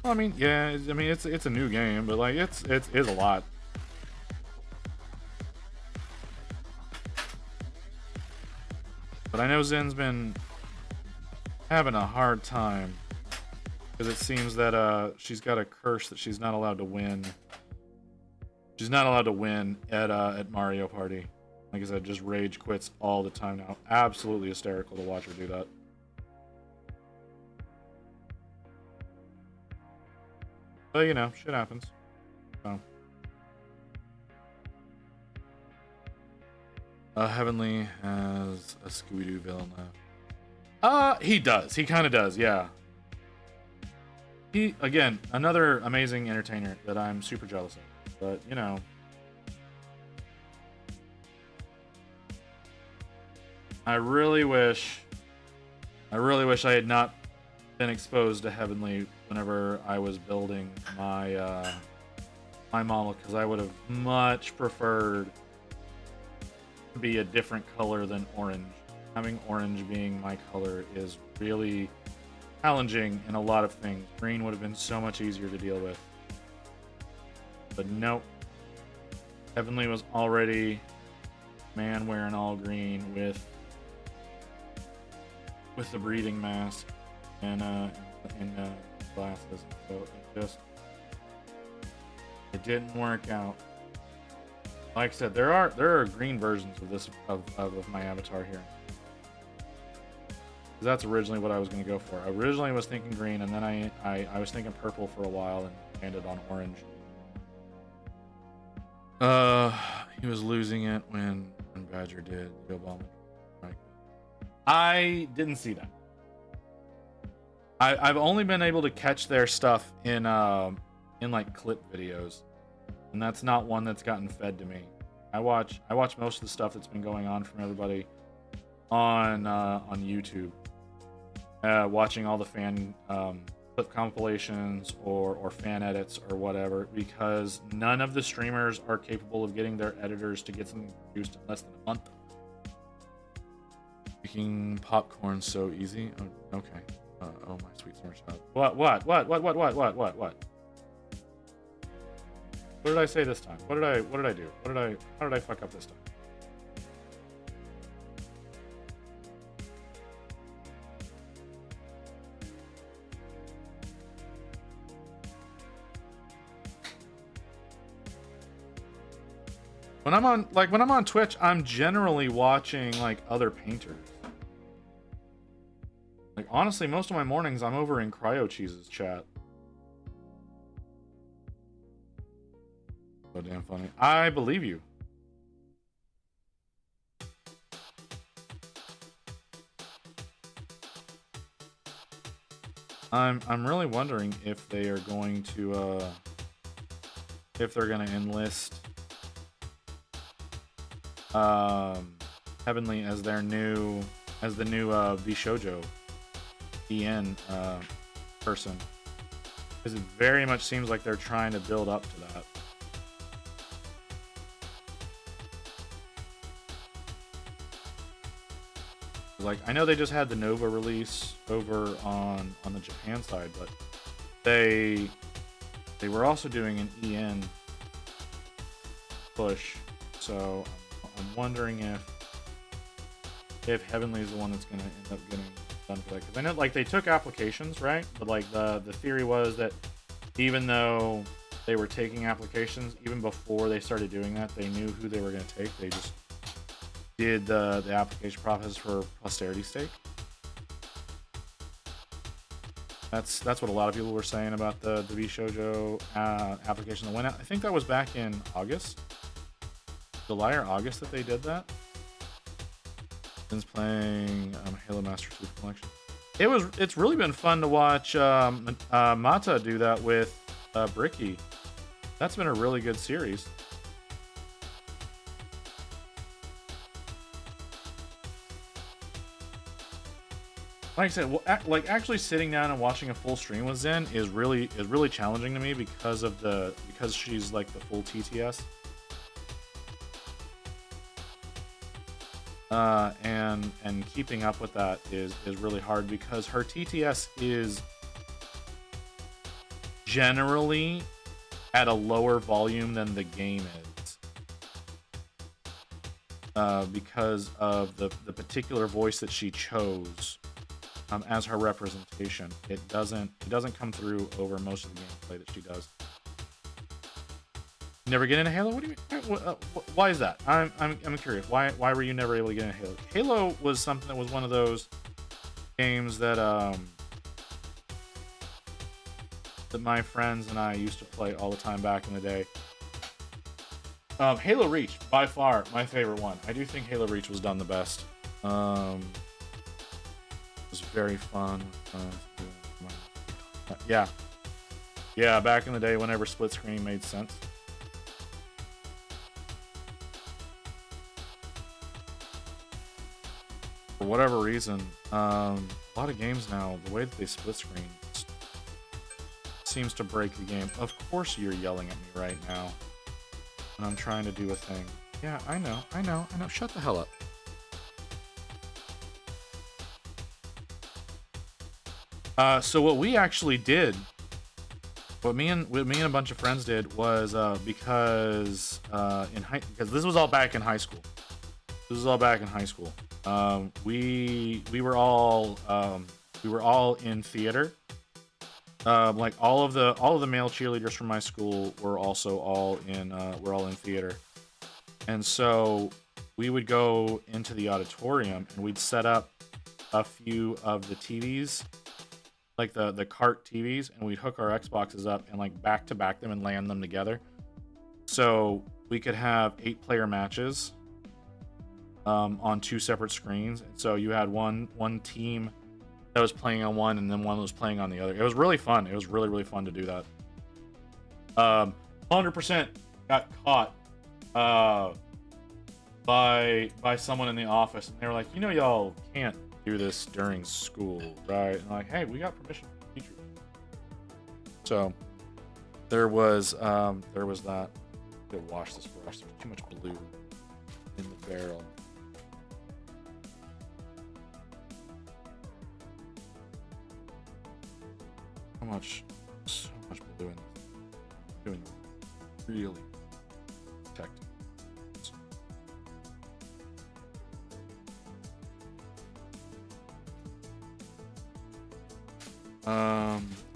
Well, I mean, yeah, it's a new game, but like it's a lot. But I know Zen's been having a hard time because it seems that she's got a curse that she's not allowed to win. She's not allowed to win at Mario Party. Like I said, just rage quits all the time now. Absolutely hysterical to watch her do that. But you know, shit happens. So. Heavenly has a Scooby-Doo villain left. He does. He kind of does, yeah. He, again, another amazing entertainer that I'm super jealous of. But, you know. I really wish I had not been exposed to Heavenly whenever I was building my my model, because I would have much preferred to be a different color than orange. Having orange being my color is really challenging in a lot of things. Green would have been so much easier to deal with. But nope. Heavenly was already man wearing all green with the breathing mask and glasses. So it didn't work out. Like I said, there are green versions of this of my avatar here. That's originally what I was going to go for. I originally was thinking green, and then I was thinking purple for a while and landed on orange. He was losing it when Badger did the Obama. Right. I didn't see that. I've only been able to catch their stuff in like clip videos, and that's not one that's gotten fed to me. I watch most of the stuff that's been going on from everybody on YouTube. Watching all the fan clip compilations or fan edits or whatever, because none of the streamers are capable of getting their editors to get something produced in less than a month. Making popcorn so easy. Oh, okay. Oh my sweet summer child. What? What did I say this time? What did I do? How did I fuck up this time? When I'm on Twitch, I'm generally watching like other painters. Like honestly, most of my mornings I'm over in Cryo Cheese's chat. So damn funny. I believe you. I'm really wondering if they are going to if they're gonna enlist Heavenly as the new VShojo EN person, because it very much seems like they're trying to build up to that. Like, I know they just had the Nova release over on the Japan side, but they were also doing an EN push, so I'm wondering if Heavenly is the one that's going to end up getting done for that. Because I know, like, they took applications, right? But, like, the theory was that even though they were taking applications, even before they started doing that, they knew who they were going to take. They just did the application process for posterity's sake. That's what a lot of people were saying about the VShojo application that went out. I think that was back in August. July or August that they did that. Since playing Halo Master Chief Collection, it's really been fun to watch Mata do that with Bricky. That's been a really good series. Like I said, like actually sitting down and watching a full stream with Zen is really challenging to me because she's like the full TTS. And keeping up with that is really hard because her TTS is generally at a lower volume than the game is, because of the particular voice that she chose as her representation. It doesn't come through over most of the gameplay that she does. Never get into Halo? What do you mean? Why is that? I'm curious. Why were you never able to get into Halo? Halo was something that was one of those games that that my friends and I used to play all the time back in the day. Halo Reach, by far my favorite one. I do think Halo Reach was done the best. It was very fun. Yeah. Yeah, back in the day whenever split screen made sense. For whatever reason, a lot of games now, the way that they split screen seems to break the game. Of course you're yelling at me right now. And I'm trying to do a thing. Yeah, I know. Shut the hell up. So what we actually did, what me and a bunch of friends did was because this was all back in high school. We were all in theater. Like all of the male cheerleaders from my school were also all in theater, and so we would go into the auditorium and we'd set up a few of the TVs, like the cart TVs, and we'd hook our Xboxes up and like back to back them and land them together, so we could have 8-player matches on 2 separate screens. So you had one team that was playing on one and then one was playing on the other. It was really fun. It was really, really fun to do that. 100% got caught by someone in the office, and they were like, you know, y'all can't do this during school, right? And I'm like, hey, we got permission from the teacher. So there was that. Go wash this brush. There's too much blue in the barrel. So much blue in this. Doing really protecting.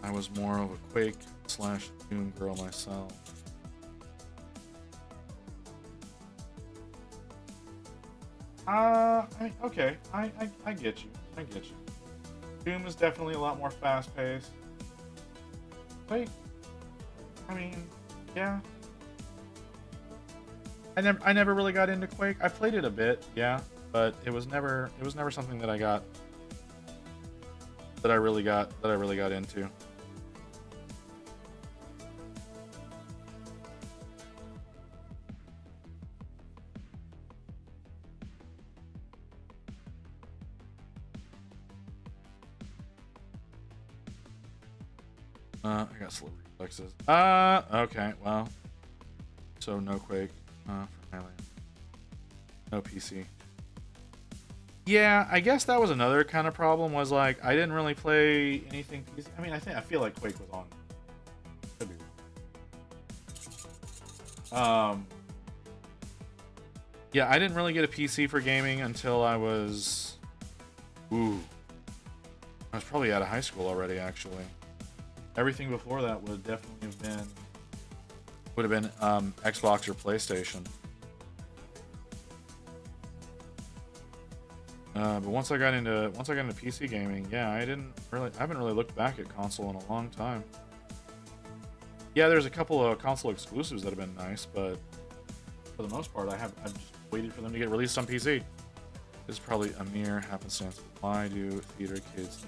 I was more of a Quake / Doom girl myself. Okay, I get you. Doom is definitely a lot more fast-paced. Quake, I mean, yeah. I never really got into Quake. I played it a bit, yeah, but it was never something that I really got into. I got slow reflexes. Okay, well. So no Quake for Alien. No PC. Yeah, I guess that was another kind of problem, was like I didn't really play anything PC. I mean, I feel like Quake was on. Could be. Yeah, I didn't really get a PC for gaming until I was I was probably out of high school already, actually. Everything before that would definitely have been Xbox or PlayStation. But once I got into PC gaming, yeah, I haven't really looked back at console in a long time. Yeah, there's a couple of console exclusives that have been nice, but for the most part, I've just waited for them to get released on PC. This is probably a mere happenstance. Why do theater kids?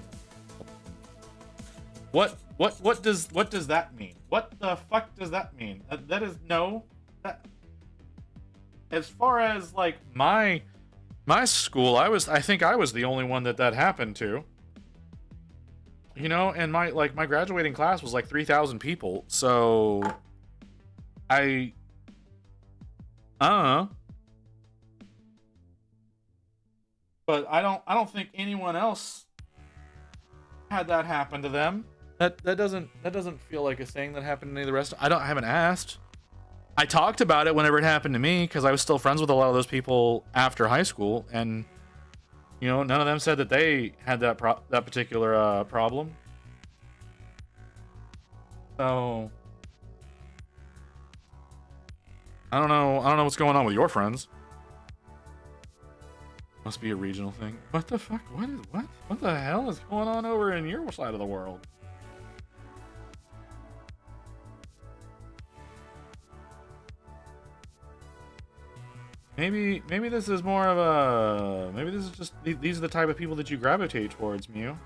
What does that mean? What the fuck does that mean? That is no. That, as far as like my school, I think I was the only one that happened to. You know, and my graduating class was like 3,000 people, so but I don't think anyone else had that happen to them. That doesn't feel like a thing that happened to any of the rest. I haven't asked. I talked about it whenever it happened to me because I was still friends with a lot of those people after high school, and you know, none of them said that they had that particular problem. So I don't know what's going on with your friends. Must be a regional thing. What the fuck? What the hell is going on over in your side of the world? Maybe this is more of a, maybe this is just, these are the type of people that you gravitate towards, Mew.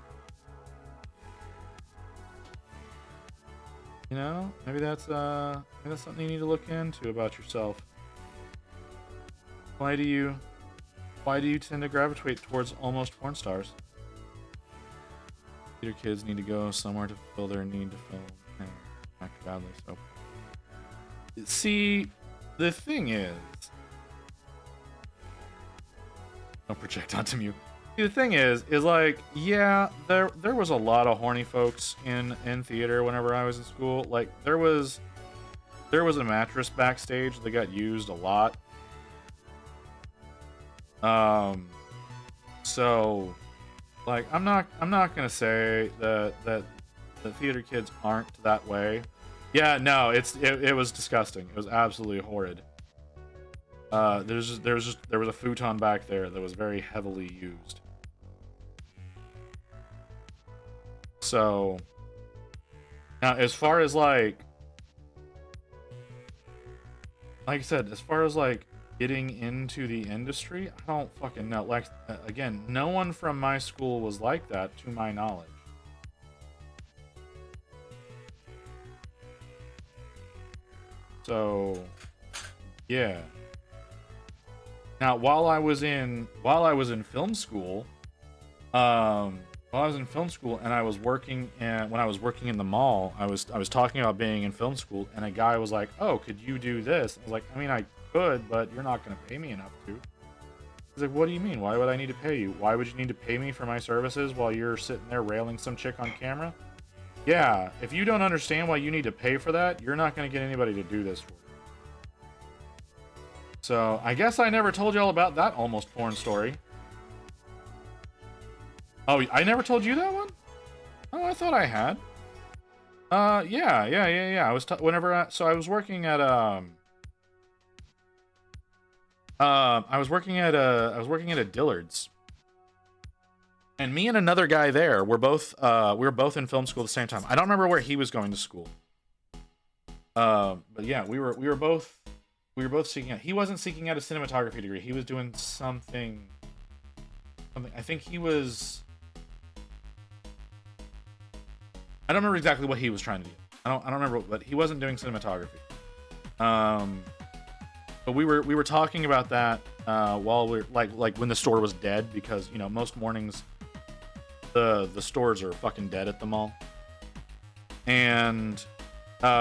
You know, maybe that's something you need to look into about yourself. Why do you tend to gravitate towards almost porn stars? Theater kids need to go somewhere to fulfill their need to film and act badly. So, see, the thing is, don't project onto me. See, the thing is like, yeah, there was a lot of horny folks in theater whenever I was in school. Like, there was a mattress backstage that got used a lot. So, like, I'm not gonna say that the theater kids aren't that way. Yeah, no, it was disgusting. It was absolutely horrid. There was a futon back there that was very heavily used. So, now as far as like I said, as far as like getting into the industry, I don't fucking know. Like, again, no one from my school was like that, to my knowledge. So, yeah. Now, while I was in film school, and I was working, and when I was working in the mall, I was talking about being in film school, and a guy was like, "Oh, could you do this?" I was like, "I mean, I could, but you're not going to pay me enough to." He's like, "What do you mean? Why would I need to pay you? Why would you need to pay me for my services while you're sitting there railing some chick on camera?" Yeah, if you don't understand why you need to pay for that, you're not going to get anybody to do this for you. So, I guess I never told y'all about that almost porn story. Oh, I never told you that one? Oh, I thought I had. Yeah. I was so I was working at I was working at a Dillard's. And me and another guy there were both we were both in film school at the same time. I don't remember where he was going to school. But yeah, we were both seeking out. He wasn't seeking out a cinematography degree. He was doing something. I think he was. I don't remember exactly what he was trying to do. I don't remember, but he wasn't doing cinematography. But we were talking about that while we're like when the store was dead, because you know most mornings the stores are fucking dead at the mall. And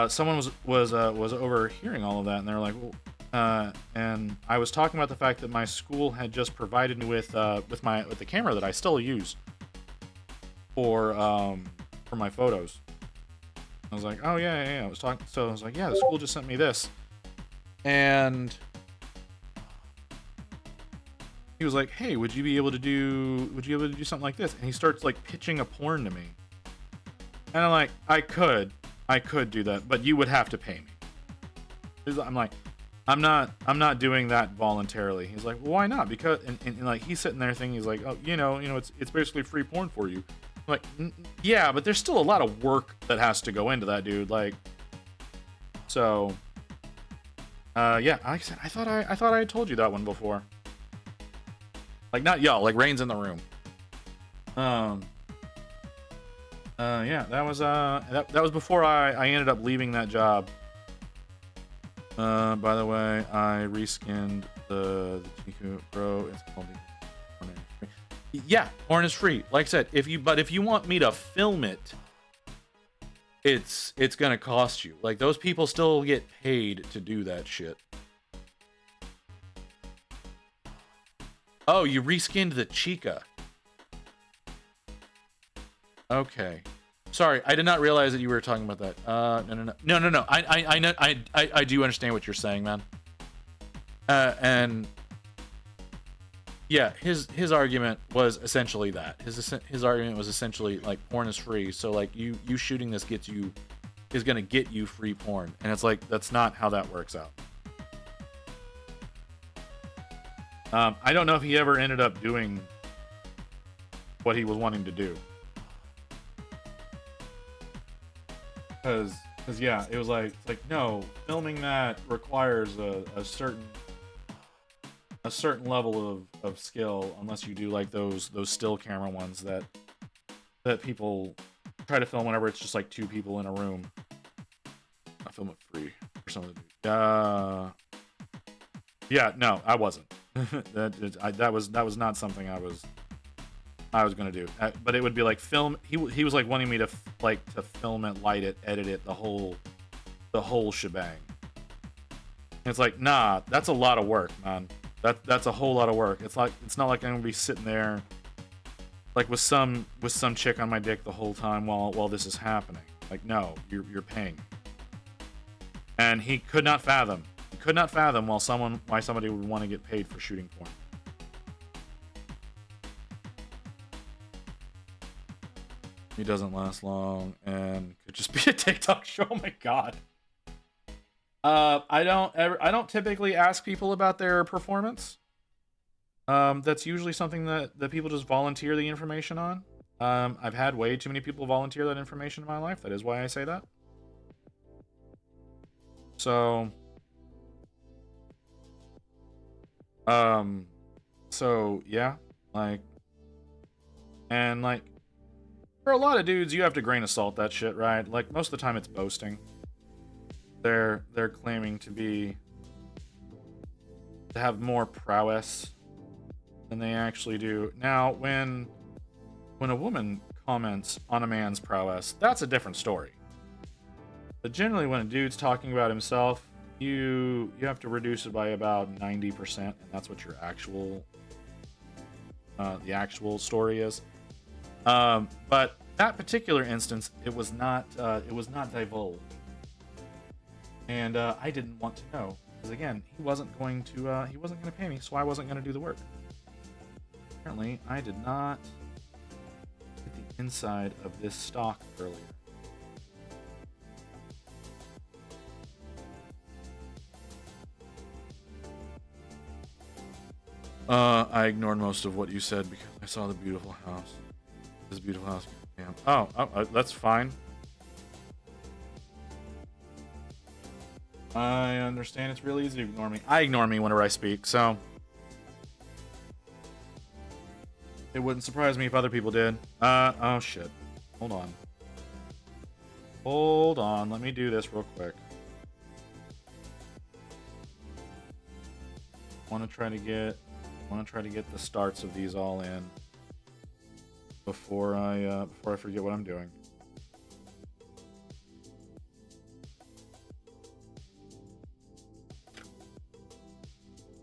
someone was overhearing all of that, and they were like, well, and I was talking about the fact that my school had just provided me with the camera that I still use for my photos. I was like, oh yeah. I was talking, so I was like, yeah, the school just sent me this, and he was like, hey, would you be able to do something like this? And he starts like pitching a porn to me, and I'm like, I could do that, but you would have to pay me. I'm like, I'm not doing that voluntarily. He's like, well, why not? Because and like he's sitting there thinking, he's like, oh, you know, it's basically free porn for you. I'm like, yeah, but there's still a lot of work that has to go into that, dude. Like, so, yeah, like I said, I thought I had told you that one before. Like, not y'all, like Rain's in the room. Yeah, that was before I ended up leaving that job. By the way, I reskinned the Chiku Pro. It's called the Porn is Free. Yeah, porn is free. Like I said, if you want me to film it, it's gonna cost you. Like, those people still get paid to do that shit. Oh, you reskinned the Chica. Okay. Sorry, I did not realize that you were talking about that. No. I do understand what you're saying, man. And yeah, his argument was essentially that. His argument was essentially like porn is free, so like you shooting this is gonna get you free porn, and it's like that's not how that works out. I don't know if he ever ended up doing what he was wanting to do. Because yeah, it was like no, filming that requires a certain a certain level of skill, unless you do like those still camera ones that people try to film whenever it's just like 2 people in a room. I film it free or something. Yeah, no, I wasn't. that was not something I was gonna do. But it would be like film. He was like wanting me to to film it, light it, edit it, the whole shebang. And it's like, nah, that's a lot of work, man. That's a whole lot of work. It's not like I'm gonna be sitting there like with some chick on my dick the whole time while this is happening. Like, no, you're paying. And he could not fathom why somebody would want to get paid for shooting porn. He doesn't last long and could just be a TikTok show. Oh my god. I don't typically ask people about their performance. That's usually something that people just volunteer the information on. I've had way too many people volunteer that information in my life. That is why I say that. So yeah, for a lot of dudes, you have to grain of salt that shit, right? Like, most of the time it's boasting. They're claiming to have more prowess than they actually do. Now, when a woman comments on a man's prowess, that's a different story. But generally, when a dude's talking about himself, you have to reduce it by about 90%, and that's what your the actual story is. But that particular instance, it was not divulged, and I didn't want to know, because again, he wasn't going to pay me, so I wasn't going to do the work. Apparently, I did not get the inside of this stock earlier. I ignored most of what you said because I saw the beautiful house. This beautiful house. Yeah. Oh, that's fine. I understand it's really easy to ignore me. I ignore me whenever I speak, so it wouldn't surprise me if other people did. Oh shit. Hold on. Let me do this real quick. Want to try to get the starts of these all in before I forget what I'm doing.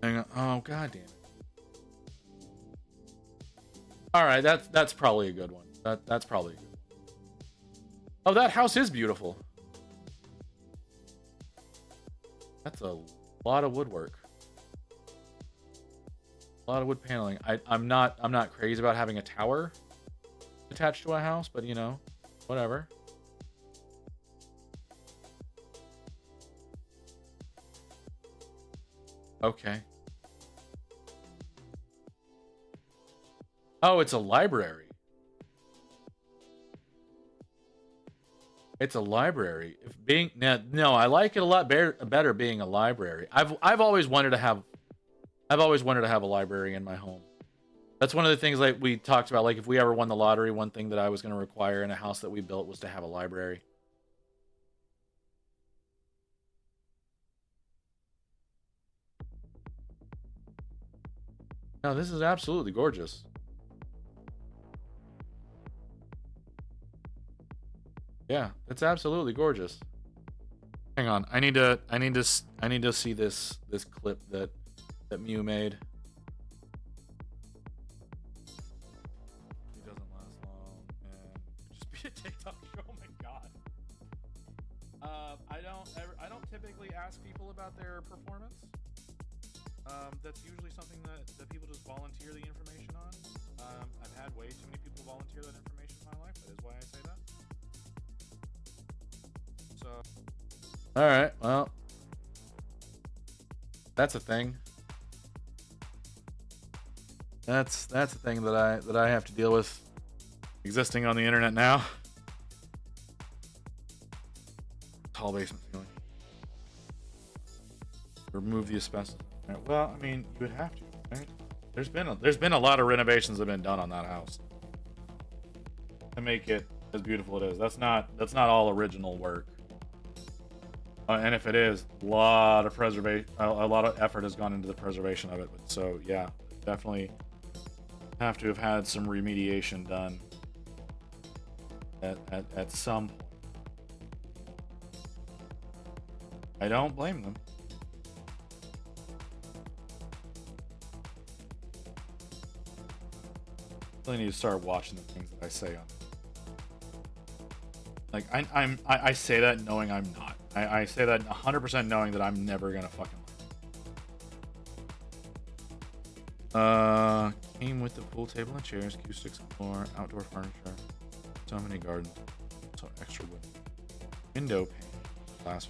Hang on. Oh god damn it. All right, that's probably a good one. That's probably a good one. Oh, that house is beautiful. That's a lot of woodwork. A lot of wood paneling. I'm not crazy about having a tower attached to a house, but you know, whatever. Okay. Oh, it's a library. It's a library. If being no, I like it a lot better being a library. I've always wanted to have a library in my home. That's one of the things like we talked about. Like if we ever won the lottery, one thing that I was going to require in a house that we built was to have a library. No, this is absolutely gorgeous. Yeah, it's absolutely gorgeous. Hang on, I need to see this clip that Mew made. It doesn't last long, and just be a TikTok show. Oh my god. I don't typically ask people about their performance. That's usually something that people just volunteer the information on. I've had way too many people volunteer that information in my life. That is why I say that. So, all right, well, that's a thing. That's a thing that I have to deal with existing on the internet now. Tall basement ceiling. Remove the asbestos. Well, I mean, you would have to. there's been a lot of renovations that have been done on that house to make it as beautiful it is. That's not all original work. And if it is, a lot of effort has gone into the preservation of it. But so yeah, definitely have to have had some remediation done at some point. I don't blame them. Really need to start watching the things that I say on. Like I say that knowing I'm not. I say that 100% knowing that I'm never gonna fucking. Came with the pool table and chairs, acoustics, floor, outdoor furniture, so many gardens, so extra window pane, glass,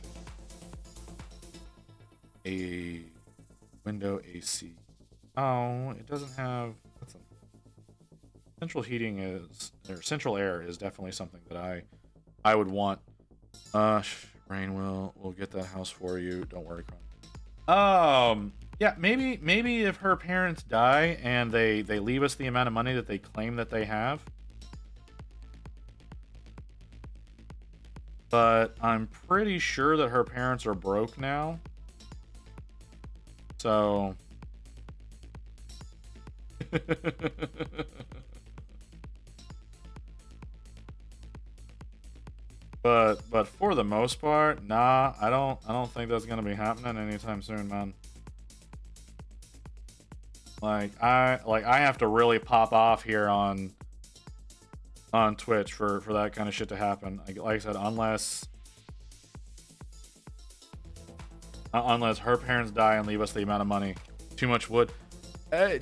a window AC. Oh, it doesn't have. That's central heating or central air is definitely something that I would want. Rain will get that house for you. Don't worry, Cron. Yeah, maybe if her parents die and they leave us the amount of money that they claim that they have. But I'm pretty sure that her parents are broke now. So But for the most part, nah, I don't think that's gonna be happening anytime soon, man. I have to really pop off here on Twitch for that kind of shit to happen. Like I said, unless her parents die and leave us the amount of money, too much wood. I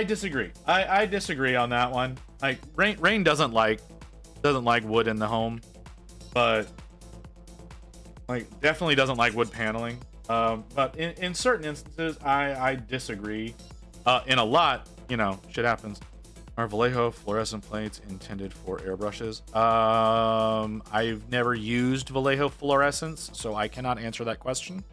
disagree. I disagree on that one. Like Rain doesn't like wood in the home. But definitely doesn't like wood paneling. But in certain instances, I disagree. In a lot, shit happens. Are Vallejo fluorescent plates intended for airbrushes? I've never used Vallejo fluorescents, so I cannot answer that question.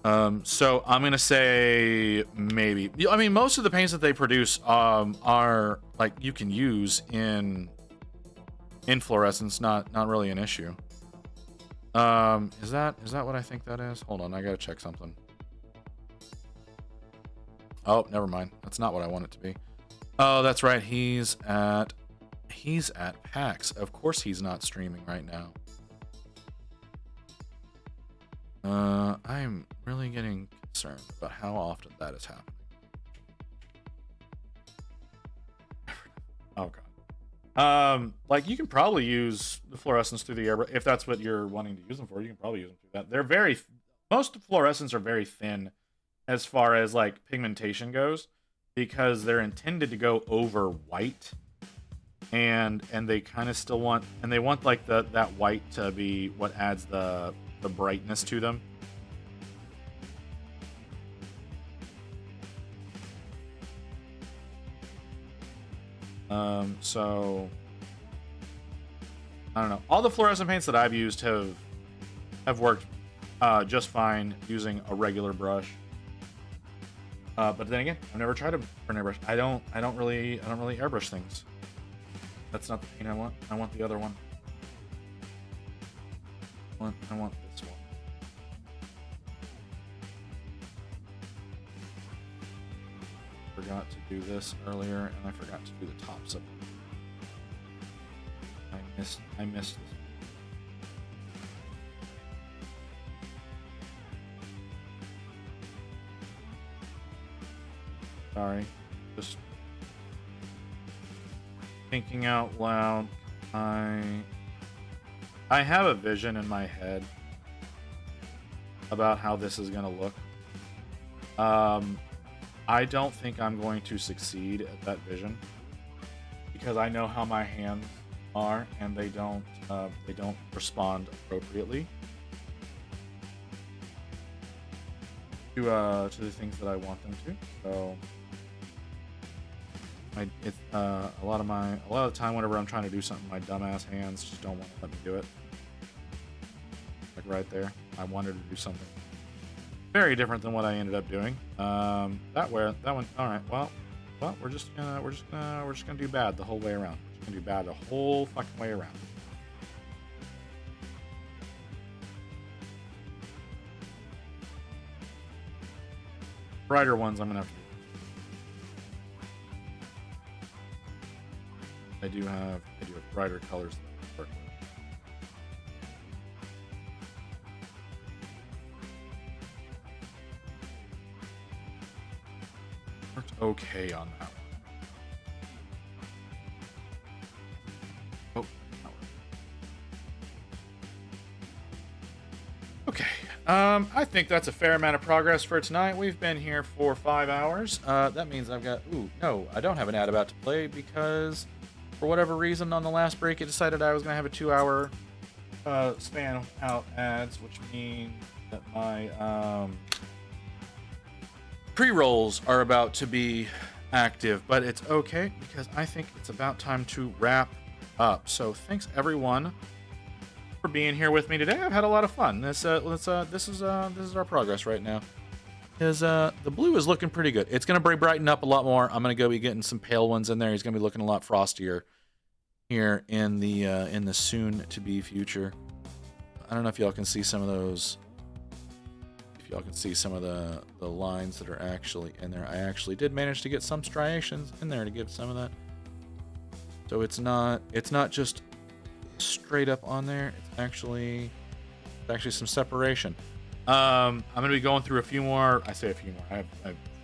So I'm gonna say maybe. I mean, most of the paints that they produce are you can use in fluorescence, not really an issue. Is that what I think that is? Hold on, I gotta check something. Oh, never mind. That's not what I want it to be. Oh, that's right. He's at PAX. Of course he's not streaming right now. I'm really getting concerned about how often that is happening. Oh god. You can probably use the fluorescents through the air if that's what you're wanting to use them for. You can probably use them through that. Most fluorescents are very thin as far as pigmentation goes, because they're intended to go over white, and they kind of still want that white to be what adds the brightness to them. So I don't know. All the fluorescent paints that I've used have worked just fine using a regular brush. But then again, I've never tried a airbrush. I don't really airbrush things. That's not the paint I want. I want the other one. I want this one. Forgot to do this earlier, and I forgot to do the tops of it. I missed this. Sorry, just thinking out loud. I have a vision in my head about how this is gonna look. I don't think I'm going to succeed at that vision because I know how my hands are, and they don't respond appropriately to the things that I want them to. So a lot of the time whenever I'm trying to do something, my dumbass hands just don't want to let me do it. Like right there, I wanted to do something. Very different than what I ended up doing. That one. All right. Well, we're just gonna do bad the whole way around. We're just gonna do bad the whole fucking way around. Brighter ones, I'm gonna have to do. I do have brighter colors that I work with. Worked okay on that one. Oh, that one. Okay. I think that's a fair amount of progress for tonight. We've been here for 5 hours. That means I've got. Ooh, no, I don't have an ad about to play because, for whatever reason, on the last break, it decided I was going to have a 2-hour span without ads, which means that my pre-rolls are about to be active, but it's okay because I think it's about time to wrap up. So thanks everyone for being here with me today. I've had a lot of fun. This is our progress right now. The blue is looking pretty good. It's gonna brighten up a lot more. I'm gonna go be getting some pale ones in there. He's gonna be looking a lot frostier here in the soon to be future. I don't know if y'all can see some of those. If y'all can see some of the lines that are actually in there. I actually did manage to get some striations in there to give some of that. So it's not just straight up on there. It's actually some separation. I'm gonna be going through a few more. I say a few more. I have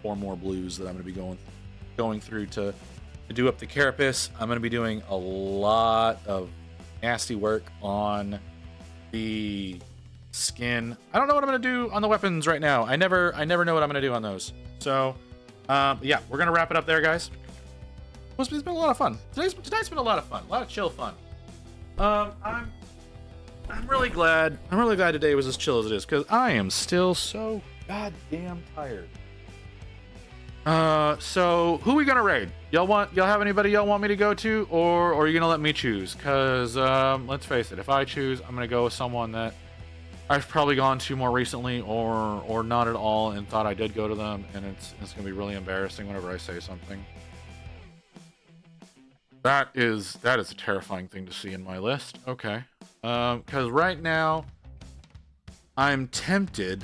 4 more blues that I'm gonna be going through to do up the carapace. I'm gonna be doing a lot of nasty work on the skin. I don't know what I'm gonna do on the weapons right now. I never know what I'm gonna do on those. So yeah, we're gonna wrap it up there, guys. It's been a lot of fun. Tonight's been a lot of fun. A lot of chill fun. I'm really glad today was as chill as it is, because I am still so goddamn tired. So who we gonna raid? Y'all have anybody y'all want me to go to, or are you gonna let me choose? Cause let's face it, if I choose, I'm gonna go with someone that I've probably gone to more recently, or not at all, and thought I did go to them, and it's gonna be really embarrassing whenever I say something. That is a terrifying thing to see in my list. Okay. Because right now, I'm tempted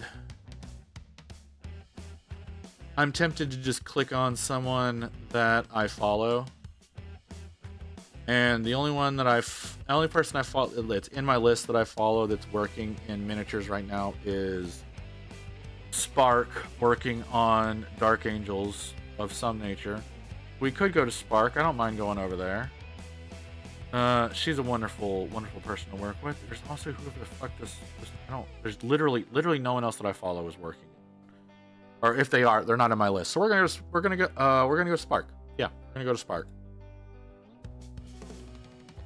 to just click on someone that I follow. And the only person I follow that's in my list that I follow that's working in miniatures right now is Spark, working on Dark Angels of some nature. We could go to Spark. I don't mind going over there. She's a wonderful person to work with. There's also whoever the fuck this there's literally no one else that I follow is working. Or if they are, they're not on my list. So we're gonna go to Spark. Yeah, we're gonna go to Spark.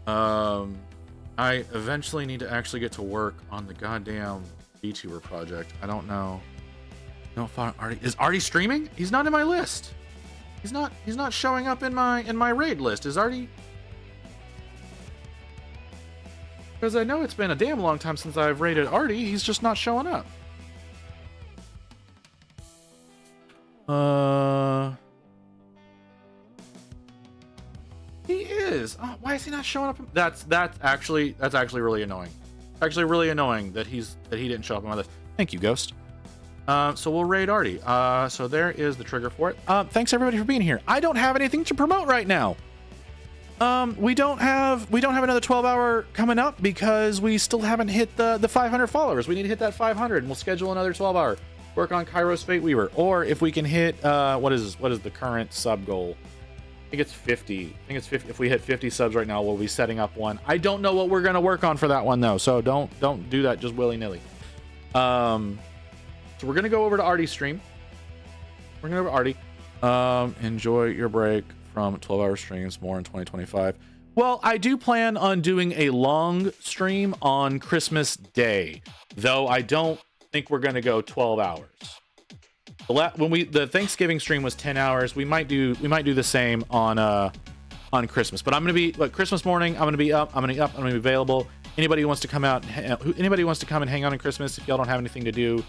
I eventually need to actually get to work on the goddamn VTuber project. I don't know. No, Artie is Artie streaming? He's not in my list. He's not showing up in my raid list. Is Artie? Because I know it's been a damn long time since I've raided Artie. He's just not showing up. He is. Oh, why is he not showing up? That's actually really annoying. Actually, really annoying that he didn't show up on my list. Thank you, Ghost. So we'll raid Artie. So there is the trigger for it. Thanks everybody for being here. I don't have anything to promote right now. We don't have another 12-hour coming up because we still haven't hit the 500 followers. We need to hit that 500, and we'll schedule another 12-hour. Work on Kairos Fate Weaver, or if we can hit what is the current sub goal? I think it's 50. If we hit 50 subs right now, we'll be setting up one. I don't know what we're gonna work on for that one though, so don't do that just willy-nilly. So we're gonna go over to Artie's stream. We're gonna go over to Artie. Enjoy your break from 12-hour streams more in 2025. Well, I do plan on doing a long stream on Christmas Day, though I don't think we're gonna go 12 hours. The Thanksgiving stream was 10 hours. We might do the same on Christmas. But I'm gonna be Christmas morning. I'm gonna be up. I'm gonna be available. Anybody who wants to come out, anybody who wants to come and hang out on Christmas, if y'all don't have anything to do,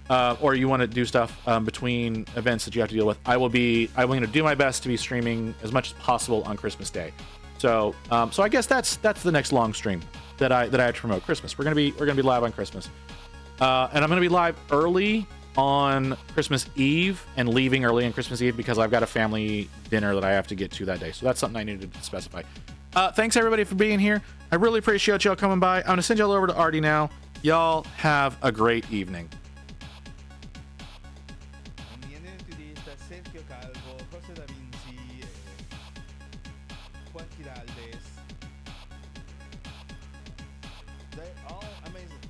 or you want to do stuff between events that you have to deal with, I'm going to do my best to be streaming as much as possible on Christmas Day. So I guess that's the next long stream that I have to promote. Christmas. We're gonna be live on Christmas, and I'm gonna be live early on Christmas Eve and leaving early on Christmas Eve because I've got a family dinner that I have to get to that day. So that's something I needed to specify. Thanks everybody for being here. I really appreciate y'all coming by. I'm gonna send y'all over to Artie now. Y'all have a great evening. Sergio Calvo, José Da Vinci, Juan Giraldes. They're all amazing.